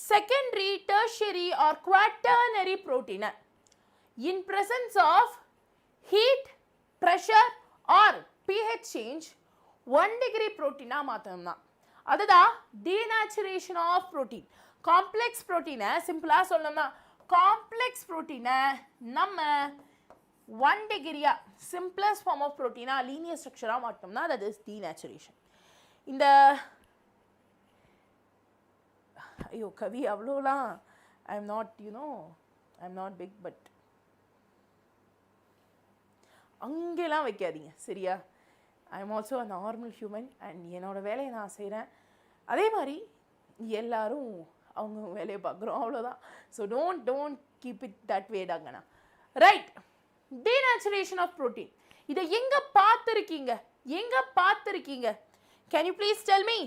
secondary, tertiary or quaternary protein in presence of heat, pressure or pH change 1 degree protein மாத்தணும்னா அதுதான் denaturation of protein. complex protein சிம்பிளா சொல்லணும்னா complex protein நம்ம 1 degree simplest form of protein linear structure மாட்டோம்னா that is denaturation. இந்த ஐயோ கவி அவ்வளோலாம் I am not, I am not big, but அங்கெல்லாம் வைக்காதீங்க சரியா. I am also a normal human and என்னோட வேலையை நான் செய்கிறேன், அதே மாதிரி எல்லாரும் அவங்க வேலையை பார்க்குறோம், அவ்வளோதான். So don't keep it that way டாங்கண்ணா. Right, denaturation of protein. இதை எங்க பார்த்துருக்கீங்க, எங்க பார்த்துருக்கீங்க? Can you please tell me?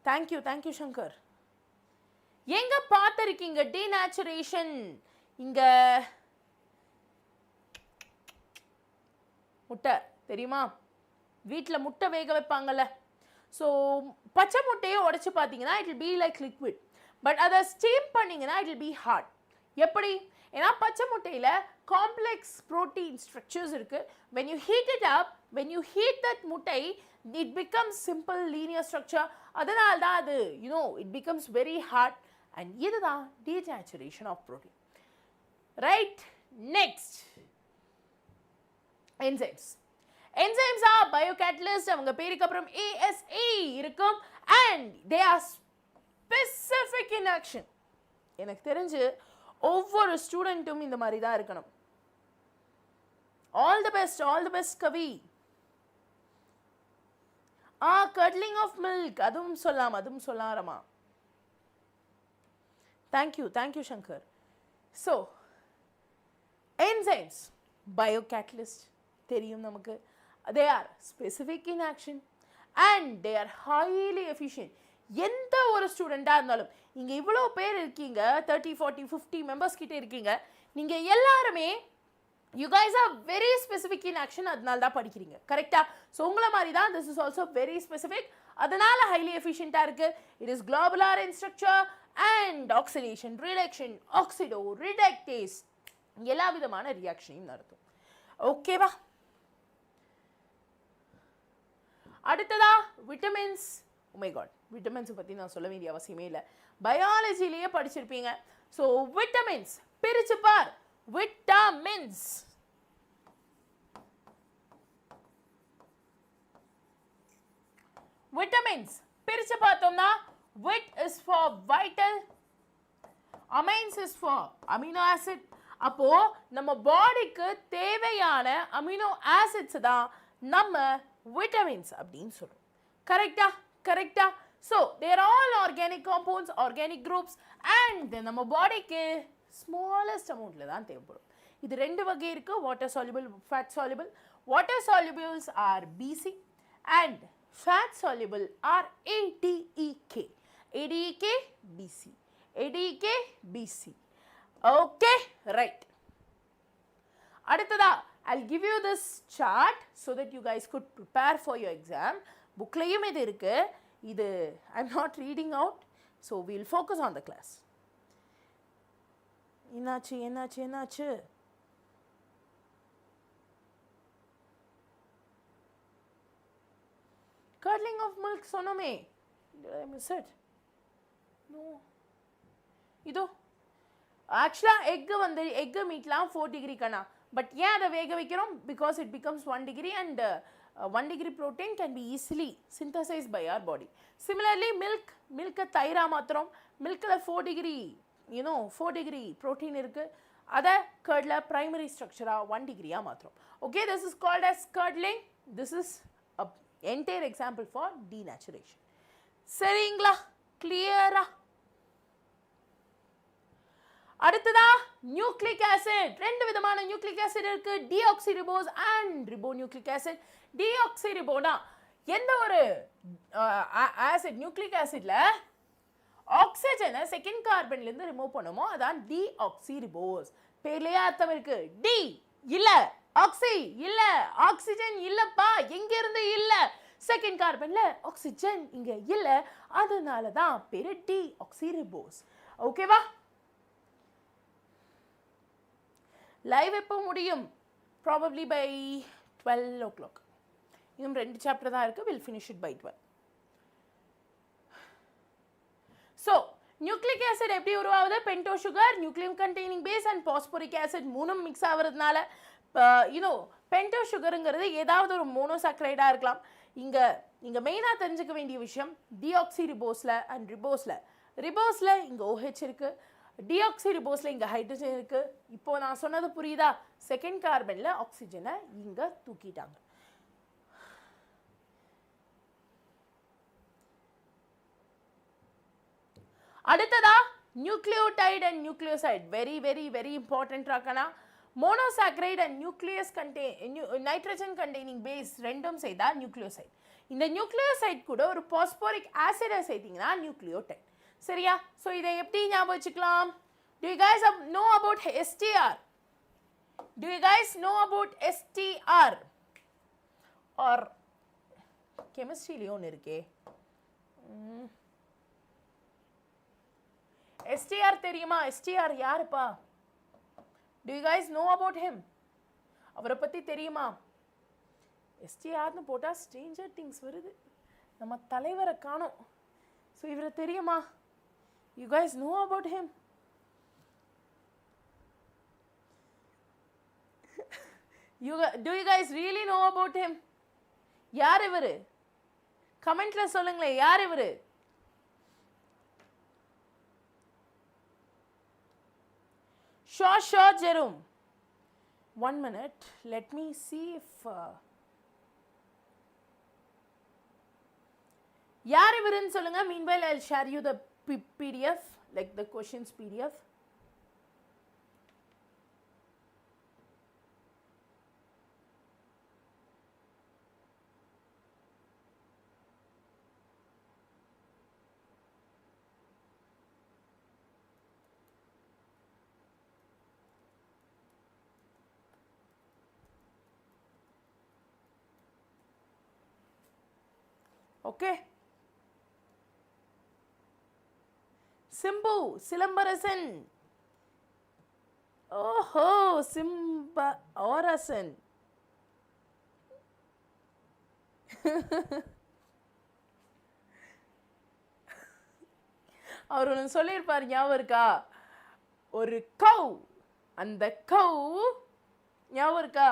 Thank you Shankar. எங்க பார்த்துருக்கீங்க denaturation? இங்க முட்டை தெரியுமா, வீட்டில் முட்டை வேக வைப்பாங்கல்ல. ஸோ பச்சை முட்டையை உடைச்சு பார்த்தீங்கன்னா it will be like liquid, but அதை ஸ்டீம் பண்ணிங்கன்னா இட் வில் பி ஹார்ட். எப்படி? ஏன்னா பச்சை முட்டையில் காம்ப்ளெக்ஸ் ப்ரோட்டீன் ஸ்ட்ரக்சர்ஸ் இருக்குது. when you heat it up, when you heat that முட்டை, it becomes simple linear structure. அதனால தான் அது it becomes very hard. and இதுதான் denaturation of protein. right, next enzymes. enzymes are biocatalysts. அவங்க பேருக்கு அப்புறம் ASA இருக்கும் and they are specific in action. எனக்கு தெரிஞ்சு ஒவ்வொரு ஸ்டூடெண்ட்டும் இந்த மாதிரி தான் இருக்கணும். all the best Kavi. curdling of milk அதுவும் சொல்லாரமா. thank you Shankar. so enzymes biocatalyst தெரியும் நமக்கு. they are specific in action and they are highly efficient. எந்த ஒரு ஸ்டூடெண்ட்டாக இருந்தாலும், இங்கே இவ்வளோ பேர் இருக்கீங்க, 30, 40, 50 மெம்பர்ஸ் கிட்டே இருக்கீங்க, நீங்கள் எல்லாருமே you guys are very specific in action. அதனால தான் படிக்கிறீங்க கரெக்டா. ஸோ உங்களை மாதிரி தான் this is also very specific, அதனால highly efficientஆக இருக்கு. it is globular in structure and oxidation, reduction, oxido, reductase எல்லா விதமான ரியாக்ஷனையும் நடத்தும். ஓகேவா? அடுத்ததா விட்டமின்ஸ். oh my god, விட்டமின்ஸை பற்றி நான் சொல்ல வேண்டிய அவசியமே இல்லை, பயாலஜிலேயே படிச்சிருப்பீங்க. ஸோ விட்டமின்ஸ் பிரிச்சு பார். vitamins பிரிச்சு பார்த்தோம்னா vit is for vital, amines is for amino acid. அப்போ நம்ம பாடிக்கு தேவையான அமினோ ஆசிட்ஸ் தான் நம்ம விட்டமின்ஸ் அப்படின்னு சொல்றோம். கரெக்டா. So they're all organic compounds, organic groups and நம்ம பாடிக்கு ஸ்மாலஸ்ட் அமௌண்ட்டில் தான் தேவைப்படும். இது ரெண்டு வகை இருக்குது, water soluble, fat soluble. Water சால்யூபிள்ஸ் are BC and fat soluble are ADEK. ADEK BC. okay, right. அடுத்ததா I'll give you this chart so that you guys could prepare for your exam. புக்லையும் இது இருக்கு. இது I'm not reading out, so we'll focus on the class. என்னாச்சு curdling of milk சொன்னோமே. did I miss it? no. இதோ ஆக்சுவலாக எக்கு மீட்லாம் 4 டிகிரி கண்ணா, பட் ஏன் அதை வேக வைக்கிறோம்? Because it becomes 1 degree and 1 degree protein can be easily synthesized by our body. Similarly milkை தயிராக மாற்றுறோம். மில்கில் 4 degree 4 degree protein இருக்கு அத கர்ட்ல primary structure-ஆ 1 degree-ஆ மாத்துறோம். Okay, this is called as curdling. This is a entire example for denaturation. சரிங்களா? clear-ஆ? அடுத்ததா nucleic acid. ரெண்டு விதமான nucleic acid இருக்கு, deoxyribose and ribonucleic acid. deoxyriboனா எந்த ஒரு acid nucleic acidல ஆக்சிஜனை செகண்ட் கார்பன்ல இருந்து ரிமூவ் பண்ணுமோ அதான் deoxyribose. பேர்லயே அர்த்தம் இருக்கு. டி இல்ல, ஆக்சி இல்ல, ஆக்சிஜன் இல்லப்பா, எங்க இருந்து இல்ல, செகண்ட் கார்பன்ல ஆக்சிஜன் இங்க இல்ல, அதனால தான் பேரு deoxyribose. ஓகேவா? லைவ் எப்போ முடியும்? probably by 12 o'clock. இன்னும் 2 சாப்டர் தான் இருக்கு. we'll finish it by 12. So, nucleic acid எப்படி உருவாகுது? பென்டோ சுகர், நியூக்ளியம் containing base and phosphoric acid மூணும் மிக்ஸ் ஆகிறதுனால பென்டோ சுகருங்கிறது ஏதாவது ஒரு மோனோசாக்கரைடா இருக்கலாம். இங்க மெயினா தெரிஞ்சுக்க வேண்டிய விஷயம் டிஆக்சிரிபோஸ்ல அண்ட் ரிபோஸ்ல இங்க OH இருக்கு, டிஆக்சிரிபோஸ்ல இங்க ஹைட்ரஜன் இருக்கு. இப்போ நான் சொன்னது புரியுதா? செகண்ட் கார்பன்ல ஆக்சிஜனை இங்க தூக்கிட்டாங்க. அடுத்ததா nucleotide and nucleoside. Very very very important ராக்கனா. Monosaccharide and nitrogen containing base ரெண்டும் செய்தா நியூக்ளியோசைடு. இந்த நியூக்ளியோசைடு கூட ஒரு பாஸ்போரிக் ஆசிடை சேர்த்தீங்கன்னா நியூக்ளியோடைடு. சரியா? ஸோ இதை எப்படி ஞாபகம் வச்சுக்கலாம்? Do you guys know about STR? Do you guys know about STR? or chemistry-லயே ஒன்று இருக்கே, STR தெரியுமா? STR யாருப்பா? Do you guys know about him? அவரை பத்தி தெரியுமா? STRனு போட்டா Stranger Things வருது. நம்ம தலைவரை காணோம். ஸோ இவரை தெரியுமா? You guys know about him? Do you guys really know about him? யார் இவரு? கமெண்ட்ல சொல்லுங்களேன், யார் இவரு? Sure, Jerome. 1 minute. Let me see if யார் இவருன்னு சொல்லுங்க. Meanwhile, I'll share you the PDF, like the questions PDF. Okay. Simbu Silambarasan. ஓஹோ, சிம்பரசன். அவர் ஒன்று சொல்லியிருப்பார், ஞாபகம் இருக்கா? ஒரு கவ், அந்த கவ் ஞாபகம் இருக்கா?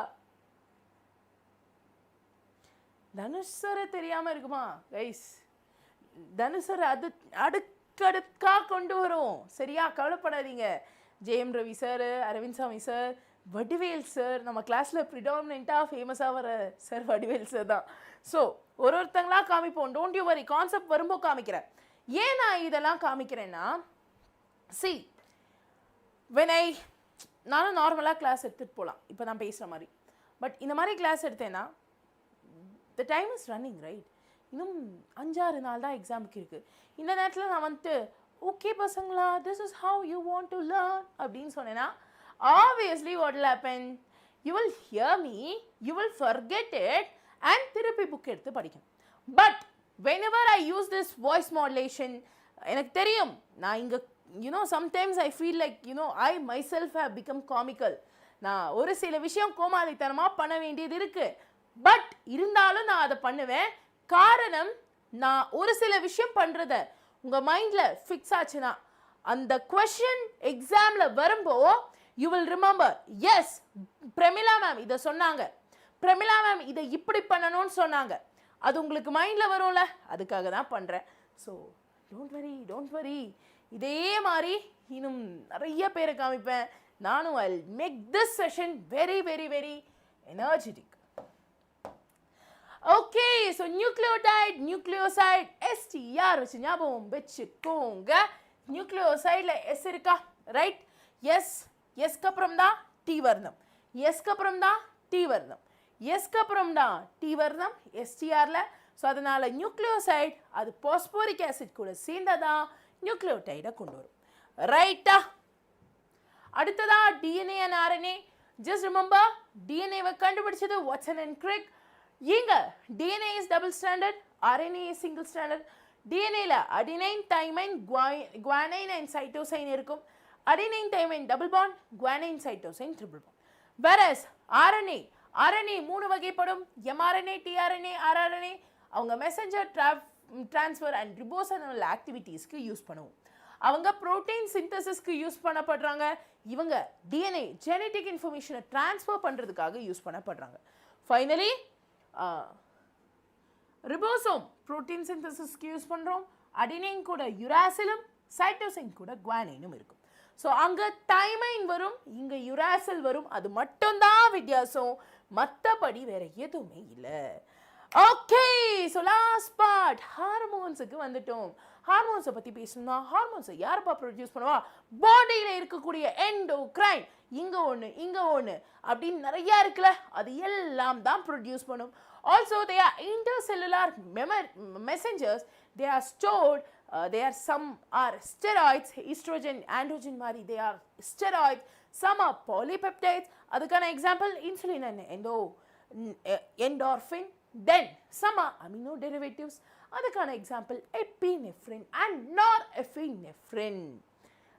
தனுஷ் சாரை தெரியாம இருக்குமா கைஸ்? தனுஷ் சார் அது அடுக்கடுக்கா கொண்டு வரும். சரியா? கவலைப்படாதீங்க. ஜெயம் ரவி சார், அரவிந்த் சாமி சார், வடிவேல் சார், நம்ம கிளாஸ்ல ப்ரிடாமினெண்ட்டாக ஃபேமஸாக வர சார் வடிவேல் சார் தான். ஸோ ஒருத்தங்களா காமிப்போம். டோன்ட் யூ வரி, கான்செப்ட் வரும்போது காமிக்கிறேன். ஏன் நான் இதெல்லாம் காமிக்கிறேன்னா, சி நானும் நார்மலாக கிளாஸ் எடுத்துகிட்டு போகலாம், இப்போ நான் பேசுகிற மாதிரி. பட் இந்த மாதிரி கிளாஸ் எடுத்தேன்னா the time is running, right? இன்னும் 5-6 நாள் தான் எக்ஸாமுக்கு இருக்குது. இந்த நேரத்தில் நான் வந்துட்டு ஓகே பசங்களா, this is how you want to learn அப்படின்னு சொன்னேன்னா, obviously what will happen? You will hear me, you will forget it and திருப்பி புக் எடுத்து படிக்கணும். But whenever I use this voice modulation, எனக்கு தெரியும் நான் இங்கே sometimes I feel like I myself have become comical. நான் ஒரு சில விஷயம் கோமாளித்தனமாக பண்ண வேண்டியது இருக்குது. பட் இருந்தாலும் நான் அதை பண்ணுவேன். காரணம், நான் ஒரு சில விஷயம் பண்ணுறத உங்கள் மைண்டில் ஃபிக்ஸ் ஆச்சுன்னா அந்த கொஷின் எக்ஸாமில் வரும்போ you will remember, yes Pramila ma'am இதை சொன்னாங்க, பிரமிளா மேம் இதை இப்படி பண்ணணும்னு சொன்னாங்க. அது உங்களுக்கு மைண்டில் வரும்ல, அதுக்காக தான் பண்ணுறேன். So don't worry. இதே மாதிரி இன்னும் நிறைய பேரை காமிப்பேன். நானும் I'll make this session very very very energetic. Okay, so nucleotide, nucleoside, STR வச்சு ஞாபகம் வச்சுக்கோங்க. நியூக்ளியோசைடில் S இருக்கா, ரைட்? எஸ்க்கு அப்புறம் தான் T வர்ணம், எஸ்க்கு அப்புறம் தான் T வர்ணம், எஸ்க்கு அப்புறம் தான் T வர்ணம் STRல. ஸோ அதனால் நியூக்ளியோசைட் அது பாஸ்போரிக் ஆசிட் கூட சேர்ந்ததான் நியூக்ளியோடைடை கொண்டு வரும், ரைட்டா? அடுத்ததா DNA and RNA. Just remember, DNA-வை கண்டுபிடிச்சது வாட்சன் அண்ட் கிரிக். இங்க DNA is double stranded, RNA is single stranded. DNA-ல adenine, thymine, guanine and cytosine இருக்கும். Adenine, thymine double bond, guanine, cytosine triple bond. whereas RNA மூணு வகைப்படும், mRNA, tRNA, rRNA. அவங்க மெசஞ்சர் ட்ரான்ஸ்ஃபர் அண்ட் ரிபோசோமல் ஆக்டிவிட்டீஸ்க்கு யூஸ் பண்ணுவோம். அவங்க புரோட்டீன் சிந்தசிஸ்க்கு யூஸ் பண்ணப்படுறாங்க. இவங்க DNA ஜெனட்டிக் இன்ஃபர்மேஷனை ட்ரான்ஸ்ஃபர் பண்ணுறதுக்காக யூஸ் பண்ணப்படுறாங்க. ஃபைனலி ரிபோசோம் புரோட்டீன் சிந்தசிஸ்க்கு யூஸ் பண்ணுறோம். அடினைன் கூட யுராசிலும் சைட்டோசைன் கூட குவானைனும் இருக்கும். ஸோ அங்கே தைமைன் வரும், இங்கே யுராசில் வரும். அது மட்டும்தான் வித்தியாசம், மற்றபடி வேற எதுவுமே இல்லை. ஓகே, ஸோ லாஸ்ட் பார்ட் ஹார்மோன்ஸுக்கு வந்துட்டோம். ஹார்மோன்ஸை பற்றி பேசணும்னா ஹார்மோன்ஸை யாருப்பா ப்ரொடியூஸ் பண்ணுவா? பாடியில் இருக்கக்கூடிய எண்டோக்ரைன், இங்கே ஒன்று இங்கே ஒன்று அப்படின்னு நிறையா இருக்குல்ல, அது எல்லாம் தான் ப்ரொடியூஸ் பண்ணும். Also they are intercellular messengers. They are stored, they are some are steroids, estrogen, androgen மாதிரி they are steroids. Some are polypeptides. அதுக்கான example insulin and endorphin. Then some are amino derivatives. அதுக்கான example epinephrine and norepinephrine.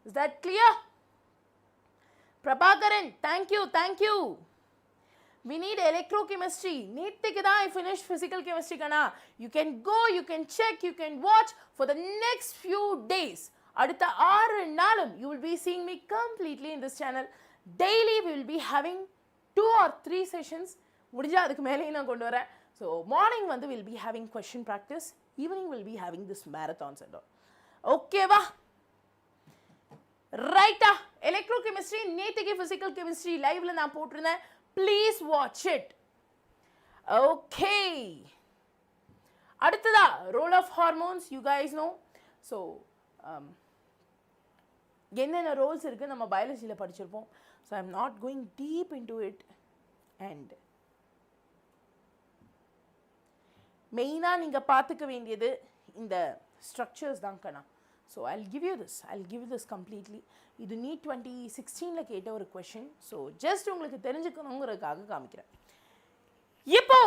Is that clear? Prabhakaran, thank you. We need electrochemistry. நேத்திக்கு தான் I finished physical chemistry kana. You can go, you can check, you can watch for the next few days. அடுத்த 6 நாளும் you will be seeing me completely in this channel. Daily we will be having 2 or 3 sessions. முடிஞ்சா அதுக்கு மேலேயும் நான் கொண்டு வரேன். So morning வந்து we'll be having question practice. Evening we'll be having this marathons and all. Okay வா? ரைட்டா? எலக்ட்ரோகெமிஸ்ட்ரி நேத்திக்கு physical chemistry லைவ்ல நான் போட்டிருந்தேன். Please watch it. Okay. அடுத்ததா role of hormones, you guys know. So என்னென்ன ரோல்ஸ் இருக்கு நம்ம பயாலஜியில் படிச்சிருப்போம். So I'm not going deep into it. And மெயினாக நீங்கள் பார்த்துக்க வேண்டியது இந்த ஸ்ட்ரக்சர்ஸ் தான் கண்ணா. So I'll give you this completely. இது நீட் 2016 கேட்ட ஒரு கொஷின். ஸோ ஜஸ்ட் உங்களுக்கு தெரிஞ்சுக்கணுங்கிறதுக்காக காமிக்கிறேன். இப்போ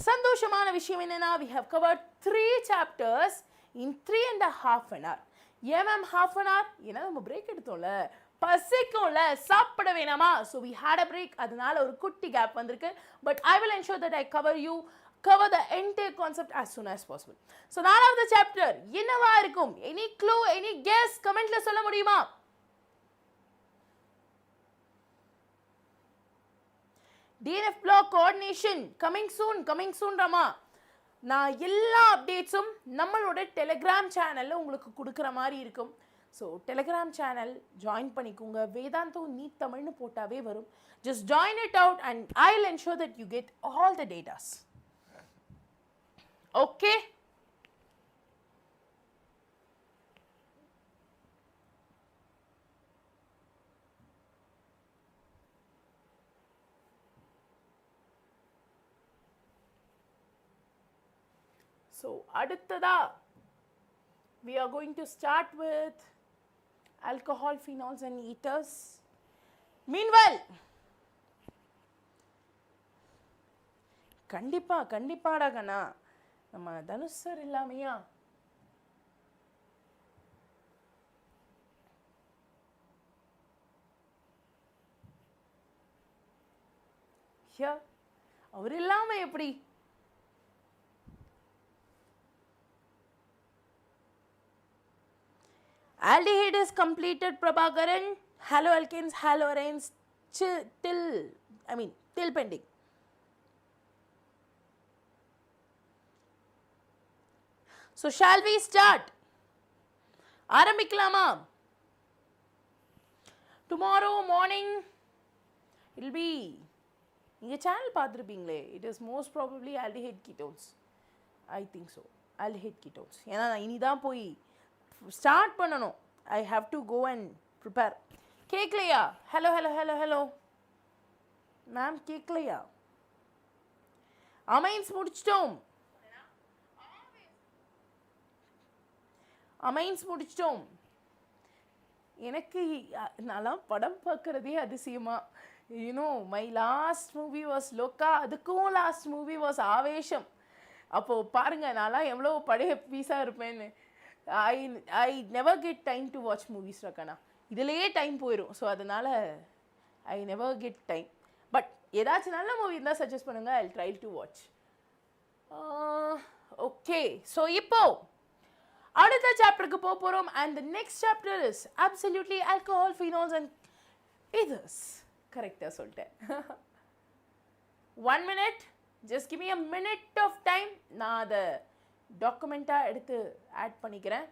சந்தோஷமான விஷயம் என்னன்னா, we have covered 3 chapters in 3.5 hours. ஏன் மேம் half an hour? ஏன்னா நம்ம பிரேக் எடுத்தோம்ல, பசிக்கும்ல, சாப்பிட வேணாமா? So we had a break. அதனால ஒரு குட்டி கேப் வந்திருக்கு. But I will ensure that I cover the entire concept as soon as possible. So நாலாவது சாப்டர் என்னவா இருக்கும்? Any clue, any guess? கமெண்ட்ல சொல்ல முடியுமா? DNF block coordination coming soon Rama. நான் எல்லா அப்டேட்ஸும் நம்மளோட டெலிகிராம் சேனல்ல உங்களுக்கு கொடுக்குற மாதிரி இருக்கும். ஸோ டெலிகிராம் சேனல் ஜாயின் பண்ணிக்கோங்க. வேதாந்து நீட் தமிழ்னு போட்டாவே வரும். Just join it out and I'll ensure that you get all the datas. Okay? So அடுத்ததா we are going to start with alcohol, phenols and ethers. Meanwhile, கண்டிப்பாடா கண்ணா, நம்ம தனுஷ் சார் இல்லாமையா? அவர் இல்லாம எப்படி? Aldehyde is completed, Prabhakaran. Haloalkanes, haloarenes, till pending. So shall we start? ஆரம்பிக்கலாமா? tomorrow morning it'll be நீங்கள் channel பார்த்துருப்பீங்களே, it is most probably aldehyde ketones. I think so, aldehyde ketones. ஏன்னா நான் இனிதான் போய் ஸ்டார்ட் பண்ணணும். I have to go and prepare. கேட்கலையா? Hello hello hello hello ma'am, கேட்கலையா? அமைன்ஸ் முடிச்சிட்டோம். அமைன்ஸ் முடிச்சிட்டோம். எனக்கு நான்லாம் படம் பார்க்குறதே அதிசயமா. மை லாஸ்ட் மூவி வாஸ் லோக்கா, அதுக்கும் லாஸ்ட் மூவி வாஸ் ஆவேஷம். அப்போது பாருங்கள் நான்லாம் எவ்வளோ பழைய பீஸாக இருப்பேன்னு. I never get time to watch movies ரக்கண்ணா. இதிலேயே டைம் போயிடும். ஸோ அதனால் I never get time. But ஏதாச்சும் நல்ல மூவி இருந்தால் சஜஸ்ட் பண்ணுங்கள், I try to watch. Okay, so இப்போ அடுத்த சாப்டருக்கு போக போகிறோம். And the next chapter is absolutely alcohol, phenols and ethers. கரெக்டாக சொல்லிட்டேன். 1 minute, just give me a minute of time. நான் அதை டாக்குமெண்ட்டாக எடுத்து ஆட் பண்ணிக்கிறேன்.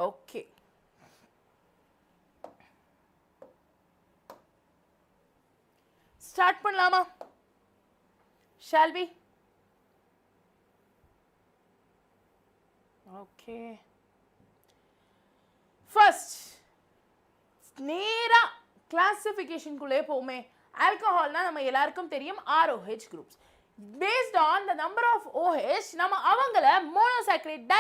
ஓகே, ஸ்டார்ட் பண்ணலாமா? Shall we? Okay. First, நேரா கிளாசிஃபிகேஷனுக்குள்ளே போமே. ஆல்கஹால்னா நம்ம எல்லாருக்கும் தெரியும் ROH groups. Based on the number of OH, நம்ம அவங்கள மோனோசாக்கரைட்,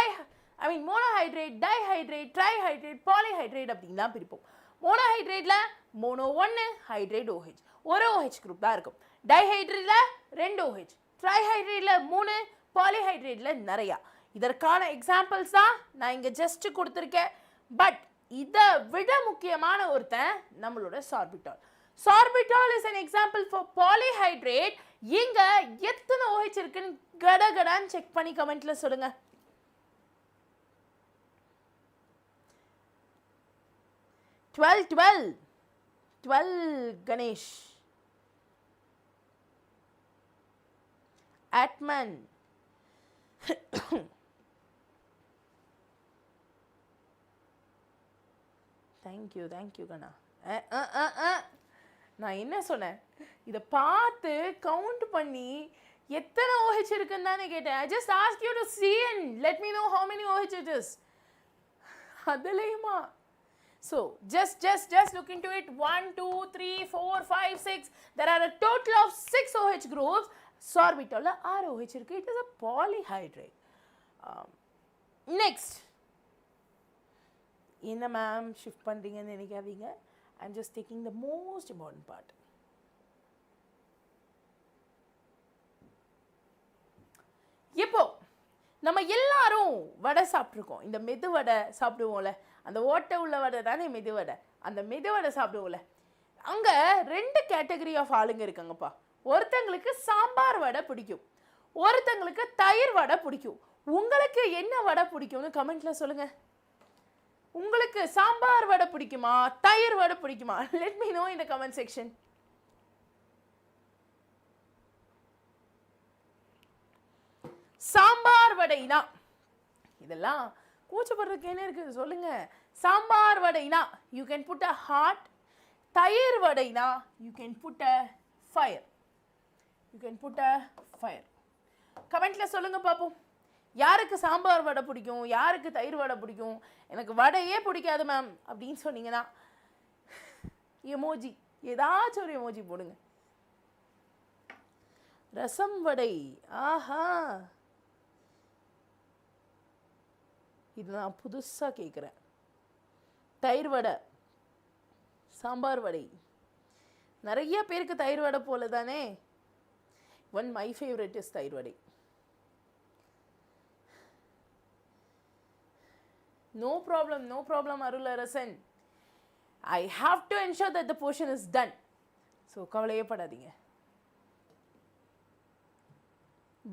மோனோஹைட்ரேட், டைஹைட்ரேட், ட்ரைஹைட்ரேட், பாலிஹைட்ரேட் அப்படின்னு தான் பிரிப்போம். மோனோஹைட்ரேட்டில் மோனோ 1, ஹைட்ரேட் OH, ஒரு OH குரூப் தான் இருக்கும். டைஹைட்ரேட்டில் 2 OH, ட்ரைஹைட்ரேட்டில் 3, பாலிஹைட்ரேட்டில் நிறையா. இதற்கான எக்ஸாம்பிள்ஸ் தான் நான் இங்கே ஜஸ்ட் கொடுத்துருக்கேன். பட் இதை விட முக்கியமான ஒருத்தன் நம்மளோட சார்பிட்டால். Sorbitol is an example for polyhydrate. இங்கே எத்தனை OH இருக்குன்னு கடகடான்னு செக் பண்ணி கமெண்ட்ல சொல்லுங்க. 12 கணேஷ், Atman, தேங்க்யூ கண்ணா. நான் என்ன சொன்னேன், இதை பார்த்து கவுண்ட் பண்ணி எத்தனை OH இருக்குன்னு தானே கேட்டேன். I just ask you to see and let me know how many OH it is. அதுலேயுமா? So just look into it. 1, 2, 3, 4, 5, 6. There are a total of 6 OH groups. Sorbitol ROH இருக்கு. It is a polyhydrate. Next. என்ன மேம் ஷிஃப்ட் பண்ணுறீங்கன்னு நினைக்காதீங்க. I'm just taking the most important part. இப்போ நம்ம எல்லாரும் வடை சாப்பிட்ருக்கோம். இந்த மெது வடை சாப்பிடுவோம்ல, அந்த ஓட்டை உள்ள வடை தானே மெது வடை. அந்த மெது வடை சாப்பிடுவோம்ல, அங்கே 2 கேட்டகரி ஆஃப் ஆளுங்க இருக்காங்கப்பா. ஒருத்தங்களுக்கு சாம்பார் வடை பிடிக்கும், ஒருத்தங்களுக்கு தயிர் வடை பிடிக்கும். உங்களுக்கு என்ன வடை பிடிக்கும்னு கமெண்ட்ல சொல்லுங்க. உங்களுக்கு சாம்பார் வடை பிடிக்குமா, தயிர் வடை பிடிக்குமா? Let me know in the comment section. Sambar வடைனா இதெல்லாம் கூச்சப்படுறதுக்கு என்ன இருக்குது சொல்லுங்க. சாம்பார் வடைனா you can put a heart. தயிர் வடைனா you can put a fire. கமெண்ட்ல சொல்லுங்க பாப்போம். யாருக்கு சாம்பார் வடை பிடிக்கும், யாருக்கு தயிர் வடை பிடிக்கும்? எனக்கு வடையே பிடிக்காது மேம் அப்படின்னு சொன்னீங்கன்னா எமோஜி, ஏதாச்சும் ஒரு எமோஜி போடுங்க. ரசம் வடை, ஆஹா, இது நான் புதுசாக கேட்குறேன். தயிர் வடை, சாம்பார் வடை, நிறைய பேருக்கு தயிர் வடை போல தானே. my favorite is தயிர் வடை. No problem Arularasan. I have to ensure that the portion is done. So கவலையே படாதீங்க.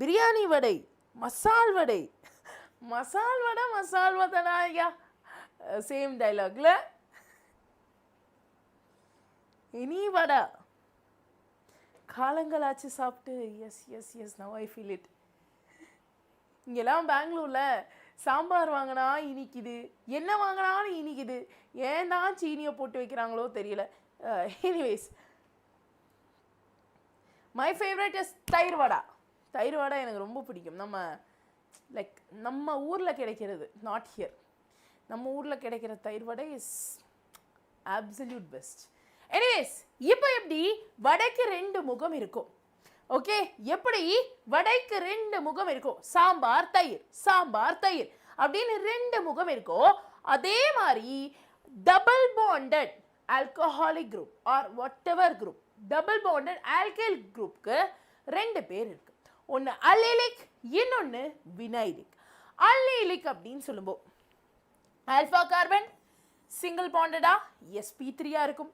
பிரியாணி வடை, மசால் வடை, மசால் வடைனா ஐயா சேம் டைலாக்ல. இனி வடை, காலங்களாச்சு சாப்பிட்டு S now I feel it. இங்கெல்லாம் பெங்களூரில் சாம்பார் வாங்கினா இனிக்குது, என்ன வாங்கினாலும் இனிக்குது, ஏன் தான் சீனியை போட்டு வைக்கிறாங்களோ தெரியல. எனிவேஸ், மை ஃபேவரட் இஸ் தயிர் வடை. தயிர் வடை எனக்கு ரொம்ப பிடிக்கும். நம்ம ஊரில் கிடைக்கிறது, நாட் ஹியர், நம்ம ஊரில் கிடைக்கிற தயிர் வடை இஸ் அப்சல்யூட் பெஸ்ட். எனிவேஸ், இப்போ எப்படி வடைக்கு 2 முகம் இருக்கும்? ஓகே, எப்படி வடைக்கு 2 முகம் இருக்கும்? சாம்பார் தயிர், சாம்பார் தயிர் அப்படின்னு 2 முகம் இருக்கும். அதே மாதிரி double bonded alcoholic group or whatever group, double bonded alkyl குரூப்க்கு 2 பேர் இருக்கு. ஒன்று அல்லீலிக், இன்னொன்று வினைலிக். அல்லீலிக் அப்படின்னு சொல்லும்போது ஆல்ஃபா கார்பன் சிங்கிள் பாண்டடா sp3 இருக்கும்,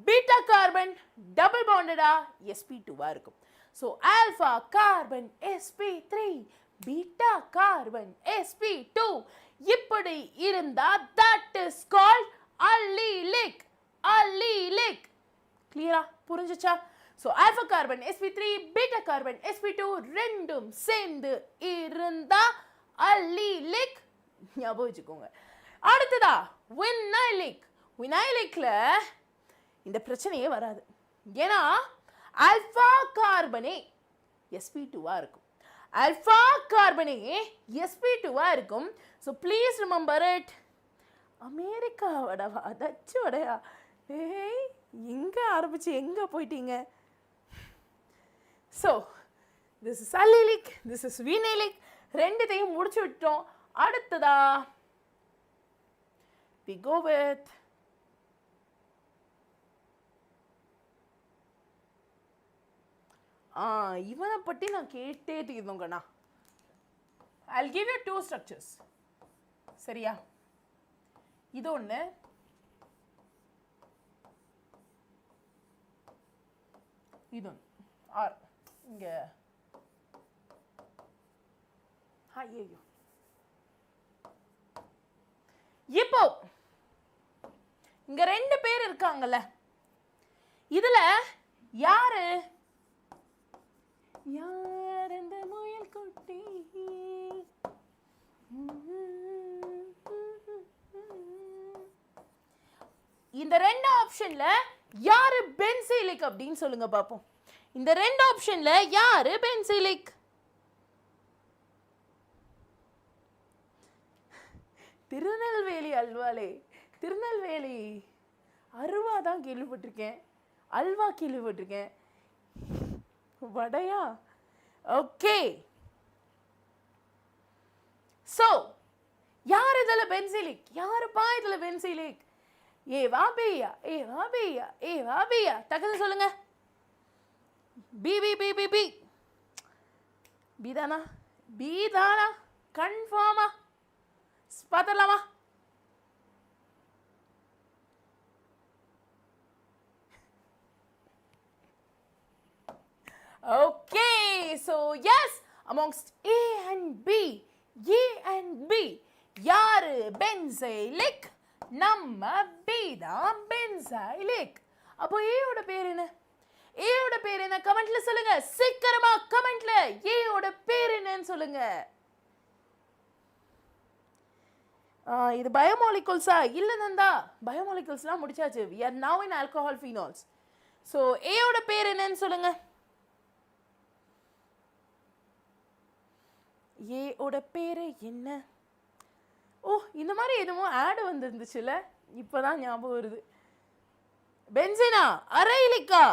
பீட்டா கார்பன் டபுள் பாண்டடா sp2 இருக்கும். So alpha carbon sp3, beta carbon sp2 இப்படி இருந்தா that is called allelic. Allelic கிளியரா புரிஞ்சுச்சா? So alpha carbon sp3, beta carbon sp2 ரெண்டும் சேர்ந்து இருந்தா அல்லீலிக். ஞாபகம் வச்சுக்கோங்க. அடுத்ததா வினைலிக். வினைலிக்ல இந்த பிரச்சனையே வராது. ஏன்னா ஆல்ஃபா கார்பனே sp2 இருக்கும், ஆல்ஃபா கார்பனே sp2 இருக்கும். So please remember it. America வடவா, டச்சு வடையா? ஏய், எங்கே ஆரம்பிச்சு எங்கே போயிட்டீங்க? So this is allylic, this is vinylic. ரெண்டுத்தையும் முடிச்சு விட்டோம். அடுத்ததா we go with இவனை பற்றி நான் கேட்டே தீர்ந்தோங்கண்ணா. I'll give you 2 structures. சரியா? இது ஒன்று, இது ஒன்று. ஆர் இங்கே ஐயோ, இப்போ இங்க 2 பேர் இருக்காங்கல்ல, இதுல யாரு யார் அந்த முயல் குட்டி? இந்த 2 ஆப்ஷன்ல யாரு பென்சைலிக் அப்படின்னு சொல்லுங்க பாப்போம். இந்த 2 ஆப்ஷன்ல யாரு பென்சைலிக்? திருநெல்வேலி அல்வாலே. திருநெல்வேலி அருவா தான் கேள்விப்பட்டிருக்கேன், அல்வா கேள்விப்பட்டிருக்கேன், வடையா? ஓகே, சோ யார் இதுல பென்சைலிக்? யாருப்பா இதுல பென்சைலிக்? 𝑬𝒑𝒑𝒔 டக்குன்னு சொல்லுங்க. B B B B B பீதானா? பீதானா கன்ஃபார்மா? பார்த்துடலாமா? Okay, so yes, amongst A and B, யாரு பென்சைலிக்? நம்ம B தான் பென்சைலிக். அப்போ A ஓட பேர் என்ன? A ஓட பேர் என்ன? கமெண்ட்ல சொல்லுங்க. சீக்கிரமா கமெண்ட்ல A ஓட பேர் என்னன்னு சொல்லுங்க. இது பயோமாலிகுல்ஸா? இல்ல நந்தா, பயோமாலிகுல்ஸ்லாம் முடிச்சாச்சு. we are now in alcohol phenols. so A ஓட பேர் என்னன்னு சொல்லுங்க. A ஓட பேர் என்ன? ஓ, இந்த மாதிரி எதுவும் ஆட் வந்துருந்துச்சுல, இப்பதான் ஞாபகம் வருது. பென்சீனா? அரைலிக்கா?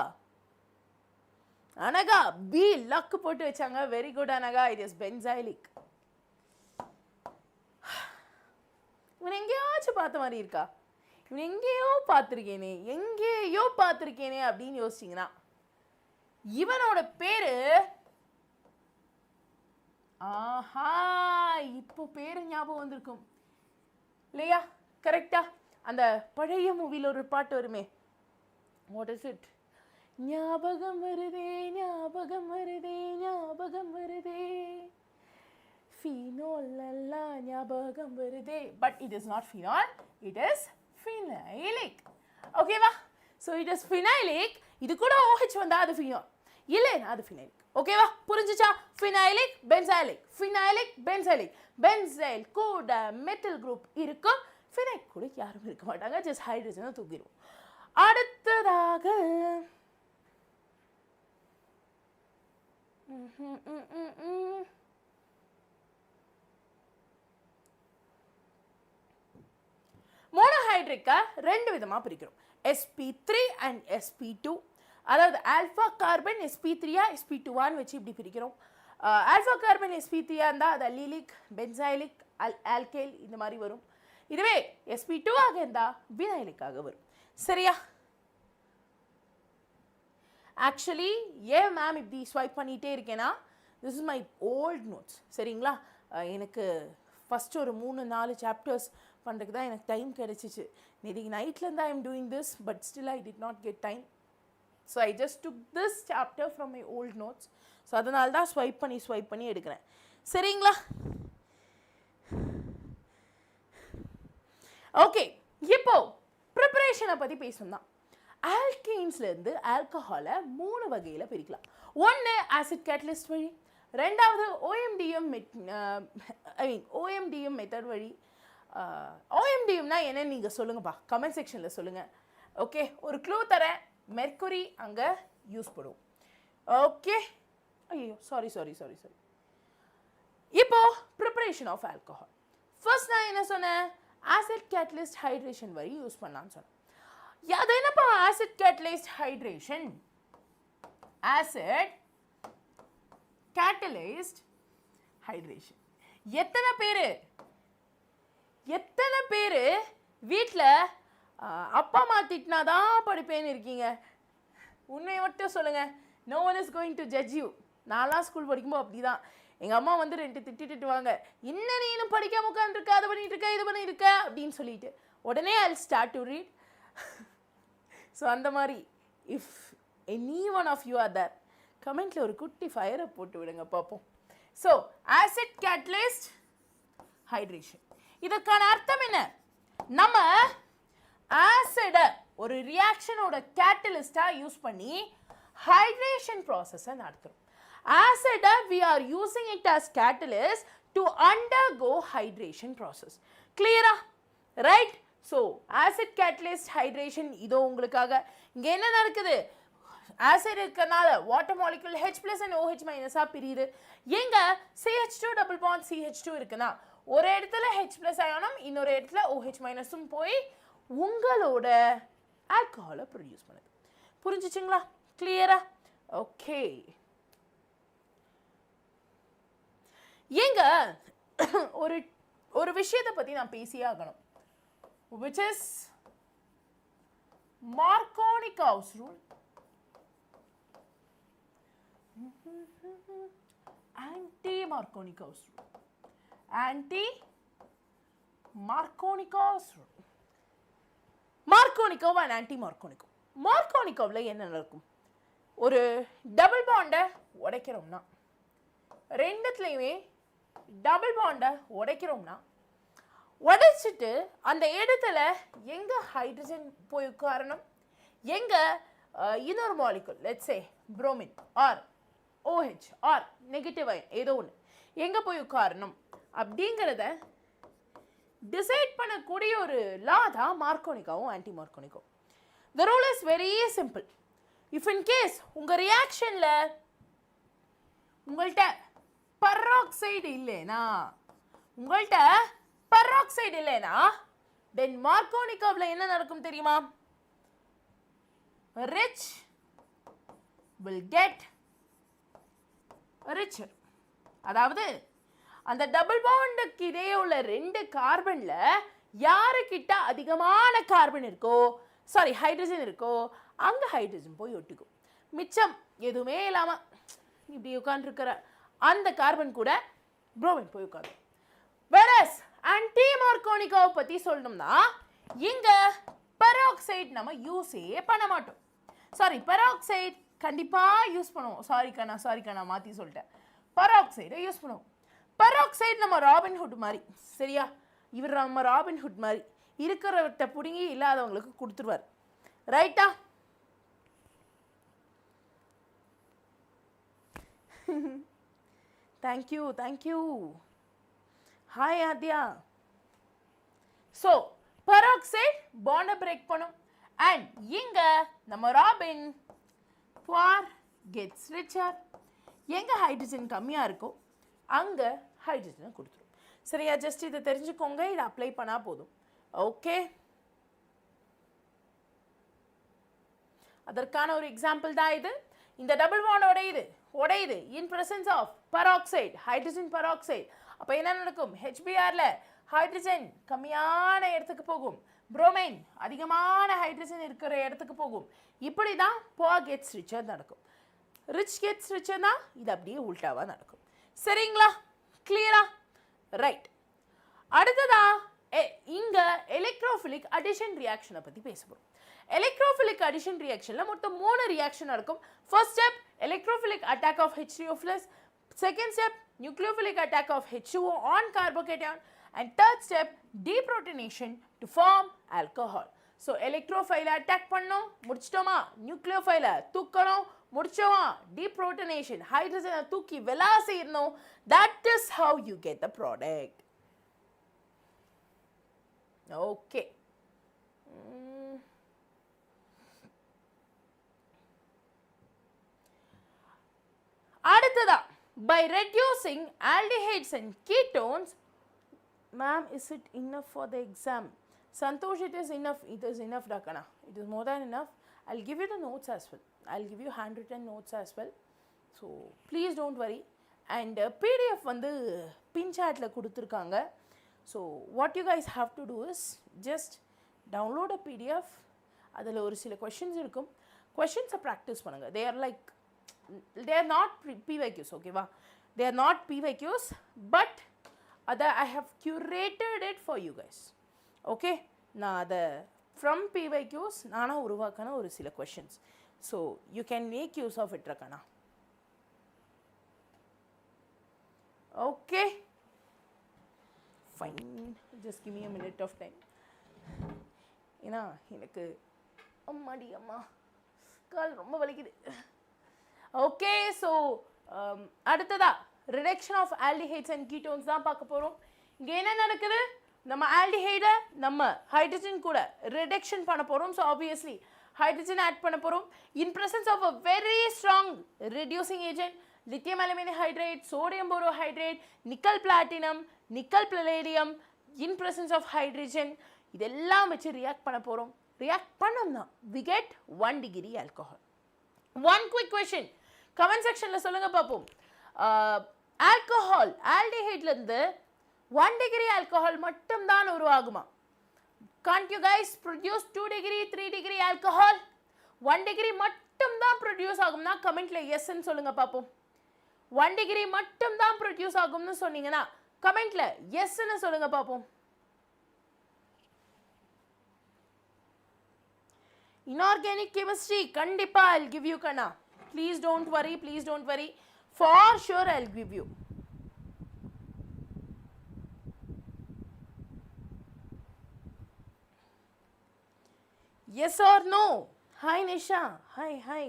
அனகா பி லக் போட்டு வச்சாங்க. Very good Anagha, it is benzylic. இவன் எங்கேயாச்சும் பார்த்த மாதிரி இருக்கா? இவன் எங்கேயோ பார்த்துருக்கேனே அப்படின்னு யோசிச்சிங்கன்னா, இவனோட பேரு ஆஹா, இப்போ பேரு ஞாபகம் வந்திருக்கும் இல்லையா? கரெக்டா? அந்த பழைய மூவில ஒரு பாட்டு வருமே, வாட் இஸ் இட்? ஞாபகம் வருதே phenol எல்லாம் ஞாபகம் வருதே. But it is not phenol, it is phenylic. ஓகேவா? so it is phenylic. இது கூட OH வந்தா அது phenol, இல்லைன்னா அது ஃபினைலிக். ஓகேவா? புரிஞ்சுச்சா? ஃபினைலிக் பென்சைலிக், ஃபினைலிக் பென்சைலிக். பென்சைல் கூட மெத்தில் குரூப் இருக்கும், ஃபினைல் கூட யாரும் இருக்க மாட்டாங்க, ஜஸ்ட் ஹைட்ரஜனை தூக்கிடுவோம். அடுத்ததாக மோனோஹைட்ரிக்கா ரெண்டு விதமாக பிரிக்கிறோம், sp3 அண்ட் sp2. அதாவது ஆல்ஃபா கார்பன் sp3 sp2 வச்சு இப்படி பிரிக்கிறோம். ஆல்ஃபா கார்பன் sp3 இருந்தால் அது அல்லீலிக், பென்சைலிக், ஆல்கைல் இந்த மாதிரி வரும். இதுவே sp2 இருந்தால் வினைலிக்காக வரும். சரியா? ஆக்சுவலி ஏன் மேம் இப்படி ஸ்வைப் பண்ணிகிட்டே இருக்கேன்னா, this is my old notes. சரிங்களா? எனக்கு ஃபஸ்ட்டு ஒரு 3-4 சாப்டர்ஸ் பண்ணுறதுக்கு தான் எனக்கு டைம் கிடச்சிச்சு. நேற்றுக்கு நைட்லேருந்து I am doing this, but still I did not get time. So I just took this chapter from my old notes. So அதனால தான் ஸ்வைப் பண்ணி எடுக்கிறேன். சரிங்களா? ஓகே, இப்போ ப்ரிப்பரேஷனை பற்றி பேசணும் தான். ஆல்கீன்ஸ்லேருந்து ஆல்கஹாலை 3 வகையில் பிரிக்கலாம். ஒன்று ஆசிட் கேட்டலிஸ்ட் வழி, ரெண்டாவது OMDM மெத்தட் வழி. OMDMனா என்னன்னு நீங்கள் சொல்லுங்கப்பா, கமெண்ட் செக்ஷனில் சொல்லுங்கள். ஓகே, ஒரு க்ளூ தரேன், மெர்க்குரி அங்கே யூஸ் பண்ணுவோம். ஓகே, ஐயோ சாரி. இப்போ ப்ரிப்பரேஷன் ஆஃப் ஆல்கஹால். ஃபர்ஸ்ட் நான் என்ன சொன்னேன், ஆசிட் கேட்டலிஸ்ட் ஹைட்ரேஷன் வழி யூஸ் பண்ணலான்னு சொன்னேன். அது என்னப்பா acid catalyst hydration? Acid catalyst hydration. எத்தனை பேர் வீட்டில் அப்பா அம்மா திட்டினாதான் படிப்பேன்னு இருக்கீங்க? உண்மையை மட்டும் சொல்லுங்கள். No one is going to judge you. நான்லாம் ஸ்கூல் படிக்கும்போது அப்படி தான். எங்கள் அம்மா வந்து 2 திட்டுவாங்க, இன்னும் நீ இன்னும் படிக்காம உட்காந்துருக்க, அதை பண்ணிட்டு இருக்க, இது பண்ணிட்டு இருக்க அப்படின்னு சொல்லிட்டு. உடனே I will start to read. So அந்த மாதிரி if any one of you are there, கமெண்ட்டில் ஒரு குட்டி ஃபயரை போட்டு விடுங்க பார்ப்போம். ஸோ ஆசிட் கேட்டலிஸ்ட் ஹைட்ரேஷன், இதற்கான அர்த்தம் என்ன? நம்ம ஆசிடை ஒரு ரியாக்ஷனோட கேட்டலிஸ்டாக யூஸ் பண்ணி ஹைட்ரேஷன் ப்ராசஸை நடத்துகிறோம். ஆசிடை we are using it as catalyst to undergo hydration process. Clear-ஆ? Right? So acid catalyst hydration இதோ உங்களுக்காக. இங்கே என்ன நடக்குது? ஆசிட் இருக்கனால water molecule H+ and OH- பிரியுது. எங்க CH2 டபுள் பாண்ட் CH2 இருக்குன்னா ஒரு இடத்துல H+ அயானும் இன்னொரு இடத்துல OH- போய் உங்களோட ஆல்கஹாலை ப்ரொடியூஸ் பண்ணுது. புரிஞ்சுச்சுங்களா? கிளியரா? ஓகே, எங்க ஒரு விஷயத்தை பற்றி நான் பேசியே ஆகணும், which is Markovnikov's rule. Anti-Markovnikov's rule. Anti-Markovnikov's rule. Markovnikov and anti Markovnikov. மார்க்கோனிகோவில் என்ன நடக்கும்? ஒரு டபுள் பாண்டை உடைக்கிறோம்னா, ரெண்டுத்துலேயுமே டபுள் பாண்டை உடைக்கிறோம்னா, உடைச்சிட்டு அந்த இடத்துல எங்கே ஹைட்ரஜன் போய் உட்காரணும், எங்கே இன்னொரு molecule let's say bromine or OH or negative ion ஏதோ ஒன்று எங்கே போய் உட்காரணும் அப்படிங்கிறத டிசைட் பண்ணக்கூடிய ஒரு லா தான் மார்க்கோனிகோவும் anti மார்க்கோனிகோ. The rule is very simple. If in case உங்கள் ரியாக்ஷனில் உங்கள்கிட்ட பெராக்சைடு இல்லைன்னா தென் மார்க்கோனிகோவில் என்ன நடக்கும் தெரியுமா? Rich will get richer. அதாவது அந்த டபுள் பாண்டுக்கு இடையே உள்ள 2 கார்பன்ல யாருக்கிட்ட அதிகமான கார்பன் இருக்கோ, சாரி ஹைட்ரஜன் இருக்கோ, அங்க ஹைட்ரஜன் போய் ஒட்டிக்கும். மிச்சம் எதுவுமே இல்லாம இப்படி உட்காந்துருக்கிற அந்த கார்பன் கூட புரோமின் போய் உட்காந்து. வெரஸ் ஆன்டி மார்க்கோனிகோவை பத்தி சொல்லணும்னா இங்க பெராக்சைடு நம்ம யூஸே பண்ண மாட்டோம். சாரி, பெராக்சைடு கண்டிப்பா யூஸ் பண்ணுவோம். சாரி கண்ணா மாத்தி சொல்லிட்டேன். பெராக்சைடை யூஸ் பண்ணுவோம். பெராக்சைடு நம்ம ராபின்ஹுட் மாதிரி, சரியா? இவர் நம்ம ராபின்ஹுட் மாதிரி இருக்கிறவர்கிட்ட பிடுங்கி இல்லாதவங்களுக்கு கொடுத்துருவார். ரைட்டா? Thank you, thank you. Hi Adya. So peroxide bond break பண்ணும் and இங்க நம்ம ராபின் poor gets richer. எங்க ஹைட்ரஜன் கம்மியா இருக்கோ அங்க ஹைட்ரஜனை கொடுத்துரும். சரியா? ஜஸ்ட் இதை தெரிஞ்சுக்கோங்க, இதை அப்ளை பண்ணா போதும். ஓகே, அதற்கான ஒரு எக்ஸாம்பிள் தான் இது. இந்த டபுள் பாண்ட் உடையுது in presence of peroxide, hydrogen peroxide. அப்போ என்ன நடக்கும்? HBrல ஹைட்ரஜன் கம்மியான இடத்துக்கு போகும், புரோமைன் அதிகமான ஹைட்ரஜன் இருக்கிற இடத்துக்கு போகும். இப்படி தான் poor gets richer நடக்கும். ரிச் கெட்ஸ் ரிச்சர்னா இது அப்படியே உல்டாவா நடக்கும். சரிங்களா? கிளியரா? ரைட். அடுத்ததா இங்க எலக்ட்ரோஃபிலிக் அடிஷன் ரியாக்ஷனை பத்தி பேச போறோம். எலக்ட்ரோஃபிலிக் அடிஷன் ரியாக்ஷன்ல மொத்தம் 3 ரியாக்ஷன் நடக்கும். First step electrophilic attack of H3O+, second step nucleophilic attack of H2O on carbocation, and third step deprotonation to form alcohol. So electrophile attack பண்ணோம், முடிச்சிட்டோமா? நியூக்ளியோஃபைலை தூக்கணும், முடிச்சோமா? deprotonation, hydrogen தூக்கி வெளியே செய்யணும். That is how you get the product. Okay. அடுத்ததா, by reducing aldehydes and ketones. Ma'am, is it enough for the exam? Santosh, it is enough. It is enough, Dakana. It is more than enough. I'll give you the notes as well. I'll give you handwritten notes as well. So please don't worry. And PDF வந்து pin chatல கொடுத்துருக்காங்க. So what you guys have to do is just download a PDF. அதில் ஒரு சில questions இருக்கும். Questions practice பண்ணுங்க. They are not PYQs, okay va? They are not PYQs, but I have curated it for you guys. Okay? நான் அதை from PYQs நானா உருவாக்கின ஒரு சில questions. So you can make use of it, Rakana. Okay? Fine. Just give me a minute of time. ஏன்னா எனக்கு அம்மாடி அம்மா கால் ரொம்ப வலிக்குது. ஓகே, ஸோ அடுத்ததா reduction of aldehydes and ketones தான் பார்க்க போகிறோம். இங்கே என்ன நடக்குது? நம்ம ஆல்டிஹைடை நம்ம ஹைட்ரஜன் கூட ரிடக்ஷன் பண்ண போகிறோம். ஸோ ஆப்வியஸ்லி ஹைட்ரஜன் ஆட் பண்ண போகிறோம் in presence of a very strong reducing agent, lithium aluminium hydrate, sodium borohydrate, nickel platinum, nickel palladium in presence of hydrogen. இதெல்லாம் வச்சு ரியாக்ட் பண்ண போகிறோம். ரியாக்ட் பண்ணோம்னா we get 1 degree alcohol. One quick question, comment செக்ஷனில் சொல்லுங்கள் பார்ப்போம். ஆல்கஹால் ஆல்டிஹைட்லேருந்து 1 degree ஆல்கஹால் மட்டும்தான் உருவாகுமா? Can't you guys produce 2 degree 3 degree alcohol? 1 degree மட்டும்தான் ப்ரொடியூஸ் ஆகும்னா கமெண்ட்ல எஸ்ன்னு சொல்லுங்க பார்ப்போம். 1 degree மட்டும்தான் ப்ரொடியூஸ் ஆகும்னு சொன்னீங்கன்னா கமெண்ட்ல எஸ்ன்னு சொல்லுங்க பார்ப்போம். Inorganic chemistry, kandipa I'll give you, Kana. Please don't worry, please don't worry. For sure I'll give you. Yes or no? Hi Nisha. Hi.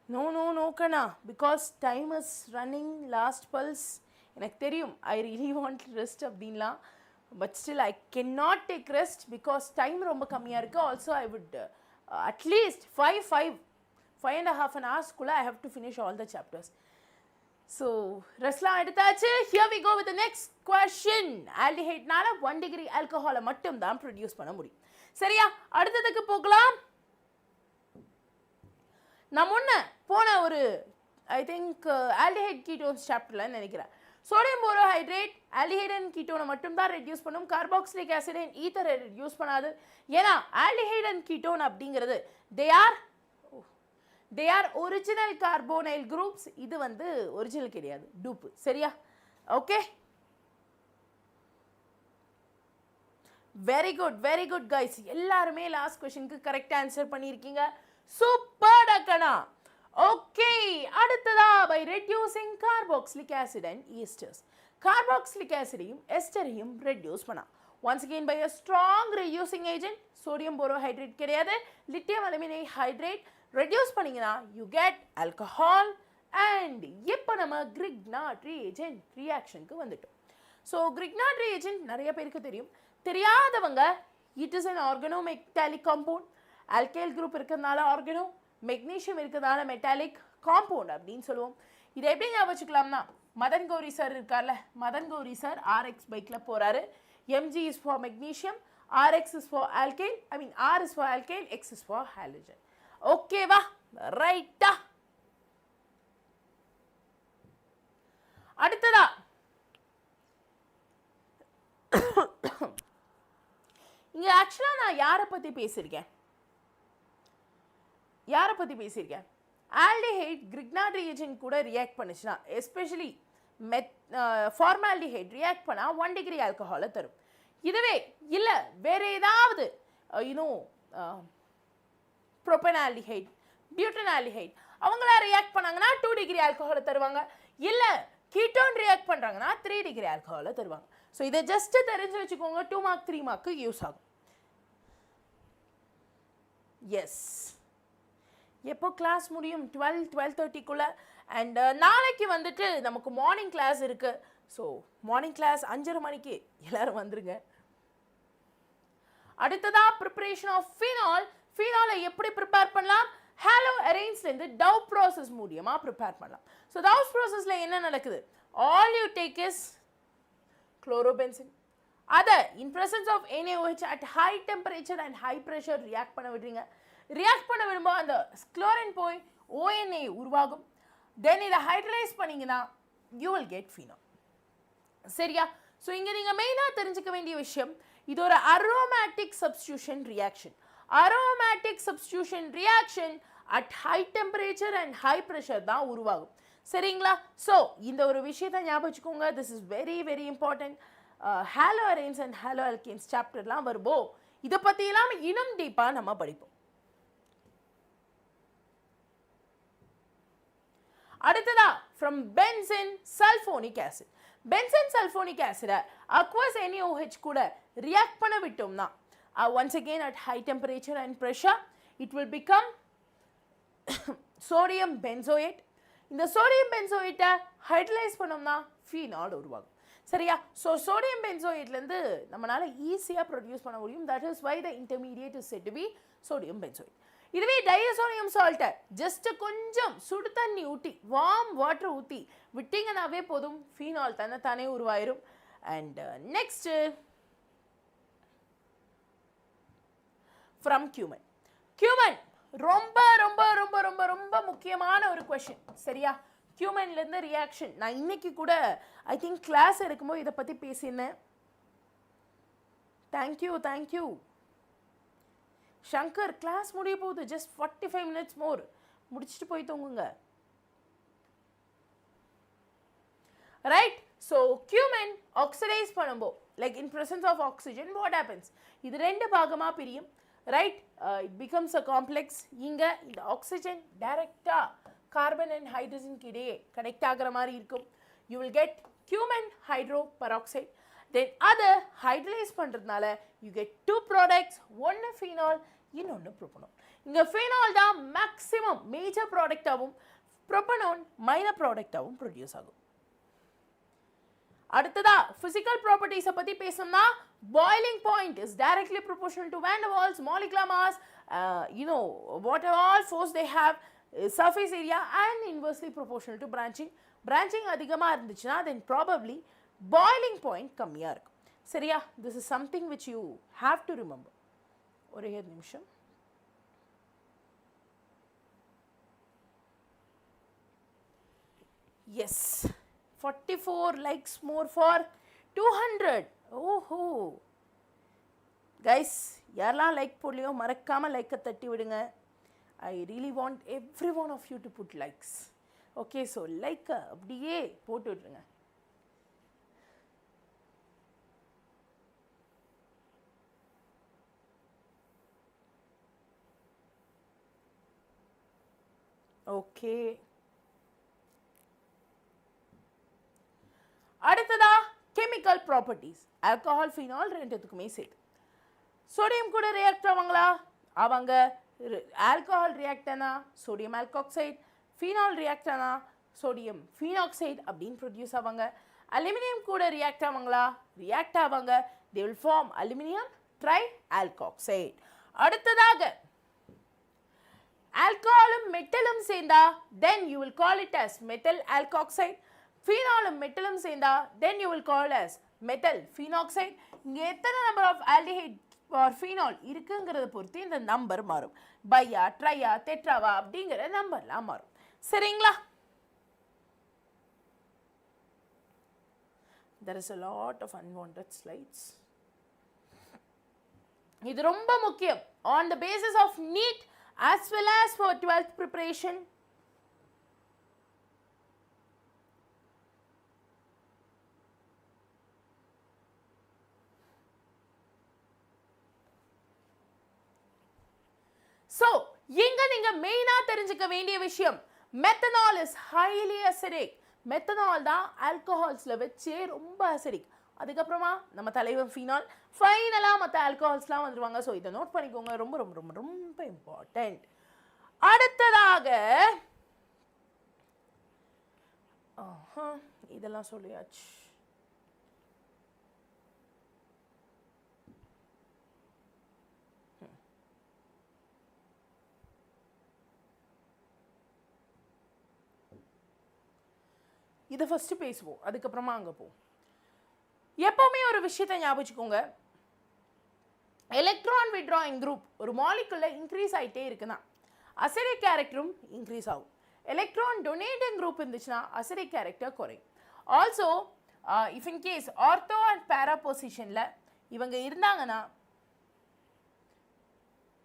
No, Kana, because time is running, last pulse. எனக்கு தெரியும், I really want rest அப்படின்லாம், but still I cannot take rest because time ரொம்ப கம்மியாக இருக்குது. Also I would at least 5.5 hours குள்ள I have to finish all the chapters. So ரெஸ்ட்லாம் எடுத்தாச்சு. Here we go with the next question. ஆல்டிஹைட்னால 1 degree ஆல்கஹாலை மட்டும் தான் ப்ரொடியூஸ் பண்ண முடியும். சரியா? அடுத்ததுக்கு போகலாம். நான் முன்ன போன ஒரு ஐ திங்க் ஆல்டிஹைட் கீட்டோன்ஸ் சாப்டரில் நினைக்கிறேன், சோடியம் போரோஹைட்ரேட் ஆல்டிஹைட் அண்ட் கீட்டோனை மட்டும் தான் ரெடியூஸ் பண்ணும், கார்பாக்சிலிக் ஆசிட் அண்ட் ஈத்தரை ரெடியூஸ் பண்ணாது. ஏன்னா ஆல்டிஹைட் அண்ட் கீட்டோன் அப்படிங்கிறது they are original carbonyl groups. இது வந்து ஒரிஜினல் கிடையாது, டூப்பு. சரியா? Okay, very good guys. எல்லாருமே லாஸ்ட் கொஸ்டினுக்கு கரெக்ட் ஆன்சர் பண்ணியிருக்கீங்க. சூப்பர் டக்கனா. ஓகே, அடுத்ததா by reducing carboxylic acid and esters. Carboxylic ஆசிடையும் எஸ்டரையும் ரெடியூஸ் பண்ணலாம். Once again by a strong reducing agent, sodium borohydrate கிடையாது, lithium aluminate hydrate reduce பண்ணீங்கன்னா you get alcohol. and இப்போ நம்ம Grignard reagent reactionக்கு வந்துட்டோம். So Grignard reagent நிறைய பேருக்கு தெரியும். தெரியாதவங்க it is an organometallic compound. alkyl group இருக்கிறதுனால organo, magnesium இருக்கிறதுனால metallic compound அப்படின்னு சொல்லுவோம். இதை எப்படி ஞாபகம் வச்சுக்கலாம்னா, மதன் கௌரி சார் இருக்கார்ல, மதன் கௌரி சார் RX பைக்ல போறாரு. Mg is for magnesium, Rx is for alkyl, R is for alkyl, X is for halogen. Okay வா? ரைட்டா? அடுத்ததா இங்க ஆக்சுவலா நான் யாரை பத்தி பேசியிருக்கேன்? ஆல்டிஹைட் Grignard reagent கூட ரியாக்ட் பண்ணுச்சுன்னா, எஸ்பெஷலி ஃபார்மால்டிஹைட் ரியாக்ட் பண்ணா 1 degree ஆல்கஹாலை தரும். இதுவே இல்ல வேற ஏதாவது ப்ரோபனால்டிஹைட், பியூட்டனால்டிஹைட் அவங்களா ரியாக்ட் பண்ணாங்கன்னா 2 degree ஆல்கஹாலை தருவாங்க. இல்ல கீட்டோன் ரியாக்ட் பண்றாங்கன்னா 3 degree ஆல்கஹாலை தருவாங்க. ஸோ இதை ஜஸ்ட் தெரிஞ்சு வச்சுக்கோங்க. 2 mark 3 mark யூஸ் ஆகும். எஸ், எப்போ கிளாஸ் முடியும்? 12:30க்குள்ள. அண்ட் நாளைக்கு வந்துட்டு நமக்கு மார்னிங் கிளாஸ் இருக்கு. ஸோ மார்னிங் கிளாஸ் 5:30 மணிக்கு எல்லாரும் வந்துருங்க. அடுத்ததா ப்ரிப்பரேஷன் ஆஃப் ஃபினால். ஃபினாலை எப்படி ப்ரிப்பேர் பண்ணலாம்? ஹாலோ அரேன்ஸ்லேருந்து டவ் ப்ராசஸ் மூலியமா ப்ரிப்பேர் பண்ணலாம். ஸோ டவ் ப்ராசஸில் என்ன நடக்குது? All you take is chlorobenzene. அதை in presence of NaOH at high temperature and high pressure react பண்ண விடுறீங்க. ரியாக்ட் பண்ண விடும்போது அந்த குளோரின் போய் ONA உருவாகும். தென் இதை ஹைட்ரலைஸ் பண்ணீங்கன்னா you will get phenol. சரியா? ஸோ இங்கே நீங்கள் மெயினாக தெரிஞ்சுக்க வேண்டிய விஷயம், இது ஒரு aromatic substitution reaction. aromatic substitution reaction at high temperature and high pressure தான் உருவாகும். சரிங்களா? ஸோ இந்த ஒரு விஷயத்தை ஞாபகம் வச்சுக்கோங்க. This is very important. Halo arenes and halo alkanes சாப்டர்லாம் வரும்போ இதை பற்றியெல்லாம் இன்னும் டீப்பாக நம்ம படிப்போம். அடுத்ததா from benzene sulphonic acid. Benzene sulphonic ஆசிடை அக்வஸ் NaOH கூட ரியாக்ட் பண்ண விட்டோம்னா once again at high temperature and pressure it will become sodium benzoate. இந்த சோடியம் பென்சோயேட்டை ஹைட்ரலைஸ் பண்ணோம்னா ஃபீனால் உருவாகும். சரியா? ஸோ சோடியம் பென்சோயேட்லேருந்து நம்மளால ஈஸியாக ப்ரொடியூஸ் பண்ண முடியும். That is why the intermediate is said to be sodium benzoate. இதுவே டயசோனியம் சால்ட்டை ஜஸ்ட் கொஞ்சம் சுடு தண்ணி ஊற்றி, வார்ம் வாட்டர் ஊற்றி விட்டிங்கன்னாவே போதும், ஃபீனால் தானே உருவாயிரும். And next from cumene. Cumene ரொம்ப ரொம்ப ரொம்ப ரொம்ப ரொம்ப முக்கியமான ஒரு கொஷின். சரியா? கியூமன்லேருந்து ரியாக்ஷன் நான் இன்னைக்கு கூட ஐ திங்க் கிளாஸ் எடுக்கும்போது இதை பற்றி பேசினேன். தேங்க்யூ ஷங்கர். கிளாஸ் முடிய போகுது, ஜஸ்ட் 45 minutes மோர், முடிச்சுட்டு போய் தூங்குங்க. ரைட்? ஸோ கியூமன் ஆக்சிடைஸ் பண்ணும்போது like in presence of oxygen what happens? இது 2 பாகமாக பிரியும். Right? It becomes a complex. இங்கே இந்த ஆக்சிஜன் டைரக்டாக கார்பன் அண்ட் ஹைட்ரஜனுக்கு இடையே கனெக்ட் ஆகிற மாதிரி இருக்கும். You will get cumene hydroperoxide. Then அதை ஹைட்ரலைஸ் பண்ணுறதுனால யூ கெட் 2 ப்ராடக்ட்ஸ், ஒன்று ஃபீனால், இன்னொன்று ப்ரோபனோன். இங்கே ஃபீனால் தான் மேக்ஸிமம் மேஜர் ப்ராடக்டாகவும் ப்ரோபனோன் மைனர் ப்ராடக்டாகவும் ப்ரொடியூஸ் ஆகும். அடுத்ததா physical properties பத்தி பேசணும்னா, boiling point is directly proportional to van der Waals molecular mass, whatever all force they have, surface area, and inversely proportional to branching. branching அதிகமா இருந்துச்சுன்னா then probably boiling point கம்மியா இருக்கும். சரியா? this is something which you have to remember. ஒரே நிமிஷம். yes, 44 likes more for 200. ஓஹோ கைஸ், யாரெல்லாம் லைக் போடலையோ மறக்காமல் லைக்கை தட்டி விடுங்க. I really want every one of you to put likes. Okay, so லைக்கை அப்படியே போட்டு விட்ருங்க. ஓகே, அடுத்ததா கெமிக்கல் ப்ராப்பர்ட்டிஸ். ஆல்கஹால் ஃபினால் ரெண்டுத்துக்குமே சேர்த்து. சோடியம் கூட ரியாக்ட் ஆவாங்களா? அவங்க. ஆல்கஹால் ரியாக்ட் ஆனா சோடியம் ஆல்காக்சைடு, ஃபினால் ரியாக்ட் ஆனா சோடியம் ஃபீனாக்சைடு அப்படின்னு ப்ரொடியூஸ் ஆவாங்க. அலுமினியம் கூட ரியாக்ட் ஆவாங்களா? ரியாக்ட் ஆவாங்க. they will form aluminium try alkoxide. அடுத்ததாக ஆல்கஹாலும் மெட்டலும் சேர்ந்தா then you will call it as metal alkoxide. ஃபீனாலும் மெட்டலும் சேர்ந்தா then you will call as metal phenoxide. இங்க எத்தனை number of aldehyde or phenol இருக்குங்கிறத பொறுத்து இந்த நம்பர் மாறும். பையா, ட்ரையா, டெட்ராவா அப்படிங்கிற நம்பர்லாம் மாறும். சரிங்களா? There is a lot of unwanted slides. இது ரொம்ப முக்கியம். On the basis of NEET as well as for 12th preparation. So, இங்க நீங்க மெயினா தெரிஞ்சுக்க வேண்டிய விஷயம், methanol is highly acidic. Methanol தான் ஆல்கஹால்ஸ்ல வச்சே ரொம்ப அசிடிக். அதுக்கப்புறமா நம்ம தலைவன் ஃபீனால், ஃபைனலாக மற்ற ஆல்கஹால்ஸ்லாம் வந்துடுவாங்க. ஸோ இதை நோட் பண்ணிக்கோங்க, ரொம்ப ரொம்ப ரொம்ப ரொம்ப இம்பார்ட்டண்ட். அடுத்ததாக இதெல்லாம் சொல்லியாச்சு. இதை ஃபஸ்ட்டு பேசுவோம், அதுக்கப்புறமா அங்கே போவோம். எப்போவுமே ஒரு விஷயத்தை ஞாபகம் வச்சுக்கோங்க, எலக்ட்ரான் விட்ராயிங் குரூப் ஒரு மாலிகுலில் இன்க்ரீஸ் ஆகிட்டே இருக்குன்னா அசிடிக் கேரக்டரும் இன்க்ரீஸ் ஆகும். எலக்ட்ரான் டொனேட்டிங் குரூப் இருந்துச்சுன்னா அசிடிக் கேரக்டர் குறையும். Also if in case ortho and para பொசிஷனில் இவங்க இருந்தாங்கன்னா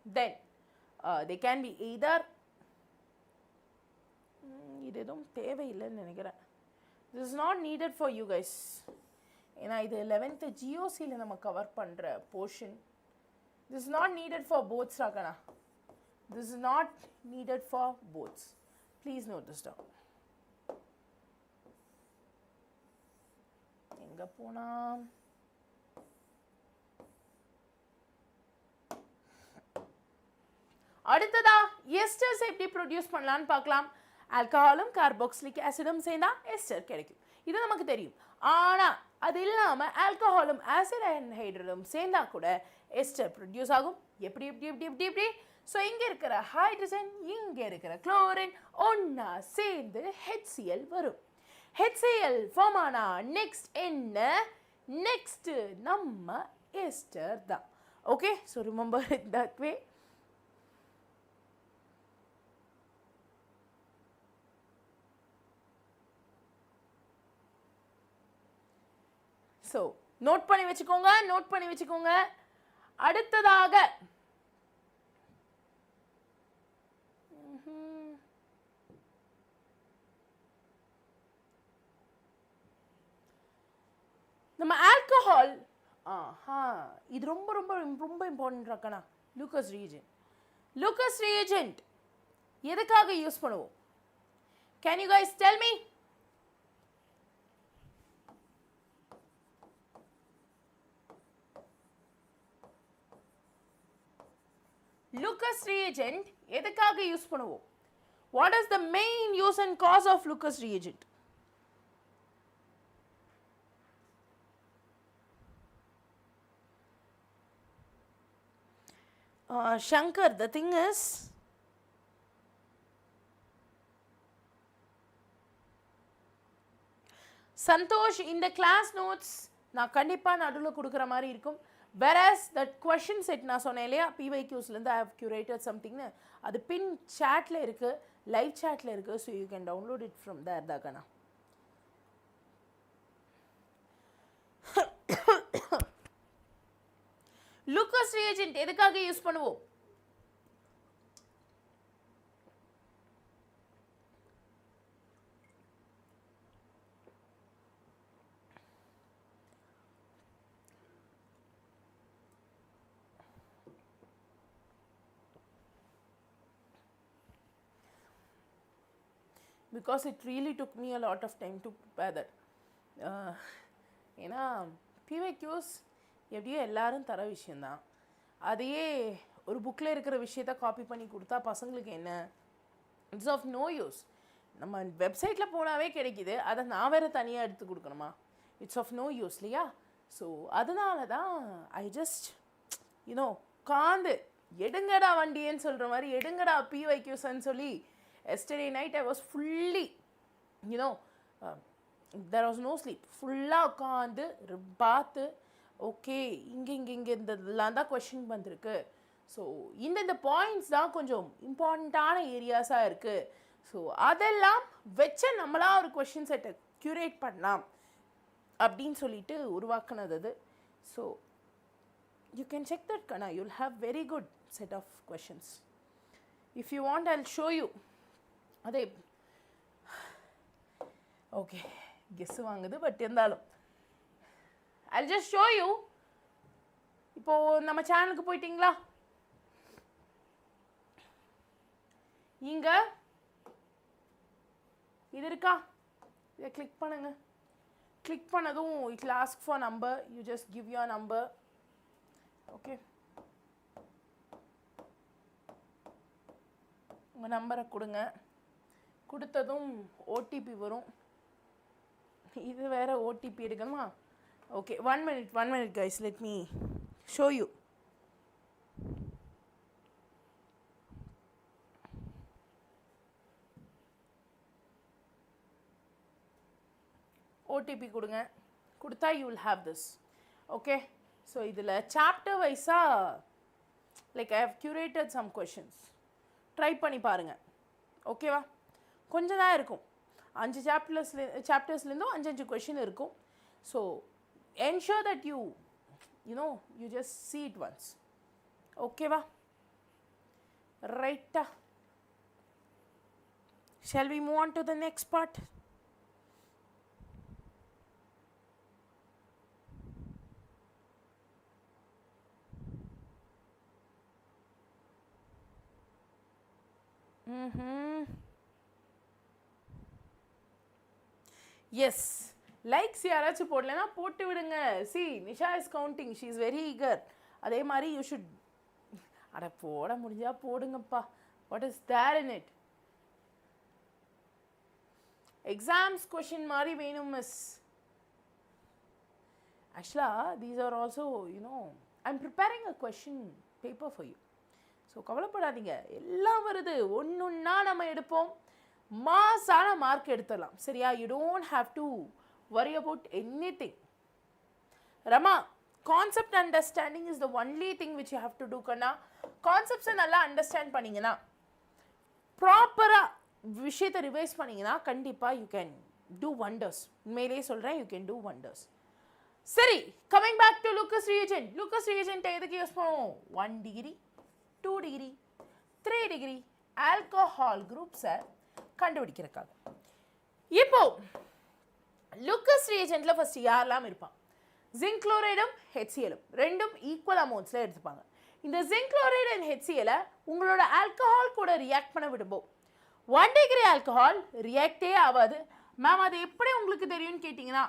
then they can be either, இது எதுவும் தேவையில்லைன்னு நினைக்கிறேன். This is not needed for you guys. ஏன்னா இது 11th GOCல நம்ம கவர் பண்ணுற portion. This is not needed for boths ராகனா. This is not needed for boths. Please note this down. எங்க போனா அடுத்ததா எஸ்டர்ஸ் எப்படி ப்ரொடியூஸ் பண்ணலான்னு பார்க்கலாம். ஆல்கஹாலும் கார்பாக்சிலிக் ஆசிடும் சேர்ந்தா எஸ்டர் கிடைக்கும், இது நமக்கு தெரியும். ஆனால் அது இல்லாமல் ஆல்கஹாலும் ஆசிட் ஆன்ஹைட்ரேட்டும் சேர்ந்தா கூட எஸ்டர் ப்ரொடியூஸ் ஆகும். எப்படி எப்படி எப்படி எப்படி எப்படி ஸோ இங்கே இருக்கிற ஹைட்ரஜன் இங்கே இருக்கிற குளோரின் ஒன்றா சேர்ந்து HCl வரும். HCl ஃபார்ம் ஆனா நெக்ஸ்ட் என்ன? நெக்ஸ்ட் நம்ம எஸ்டர் தான். Okay, so remember it that way. So note பண்ணி வச்சுக்கோங்க, நோட் பண்ணி வச்சுக்கோங்க. அடுத்ததாக நம்ம ஆல்கஹால், இது ரொம்ப ரொம்ப ரொம்ப இம்பார்ட்டன்ட் இருக்கனா. Lucas reagent. லூக்கஸ் ரியேஜென்ட் எதுக்காக யூஸ் பண்ணுவோம்? Can you guys tell me? Lucas reagent எதுக்காக யூஸ் பண்ணுவோம்? What is the main use and cause of Lucas reagent? Shankar, the thing is Santosh, in the class notes நான் கண்டிப்பாக நடுவில் கொடுக்குற மாதிரி இருக்கும். whereas that question set நான் சொன்னேன் இல்லையா, PYQsலேருந்து I have curated something, அது பின் chatல இருக்குது, லைவ் chatல இருக்குது. So you can download it from there தாக்கண்ணா. லூக்கஸ் ரியேஜென்ட் எதுக்காக யூஸ் பண்ணுவோம்? because it really took me a lot of time to prepare that. ஏன்னா PYQs எப்படியோ எல்லாரும் தர விஷயந்தான், அதையே ஒரு புக்கில் இருக்கிற விஷயத்த காப்பி பண்ணி கொடுத்தா பசங்களுக்கு என்ன, இட்ஸ் ஆஃப் நோ யூஸ். நம்ம வெப்சைட்டில் போனாவே கிடைக்கிது, அதை நான் வேறு தனியாக எடுத்து கொடுக்கணுமா, இட்ஸ் ஆஃப் நோ யூஸ் இல்லையா. ஸோ அதனால தான் ஐ ஜஸ்ட் காந்து எடுங்கடா வண்டியன்னு சொல்கிற மாதிரி எடுங்கடா PYQsன்னு சொல்லி yesterday night I was fully there was no sleep, ஃபுல்லாக உட்காந்து பார்த்து ஓகே இங்கே இதெல்லாம் தான் கொஷின் வந்திருக்கு, ஸோ இந்த பாயிண்ட்ஸ் தான் கொஞ்சம் இம்பார்ட்டண்ட்டான ஏரியாஸாக இருக்குது, ஸோ அதெல்லாம் வச்சு நம்மளாக ஒரு கொஷின் செட்டை க்யூரேட் பண்ணலாம் அப்படின்னு சொல்லிட்டு உருவாக்குனது அது. So you can check that Kana, you'll have very good set of questions. If you want I'll show you. அதே ஓகே கெஸ் வாங்குது, பட் இருந்தாலும் I'll just show you. இப்போது நம்ம சேனலுக்கு போயிட்டீங்களா, இங்கே இது இருக்கா, இதை கிளிக் பண்ணுங்க. கிளிக் பண்ணதும் it will ask for number, you just give your number. Okay, உங்கள் நம்பரை கொடுங்க. கொடுத்ததும் ஓடிபி வரும். இது வேறு ஓடிபி எடுக்கணுமா? Okay, 1 minute guys, let me show you. OTP கொடுங்க. கொடுத்தா you will have this. Okay, so இதில் சாப்டர் வைஸாக like I have curated some questions. Try பண்ணி பாருங்கள், ஓகேவா? கொஞ்சம் தான் இருக்கும், 5 சாப்டர்ஸ்லேருந்தும் 5 கொஷின் இருக்கும். So ensure that you just see it once. ஓகேவா? ரைட்டா, shall we move on to the next part? Yes, likes யாராச்சும் போடலைன்னா போட்டு விடுங்க. See, Nisha is counting, she is very eager. அதே மாதிரி யூ ஷுட் போட முடிஞ்சா போடுங்கப்பா. What is there in it? Exams question மாதிரி வேணும் மிஸ். ஆக்சுவலாக these are also I am preparing a question paper for you. So கவலைப்படாதீங்க, எல்லாம் வருது, ஒன்றுன்னா நம்ம எடுப்போம், மாசான மார்க் எடுத்துடலாம். சரியா? You don't have to worry about anything. Rama, concept understanding is the only thing which you have to do. கண்ணா, கான்செப்ட்ஸை நல்லா அண்டர்ஸ்டாண்ட் பண்ணிங்கன்னா, ப்ராப்பராக விஷயத்தை ரிவைஸ் பண்ணிங்கன்னா கண்டிப்பாக யூ கேன் டூ வண்டர்ஸ். உண்மையிலேயே சொல்கிறேன், யூ கேன் டூ வண்டர்ஸ். சரி, coming back to Lucas reagent. Lucas ரியேஜென்ட்டை எதுக்கு யூஸ் பண்ணுவோம்? 1 டிகிரி, 2 டிகிரி, 3 டிகிரி ஆல்கஹால் குரூப்ஸை கண்டுபிடிக்கிறதுக்காக. இப்போ லூக்கஸ் ரியேஜென்ட்ல ஃபர்ஸ்ட் யாரெல்லாம் இருப்பான்? ஜிங்க் குளோரைடும் HClலும் ரெண்டும் ஈக்குவல் அமௌண்ட்ஸில் எடுத்துப்பாங்க. இந்த ஜிங்க் குளோரைடு அண்ட் HClலை உங்களோட ஆல்கஹால் கூட ரியாக்ட் பண்ண விடும்போது 1 டிகிரி ஆல்கஹால் ரியாக்டே ஆகாது. மேம் அது எப்படி உங்களுக்கு தெரியும்னு கேட்டிங்கன்னா,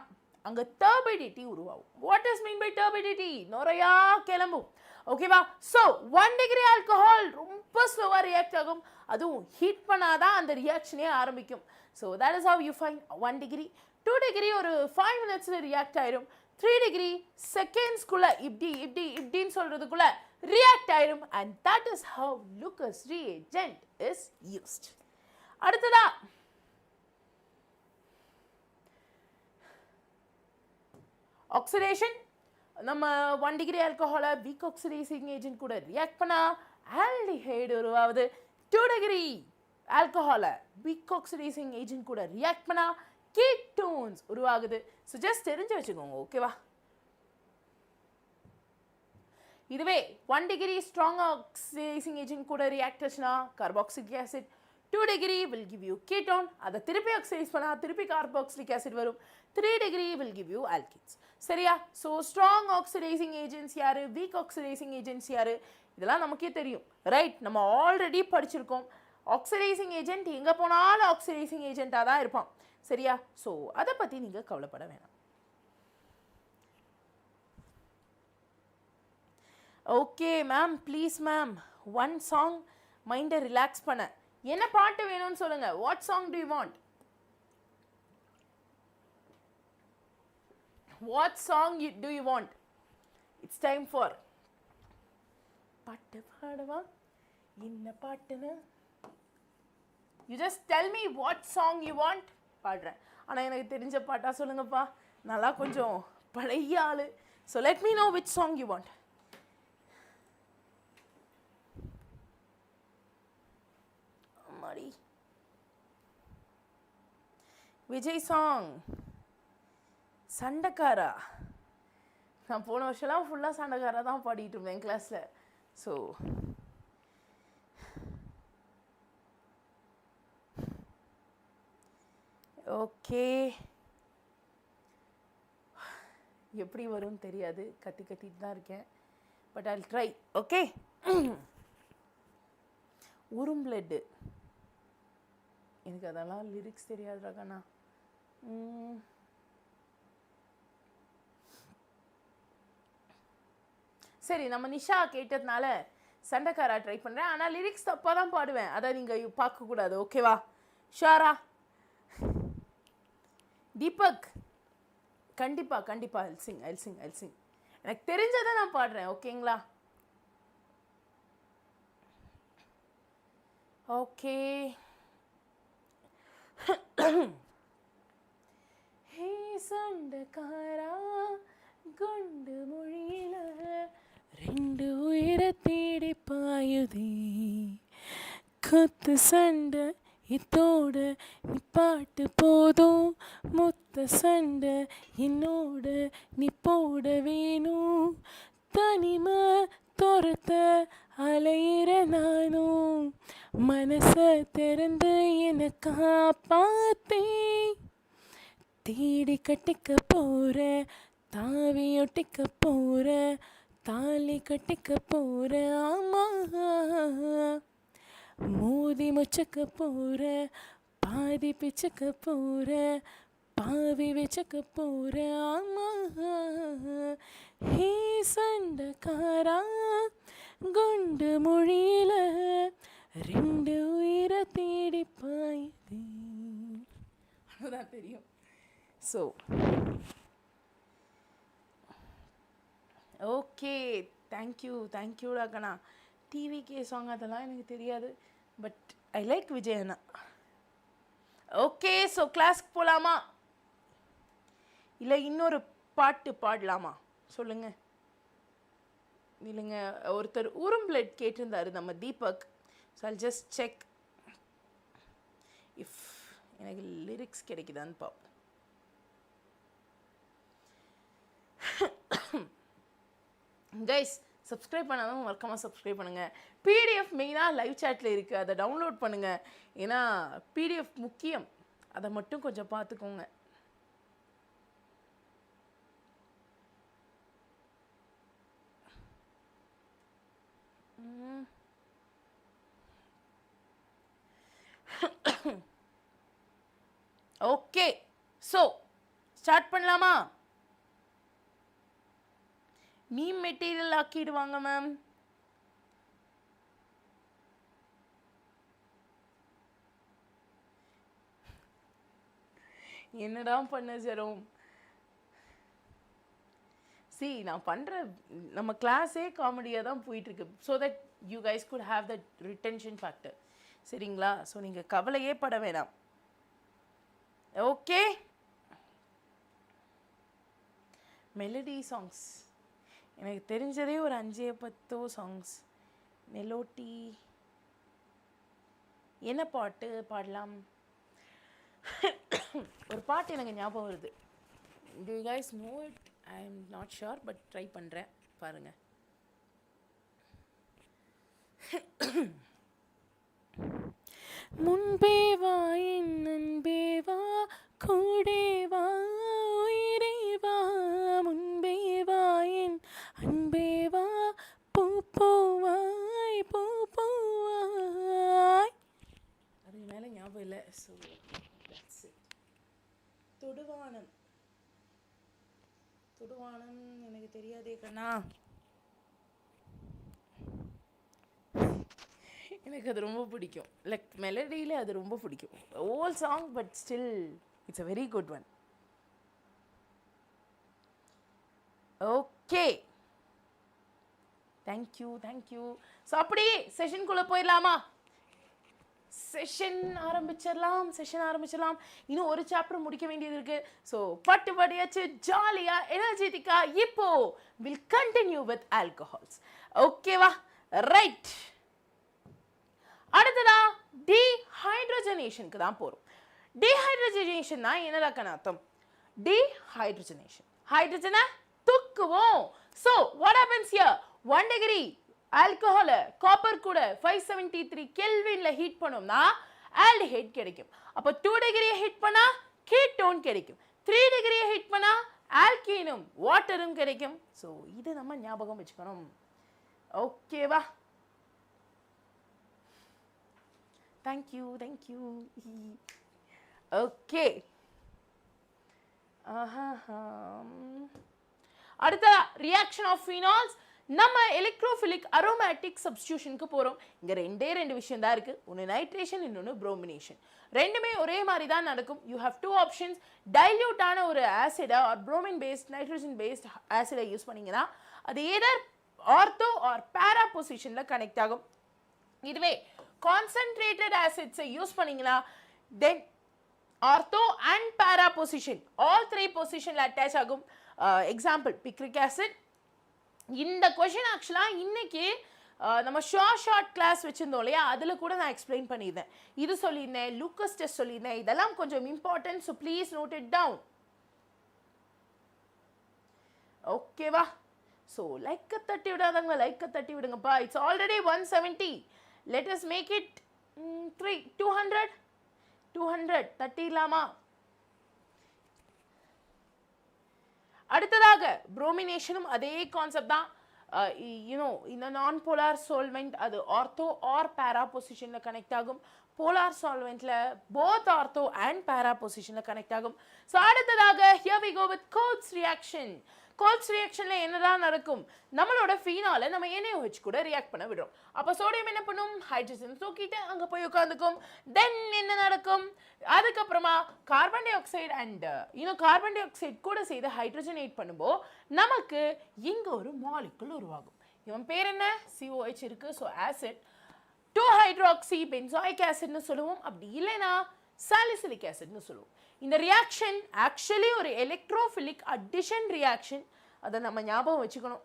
அங்கே டர்பிடிட்டி உருவாகும். What is mean by turbidity? நுரையா கிளம்பும். ஓகேவா? ஸோ 1 டிகிரி ஆல்கஹால் ரொம்ப ஸ்லோவாக ரியாக்ட் ஆகும், அதுவும் ஹீட் பண்ணாதான் அந்த ரியாக்ஷனே ஆரம்பிக்கும். So that is how you find 1 degree. 2 degree ஒரு 5 மினிட்ஸில் ரியாக்ட் ஆயிரும். 3 டிகிரி செகண்ட்ஸ்குள்ளே இப்படின்னு சொல்கிறதுக்குள்ளே ரியாக்ட் ஆயிரும். And that is have Lucas reagent is used. அடுத்ததா ஆக்சிடேஷன். நம்ம 1 டிகிரி ஆல்கஹாலை வீக் ஆக்சிடைசிங் ஏஜென்ட் கூட ரியாக்ட் பண்ணால் ஆல்டிஹைடு உருவாகுது. 2 டிகிரி ஆல்கஹாலை வீக் ஆக்சிடைசிங் ஏஜென்ட் கூட ரியாக்ட் பண்ணால் கீட்டோன்ஸ் உருவாகுது. ஸோ ஜஸ்ட் தெரிஞ்சு வச்சுக்கோங்க, ஓகேவா? இதுவே 1 டிகிரி ஸ்ட்ராங் ஆக்சிடைசிங் ஏஜென்ட் கூட ரியாக்ட் ஆச்சுன்னா carboxylic acid. 2 degree will give you ketone. அதை திருப்பி ஆக்சிடைஸ் பண்ணால் திருப்பி கார்பாக்சிலிக் ஆசிட் வரும். 3 degree will give you alkenes. சரியா? ஸோ ஸ்ட்ராங் ஆக்சிடைசிங் ஏஜென்ட்ஸ் யார், வீக் ஆக்சிடைசிங் ஏஜென்ட்ஸ் யார், இதெல்லாம் நமக்கே தெரியும், ரைட்? நம்ம ஆல்ரெடி படிச்சிருக்கோம். ஆக்சிடைசிங் ஏஜென்ட் எங்கே போனாலும் ஆக்சிடைசிங் ஏஜென்ட்டாக தான் இருப்பான். சரியா? ஸோ அதை பற்றி நீங்கள் கவலைப்பட வேணாம். Okay ma'am, please ma'am, one song மைண்டை ரிலாக்ஸ் பண்ண. என்ன பாட்டு வேணும்னு சொல்லுங்கள். What song to you want? What song do you want? It's time for பாட்டு பாடவா என்ன பாட்டுன்னு. You just tell me what song you want. பாடுறேன். ஆனால் எனக்கு தெரிஞ்ச பாட்டா சொல்லுங்கப்பா. நல்லா கொஞ்சம் பழைய ஆளு. So let me know which song you want. அம்மாடி, விஜய் சாங். சண்டைக்காரா? நான் போன வருஷம்லாம் ஃபுல்லாக சண்டைக்காரா தான் பாடிட்டு இருந்தேன் கிளாஸில். ஸோ ஓகே, எப்படி வரும்னு தெரியாது, கத்திட்டு தான் இருக்கேன். But I will try. Okay. உரும்பிளட்டு, எனக்கு அதெல்லாம் லிரிக்ஸ் தெரியாதுடா கண்ணா. சரி, நம்ம நிஷா கேட்டதுனால சண்டைக்காரா ட்ரை பண்ணுறேன். ஆனால் லிரிக்ஸ் தப்பாக தான் பாடுவேன், அதை நீங்கள் பார்க்கக்கூடாது. ஓகேவா? ஷாரா? தீபக், கண்டிப்பாக கண்டிப்பாக ஐல் சிங். எனக்கு தெரிஞ்சதை நான் பாடுறேன். ஓகேங்களா? ஓகே. ஹே சண்டைக்காரா, குண்டு மொழியில ரெண்டு உயிரை தேடி பாயுதே, கொத்து சண்டை இத்தோட நிப்பாட்டு போதும், மொத்த சண்டை என்னோட நீ போட வேணும், தனிமை துரத்த அலையிற நானும், மனசை திறந்து என்னை காப்பாத்தே, தேடி கட்டிக்க போற, தாவி ஒட்டிக்க போற, தாலி கட்டிக்க போற, ஆமா, மோதி முச்சக்க போற, பாதி பிச்சுக்க போற, பாவி வச்சுக்க போற, ஆமா, ஹே சண்டைக்காரா, குண்டு மொழியில ரெண்டு உயிரை தேடி பாயுதே. அதுதான் தெரியும். ஸோ ஓகே, தேங்க்யூடா கண்ணா. டிவிகே சாங் அதெல்லாம் எனக்கு தெரியாது, but I like Vijay Anna. Okay, so கிளாஸ்க்கு போகலாமா இல்லை இன்னொரு பாட்டு பாடலாமா? சொல்லுங்க. இல்லைங்க, ஒருத்தர் உரும்பிளட் கேட்டிருந்தாரு நம்ம Deepak. So I'll just check if எனக்கு லிரிக்ஸ் கிடைக்குதான்னு பார்ப்போம். கைஸ், சப்ஸ்கிரைப் பண்ணாலும் மறக்காமல் சப்ஸ்கிரைப் பண்ணுங்கள். பிடிஎஃப் மெயினாக லைவ் சேட்டில் இருக்குது, அதை டவுன்லோட் பண்ணுங்கள். ஏன்னா பிடிஎஃப் முக்கியம், அதை மட்டும் கொஞ்சம் பார்த்துக்கோங்க. ஓகே, ஸோ ஸ்டார்ட் பண்ணலாமா? மீம் மெட்டீரியல் ஆக்கிடுவாங்க மேம். என்னடா பண்ண ஜெரோம்? நான் பண்ணுற நம்ம கிளாஸே காமெடியாக தான் போயிட்டுருக்கு. So that you guys could have that retention factor. சரிங்களா? ஸோ நீங்கள் கவலையே பட வேணாம். ஓகே, மெலடி சாங்ஸ் எனக்கு தெரிஞ்சதே ஒரு 5-10 சாங்ஸ். மெலோடி என்ன பாட்டு பாடலாம்? ஒரு பாட்டு எனக்கு ஞாபகம் வருது. Do you guys know it? I am not sure, but try பண்ணுறேன், பாருங்கள். முன்பே வா என் அன்பே வா, கூடே வா உயிரே வா, முன்பே வா என் அன்பே வா, பூ பூவாய் பூ பூவாய். போடுவானு எனக்கு தெரியாதே கண்ணா. எனக்கு அது ரொம்ப பிடிக்கும். லைக் மெலடியில் அது ரொம்ப பிடிக்கும். Volt song but still it's a very good one. Okay, thank you thank you. So அப்படியே செஷனுக்குள்ளே போயிடலாமா? செஷன் ஆரம்பிச்சிடலாம். இன்னும் ஒரு சாப்டர் முடிக்க வேண்டியது இருக்கு. ஸோ பட்டு படியாச்சு, ஜாலியா எனர்ஜெட்டிக்கா இப்போ வில் கண்டினியூ வித் ஆல்கஹால்ஸ். ஓகேவா? ரைட். அடுத்ததா டீஹைட்ரஜனேஷனுக்கு தான் போறோம். டீஹைட்ரஜனேஷன் தான் என்னடா அர்த்தம்? டீஹைட்ரஜனேஷன், ஹைட்ரஜனை தூக்குவோம். So what happens here? 1 degree ஆல்கஹால காப்பர் கூட 573 கெல்வின்ல ஹீட் பண்ணோம்னா ஆல்டிஹைட் கிடைக்கும். அப்போ 2 degree ஹீட் பண்ணா கீட்டோன் கிடைக்கும். 3 degree ஹீட் பண்ணா ஆல்கீனும் வாட்டரும் கிடைக்கும். ஸோ இது நம்ம ஞாபகம் வச்சுக்கணும். ஓகேவா? Thank you thank you. ஓகே, அடுத்த ரியாக்ஷன் ஆஃப் ஃபீனால்ஸ். நம்ம எலக்ட்ரோஃபிலிக் அரோமேட்டிக் சப்ஸ்டியூஷனுக்கு போகிறோம். இங்கே ரெண்டு விஷயம் தான் இருக்குது. ஒன்று நைட்ரேஷன், இன்னொன்று ப்ரோமினேஷன். ரெண்டுமே ஒரே மாதிரி தான் நடக்கும். You have 2 options. டைல்யூட்டான ஒரு ஆசிடை or bromine based nitrogen based ஆசிடை யூஸ் பண்ணிங்கன்னா அது ஏதர் ஆர்த்தோ ஆர் பேரா பொசிஷனில் கனெக்ட் ஆகும். இதுவே கான்சன்ட்ரேட்டட் ஆசிட்ஸை யூஸ் பண்ணிங்கன்னா then ortho and para position all 3 பொசிஷனில் அட்டாச் ஆகும். Example picric acid. இந்த கொஷின் ஆக்சுவலாக இன்னைக்கு நம்ம ஷார்ட் கிளாஸ் வச்சுருந்தோம் இல்லையா, அதில் கூட நான் எக்ஸ்பிளைன் பண்ணியிருந்தேன். இது சொல்லியிருந்தேன், லூக்கஸ் டெஸ்ட் சொல்லியிருந்தேன். இதெல்லாம் கொஞ்சம் important. So please note it down. ஓகேவா? ஸோ லைக்கை தட்டி விடாதவங்க லைக்கை தட்டி விடுங்கப்பா. It's already 170. Let us make it 200 தட்டிடலாமா? அடுத்ததாக ப்ரோமினேஷனும் அதே கான்செப்ட் தான். இந்த நான் போலார் சால்வெண்ட் அது ஆர்த்தோ ஆர் பேரா பொசிஷனில் கனெக்ட் ஆகும். போலார் சால்வெண்ட்ல போத் ஆர்த்தோ அண்ட் பேரா பொசிஷனில் கனெக்ட் ஆகும். ஸோ அடுத்ததாக here we go with Kolbe's reaction. Kolbe's ரியாக்ஷன்ல என்னதான் நடக்கும்? நம்மளோட ஃபீனால நம்ம NaOH கூட ரியாக்ட் பண்ண விடுறோம். அப்போ சோடியம் என்ன பண்ணும்? ஹைட்ரஜன் தூக்கிட்டு அங்கே போய் உட்காந்துக்கும். தென் என்ன நடக்கும்? அதுக்கப்புறமா carbon di oxide and carbon dioxide கூட செய்து ஹைட்ரஜனேட் பண்ணும்போது நமக்கு இங்கே ஒரு மாலிகுல் உருவாகும். இவன் பேர் என்ன? COH இருக்கு. ஸோ ஆசிட் 2-ஹைட்ராக்சி பென்சாயிக் ஆசிட்னு சொல்லுவோம். அப்படி இல்லைன்னா சாலிசிலிக் ஆசிட்னு சொல்லுவோம். இந்த ரியாக்ஷன் ஆக்சுவலி ஒரு எலக்ட்ரோஃபிலிக் அடிஷன் ரியாக்ஷன். அதை நம்ம ஞாபகம் வச்சுக்கணும்.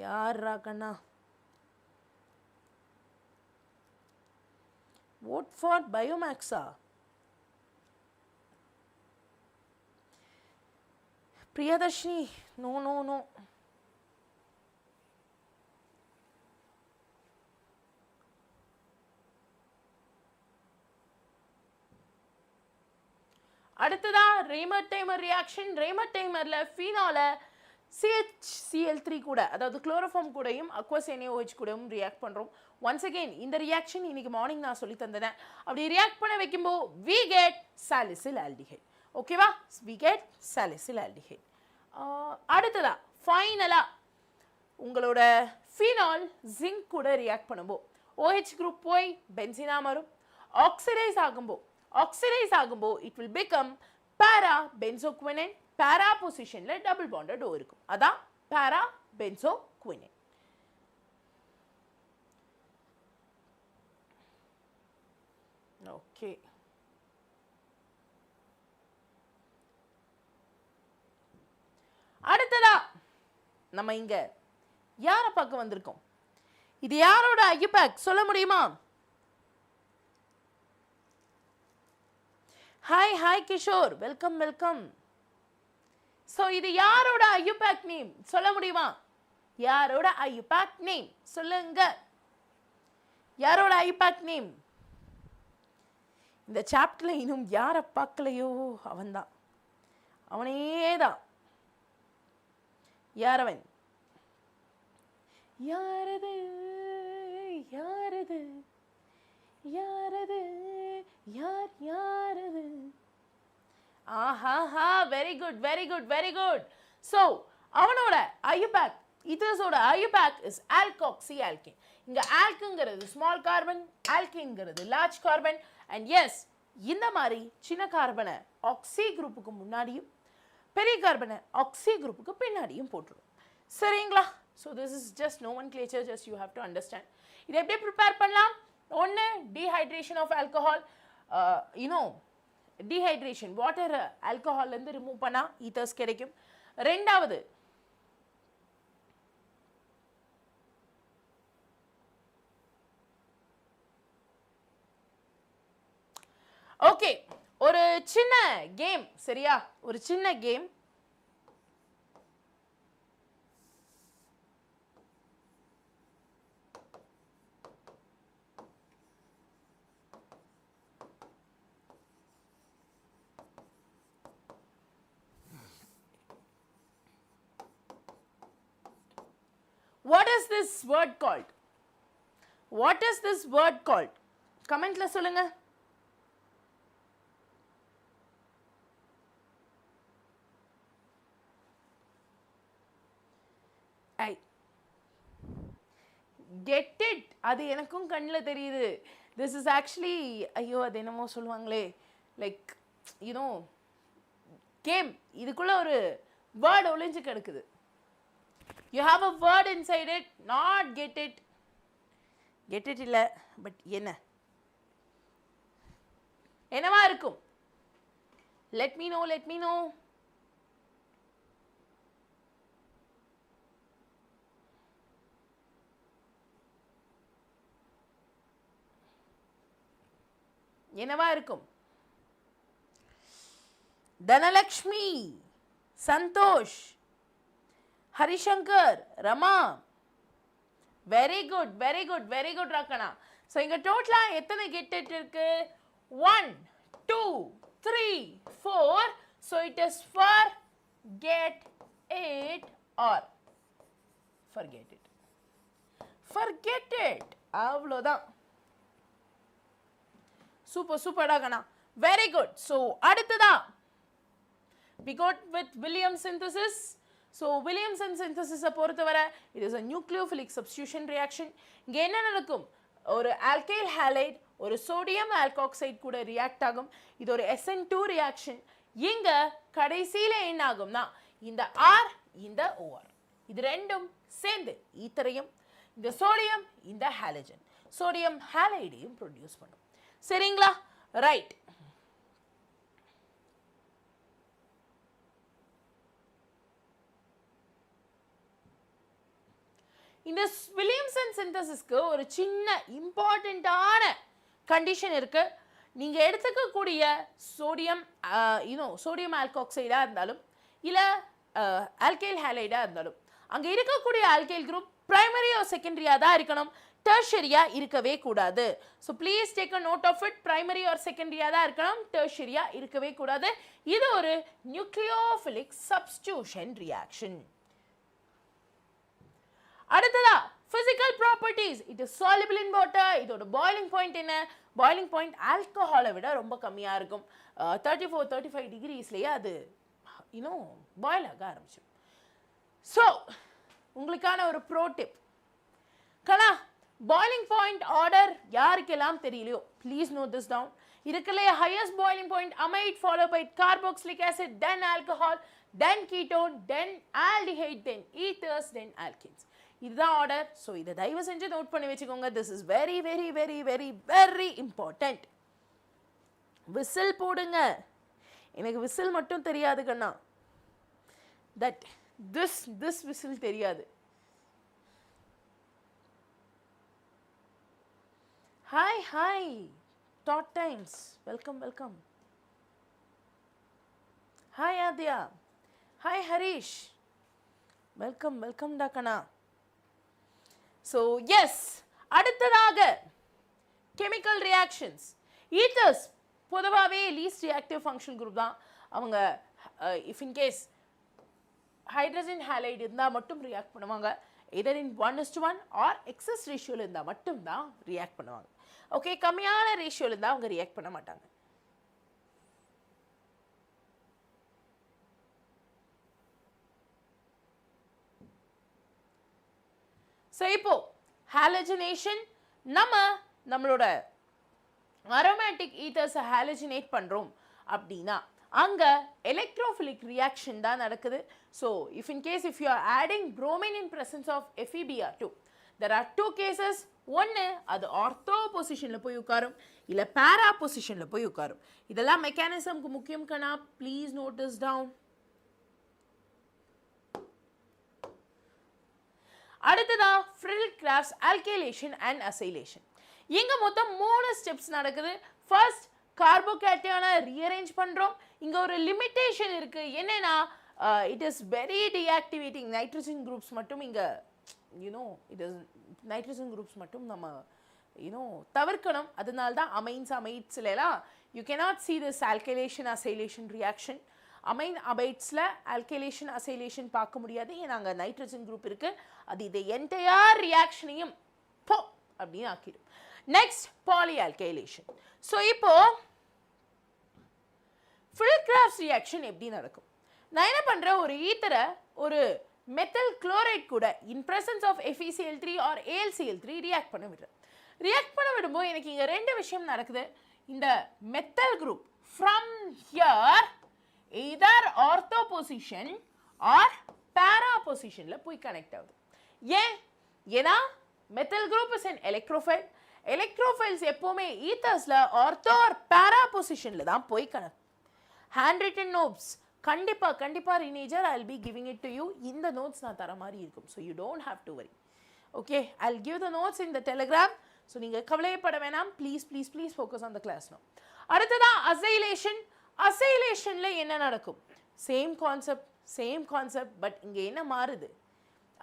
யாரா கண்ணா? vote for Biomaxa. Priyadarshini, no. அடுத்ததா ரேமர்-டைமர் ரியாக்ஷன். ரேமர்-டைமர்ல ஃபீனால CHCl3 கூட, அதாவது குளோரோஃபார்ம் கூடயும் அக்வஸ் NaOH கூடயும் ரியாக்ட் பண்றோம். ஒன்ஸ் அகெயின் இந்த ரியாக்ஷன் இன்னைக்கு மார்னிங் நான் சொல்லி தந்தேன். அப்படி ரியாக்ட் பண்ண வைக்கும்போது we get salicyl aldehyde. ஓகேவா? we get salicyl aldehyde. அடுத்ததா ஃபைனலா உங்களோட ஃபீனால் ஜிங்க் கூட ரியாக்ட் பண்ணும்போது OH குரூப் போய் பென்சீனா மாறும். ஆக்சிடைஸ் ஆகும்போது it will become para benzoquinone. para பொசிஷன்ல டபுள் பாண்டட் O இருக்கும். அதான் para benzoquinone. ஓகே, அடுத்ததா நம்ம இங்க யாரை பார்க்க வந்திருக்கோம்? இது யாரோட ஐயூபேக் சொல்ல முடியுமா? Hi Kishore, welcome. ஸோ இது யாரோட ஐயூபேக் நேம் சொல்ல முடியுமா? யாரோட ஐயூபேக் நேம் சொல்லுங்க. யாரோட ஐயூபேக் நேம்? இந்த சாப்டர்ல இன்னும் யாரை பார்க்கலையோ அவன்தான், அவனேதான். யாரவன்? யாரது யாரது யாரது யாரது? ஆஹாஹா, very good very good very good. So அவனோட ஐயூபேக் ஈத்தர்ஸோட ஐயூபேக் இஸ் ஆல்காக்சி ஆல்கேன். இங்க ஆல்குங்கிறது ஸ்மால் கார்பன், ஆல்கேன்ங்கிறது லார்ஜ் கார்பன். அண்ட் எஸ், இந்த மாதிரி சின்ன கார்பனை ஆக்சி குரூப்புக்கு முன்னாடியும் பெரிய கார்பனை ஆக்சி குரூப்புக்கு பின்னாடியும் போட்டுரும். சரிங்களா? So this is just nomenclature, just you have to understand. இதை எப்படி ப்ரிப்பேர் பண்ணலாம்? ஒன்று, dehydration of alcohol. Dehydration, water ஆல்கஹால்லேருந்து ரிமூவ் பண்ணால் ஈத்தர்ஸ் கிடைக்கும். ரெண்டாவது, ஓகே, ஒரு சின்ன கேம். சரியா? ஒரு சின்ன game. What is this word called? What is this word called? கமெண்ட்ல சொல்லுங்க. I get it. அது எனக்கும் கண்ணில் தெரியுது. திஸ் இஸ் ஆக்சுவலி, ஐயோ அது என்னமோ சொல்லுவாங்களே, லைக் யூனோ கேம். இதுக்குள்ள ஒரு வேர்ட் ஒளிஞ்சு கிடக்குது. You have a word inside it, not get it. Get it இல்ல, பட் என்னவா இருக்கும்? Let me know, let me know. என்னவா இருக்கும்? Dhanalakshmi, Santhosh, Harishankar, Rama. Very good very good very good ரக்கனா. ஸோ இங்கே டோட்டலாக எத்தனை கெட் இட் இருக்கு? 1 2 3 4. So it is for get it or forget it. Forget it, அவ்வளோதான். சூப்பர் சூப்பர்டா கண்ணா, வெரி குட். ஸோ அடுத்ததா we got with Williams synthesis. So Williamson synthesis பொறுத்தவரை it is a nucleophilic substitution reaction. இங்கே என்ன நடக்கும்? ஒரு alkyl halide ஒரு sodium alkoxide கூட ரியாக்ட் ஆகும். இது ஒரு SN2 ரியாக்ஷன். இங்க கடைசியில் என்ன ஆகும்னா இந்த R இந்த OR இது ரெண்டும் சேர்ந்து ஈத்தரையும் இந்த சோடியம் இந்த ஹாலஜன் சோடியம் ஹாலைடையும் ப்ரொடியூஸ் பண்ணும். சரிங்களா? ரைட். இந்த வில்லியம்சன் சிந்தசிஸ்க்கு ஒரு சின்ன இம்பார்ட்டண்ட்டான கண்டிஷன் இருக்கு. நீங்க எடுத்துக்கக்கூடிய சோடியம் சோடியம் ஆல்காக்சைடா இருந்தாலும் இல்ல ஆல்கைல் ஹாலைடா இருந்தாலும் அங்க இருக்கக்கூடிய ஆல்கைல் குரூப் பிரைமரி ஆர் செகண்டரியா தான் இருக்கணும், டெர்ஷரியா இருக்கவே கூடாது. So please take a note of it. Primary or செகண்டரியா தான் இருக்கணும், டெர்ஷரியா இருக்கவே கூடாது. இது ஒரு நியூக்ளியோஃபிலிக் சப்ஸ்டிடியூஷன் ரியாக்ஷன். அடுத்ததா physical properties. it is soluble in water. இதோட பாயிலிங் பாயிண்ட் என்ன? பாயிலிங் பாயிண்ட் ஆல்கஹாலை விட ரொம்ப கம்மியா இருக்கும். 34-35 டிகிரிஸ்லயே அது பாயில் ஆக ஆரம்பிச்சிடும். ஸோ உங்களுக்கான ஒரு ப்ரோ டிப் கண்ணா, பாயிலிங் பாயிண்ட் ஆர்டர் யாருக்கெல்லாம் தெரியலையோ ப்ளீஸ் நோட் திஸ் டவுன். இருக்கலையே highest boiling point amide, follow by carboxylic acid, then alcohol, then ketone, then aldehyde, then ethers, then alkanes. இதுதான் ஆர்டர். ஸோ இதை தயவு செஞ்சு நோட் பண்ணி வச்சுக்கோங்க. This is very very very very very important. Whistle போடுங்க. எனக்கு விசில் மட்டும் தெரியாது கண்ணா, தட் திஸ் விசில் தெரியாது. Hi hi dot times, welcome welcome. Hi Adhya, hi Harish, welcome welcome டா கண்ணா. ஸோ எஸ், அடுத்ததாக கெமிக்கல் ரியாக்ஷன்ஸ். ஈத்தர்ஸ் பொதுவாகவே லீஸ்ட் ரியாக்டிவ் ஃபங்க்ஷன் குரூப் தான். அவங்க இஃப் இன்கேஸ் ஹைட்ரஜன் ஹாலைடு இருந்தால் மட்டும் ரியாக்ட் பண்ணுவாங்க. எதர் இன் 1:1 ஆர் எக்ஸஸ் ரேஷியோவில் இருந்தால் மட்டும்தான் ரியாக்ட் பண்ணுவாங்க. ஓகே, கம்மியான ரேஷியோவில் இருந்தால் அவங்க ரியாக்ட் பண்ண மாட்டாங்க. ஸோ இப்போ ஹாலஜனேஷன் நம்மளோட அரோமேட்டிக் ஈத்தர்ஸை ஹாலஜினேட் பண்ணுறோம் அப்படின்னா அங்கே எலக்ட்ரோஃபிலிக் ரியாக்ஷன் தான் நடக்குது. So if in case if you are adding bromine in presence of FeBr2, there are two cases. ஒன்று அது ஆர்த்தோ பொசிஷனில் போய் உட்காரும், இல்லை பேரா பொசிஷனில் போய் உட்காரும். இதெல்லாம் மெக்கானிசம்க்கு முக்கியம் கண்ணா, ப்ளீஸ் நோட்டீஸ் டவுன். அடுத்ததா Friedel-Crafts alkylation and acylation. இங்க மொத்தம் 3 ஸ்டெப்ஸ் நடக்குது. ஃபர்ஸ்ட் கார்போகேட்டையானை ரீஅரேஞ்ச் பண்றோம். இங்க ஒரு லிமிட்டேஷன் இருக்கு, என்னன்னா it is very deactivating. Nitrogen groups மட்டும் இங்க இட் இஸ் நைட்ரஜன் குரூப்ஸ் மட்டும் நம்ம தவிர்க்கணும். அதனால தான் அமைன்ஸ் அமைட்ஸ்ல எல்லாம் you cannot see this alkylation acylation reaction. Amine அபைட்ஸில் alkylation acylation பார்க்க முடியாது, ஏன்னா அங்கே நைட்ரஜன் குரூப் இருக்கு. அது இதை என்டையர் ரியாக்ஷனையும் போ அப்படின்னு ஆக்கிடும். நெக்ஸ்ட் பாலிஆல்கைலேஷன். ஸோ இப்போ Friedel-Crafts ரியாக்ஷன் எப்படி நடக்கும்? நான் என்ன பண்ணுறேன், ஒரு ஈத்தரை ஒரு மெத்தல் குளோரைட் கூட in presence of FeCl3 or AlCl3 react பண்ண விடுறேன். ரியாக்ட் பண்ண விடும்போது எனக்கு இங்கே 2 விஷயம் நடக்குது. இந்த methyl group from here either ortho position or para positionல போய் கனெக்ட் ஆகுது. ஏன்னா methyl group is an electrophile. electrophiles எப்பவுமே ஈத்தர்ஸ்ல ஆர்த்தோ ஆர் பேரா பொசிஷன்ல தான் போய் கனெக்ட். ஹேண்ட் ரிட்டன் நோட்ஸ் கண்டிப்பா ரீனேஜர் I will be giving it to you. இந்த நோட்ஸ் நான் தர மாதிரி இருக்கும், so you don't have to worry. Okay, I will give the notes in the Telegram. ஸோ நீங்கள் கவலைப்பட வேணாம், please focus on the class no. அடுத்ததான் அசைலேஷன். அசைலேஷன்ல என்ன நடக்கும்? சேம் கான்செப்ட், பட் இங்கே என்ன மாறுது?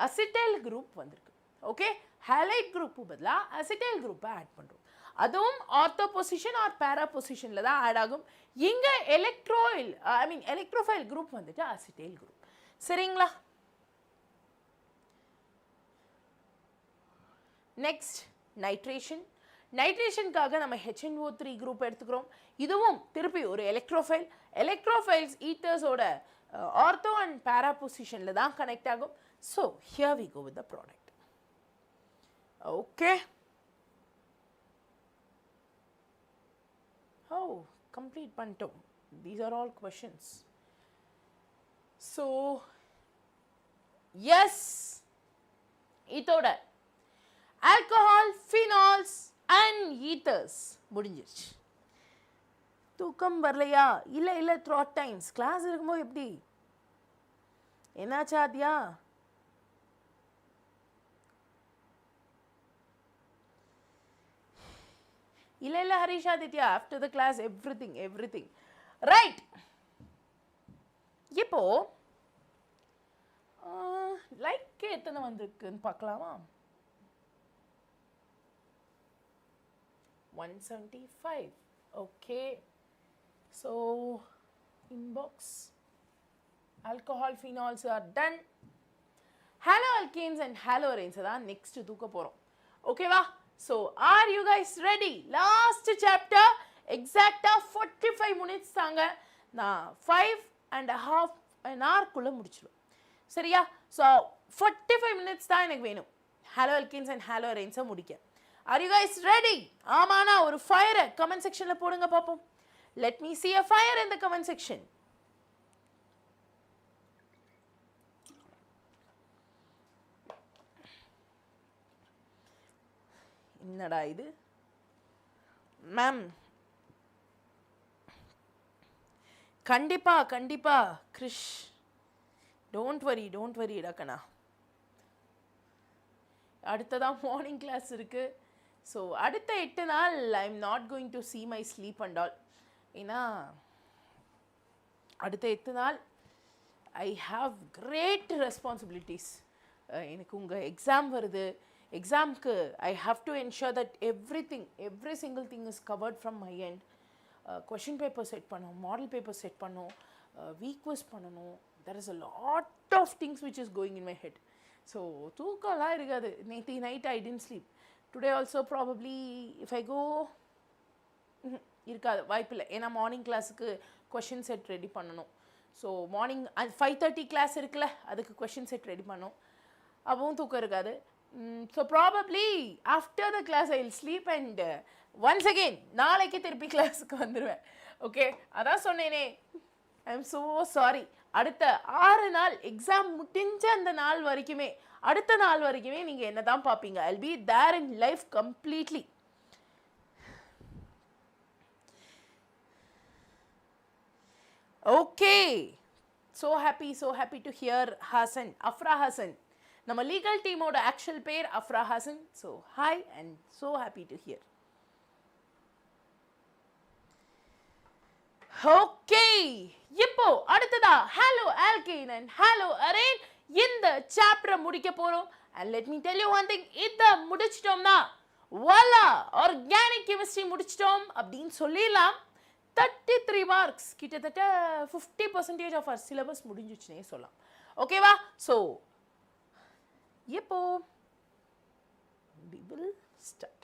அசிட்டைல் குரூப் வந்திருக்கு. ஓகே, ஹாலைட் குரூப்பு பதிலாக அசிட்டைல் குரூப்பை ஆட் பண்ணுறோம். அதுவும் ஆர்த்தோ பொசிஷன் ஆர் பேரா பொசிஷனில் தான் ஆட் ஆகும். இங்கே எலக்ட்ரோஃபைல் குரூப் வந்துட்டு அசிட்டைல் குரூப். சரிங்களா? Next nitration. நைட்ரேஷனுக்காக நம்ம HNO3 குரூப் எடுத்துக்கிறோம். இதுவும் திருப்பி ஒரு எலக்ட்ரோஃபைல். எலக்ட்ரோஃபைல்ஸ் ஈத்தர்ஸோட ஆர்த்தோ அண்ட் பேரா பொசிஷனில் தான் கனெக்ட் ஆகும். So here we go with the product. Okay, complete பண்ணிட்டோம். These are all questions. So yes, இதோட ஆல்கஹால், ஃபினால்ஸ் அண்ட் ஈத்தர்ஸ் முடிஞ்சிருச்சு. தூக்கம் வரலையா? இல்லை த்ராட் டைம்ஸ் கிளாஸ் இருக்கும்போது எப்படி என்னாச்சா? ஆதியா இல்லை Harishaditya, after the class everything right. இப்போ லைக் எத்தனை வந்திருக்குன்னு பார்க்கலாமா? 175. Okay, so inbox alcohol phenols are done. Haloalkanes and haloarenes தான் next தூக்க போறோம். ஓகேவா? So are you guys ready? Last chapter exactly 45 minutes தாங்க. நான் 5.5 hour குள்ள முடிச்சிடுவேன். சரியா? So 45 minutes தான் எனக்கு வேணும் haloalkanes and haloarenes முடிக்க. Are you guys ready? ஆமானா ஒரு fire comment sectionல போடுங்க பாப்போம். Let me see a fire in the comment section. என்னடா இது மேம்? கண்டிப்பா கிரிஷ், டோன்ட் வரி டக்கனா. அடுத்ததான் மார்னிங் கிளாஸ் இருக்கு. ஸோ அடுத்த 8 நாள் I am not going to see my sleep and all. ஏன்னா அடுத்த 8 நாள் ஐ ஹாவ் கிரேட் ரெஸ்பான்சிபிலிட்டிஸ். எனக்கு உங்கள் எக்ஸாம் வருது. எக்ஸாம்க்கு ஐ have to ensure that every single thing is covered from my end. Question paper set பண்ணணும், மாடல் பேப்பர் செட் பண்ணணும், வீக் குவிஸ் பண்ணணும். there is a lot of things which is going in my head. So தூக்கம்லாம் இருக்காது. நேற்று night I didn't sleep. Today also probably if I go இருக்காது, வாய்ப்பில்லை. ஏன்னா மார்னிங் கிளாஸுக்கு கொஷின் செட் ரெடி பண்ணணும். ஸோ மார்னிங் 5:30 கிளாஸ் இருக்குல்ல, அதுக்கு கொஷின் செட் ரெடி பண்ணணும். அப்பவும் தூக்கம் இருக்காது. So probably after the class I will sleep and once again நாளைக்கு திருப்பி கிளாஸ்க்கு வந்துருவேன். ஓகே, அதான் சொன்னேனே, ஐ எம் so sorry. அடுத்த 6 நாள் எக்ஸாம் முடிஞ்ச அந்த நாள் வரைக்குமே, அடுத்த நாள் வரைக்குமே நீங்கள் என்ன தான் பார்ப்பீங்க. I will be there in life completely. Okay, so happy to hear Hasan, Afra Hasan. நம்ம லீகல் டீமோட ஆக்சுவல் பேர் Afra Hasan. So hi and so happy to hear. Okay, இப்போ அடுத்ததா halo alkane and halo arene இந்த சாப்டரை முடிக்க போறோம். And let me tell you one thing, இதை முடிச்சிட்டோம்னா வாலா ஆர்கானிக் கெமிஸ்ட்ரி முடிச்சிட்டோம் அப்படின்னு சொல்லிடலாம். 33 மார்க்ஸ், கிட்டத்தட்ட 50% ஆஃப் அவர் சிலபஸ் முடிஞ்சிச்சுனே சொல்லலாம். ஓகேவா? ஸோ இப்போ we will start.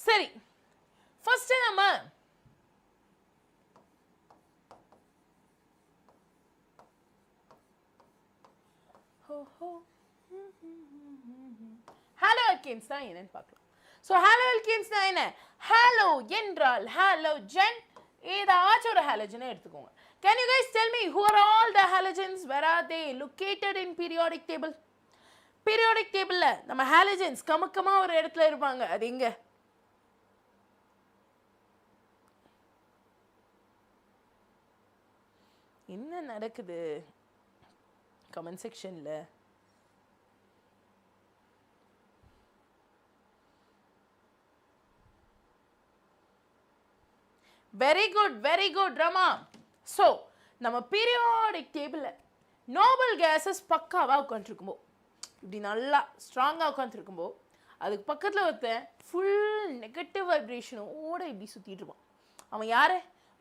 சரி, ஃபர்ஸ்ட் நம்ம ஹாலோஅல்கேன்ஸ் தான் என்னன்னு பார்க்கலாம். ஸோ ஹாலோஅல்கேன்ஸ் தான் என்ன? ஹாலோ என்றால் ஹாலோஜன், ஏதாச்சும் ஒரு ஹாலோஜனை எடுத்துக்கோங்க. Can you guys tell me who are all the halogens? Where are they located in periodic table? Periodic table நம்ம halogens கமக்கமா ஒரு இடத்துல இருப்பாங்க. அது எங்க? என்ன நடக்குது கமெண்ட் செக்ஷன்ல? Very good Rama. ஸோ நம்ம பீரியாடிக் டேபிளில் நோபல் கேஸஸ் பக்காவாக உட்காந்துருக்கும்போ, இப்படி நல்லா ஸ்ட்ராங்காக உட்காந்துருக்கும்போ, அதுக்கு பக்கத்தில் ஒருத்தன் ஃபுல் நெகட்டிவ் வைப்ரேஷனோட இப்படி சுற்றிட்டு இருப்பான். அவன் யார்?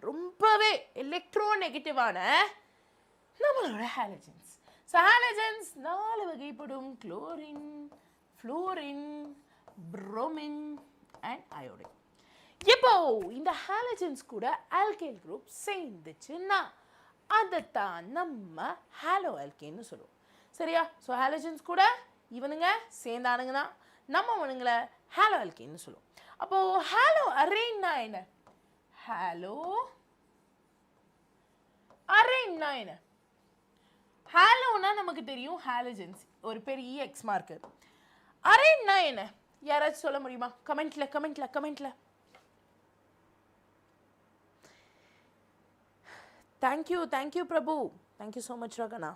ரொம்பவே எலக்ட்ரோ நெகட்டிவான நம்மளோட ஹாலஜன்ஸ். ஸோ ஹாலஜன்ஸ் 4 வகைப்படும்: chlorine, fluorine, bromine and iodine. இப்போ இந்த ஹாலஜன்ஸ் கூட ஆல்கைல் குரூப் சேர்ந்துச்சுன்னா அதைத்தான் நம்ம ஹாலோ ஆல்கேன்னு சொல்லுவோம். சரியா? ஸோ ஹாலஜன்ஸ் கூட இவனுங்க சேர்ந்தானுங்கன்னா நம்ம அவனுங்களை ஹாலோ ஆல்கேன்னு சொல்லுவோம். அப்போ ஹாலோ அரேன்னா என்ன? ஹாலோ அரேன்னா என்ன? ஹாலோனா நமக்கு தெரியும் ஹாலஜன்ஸ், ஒரு பெரிய எக்ஸ் மார்க்கர். அரேன்னா என்ன? யாராச்சும் சொல்ல முடியுமா? கமெண்ட்ல. Thank you Prabhu. Thank you so much Ragana.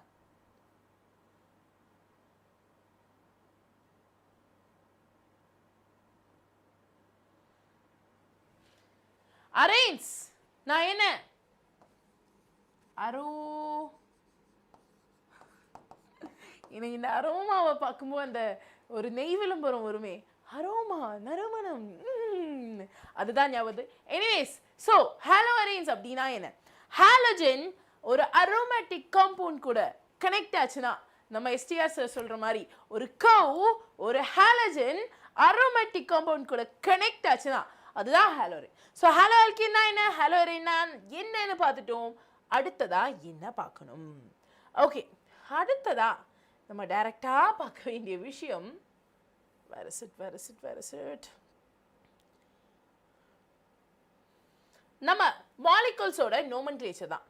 Arrays நான் என்ன? எனக்கு இந்த அரோமாவை பார்க்கும்போது அந்த ஒரு நெய் விளம்பரம் வருமே, அரோமா நறுமணம், அதுதான் ஞாபகம். எனிவேஸ், ஸோ ஹாலோ அரேன்ஸ் அப்படின்னா என்ன? ஹாலஜன் ஒரு அரோமேட்டிக் காம்பவுண்ட் கூட கனெக்ட் ஆச்சுன்னா, நம்ம எஸ்டிஆர் சார் சொல்ற மாதிரி ஒரு கவ் ஒரு ஹாலஜன் அரோமேட்டிக் காம்பவுண்ட் கூட கனெக்ட் ஆச்சுன்னா அதுதான் ஹாலோரேன். ஸோ ஹாலோ ஆல்கேன்னா என்ன, ஹாலோரேன்னா என்னன்னு பார்த்துட்டோம். அடுத்ததா என்ன பார்க்கணும்? ஓகே, அடுத்ததா நம்ம டைரக்டா பார்க்க வேண்டிய விஷயம் where is it நம்ம மாலிகூல்ஸோட நோமென்க்ளேச்சர் தான்.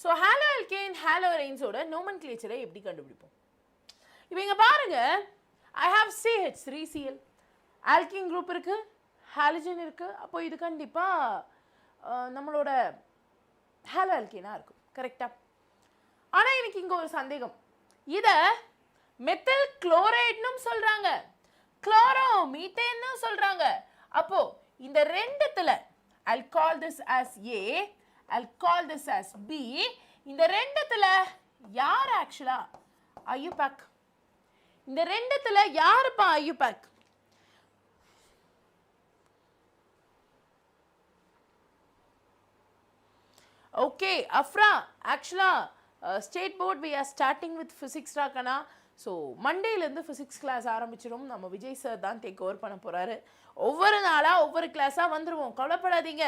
ஸோ ஹாலோ ஆல்கேன் ஹாலோ அரேன்ஸோட நோமென்க்ளேச்சரை எப்படி கண்டுபிடிப்போம்? இப்போ இங்கே பாருங்க, I have CH3Cl, alkene group இருக்கு, ஹாலஜன் இருக்கு. அப்போ இது கண்டிப்பாக நம்மளோட ஹாலோ ஆல்கேனாக இருக்கும். கரெக்டா? ஆனால் எனக்கு இங்கே ஒரு சந்தேகம். இதை மெத்தில் குளோரைட்னும் சொல்றாங்க, குளோரோ மீத்தேன்னு சொல்றாங்க. அப்போ இந்த ரெண்டுத்துல I'll call this as A, I'll call this as B. இந்த ரெண்டுத்துல யார் ஆக்சுவலா IUPAC? இந்த ரெண்டுத்துல யாருப்பா IUPAC? Okay, Afra, actually state board we are starting with physics ராக்கனா. ஸோ மண்டேலேருந்து ஃபிசிக்ஸ் கிளாஸ் ஆரம்பிச்சிடும். நம்ம விஜய் சார் தான் டேக் ஓவர் பண்ண போகிறாரு. ஒவ்வொரு நாளாக ஒவ்வொரு கிளாஸாக வந்துடுவோம், கவலைப்படாதீங்க.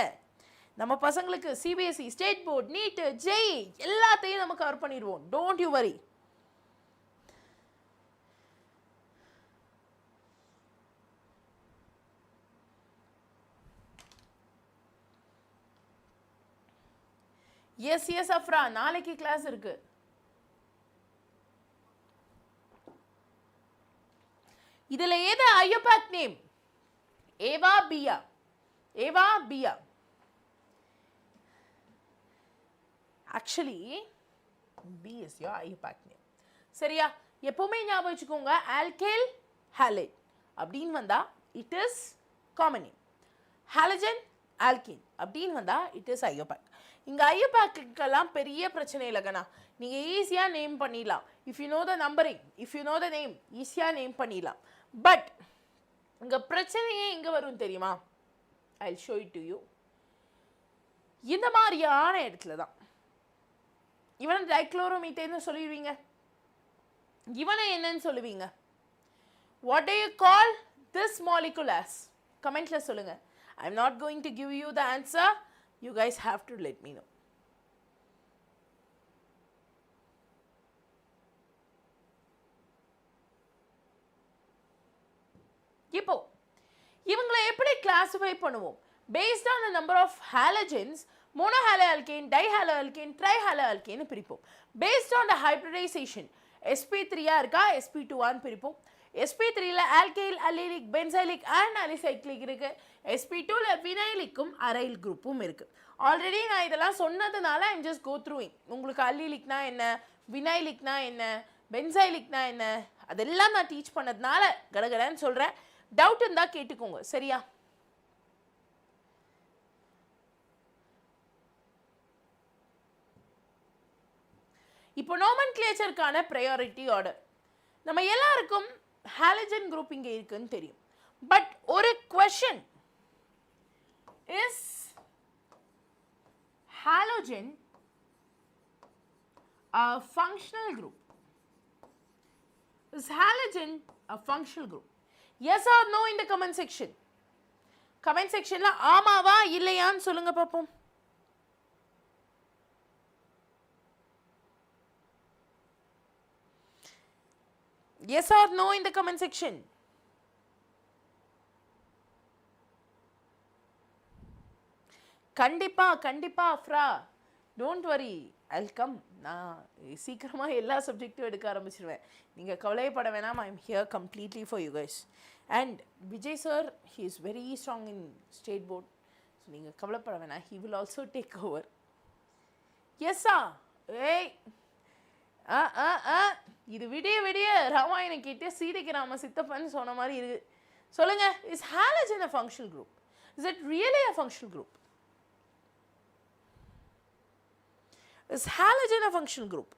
நம்ம பசங்களுக்கு CBSE, state board, NEET, JEE எல்லாத்தையும் நம்ம கவர் பண்ணிடுவோம். Don't you worry. Yes yes Afra, நாளைக்கு கிளாஸ் இருக்கு. இதுல ஏது ஐயோபாக் நேம்? ஏவா பியா? ஏவா பியா? Actually B is your IUPAC name. சரியா? எப்பவுமே ஞாபகம் வச்சுக்கோங்க, ஆல்கைல் ஹாலைட் அப்படின்னு வந்தா it is common name. Halogen alkene அப்படின்னு வந்தா இட் இஸ் ஐயோபாக். இங்க ஐயோபாக்குக்கெல்லாம் பெரிய பிரச்சனை இல்லைங்கண்ணா, நீங்க ஈஸியா நேம் பண்ணிடலாம். If you know the numbering, if you know the name, ஈஸியா நேம் பண்ணிடலாம். பட் இங்க பிரச்சனையே எங்க வரும் தெரியுமா? I will show it to you. இந்த மாதிரியான இடத்துல தான் இவனை டைக்ளோரோமீத்தேன்னு சொல்லிடுவீங்க. இவனை என்னன்னு சொல்லுவீங்க? What to you call this molecule as? கமெண்ட்ல சொல்லுங்க. I am not going to give you the answer. You guys have to let me know. இப்போ இவங்களை எப்படி கிளாசிஃபை பண்ணுவோம்? based on the number of halogens, monohaloalkane, dihaloalkane, trihaloalkane பிரிப்போம். based on the hybridization, sp3 இருக்கா sp2 ஆன்னு பிரிப்போம். sp3ல alkyl, allylic, benzylic and alicyclic இருக்கு. sp2ல vinylicum aryl குரூப்பும் இருக்கு. ஆல்ரெடி நான் இதெல்லாம் சொன்னதுனால ஐம் ஜஸ்ட் கோ த்ரூயிங். உங்களுக்கு அல்லிலிக்னா என்ன, வினைலிக்னா என்ன, பென்சைலிக்னா என்ன, அதெல்லாம் நான் டீச் பண்ணதுனால கடகடன்னு சொல்றேன். டவுட் இருந்தா கேட்டுக்கோங்க. சரியா? இப்போ நோமென்க்ளேச்சருக்கான ப்ரையாரிட்டி ஆர்டர். நம்ம எல்லாருக்கும் ஹாலஜன் குரூப் இங்கே இருக்குன்னு தெரியும். பட் ஒரு question is halogen a functional group? Is halogen a functional group? Yes or no in the comment section. Comment section la ஆமாவா இல்லையான்னு சொல்லுங்க பாப்போம். Yes or no in the comment section. கண்டிப்பா கண்டிப்பா Afra, don't worry, I'll come. நான் சீக்கிரமாக எல்லா சப்ஜெக்டும் எடுக்க ஆரம்பிச்சிருவேன். நீங்கள் கவலைப்பட வேணாம். I am here completely for you guys. And Vijay sir, he is very strong in state board. So நீங்கள் கவலைப்பட வேணாம், he will also take over. எஸ்ஸா? ஏய் இது விடிய விடிய ராமாயணம் கேட்டு சீதைக்கு ராம சித்தப்பன்னு சொன்ன மாதிரி இருக்கு. சொல்லுங்க, is halogen a functional group? Is it really a functional group? Is halogen a functional group?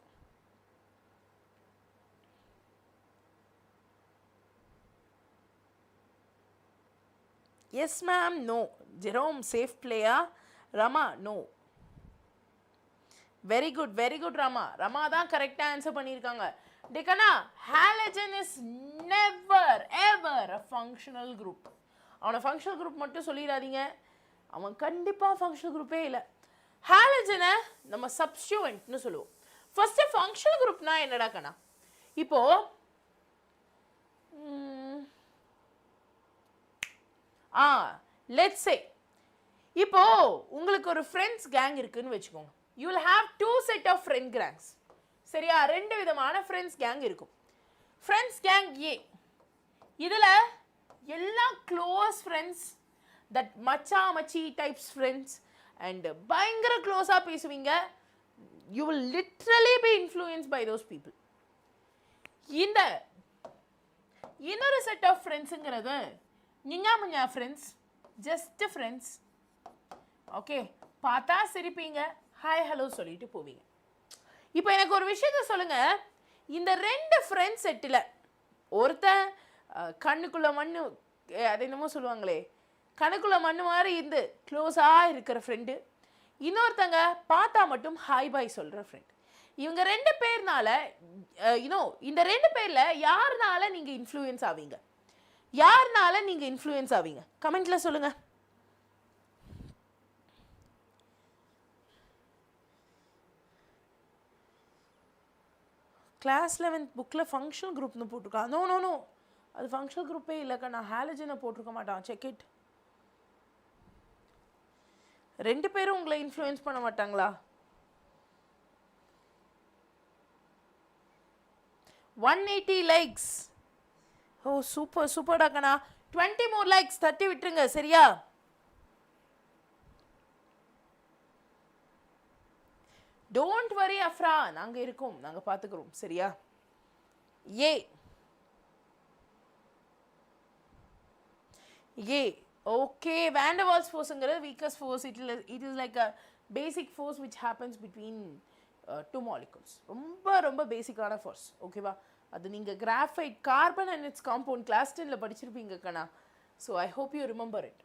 Yes ma'am, no. Jerome, safe player. Rama, no. Very good, very good Rama. Rama தான் கரெக்டா ஆன்சர் பண்ணிருக்காங்க. டிகனா, halogen is never ever a functional group. அவன functional group மட்டும் சொல்லிடாதீங்க, அவன் கண்டிப்பா functional groupே இல்லை. ஹாலஜனை நம்ம சப்ஸ்டிட்யூவன்ட்னு சொல்லுவோம். ஃபர்ஸ்ட் ஃபங்க்ஷனல் குரூப்னா என்னடா கண்ணா? இப்போ லெட்ஸ் சே இப்போ உங்களுக்கு ஒரு ஃப்ரெண்ட்ஸ் கேங் இருக்குன்னு வச்சுக்கோங்க. You will have two set of friend gangs. சரியா? ரெண்டு விதமான ஃப்ரெண்ட்ஸ் கேங் இருக்கும். ஃப்ரெண்ட்ஸ் கேங் ஏ, இதில் எல்லா க்ளோஸ் ஃப்ரெண்ட்ஸ், தட் மச்சா மச்சி டைப்ஸ் ஃப்ரெண்ட்ஸ், and பயங்கர க்ளோஸா பேசுவீங்க. you will literally be influenced by those people. இந்த இன்னொரு செட் ஆஃப் ஃப்ரெண்ட்ஸுங்கிறது நீங்க முன்னா ஃப்ரெண்ட்ஸ், ஜஸ்ட் ஃப்ரெண்ட்ஸ். ஓகே, பார்த்தா சிரிப்பீங்க, ஹாய் ஹலோ சொல்லிட்டு போவீங்க. இப்போ எனக்கு ஒரு விஷயத்த சொல்லுங்க, இந்த ரெண்டு ஃப்ரெண்ட்ஸ் செட்டில் ஒருத்தன் கண்ணுக்குள்ள மண்ணு, அது என்னமோ சொல்லுவாங்களே, கணக்குள்ள மண்ணு மாதிரி இருந்து க்ளோஸாக இருக்கிற ஃப்ரெண்டு, இன்னொருத்தங்க பார்த்தா மட்டும் ஹாய் பாய் சொல்கிற ஃப்ரெண்ட். இவங்க ரெண்டு பேர்னால இந்த ரெண்டு பேரில் யாருனால நீங்கள் இன்ஃப்ளூயன்ஸ் ஆவீங்க? யாருனால நீங்கள் இன்ஃப்ளூயன்ஸ் ஆவீங்க? கமெண்ட்டில் சொல்லுங்கள். கிளாஸ் 11th புக்கில் ஃபங்க்ஷனல் குரூப்னு போட்டிருக்கான். நோ நோ நோ, அது ஃபங்க்ஷனல் குரூப்பே இல்லைக்கா. நான் ஹாலஜனை போட்டிருக்க மாட்டான். Check it. 2 பேரும் உங்களை இன்ஃப்ளூயன்ஸ் பண்ண மாட்டாங்களா? 180 likes. ஓ சூப்பர் சூப்பர்டா கண்ணா. 20 more likes தட்டி விட்டுருங்க சரியா? டோன்ட் வரி அஃப்ரா, நாங்க இருக்கோம், நாங்க பாத்துக்கிறோம் சரியா? ஏ ஏ ஓகே. van der Waals forceங்கிறது weakest force. it is like a basic force which happens between two molecules. ரொம்ப ரொம்ப பேசிக்கான ஃபோர்ஸ் ஓகேவா? அது நீங்கள் graphite carbon and its compound class 10ல படிச்சிருப்பீங்க கண்ணா. So I hope you remember it.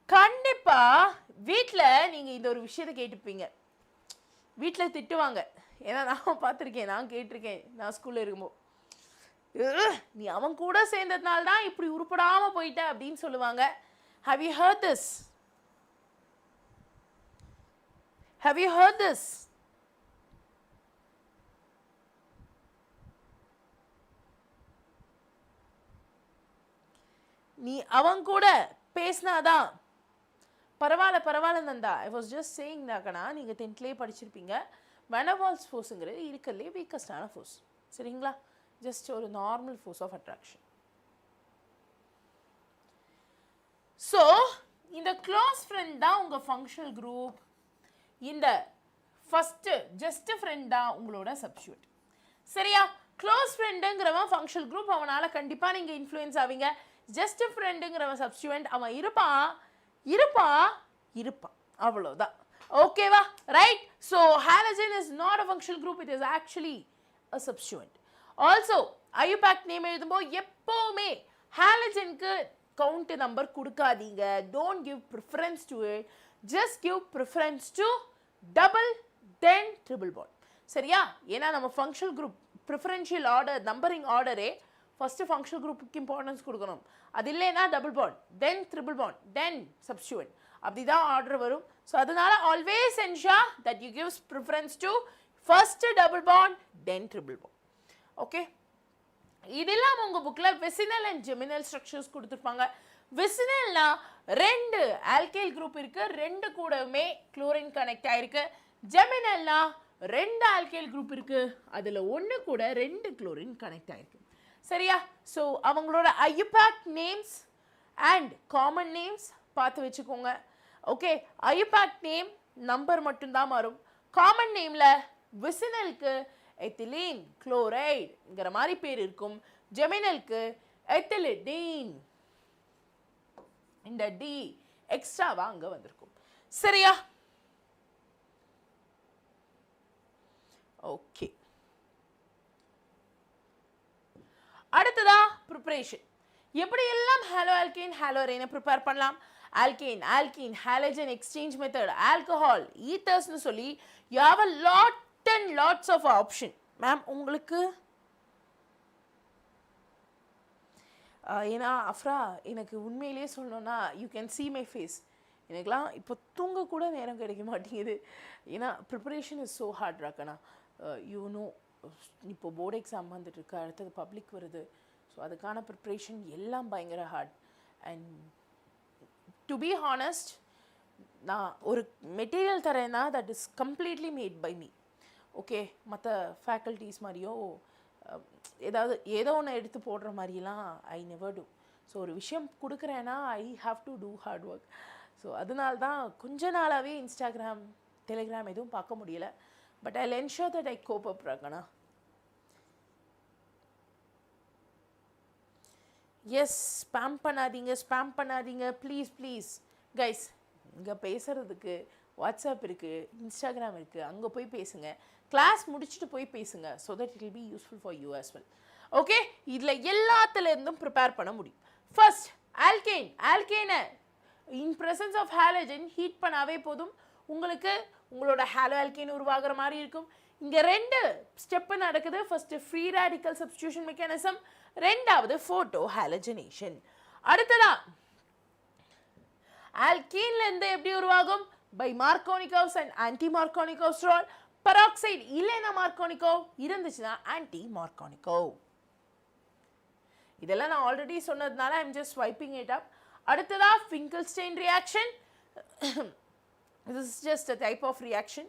கண்டிப்பாக வீட்டில் நீங்கள் இந்த ஒரு விஷயத்தை கேட்டுப்பீங்க. வீட்டில் திட்டுவாங்க. ஏன்னா நான் பார்த்துருக்கேன், நான் கேட்டிருக்கேன். நான் ஸ்கூலில் இருக்கும்போது நீ அவன் கூட சேர்ந்ததுனால தான் இப்படி உருப்படாமல் போயிட்ட அப்படின்னு சொல்லுவாங்க. Have you heard this? Have you heard this? நீ அவன் கூட பேசினாதான் பரவாயில்ல பரவாயில்ல Nandha. I was just saying தாக்கண்ணா, நீங்கள் 10th படிச்சிருப்பீங்க. van der Waals ஃபோர்ஸுங்கிறது இருக்கிறதுலே வீக்கஸ்டான ஃபோர்ஸ் சரிங்களா? ஜஸ்ட் ஒரு normal force of attraction. So இந்த க்ளோஸ் ஃப்ரெண்ட் தான் உங்கள் ஃபங்க்ஷனல் குரூப். இந்த ஃபஸ்ட்டு ஜஸ்ட் ஃப்ரெண்ட் தான் உங்களோட சப்ஸ்டியூட் சரியா? க்ளோஸ் ஃப்ரெண்டுங்கிறவன் ஃபங்க்ஷனல் குரூப், அவனால் கண்டிப்பாக நீங்கள் இன்ஃப்ளூயன்ஸ் ஆவீங்க. ஜஸ்ட் ஃப்ரெண்டுங்கிறவன் சப்ஸ்டியூவன்ட், அவன் இருப்பான் இருப்பான் இருப்பான் அவ்வளோதான் ஓகேவா? Right. So halogen is not a functional group, it is actually a substituent. Also IUPAC name எழுதும்போது எப்போவுமே ஹாலஜனுக்கு கவுண்ட் நம்பர் கொடுக்காதீங்க. Don't give preference to it, just give preference to double then triple bond சரியா? ஏன்னா நம்ம functional group preferential order numbering ஆர்டரே ஃபஸ்ட்டு ஃபங்க்ஷனல் குரூப்புக்கு இம்பார்ட்டன்ஸ் கொடுக்கணும். அது இல்லைன்னா double bond then triple bond then substituent, அப்படி தான் ஆர்டர் வரும். ஸோ அதனால always ensure that you gives preference to first double bond then triple bond okay? இதெல்லாம் உங்கள் புக்கில் விசினல் அண்ட் ஜெமினல் ஸ்ட்ரக்சர்ஸ் கொடுத்துருப்பாங்க. விசினல்னா 2 ஆல்கைல் குரூப் இருக்குது, 2 கூடவுமே குளோரின் கனெக்ட் ஆகிருக்கு. ஜெமினல்னா 2 ஆல்கைல் குரூப் இருக்குது, அதில் 1 கூட 2 குளோரின் கனெக்ட் ஆகிருக்கு சரியா? ஸோ அவங்களோட IUPAC names and common names பார்த்து வச்சுக்கோங்க ஓகே? ஐயூபேக் நேம் நம்பர் மட்டும்தான் மாறும். காமன் நேமில் விசினலுக்கு எத்திலீன் குளோரைடுங்கிற மாதிரி பேர் இருக்கும். ஜெமினலுக்கு எத்திலிடீன், இந்த டி எக்ஸ்ட்ராவா அங்கே வந்திருக்கும் சரியா? ஓகே. அடுத்ததா ப்ரிப்பரேஷன். எப்படி எல்லாம் ஹாலோ ஆல்கேன் ஹாலோ அரேனை ப்ரிப்பேர் பண்ணலாம்? Alkane alkene halogen exchange method alcohol ஈத்தர்ஸ்னு சொல்லி you have a lot and lots of option. Ma'am உங்களுக்கு ஏன்னா அஃப்ரா எனக்கு உண்மையிலேயே சொல்லணும்னா you can see my face. எனக்குலாம் இப்போ தூங்க கூட நேரம் கிடைக்க மாட்டேங்குது. ஏன்னா ப்ரிப்பரேஷன் இஸ் ஸோ ஹார்ட் ராக்கண்ணா. யூ நோ இப்போ போர்டு எக்ஸாம் வந்துட்டு இருக்கு, அடுத்தது பப்ளிக் வருது. ஸோ அதுக்கான ப்ரிப்ரேஷன் எல்லாம் பயங்கர hard. And to be honest, நான் ஒரு மெட்டீரியல் தரேன்னா that is completely made by me okay? மற்ற ஃபேக்கல்ட்டிஸ் மாதிரியோ ஏதாவது ஏதோ ஒன்று எடுத்து போடுற மாதிரிலாம் ஐ நெவர் டூ. ஸோ ஒரு விஷயம் கொடுக்குறேன்னா I have to do hard work. So அதனால தான் கொஞ்ச நாளாகவே இன்ஸ்டாகிராம் டெலிகிராம் எதுவும் பார்க்க முடியல. But I will ensure that I cope up ராக்கண்ணா. எஸ், ஸ்பேம் பண்ணாதீங்க ப்ளீஸ் ப்ளீஸ் கைஸ். இங்கே பேசுகிறதுக்கு வாட்ஸ்அப் இருக்குது, இன்ஸ்டாகிராம் இருக்குது, அங்கே போய் பேசுங்க. கிளாஸ் முடிச்சுட்டு போய் பேசுங்க. So that it will be useful for you as well okay? இதில் எல்லாத்துலேருந்தும் ப்ரிப்பேர் பண்ண முடியும். ஃபர்ஸ்ட் ஆல்கேனை in presence of halogen heat பண்ணாவே போதும், உங்களுக்கு உங்களோட ஹாலோ ஆல்கேன் உருவாகிற மாதிரி இருக்கும். இங்கே 2 ஸ்டெப்பு நடக்குது. First free radical substitution mechanism, 2வது ஃபோட்டோ ஹாலஜனேஷன். அடுத்ததா ஆல்கீன்லேருந்து எப்படி உருவாகும்? By Markovnikov's and anti Markovnikov's rule peroxide இல்லைன்னா மார்கானிக்கோ, இருந்துச்சுன்னா ஆன்டி மார்கானிக்கோ. இதெல்லாம் நான் ஆல்ரெடி சொன்னதுனால I am just wiping it up. அடுத்ததா Finkelstein reaction. This is just a type of reaction.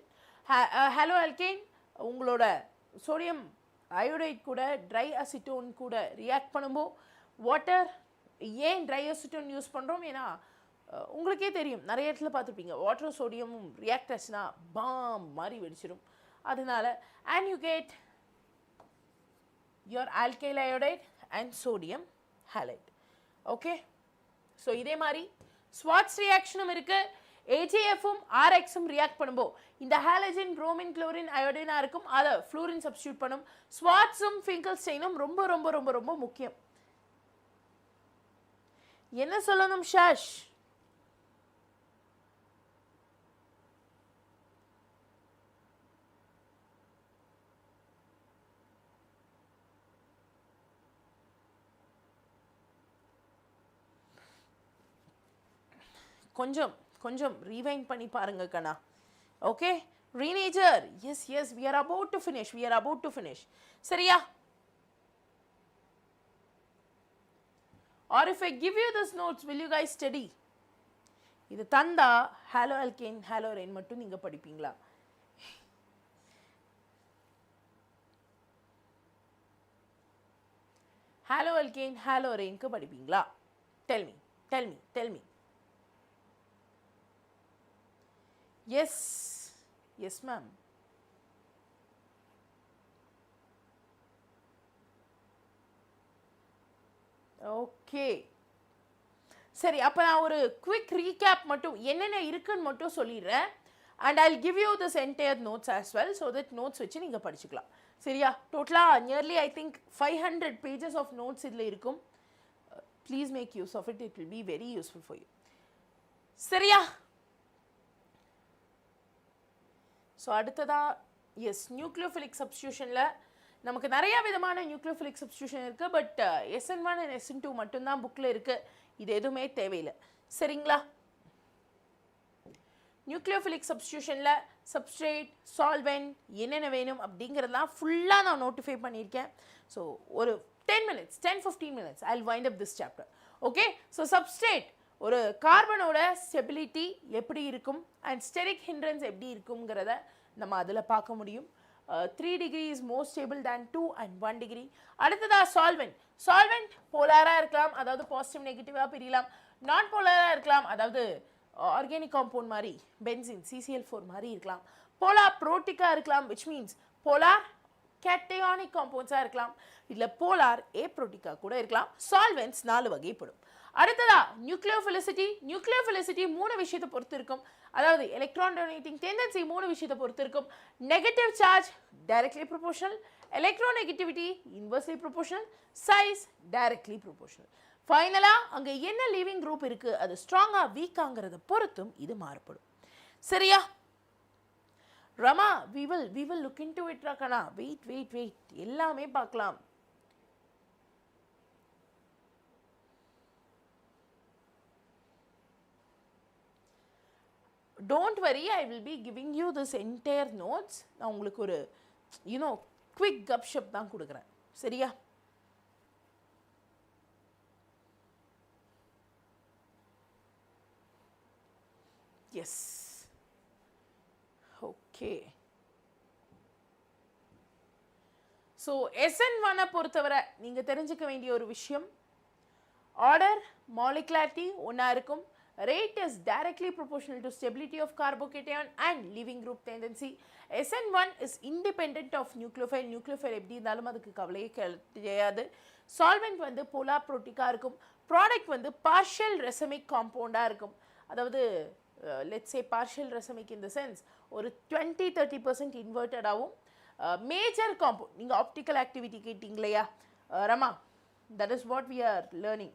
Haloalkane உங்களோட சோடியம் அயோடைட் கூட ட்ரை அசிட்டோன் கூட ரியாக்ட் பண்ணும்போது வாட்டர், ஏன் ட்ரை அசிட்டோன் யூஸ் பண்ணுறோம்? ஏன்னா உங்களுக்கே தெரியும், நிறைய இடத்துல பார்த்துருப்பீங்க, வாட்டரும் சோடியமும் ரியாக்ட் ஆச்சுன்னா பாம் மாதிரி வெடிச்சிடும். அதனால and you get your alkyl iodide and sodium halide. Okay, so இதே மாதிரி Schwarz reactionம் இருக்கு. AgFம் RXம் ரியாக்ட் பண்ணும்போது இந்த ஹாலஜன் புரோமின் குளோரின் அயோடினா இருக்கும், அதை ஃப்ளூரின் சப்ஸ்டியூட் பண்ணும். Schwarzம் Finkelsteinம் ரொம்ப ரொம்ப ரொம்ப ரொம்ப முக்கியம். என்ன சொல்லணும் ஷாஷ்? கொஞ்சம் கொஞ்சம் ரீவைண்ட் பண்ணி பாருங்க கண்ணா. ஓகே, ரீனேஜர், yes yes, we are about to finish, we are about to finish. சரியா? or if I give you this notes, will you guys study? இது தந்தா ஹாலோஅல்கேன் ஹாலோரைன் மட்டும் நீங்க படிப்பீங்களா? ஹாலோஅல்கேன் ஹாலோரைனுக்கு படிப்பீங்களா? tell me, tell me, tell me. Yes, yes ma'am. Okay, சரி, அப்போ நான் ஒரு குவிக் ரீகேப் மட்டும் என்னென்ன இருக்குன்னு மட்டும் சொல்லிடுறேன். And I'll give you this entire notes as well, so that notes வச்சு நீங்கள் படிச்சுக்கலாம். சரியா? டோட்டலாக nearly I think 500 pages of notes இதில் இருக்கும். Please make use of it, it will be very useful for you. சரியா? ஸோ அடுத்ததா எஸ், நியூக்ளியோஃபிலிக் சப்ஸ்டியூஷனில் நமக்கு நிறைய விதமான நியூக்ளியோஃபிலிக் சப்ஸ்டியூஷன் இருக்குது. பட் SN1 and SN2 மட்டும்தான் புக்கில் இருக்குது. இது எதுவுமே தேவையில்லை. சரிங்களா? நியூக்ளியோஃபிலிக் சப்ஸ்டியூஷனில் சப்ஸ்ட்ரேட், சால்வெண்ட் என்னென்ன வேணும் அப்படிங்கிறதுலாம் ஃபுல்லாக நான் நோட்டிஃபை பண்ணியிருக்கேன். ஸோ ஒரு 10 minutes, 10-15 minutes I'll wind up this chapter. Okay, so substrate, ஒரு கார்பனோட ஸ்டெபிலிட்டி எப்படி இருக்கும் அண்ட் ஸ்டெரிக் ஹிண்ட்ரன்ஸ் எப்படி இருக்குங்கிறத நம்ம அதில் பார்க்க முடியும். 3 degree is more stable than 2 and 1 degree. அடுத்ததா சால்வெண்ட். சால்வெண்ட் போலாராக இருக்கலாம், அதாவது பாசிட்டிவ் நெகட்டிவாக பிரியலாம். நான் போலாராக இருக்கலாம், அதாவது ஆர்கானிக் காம்பவுண்ட் மாதிரி பென்சின் CCl4 மாதிரி இருக்கலாம். போலார் ப்ரோட்டிக்காக இருக்கலாம், which means போலார் கேட்டயானிக் காம்பவுண்ட்ஸாக இருக்கலாம். இதில் போலார் ஏப்ரோட்டிக்கா கூட இருக்கலாம். சால்வெண்ட்ஸ் 4 வகைப்படும். அடுத்ததா நியூக்ளியோஃபிலிசிட்டி. நியூக்ளியோஃபிலிசிட்டி 3 விஷயத்தை பொறுத்து இருக்கும். அதாவது எலக்ட்ரான் டொனேட்டிங் டெண்டன்சி 3 விஷயத்தை பொறுத்து இருக்கும். Negative charge directly proportional, electronegativity inversely proportional, size directly proportional. ஃபைனலாக அங்கே என்ன லிவிங் குரூப் இருக்குது, அது ஸ்ட்ராங்காக வீக்காங்கிறத பொறுத்தும் இது மாறுபடும். சரியா? Rama, we will look into it rakana. Wait, எல்லாமே பார்க்கலாம். Don't worry, I will be giving you this entire notes. நான் உங்களுக்கு ஒரு quick gupshup தான் கொடுக்குறேன். சரியா? Yes. Okay. So SN1 பொறுத்தவரை நீங்க தெரிஞ்சுக்க வேண்டிய ஒரு விஷயம், ஆர்டர் molecularity ஒண்ணா இருக்கும். Rate is directly proportional to stability of carbocation and leaving group tendency. SN1 is independent of nucleophile. Nucleophile எப்படி இருந்தாலும் அதுக்கு கவலையே கிடையாது. Solvent வந்து polar protica இருக்கும். Product வந்து partial racemic compound இருக்கும். அதாவது let's say partial racemic in the sense ஒரு 20-30% inverted ஆகும். Major compound, நீங்க optical activity கேட்டீங்களையா Rama, that is what we are learning.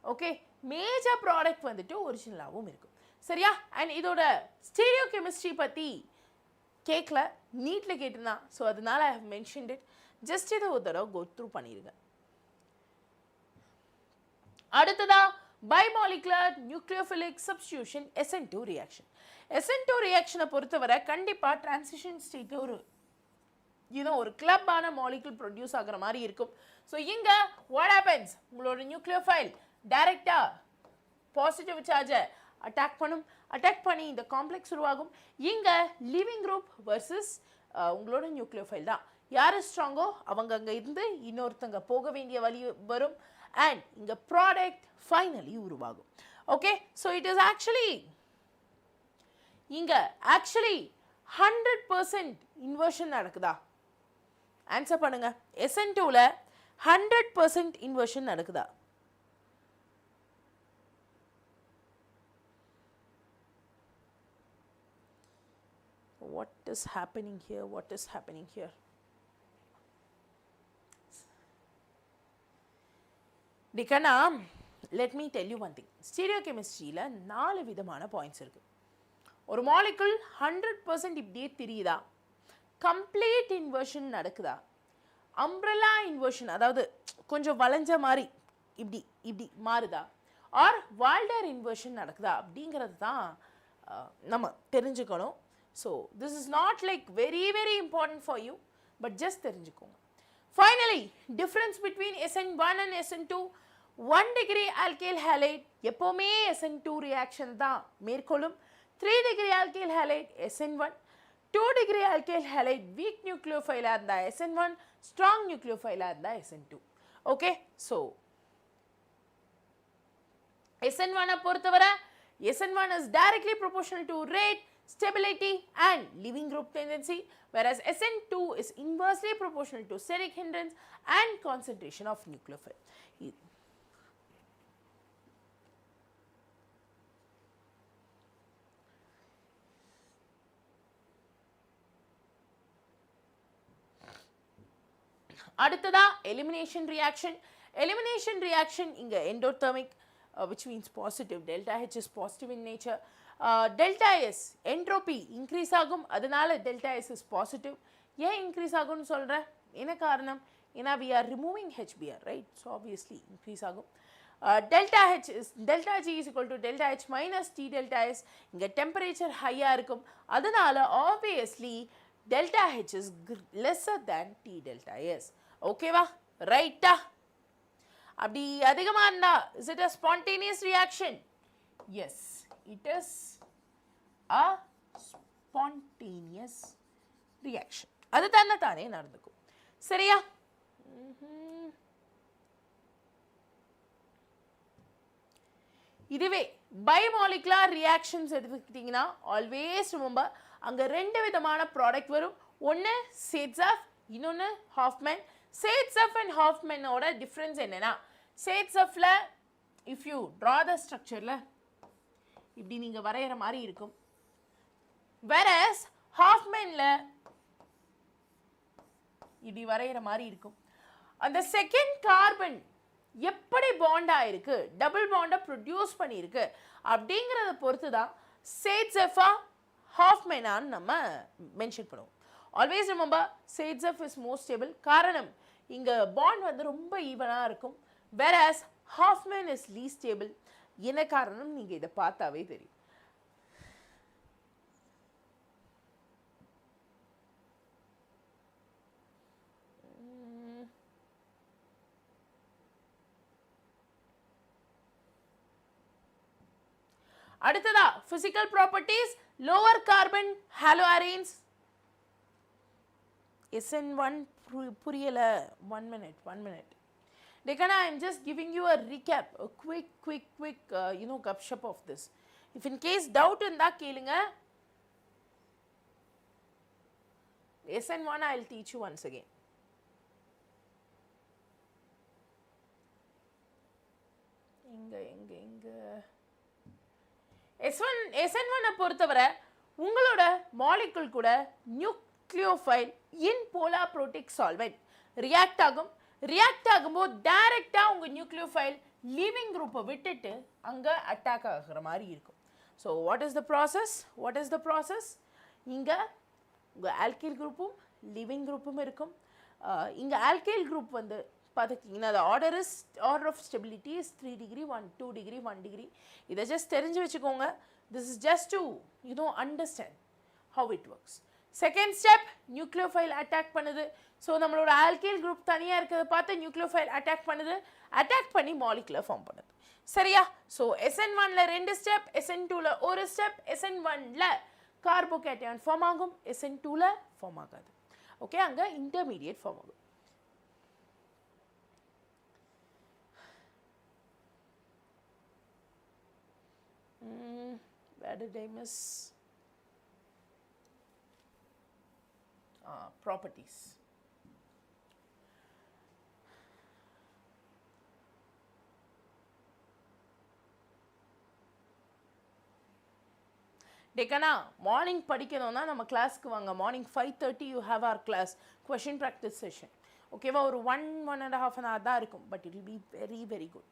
Okay, major product வந்துட்டு ஒரிஜினலாகவும் இருக்கும். சரியா? அண்ட் இதோட ஸ்டீரியோ கெமிஸ்ட்ரி பற்றி கேட்கல, நீட்டில் கேட்டிருந்தான். ஸோ அதனால I have mentioned it. Just இதை ஒரு தடவை கோ த்ரூ பண்ணிடுங்க. அடுத்ததா bimolecular nucleophilic substitution SN2 reaction. SN2 reaction பொறுத்தவரை கண்டிப்பா transition state ஒரு ஒரு கிளப்பான மாலிகுல் ப்ரொடியூஸ் ஆகிற மாதிரி இருக்கும். ஸோ இங்கே வாட் ஹேப்பன்ஸ், உங்களோட நியூக்ளியோஃபைல் டைரெக்டாக பாசிட்டிவ் சார்ஜை அட்டாக் பண்ணி இந்த காம்ப்ளெக்ஸ் உருவாகும். இங்கே லிவிங் குரூப் வர்சஸ் உங்களோட நியூக்ளியோஃபைல் தான். யார் ஸ்ட்ராங்கோ அவங்க அங்கே இருந்து இன்னொருத்தங்க போக வேண்டிய வழி வரும். அண்ட் இங்கே ப்ராடக்ட் ஃபைனலி உருவாகும். ஓகே, ஸோ இட் இஸ் இங்கே ஆக்சுவலி 100% இன்வர்ஷன் நடக்குதா? ஆன்சர் பண்ணுங்க. SN2ல 100% இன்வர்ஷன் நடக்குதா? What is happening here? What is happening here? Dikana, let me tell you one thing. Stereochemistry-ல 4 விதமான பாயிண்ட்ஸ் இருக்கு. ஒரு மாலிகுல் 100% இப்படியே தெரியுதா? கம்ப்ளீட் இன்வர்ஷன் நடக்குதா? அம்ப்ரெல்லா இன்வர்ஷன், அதாவது கொஞ்சம் வளைஞ்ச மாதிரி இப்படி மாறுதா? ஆர் வால்டர் இன்வர்ஷன் நடக்குதா? அப்படிங்கிறது தான் நம்ம தெரிஞ்சுக்கணும். So this is not like very very important for you, but just தெரிஞ்சுக்கோங்க. Finally difference between SN1 and SN2, 1 degree alkyl halide எப்போவுமே SN2 ரியாக்ஷன் தான் மேற்கொள்ளும். 3 degree alkyl halide SN1, 2 degree alkyl halide weak nucleophile இருந்தா SN1, strong nucleophile இருந்தா SN2. ஓகே, ஸோ SN1 பொறுத்தவரை SN1 is directly proportional to rate, stability and leaving group tendency, whereas SN2 is inversely proportional to steric hindrance and concentration of nucleophile. அடுத்ததா elimination reaction. Elimination reaction இங்க endothermic, which means positive. Delta H is positive in nature. Delta S entropy increase ஆகும், அதனால delta S is positive. ஏன் increase ஆகும்னு சொல்றேன், என்ன காரணம்? ஏன்னா we are removing HBr, right? So obviously increase ஆகும். Delta G is equal to delta H minus T delta S. இங்க temperature high இருக்கும், அதனால obviously delta H is lesser than T delta S. ஓகேவா? ரைட்டா? அப்படி அதிகமாக இருந்தா is it a spontaneous reaction? Yes, it is a spontaneous reaction. அது தானே நடந்துக்கும். சரியா? இதுவே bimolecular reactions எடுத்துக்கிட்டீங்கன்னா ஆல்வேஸ் ரிமெம்பர் அங்கே 2 விதமான ப்ராடக்ட் வரும். ஒன்று 𝑧𝒐𝒓, இன்னொன்று ஹாஃப்மேன். 𝑧𝒐𝒓 அண்ட் ஹாஃப்மேனோட டிஃப்ரென்ஸ் என்னன்னா, 𝑧𝒐𝒓ல இஃப் யூ ட்ரா த ஸ்ட்ரக்சரில் இப்படி நீங்கள் வரைகிற மாதிரி இருக்கும். வேறஸ் ஹாஃப்மேனில் இப்படி வரைகிற மாதிரி இருக்கும். அந்த செகண்ட் கார்பன் எப்படி பாண்ட் ஆயிருக்கு, டபுள் பாண்டை ப்ரொடியூஸ் பண்ணியிருக்கு அப்படிங்கிறத பொறுத்து தான் 𝑧𝒐𝒓 ஹாஃப்மேனான்னு நம்ம மென்ஷன் பண்ணுவோம். Always remember 𝑧𝒐𝒓 is most stable. காரணம் இங்கே பாண்ட் வந்து ரொம்ப ஈவனாக இருக்கும். Whereas Hofmann is least stable. என்ன காரணம் நீங்கள் இதை பார்த்தாவே தெரியும். அடுத்ததா physical properties, lower carbon haloarenes. SN1 புரியல, 1 minute. Dekana, I am just giving you a recap, a quick gupshup of this. If in case doubt in that கேளுங்க. SN1 I will teach you once again. எங்க SN1 பொறுத்தவரை உங்களோட மாலிகுல் கூட நியூக்ளியோஃபைல் இன் போலார் புரோட்டிக் சால்வெண்ட் ரியாக்ட் ஆகும். ரியாக்ட் ஆகும்போது டைரெக்டாக உங்கள் நியூக்ளியோஃபைல் லீவிங் குரூப்பை விட்டுட்டு அங்கே அட்டாக் ஆகிற மாதிரி இருக்கும். So what is the process? இங்கே உங்கள் ஆல்கைல் குரூப்பும் லீவிங் குரூப்பும் இருக்கும். இங்கே ஆல்கைல் குரூப் வந்து பார்த்துக்கிட்டிங்கன்னா the order of stability is 3 degree 1 2 degree 1 degree. இதை just தெரிஞ்சு வச்சுக்கோங்க. This is just to understand how it works. Second step, nucleophile attack பண்ணுது. ஸோ நம்மளோட alkyl group தனியாக இருக்கிறத பார்த்து nucleophile attack பண்ணுது. attack பண்ணி molecular form பண்ணுது. சரியா? ஸோ SN1ல 2 ஸ்டெப், SN2ல 1 ஸ்டெப், SN1ல கார்போகேட்டையான் ஃபார்ம் ஆகும், SN2ல ஃபார்ம் ஆகாது. ஓகே, அங்கே இன்டர்மீடியேட் ஃபார்ம் ஆகும். Where did I miss? Properties. டேக்கனா மார்னிங் படிக்கணும்னா நம்ம கிளாஸ்க்கு வாங்க. Morning 5:30 you have our class question practice session. ஓகேவா? ஒரு 1.5 an hour தான் இருக்கும், but it will be very very good.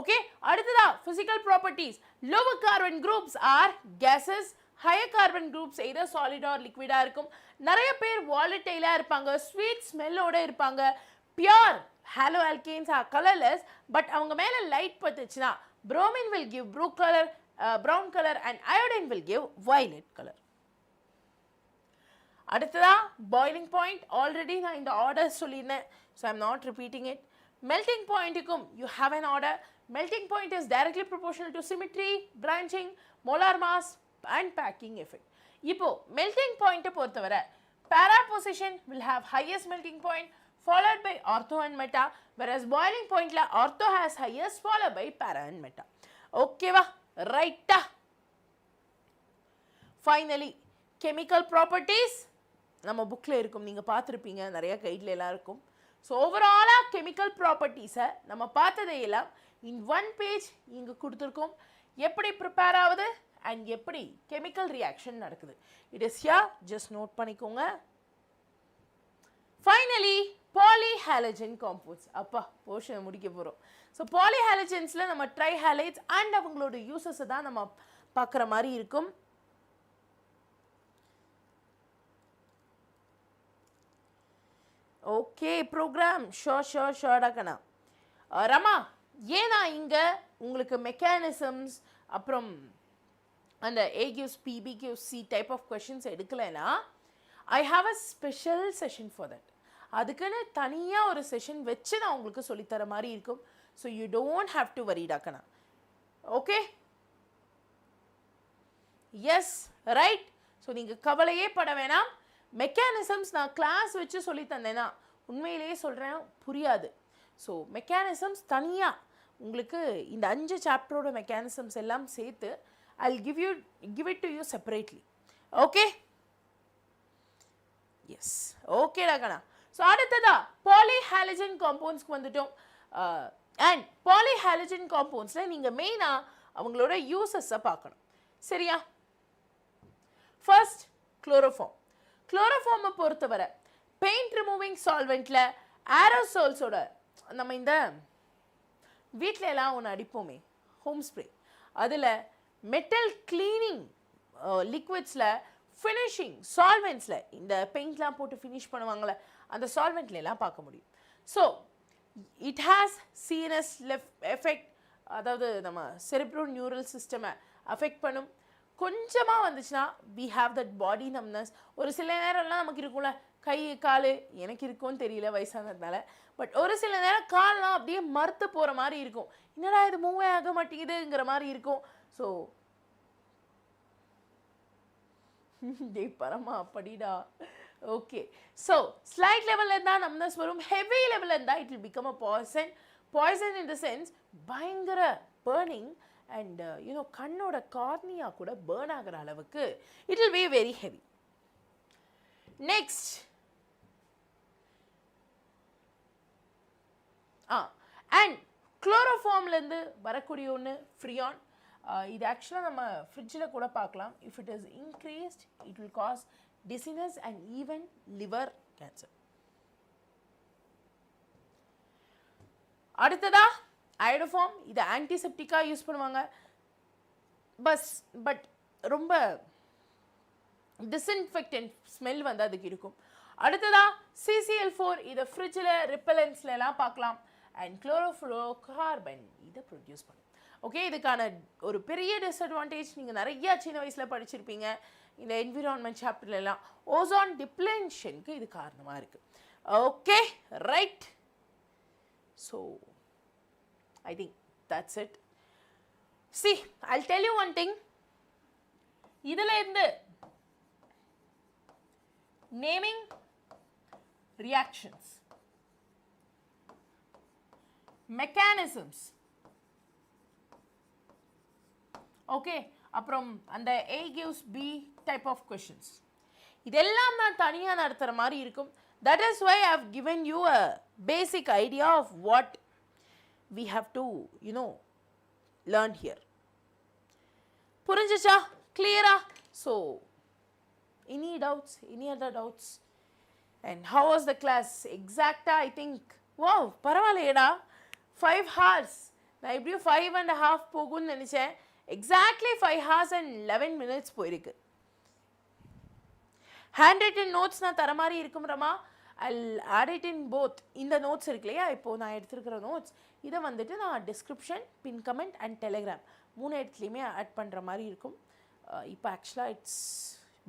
Okay, அடுத்ததா physical properties. Lower carbon groups are gases, higher carbon groups either solid or லிக்விடாக இருக்கும். நிறைய பேர் வாலட்டைலாக இருப்பாங்க, ஸ்வீட் ஸ்மெல்லோட இருப்பாங்க. Pure halo alkanes are colourless, but அவங்க மேலே லைட் பட்டுச்சுன்னா bromine will give brown color and iodine will give violet color. அடுத்ததா boiling point. ஆல்ரெடி நான் இந்த ஆர்டர் சொல்லியிருந்தேன், so I'm not repeating it. Melting point க்கும் you have an order. Melting point is directly proportional to symmetry, branching, molar mass and packing effect. இப்போ melting point பொறுத்தவரை para position will have highest melting point followed by ortho and meta, whereas boiling point la ortho has highest followed by para and meta. ஓகேவா? ரைட்டா? ஃபைனலி கெமிக்கல் ப்ராப்பர்ட்டிஸ் நம்ம புக்கில் இருக்கும், நீங்கள் பார்த்துருப்பீங்க, நிறைய கைட்ல எல்லாம் இருக்கும். ஸோ ஓவராலாக கெமிக்கல் ப்ராப்பர்ட்டிஸை நம்ம பார்த்ததையெல்லாம் இன் 1 பேஜ் இங்கே கொடுத்துருக்கோம். எப்படி ப்ரிப்பேர் ஆகுது அண்ட் எப்படி கெமிக்கல் ரியாக்ஷன் நடக்குது. It is here, just note பண்ணிக்கோங்க. Finally polyhalogen compounds. அப்பா போர்ஷனை முடிக்க போகிறோம். ஸோ polyhalogens-ல நம்ம ட்ரைஹாலைட்ஸ் அண்ட் அவங்களோட யூசஸை தான் நம்ம பார்க்குற மாதிரி இருக்கும். Okay, program ஷோர்டாக்கண்ணா. ரமா, ஏன் நான் இங்கே உங்களுக்கு மெக்கானிசம்ஸ் அப்புறம் அந்த A gives P, B gives C type of questions எடுக்கலைன்னா I have a special session for that. அதுக்குன்னு தனியாக ஒரு செஷன் வச்சு நான் உங்களுக்கு சொல்லித்தர மாதிரி இருக்கும். So you don't have to வரிடாக்கண்ணா. Okay, yes, right. ஸோ நீங்கள் கவலையே பட வேணாம். மெக்கானிசம்ஸ் நான் கிளாஸ் வச்சு சொல்லி தந்தேன்னா உண்மையிலேயே சொல்கிறேன் புரியாது. ஸோ மெக்கானிசம்ஸ் தனியாக உங்களுக்கு இந்த 5 சாப்டரோட மெக்கானிசம்ஸ் எல்லாம் சேர்த்து I give it to you separately. Okay, yes, ஓகேடா கண்ணா. ஸோ அடுத்ததா polyhalogen காம்பவுண்ட்ஸ்க்கு வந்துட்டோம். அண்ட் polyhalogen காம்பவுண்ட்ஸில் நீங்கள் மெயினாக அவங்களோட யூசஸை பார்க்கணும். சரியா? First chloroform. குளோரோஃபார்மை பொறுத்தவரை பெயிண்ட் ரிமூவிங் சால்வெண்ட்டில் ஏரோசோல்ஸோட நம்ம இந்த வீட்டில எல்லாம் ஒன்று அடிப்போமே ஹோம் ஸ்ப்ரே, அதில் மெட்டல் கிளீனிங் லிக்விட்ஸில் ஃபினிஷிங் சால்வெண்ட்ஸில் இந்த பெயிண்ட்லாம் போட்டு ஃபினிஷ் பண்ணுவாங்களே அந்த சால்வெண்ட்லாம் பார்க்க முடியும். So it has CNS effect, அதாவது நம்ம செரிப்ரோ நியூரல் சிஸ்டமை அஃபெக்ட் பண்ணும். கொஞ்சமாக வந்துச்சுன்னா we have that body numbness. ஒரு சில நேரம்லாம் நமக்கு இருக்கும்ல, கை கால் எனக்கு இருக்கும்னு தெரியல வயசானதுனால, பட் ஒரு சில நேரம் கால்லாம் அப்படியே மறுத்து போகிற மாதிரி இருக்கும். என்னடா இது மூவே ஆக மாட்டேங்குதுங்கிற மாதிரி இருக்கும். ஸோ டே பரமா அப்படிடா. ஓகே, ஸோ ஸ்லைட் லெவலில் இருந்தால் நம்னஸ் வரும், ஹெவி லெவலில் இருந்தால் it will become a poison. Poison in the sense பயங்கர பேர்னிங் அண்ட் கண்ணோட கார்னியா கூட பேர்ன் ஆகிற அளவுக்கு it will be very heavy. Next and குளோரோஃபார்ம்லேருந்து வரக்கூடிய ஒன்று ஃப்ரியான். இது ஆக்சுவலாக நம்ம ஃப்ரிட்ஜில் கூட பார்க்கலாம். If it is increased it will cause dizziness and even liver cancer. அடுத்ததா அயோடோஃபார்ம். இதை ஆன்டிசெப்டிக்காக யூஸ் பண்ணுவாங்க, பட் ரொம்ப டிஸ்இன்ஃபெக்டன்ட் ஸ்மெல் வந்து அதுக்கு இருக்கும். அடுத்ததா CCl4 இத ஃப்ரிட்ஜ்ல ரிப்பெலன்ட்ஸ்ல எல்லாம் பார்க்கலாம் and chlorofluorocarbon இத ப்ரொடியூஸ் பண்ணும் ஓகே இதுக்கான ஒரு பெரிய டிஸ்அட்வான்டேஜ் நீங்க நிறைய சின்ன வயசுல படிச்சிருப்பீங்க இந்த என்விரான்மென்ட் சாப்டர்ல எல்லாம் ஓசோன் டிப்ளெஷனுக்கு இது காரணமா இருக்கு okay right so I think that's it see I'll tell you one thing இதுல இருந்து naming reactions mechanisms okay அப்புறம் அந்த A gives B type of questions இதெல்லாம் நான் தனியா நடத்துற மாதிரி இருக்கும் that is why I have given you a basic idea of what we have to learn here புரிஞ்சுச்சா clear-ஆ so any doubts any other doubts and how was the class exact I think wow பரவாயில்லையேடா 5 hours நான் எப்படியும் 5.5 போகும்னு நினைச்சேன் exactly 5 hours and 11 minutes போயிருக்கு handwritten notes நான் தர மாதிரி இருக்கும் Rama I'll add it in both இந்த notes இருக்குலையா இப்போ நான் எடுத்துக்கிற notes இதை வந்துட்டு நான் description pin comment and telegram மூணு இடத்துலையுமே ஆட் பண்ணுற மாதிரி இருக்கும் இப்போ ஆக்சுவலாக இட்ஸ்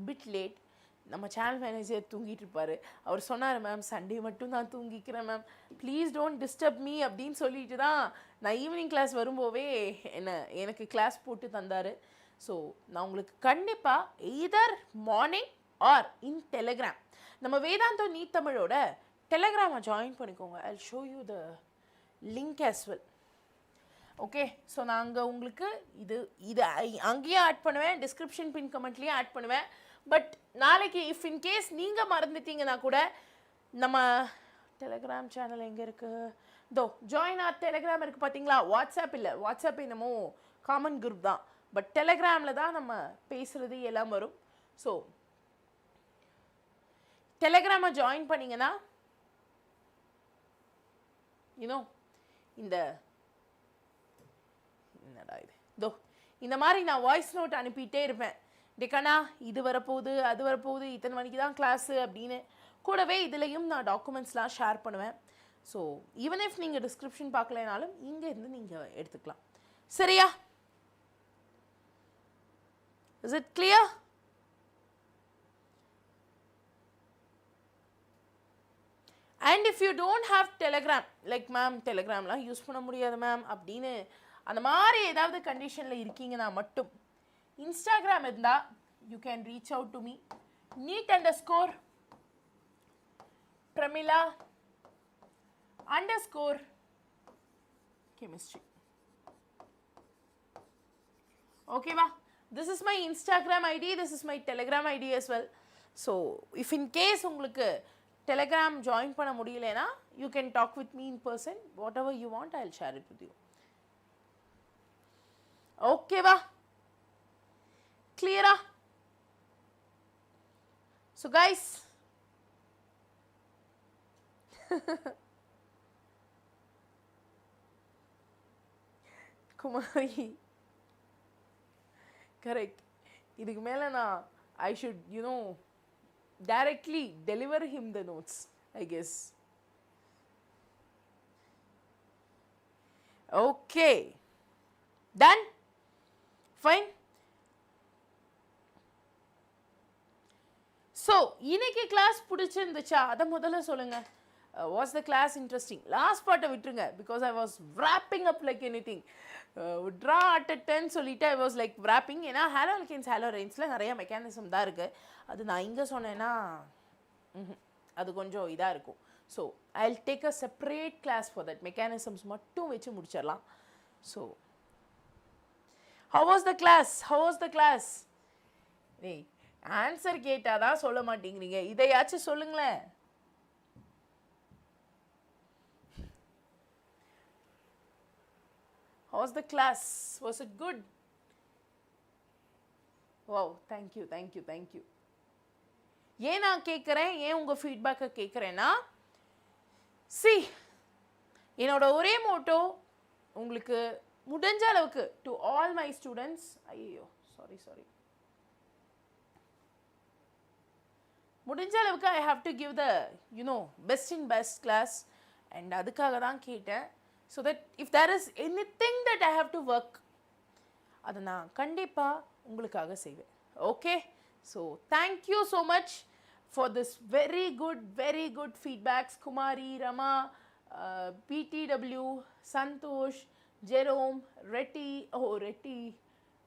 பிட் லேட் நம்ம சேனல் மேனேஜர் தூங்கிட்டு இருப்பார் அவர் சொன்னார் மேம் சண்டே மட்டும் நான் தூங்கிக்கிறேன் ma'am please don't disturb me அப்படின்னு சொல்லிட்டு தான் நான் ஈவினிங் கிளாஸ் வரும்போதே எனக்கு கிளாஸ் போட்டு தந்தார் ஸோ நான் உங்களுக்கு கண்டிப்பாக either morning or in Telegram நம்ம வேதாந்தோ நீட் தமிழோட டெலிகிராமை ஜாயின் பண்ணிக்கோங்க I show you the link as well okay so நான் அங்கே உங்களுக்கு இது அங்கேயும் ஆட் பண்ணுவேன் டிஸ்கிரிப்ஷன் பின் கமெண்ட்லேயும் ஆட் பண்ணுவேன் பட் நாளைக்கு இஃப் இன் கேஸ் நீங்கள் மறந்துட்டீங்கன்னா கூட நம்ம டெலிகிராம் சேனல் எங்கே இருக்குது தோ ஜாயின் ஆர் டெலிகிராம் இருக்குது பார்த்தீங்களா வாட்ஸ்அப் இல்லை வாட்ஸ்அப் என்னமோ காமன் குரூப் தான் பட் டெலிகிராமில் தான் நம்ம பேசுகிறது எல்லாம் வரும் ஸோ டெலிகிராமை ஜாயின் பண்ணிங்கன்னா என்னடா இது தோ இந்த மாதிரி நான் வாய்ஸ் நோட் அனுப்பிட்டே இருப்பேன் டெக்கனா இது வரப்போகுது அது வரப்போகுது இத்தனை மணிக்கு தான் கிளாஸு அப்படின்னு கூடவே இதுலேயும் நான் டாக்குமெண்ட்ஸ்லாம் ஷேர் பண்ணுவேன் ஸோ ஈவன் இஃப் நீங்கள் டிஸ்கிரிப்ஷன் பார்க்கலனாலும் இங்கேருந்து நீங்கள் எடுத்துக்கலாம் சரியா is it clear and if you don't have Telegram like ma'am டெலிகிராம்லாம் யூஸ் பண்ண முடியாது மேம் அப்படின்னு அந்த மாதிரி ஏதாவது கண்டிஷனில் இருக்கீங்கன்னா மட்டும் இன்ஸ்டாகிராம் இருந்தால் you can reach out to me neat_Premila _chemistry ஓகேவா this is my Instagram ID this is my Telegram ID as well so if in case உங்களுக்கு டெலிகிராம் ஜாயின் பண்ண முடியலனா you can talk with me in person what ever you want I will share it with you ஓகேவா clear so guys Kumari correct இதுக்கு மேல நான் I should directly deliver him the notes I guess okay done fine so இன்னைக்கு கிளாஸ் பிடிச்சிருந்துச்சா அதை முதல்ல சொல்லுங்க was the class interesting last part விட்டுருங்க because I was wrapping up like anything draw at a 10 சொல்லிட்டு I was like wrapping ஏன்னா Haloalkanes Haloarenes நிறைய மெக்கானிசம் தான் இருக்கு அது நான் இங்கே சொன்னேன்னா அது கொஞ்சம் இதாக இருக்கும் so I'll take a separate class for that mechanisms மட்டும் வச்சு முடிச்சிடலாம் so how was the class ஏய் ஆன்சர் கேட்டால் தான் சொல்ல மாட்டேங்கிறீங்க இதையாச்சும் சொல்லுங்களேன் how was the class was it good wow thank you ஏன் நான் கேட்குறேன் ஏன் உங்கள் ஃபீட்பேக்கை கேட்குறேன்னா சி என்னோட ஒரே மோட்டோ உங்களுக்கு முடிஞ்ச அளவுக்கு டு ஆல் மை ஸ்டூடெண்ட்ஸ் ஐயோ சாரி முடிஞ்ச அளவுக்கு I have to give the best in best class and அதுக்காக தான் கேட்டேன். So that if there is anything that I have to work, அதை நான் கண்டிப்பாக உங்களுக்காக செய்வேன். Okay, so thank you so much for this very good feedbacks. Kumari, Rama, PTW, Santosh, Jerome,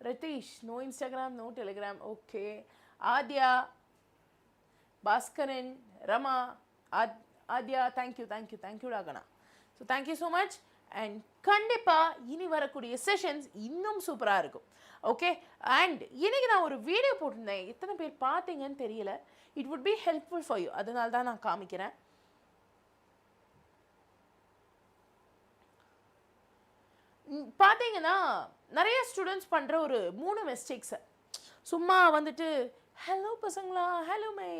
Retish, no Instagram, no Telegram. Okay, Adya, Bhaskaran, Rama, Adya, thank you Ragana. So thank you so much. And கண்டிப்பா இனி வரக்கூடிய செஷன்ஸ் இன்னும் சூப்பராக இருக்கும். ஓகே, அண்ட் இன்னைக்கு நான் ஒரு வீடியோ போட்டிருந்தேன், எத்தனை பேர் பார்த்தீங்கன்னு தெரியல. It would be helpful for you, அதனால தான் நான் காமிக்கிறேன். பார்த்தீங்கன்னா நிறைய ஸ்டூடெண்ட்ஸ் பண்ணுற ஒரு 3 மிஸ்டேக்ஸை சும்மா வந்துட்டு ஹலோ பசங்களா, ஹலோ மை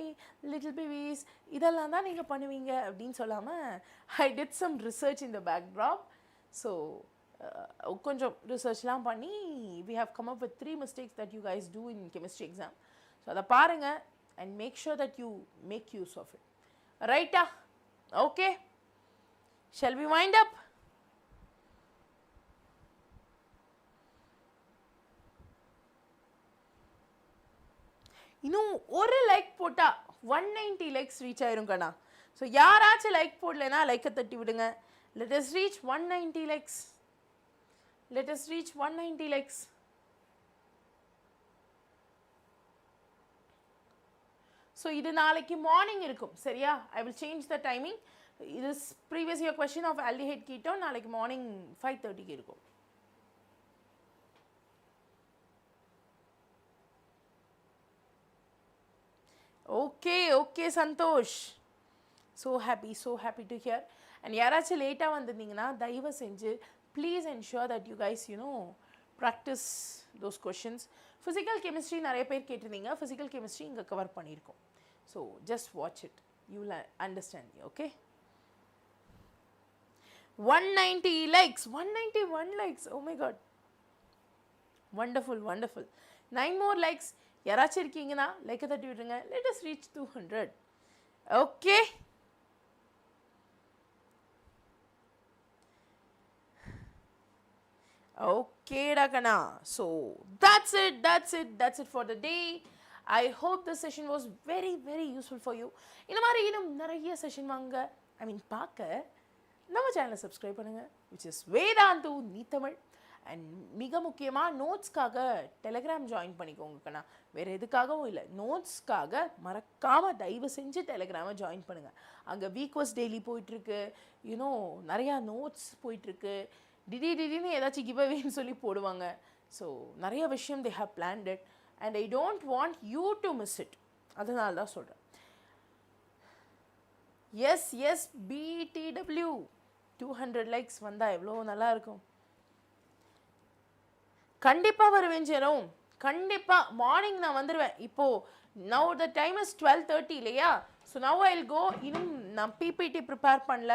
லிட்டில் பேபிஸ், இதெல்லாம் தான் நீங்கள் பண்ணுவீங்க அப்படின்னு சொல்லாமல் I did some research in the backdrop. So கொஞ்சம் ரிசர்ச்லாம் பண்ணி we have come up with 3 mistakes that you guys do in chemistry exam. So அதை பாருங்கள் and make sure that you make use of it. ரைட்டா? Okay, shall we wind up? இன்னும் ஒரு லைக் போட்டால் 190 லைக்ஸ் ரீச் ஆயிரும் கண்ணா. ஸோ யாராச்சும் லைக் போடலைன்னா லைக்கை தட்டி விடுங்க. Let us reach 190 likes. Let us reach 190 likes. So இது நாளைக்கு மார்னிங் இருக்கும், சரியா? I will change the timing. This previous year question of aldehyde ketone நாளைக்கு மார்னிங் 5:30 இருக்கும். Okay Santosh, so happy to hear. And யாராச்சும் லேட்டாக வந்திருந்தீங்கன்னா தயவு செஞ்சு please ensure that you guys practice those questions. Physical chemistry நிறைய பேர் கேட்டிருந்தீங்க, ஃபிசிக்கல் கெமிஸ்ட்ரி இங்கே கவர் பண்ணியிருக்கோம். So just watch it, you will understand. Okay, 190 likes, 191 likes, oh my god, wonderful. 9 more likes. யாராச்சும் இருக்கீங்கன்னா லைக்கை தட்டி விட்டுருங்க. let us reach 200. Okay, okay Dakana. So that's it for the day. I hope this session was very useful for you. இந்த மாதிரி இன்னும் நிறைய செஷன் வாங்க, பார்க்க நம்ம சேனலை சப்ஸ்கிரைப் பண்ணுங்க, which is Vedantu NEET Tamil. And மிக முக்கியமாக நோட்ஸ்க்காக டெலிகிராம் ஜாயின் பண்ணிக்கோங்க கண்ணா. வேறு எதுக்காகவும் இல்லை, நோட்ஸ்க்காக மறக்காமல் தயவு செஞ்சு டெலிகிராமை ஜாயின் பண்ணுங்கள். அங்கே வீக்வஸ் டெய்லி போயிட்டுருக்கு, நிறையா நோட்ஸ் போயிட்டுருக்கு. திடீர்னு ஏதாச்சும் கிவ் அவேன்னு சொல்லி போடுவாங்க. ஸோ நிறைய விஷயம் they have plant it and I don't want you to miss it. அதனால தான் சொல்கிறேன். எஸ் BTW 200 லைக்ஸ் வந்தால் எவ்வளோ நல்லா இருக்கும். கண்டிப்பாக வருவேன் ஜெரோம், கண்டிப்பாக மார்னிங் நான் வந்துடுவேன். இப்போது நவ் த டைம் இஸ் 12:30 இல்லையா? So now I will go. இன்னும் நான் பிபிடி ப்ரிப்பேர் பண்ணல,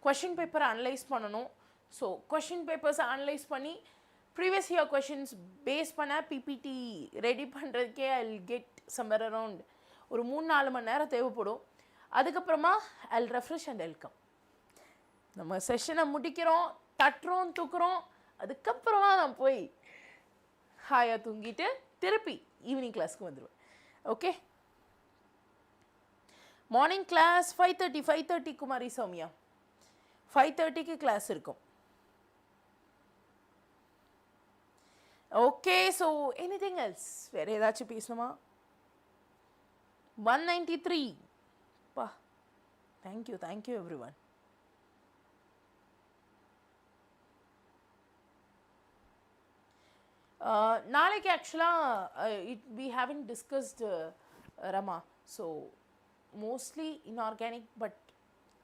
கொஷின் பேப்பரை அனலைஸ் பண்ணணும். ஸோ கொஷின் பேப்பர்ஸை அனலைஸ் பண்ணி ப்ரீவியஸ் இயர் கொஷின்ஸ் பேஸ் பண்ண பிபிடி ரெடி பண்ணுறதுக்கே I will get somewhere around ஒரு 3-4 மணி நேரம் தேவைப்படும். அதுக்கப்புறமா I will refresh and welcome. நம்ம செஷனை முடிக்கிறோம், தட்டுறோம், தூக்குறோம். அதுக்கப்புறமா நான் போய் ஹாயாக தூங்கிட்டு திருப்பி ஈவினிங் கிளாஸ்க்கு வந்துடுவேன். ஓகே, மார்னிங் கிளாஸ் 5:30 குமாரி சௌமியா, 5:30க்கு கிளாஸ் இருக்கும். ஓகே, ஸோ எனிதிங் எல்ஸ், வேறு ஏதாச்சும் பேசணுமா? 193 பா, தேங்க்யூ எவ்ரி ஒன். நாளைக்கு ஆக்சுவலாக we haven't discussed Rama, so mostly inorganic, but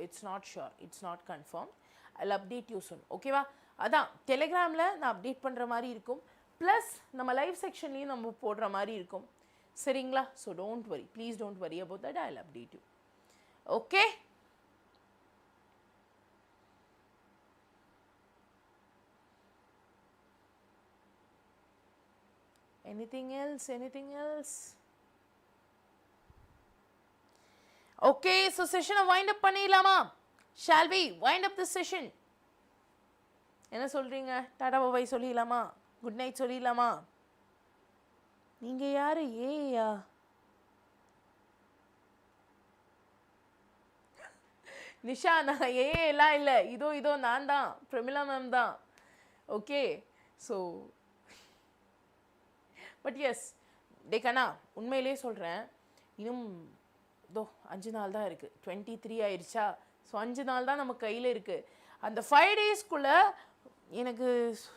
it's not sure, it's not confirmed. I'll update you soon. ஓகேவா? அதான் டெலிகிராமில் நான் அப்டேட் பண்ணுற மாதிரி இருக்கும், ப்ளஸ் நம்ம லைவ் செக்ஷன்லேயும் நம்ம போடுற மாதிரி இருக்கும், சரிங்களா? So don't worry, please don't worry about that. I'll update you. Okay, anything else? Okay, so session wind up பண்ணிடலாமா? Shall we wind up this session? என்ன சொல்றீங்க? டாடா பாய் சொல்லிடலாமா? குட் நைட் சொல்லிடலாமா? நீங்க யாரு ஏயா? நிஷா நான் எல்லாம் இல்லை, இதோ நான் தான், பிரமிளா மேம் தான். ஓகே, ஸோ பட் எஸ் டே கண்ணா, உண்மையிலே சொல்கிறேன், இன்னும் இதோ 5 நாள் தான் இருக்குது, 23 ஆயிடுச்சா. ஸோ 5 நாள் தான் நம்ம கையில் இருக்குது. அந்த 5 டேஸ்க்குள்ளே எனக்கு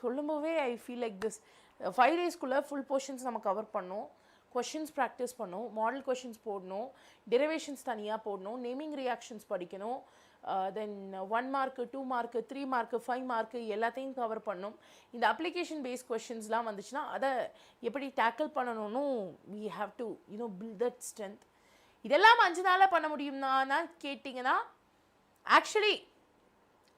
சொல்லும்போதே ஐ ஃபீல் லைக் திஸ். 5 டேஸ்க்குள்ளே ஃபுல் போர்ஷன்ஸ் நம்ம கவர் பண்ணோம், கொஷின்ஸ் ப்ராக்டிஸ் பண்ணணும், மாடல் கொஷின்ஸ் போடணும், டெரிவேஷன்ஸ் தனியாக போடணும், நேமிங் ரியாக்ஷன்ஸ் படிக்கணும், தென் 1 மார்க்கு 2 மார்க்கு 3 மார்க்கு 5 மார்க்கு எல்லாத்தையும் கவர் பண்ணணும். இந்த அப்ளிகேஷன் பேஸ் கொஷின்ஸ்லாம் வந்துச்சுன்னா அதை எப்படி டேக்கிள் பண்ணணும்னு we have to build that strength. இதெல்லாம் 5 நாளில் பண்ண முடியும்னா கேட்டிங்கன்னா, ஆக்சுவலி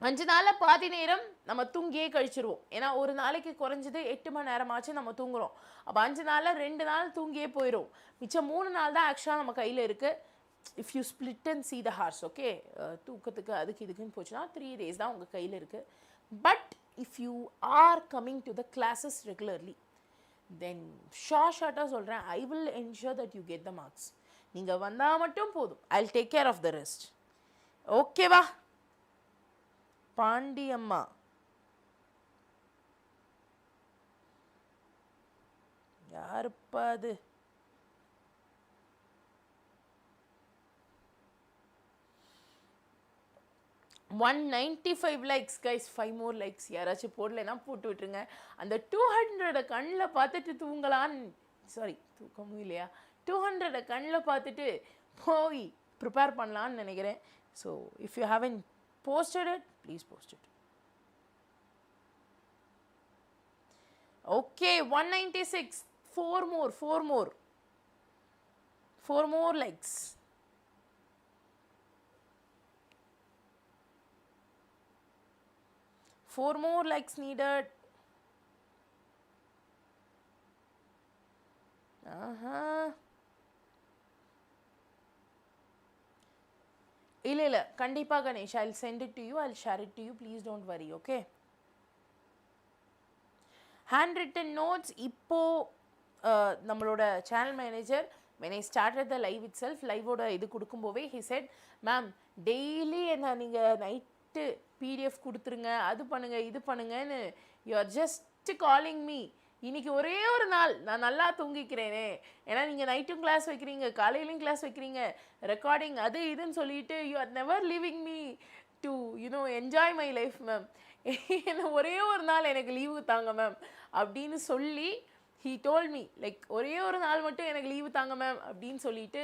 5 நாளில் பாதி நேரம் நம்ம தூங்கியே கழிச்சிருவோம். ஏன்னா ஒரு நாளைக்கு குறைஞ்சது 8 மணி நேரமாச்சும் நம்ம தூங்குறோம். அப்போ 5 நாளில் 2 நாள் தூங்கியே போயிடும். மிச்சம் 3 நாள் தான் ஆக்சுவலாக நம்ம கையில் இருக்குது. If you split and see the hours, okay, தூக்கத்துக்கு அதுக்கு இதுக்குன்னு போச்சுன்னா 3 டேஸ் தான் உங்கள் கையில் இருக்குது. But if you are coming to the classes regularly, then ஷார்ட்டாக சொல்கிறேன், I will ensure that you get the marks. நீங்கள் வந்தால் மட்டும் போதும், I will take care of the rest. ஓகேவா? பாண்டியம்மா, யாருப்பா அது? $195 likes guys, 5 more likes. யாராச்சும் போடலைன்னா போட்டு விட்டுருங்க. அந்த 200 கண்ணில் பார்த்துட்டு தூங்கலான்னு, சாரி தூக்கமும் இல்லையா, 200 கண்ணில் பார்த்துட்டு போய் ப்ரிப்பேர் பண்ணலான்னு நினைக்கிறேன். So if you haven't posted it, please post it. Okay, 196, 4 more likes. Four more likes needed. இல்லை கண்டிப்பாக Ganesh, I will send it to you, I will share it to you, please don't worry. Okay, hand written notes இப்போது நம்மளோட channel manager when I started the live itself, லைவோட இது கொடுக்கும்போதே he said, மேம் டெய்லி என்ன நீங்கள் நைட்டு PDF கொடுத்துருங்க, அது பண்ணுங்கள் இது பண்ணுங்கன்னு you are just calling me. இன்றைக்கி ஒரே ஒரு நாள் நான் நல்லா தூங்கிக்கிறேனே, ஏன்னா நீங்கள் நைட்டும் கிளாஸ் வைக்கிறீங்க, காலையிலையும் கிளாஸ் வைக்கிறீங்க, ரெக்கார்டிங் அது இதுன்னு சொல்லிட்டு you are never leaving me to enjoy my life ma'am. என்ன ஒரே ஒரு நாள் எனக்கு லீவு தாங்க மேம் அப்படின்னு சொல்லி he told me, லைக் ஒரே ஒரு நாள் மட்டும் எனக்கு லீவு தாங்க மேம் அப்படின்னு சொல்லிட்டு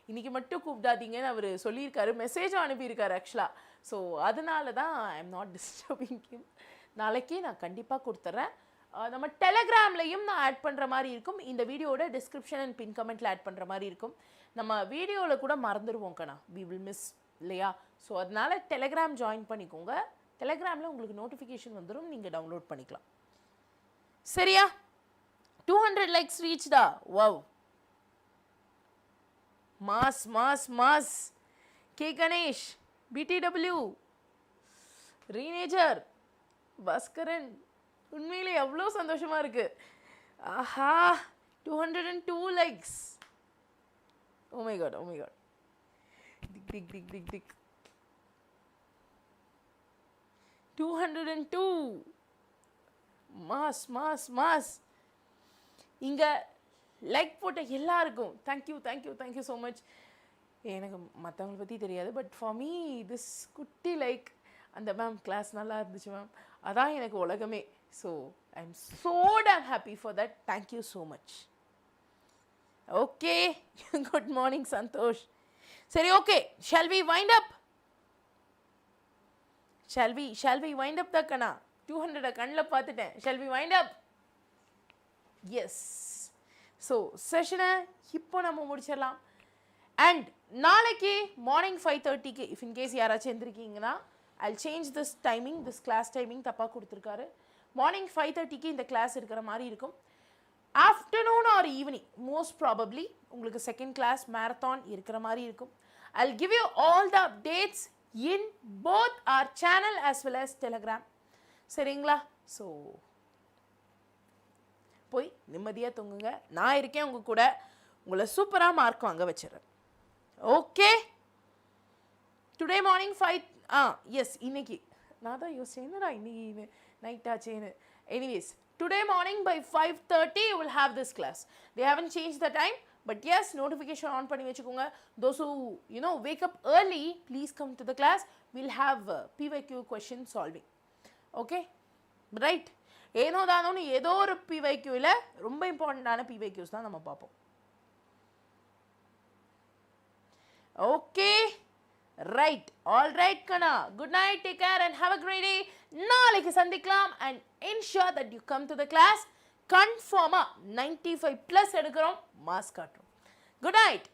இன்றைக்கி மட்டும் கூப்பிடாதீங்கன்னு அவர் சொல்லியிருக்காரு, மெசேஜும் அனுப்பியிருக்காரு ஆக்சுவலாக. ஸோ அதனால தான் I am not disturbing him. நாளைக்கே நான் கண்டிப்பாக கொடுத்துட்றேன். நம்ம டெலகிராம்லையும் நான் ஆட் பண்ணுற மாதிரி இருக்கும், இந்த வீடியோட டிஸ்கிரிப்ஷன் அண்ட் பின் கமெண்ட்டில் ஆட் பண்ணுற மாதிரி இருக்கும். நம்ம வீடியோவில் கூட மறந்துடுவோம் கண்ணா, வி வில் மிஸ் இல்லையா? ஸோ அதனால் டெலகிராம் ஜாயின் பண்ணிக்கோங்க, டெலகிராமில் உங்களுக்கு நோட்டிஃபிகேஷன் வந்துடும், நீங்கள் டவுன்லோட் பண்ணிக்கலாம். சரியா? 200 likes reached-ஆ? wow, mass. K Ganesh, BTW, ரீனேஜர், பாஸ்கரன், உண்மையிலே எவ்வளோ சந்தோஷமாக இருக்குது. ஆஹா, 202 likes. oh my god, திக் 202. மாஸ். இங்கே லைக் போட்ட எல்லாருக்கும் தேங்க்யூ ஸோ மச். எனக்கு மற்றவங்களை பற்றி தெரியாது, பட் ஃபார் மீ திஸ் குட்டி லைக், அந்த மேம் கிளாஸ் நல்லா இருந்துச்சு மேம், அதான் எனக்கு உலகமே. So I am so damn happy for that. Thank you so much. Okay, good morning Santhosh. சரி, okay, shall we wind up? Shall we wind up தான் கண்ணா? 200 கண்ணில் பார்த்துட்டேன். Shall we wind up? Yes. So செஷனை இப்போ நம்ம முடிச்சிடலாம். அண்ட் நாளைக்கு மார்னிங் 5:30க்கு இஃப் இன்கேஸ் யாராச்சும் எழுந்திருக்கீங்கன்னா I'll change this timing, this class timing தப்பாக கொடுத்துருக்காரு. மார்னிங் 5:30க்கு இந்த கிளாஸ் இருக்கிற மாதிரி இருக்கும். Afternoon or evening most probably உங்களுக்கு செகண்ட் கிளாஸ் மேரத்தான் இருக்கிற மாதிரி இருக்கும். I'll give you all the updates in both our channel as well as Telegram. சரிங்களா? ஸோ போய் நிம்மதியாக தூங்குங்க. நான் இருக்கேன் உங்கள் கூட. உங்களை சூப்பராக மார்க் வாங்க வச்சிடறேன். ஓகே, டுடே மார்னிங் 5 எஸ் இன்னைக்கு நான் தான் யோசிச்சேன் என்னடா இன்னைக்கு நைட் ஆச்சேன்னு. Anyways today morning by 5:30 you will have this class. They haven't changed the time, but yes, notification on பண்ணி வச்சுக்கோங்க. Those who wake up early, please come to the class. We'll have PYQ question solving. Okay, right? ஏனோ தானோன்னு ஏதோ ஒரு PYQல ரொம்ப இம்பார்ட்டண்டான PYQs தான் நம்ம பார்ப்போம். ஓகே, ரைட், ஆல் ரைட் கண்ணா. Good night, take care and have a great day. நாளைக்கு சந்திக்கலாம். And ensure that you come to the class. கன்ஃபார்மாக 95+ எடுக்கிறோம், மார்க்ஸ் காட்டுறோம். Good night.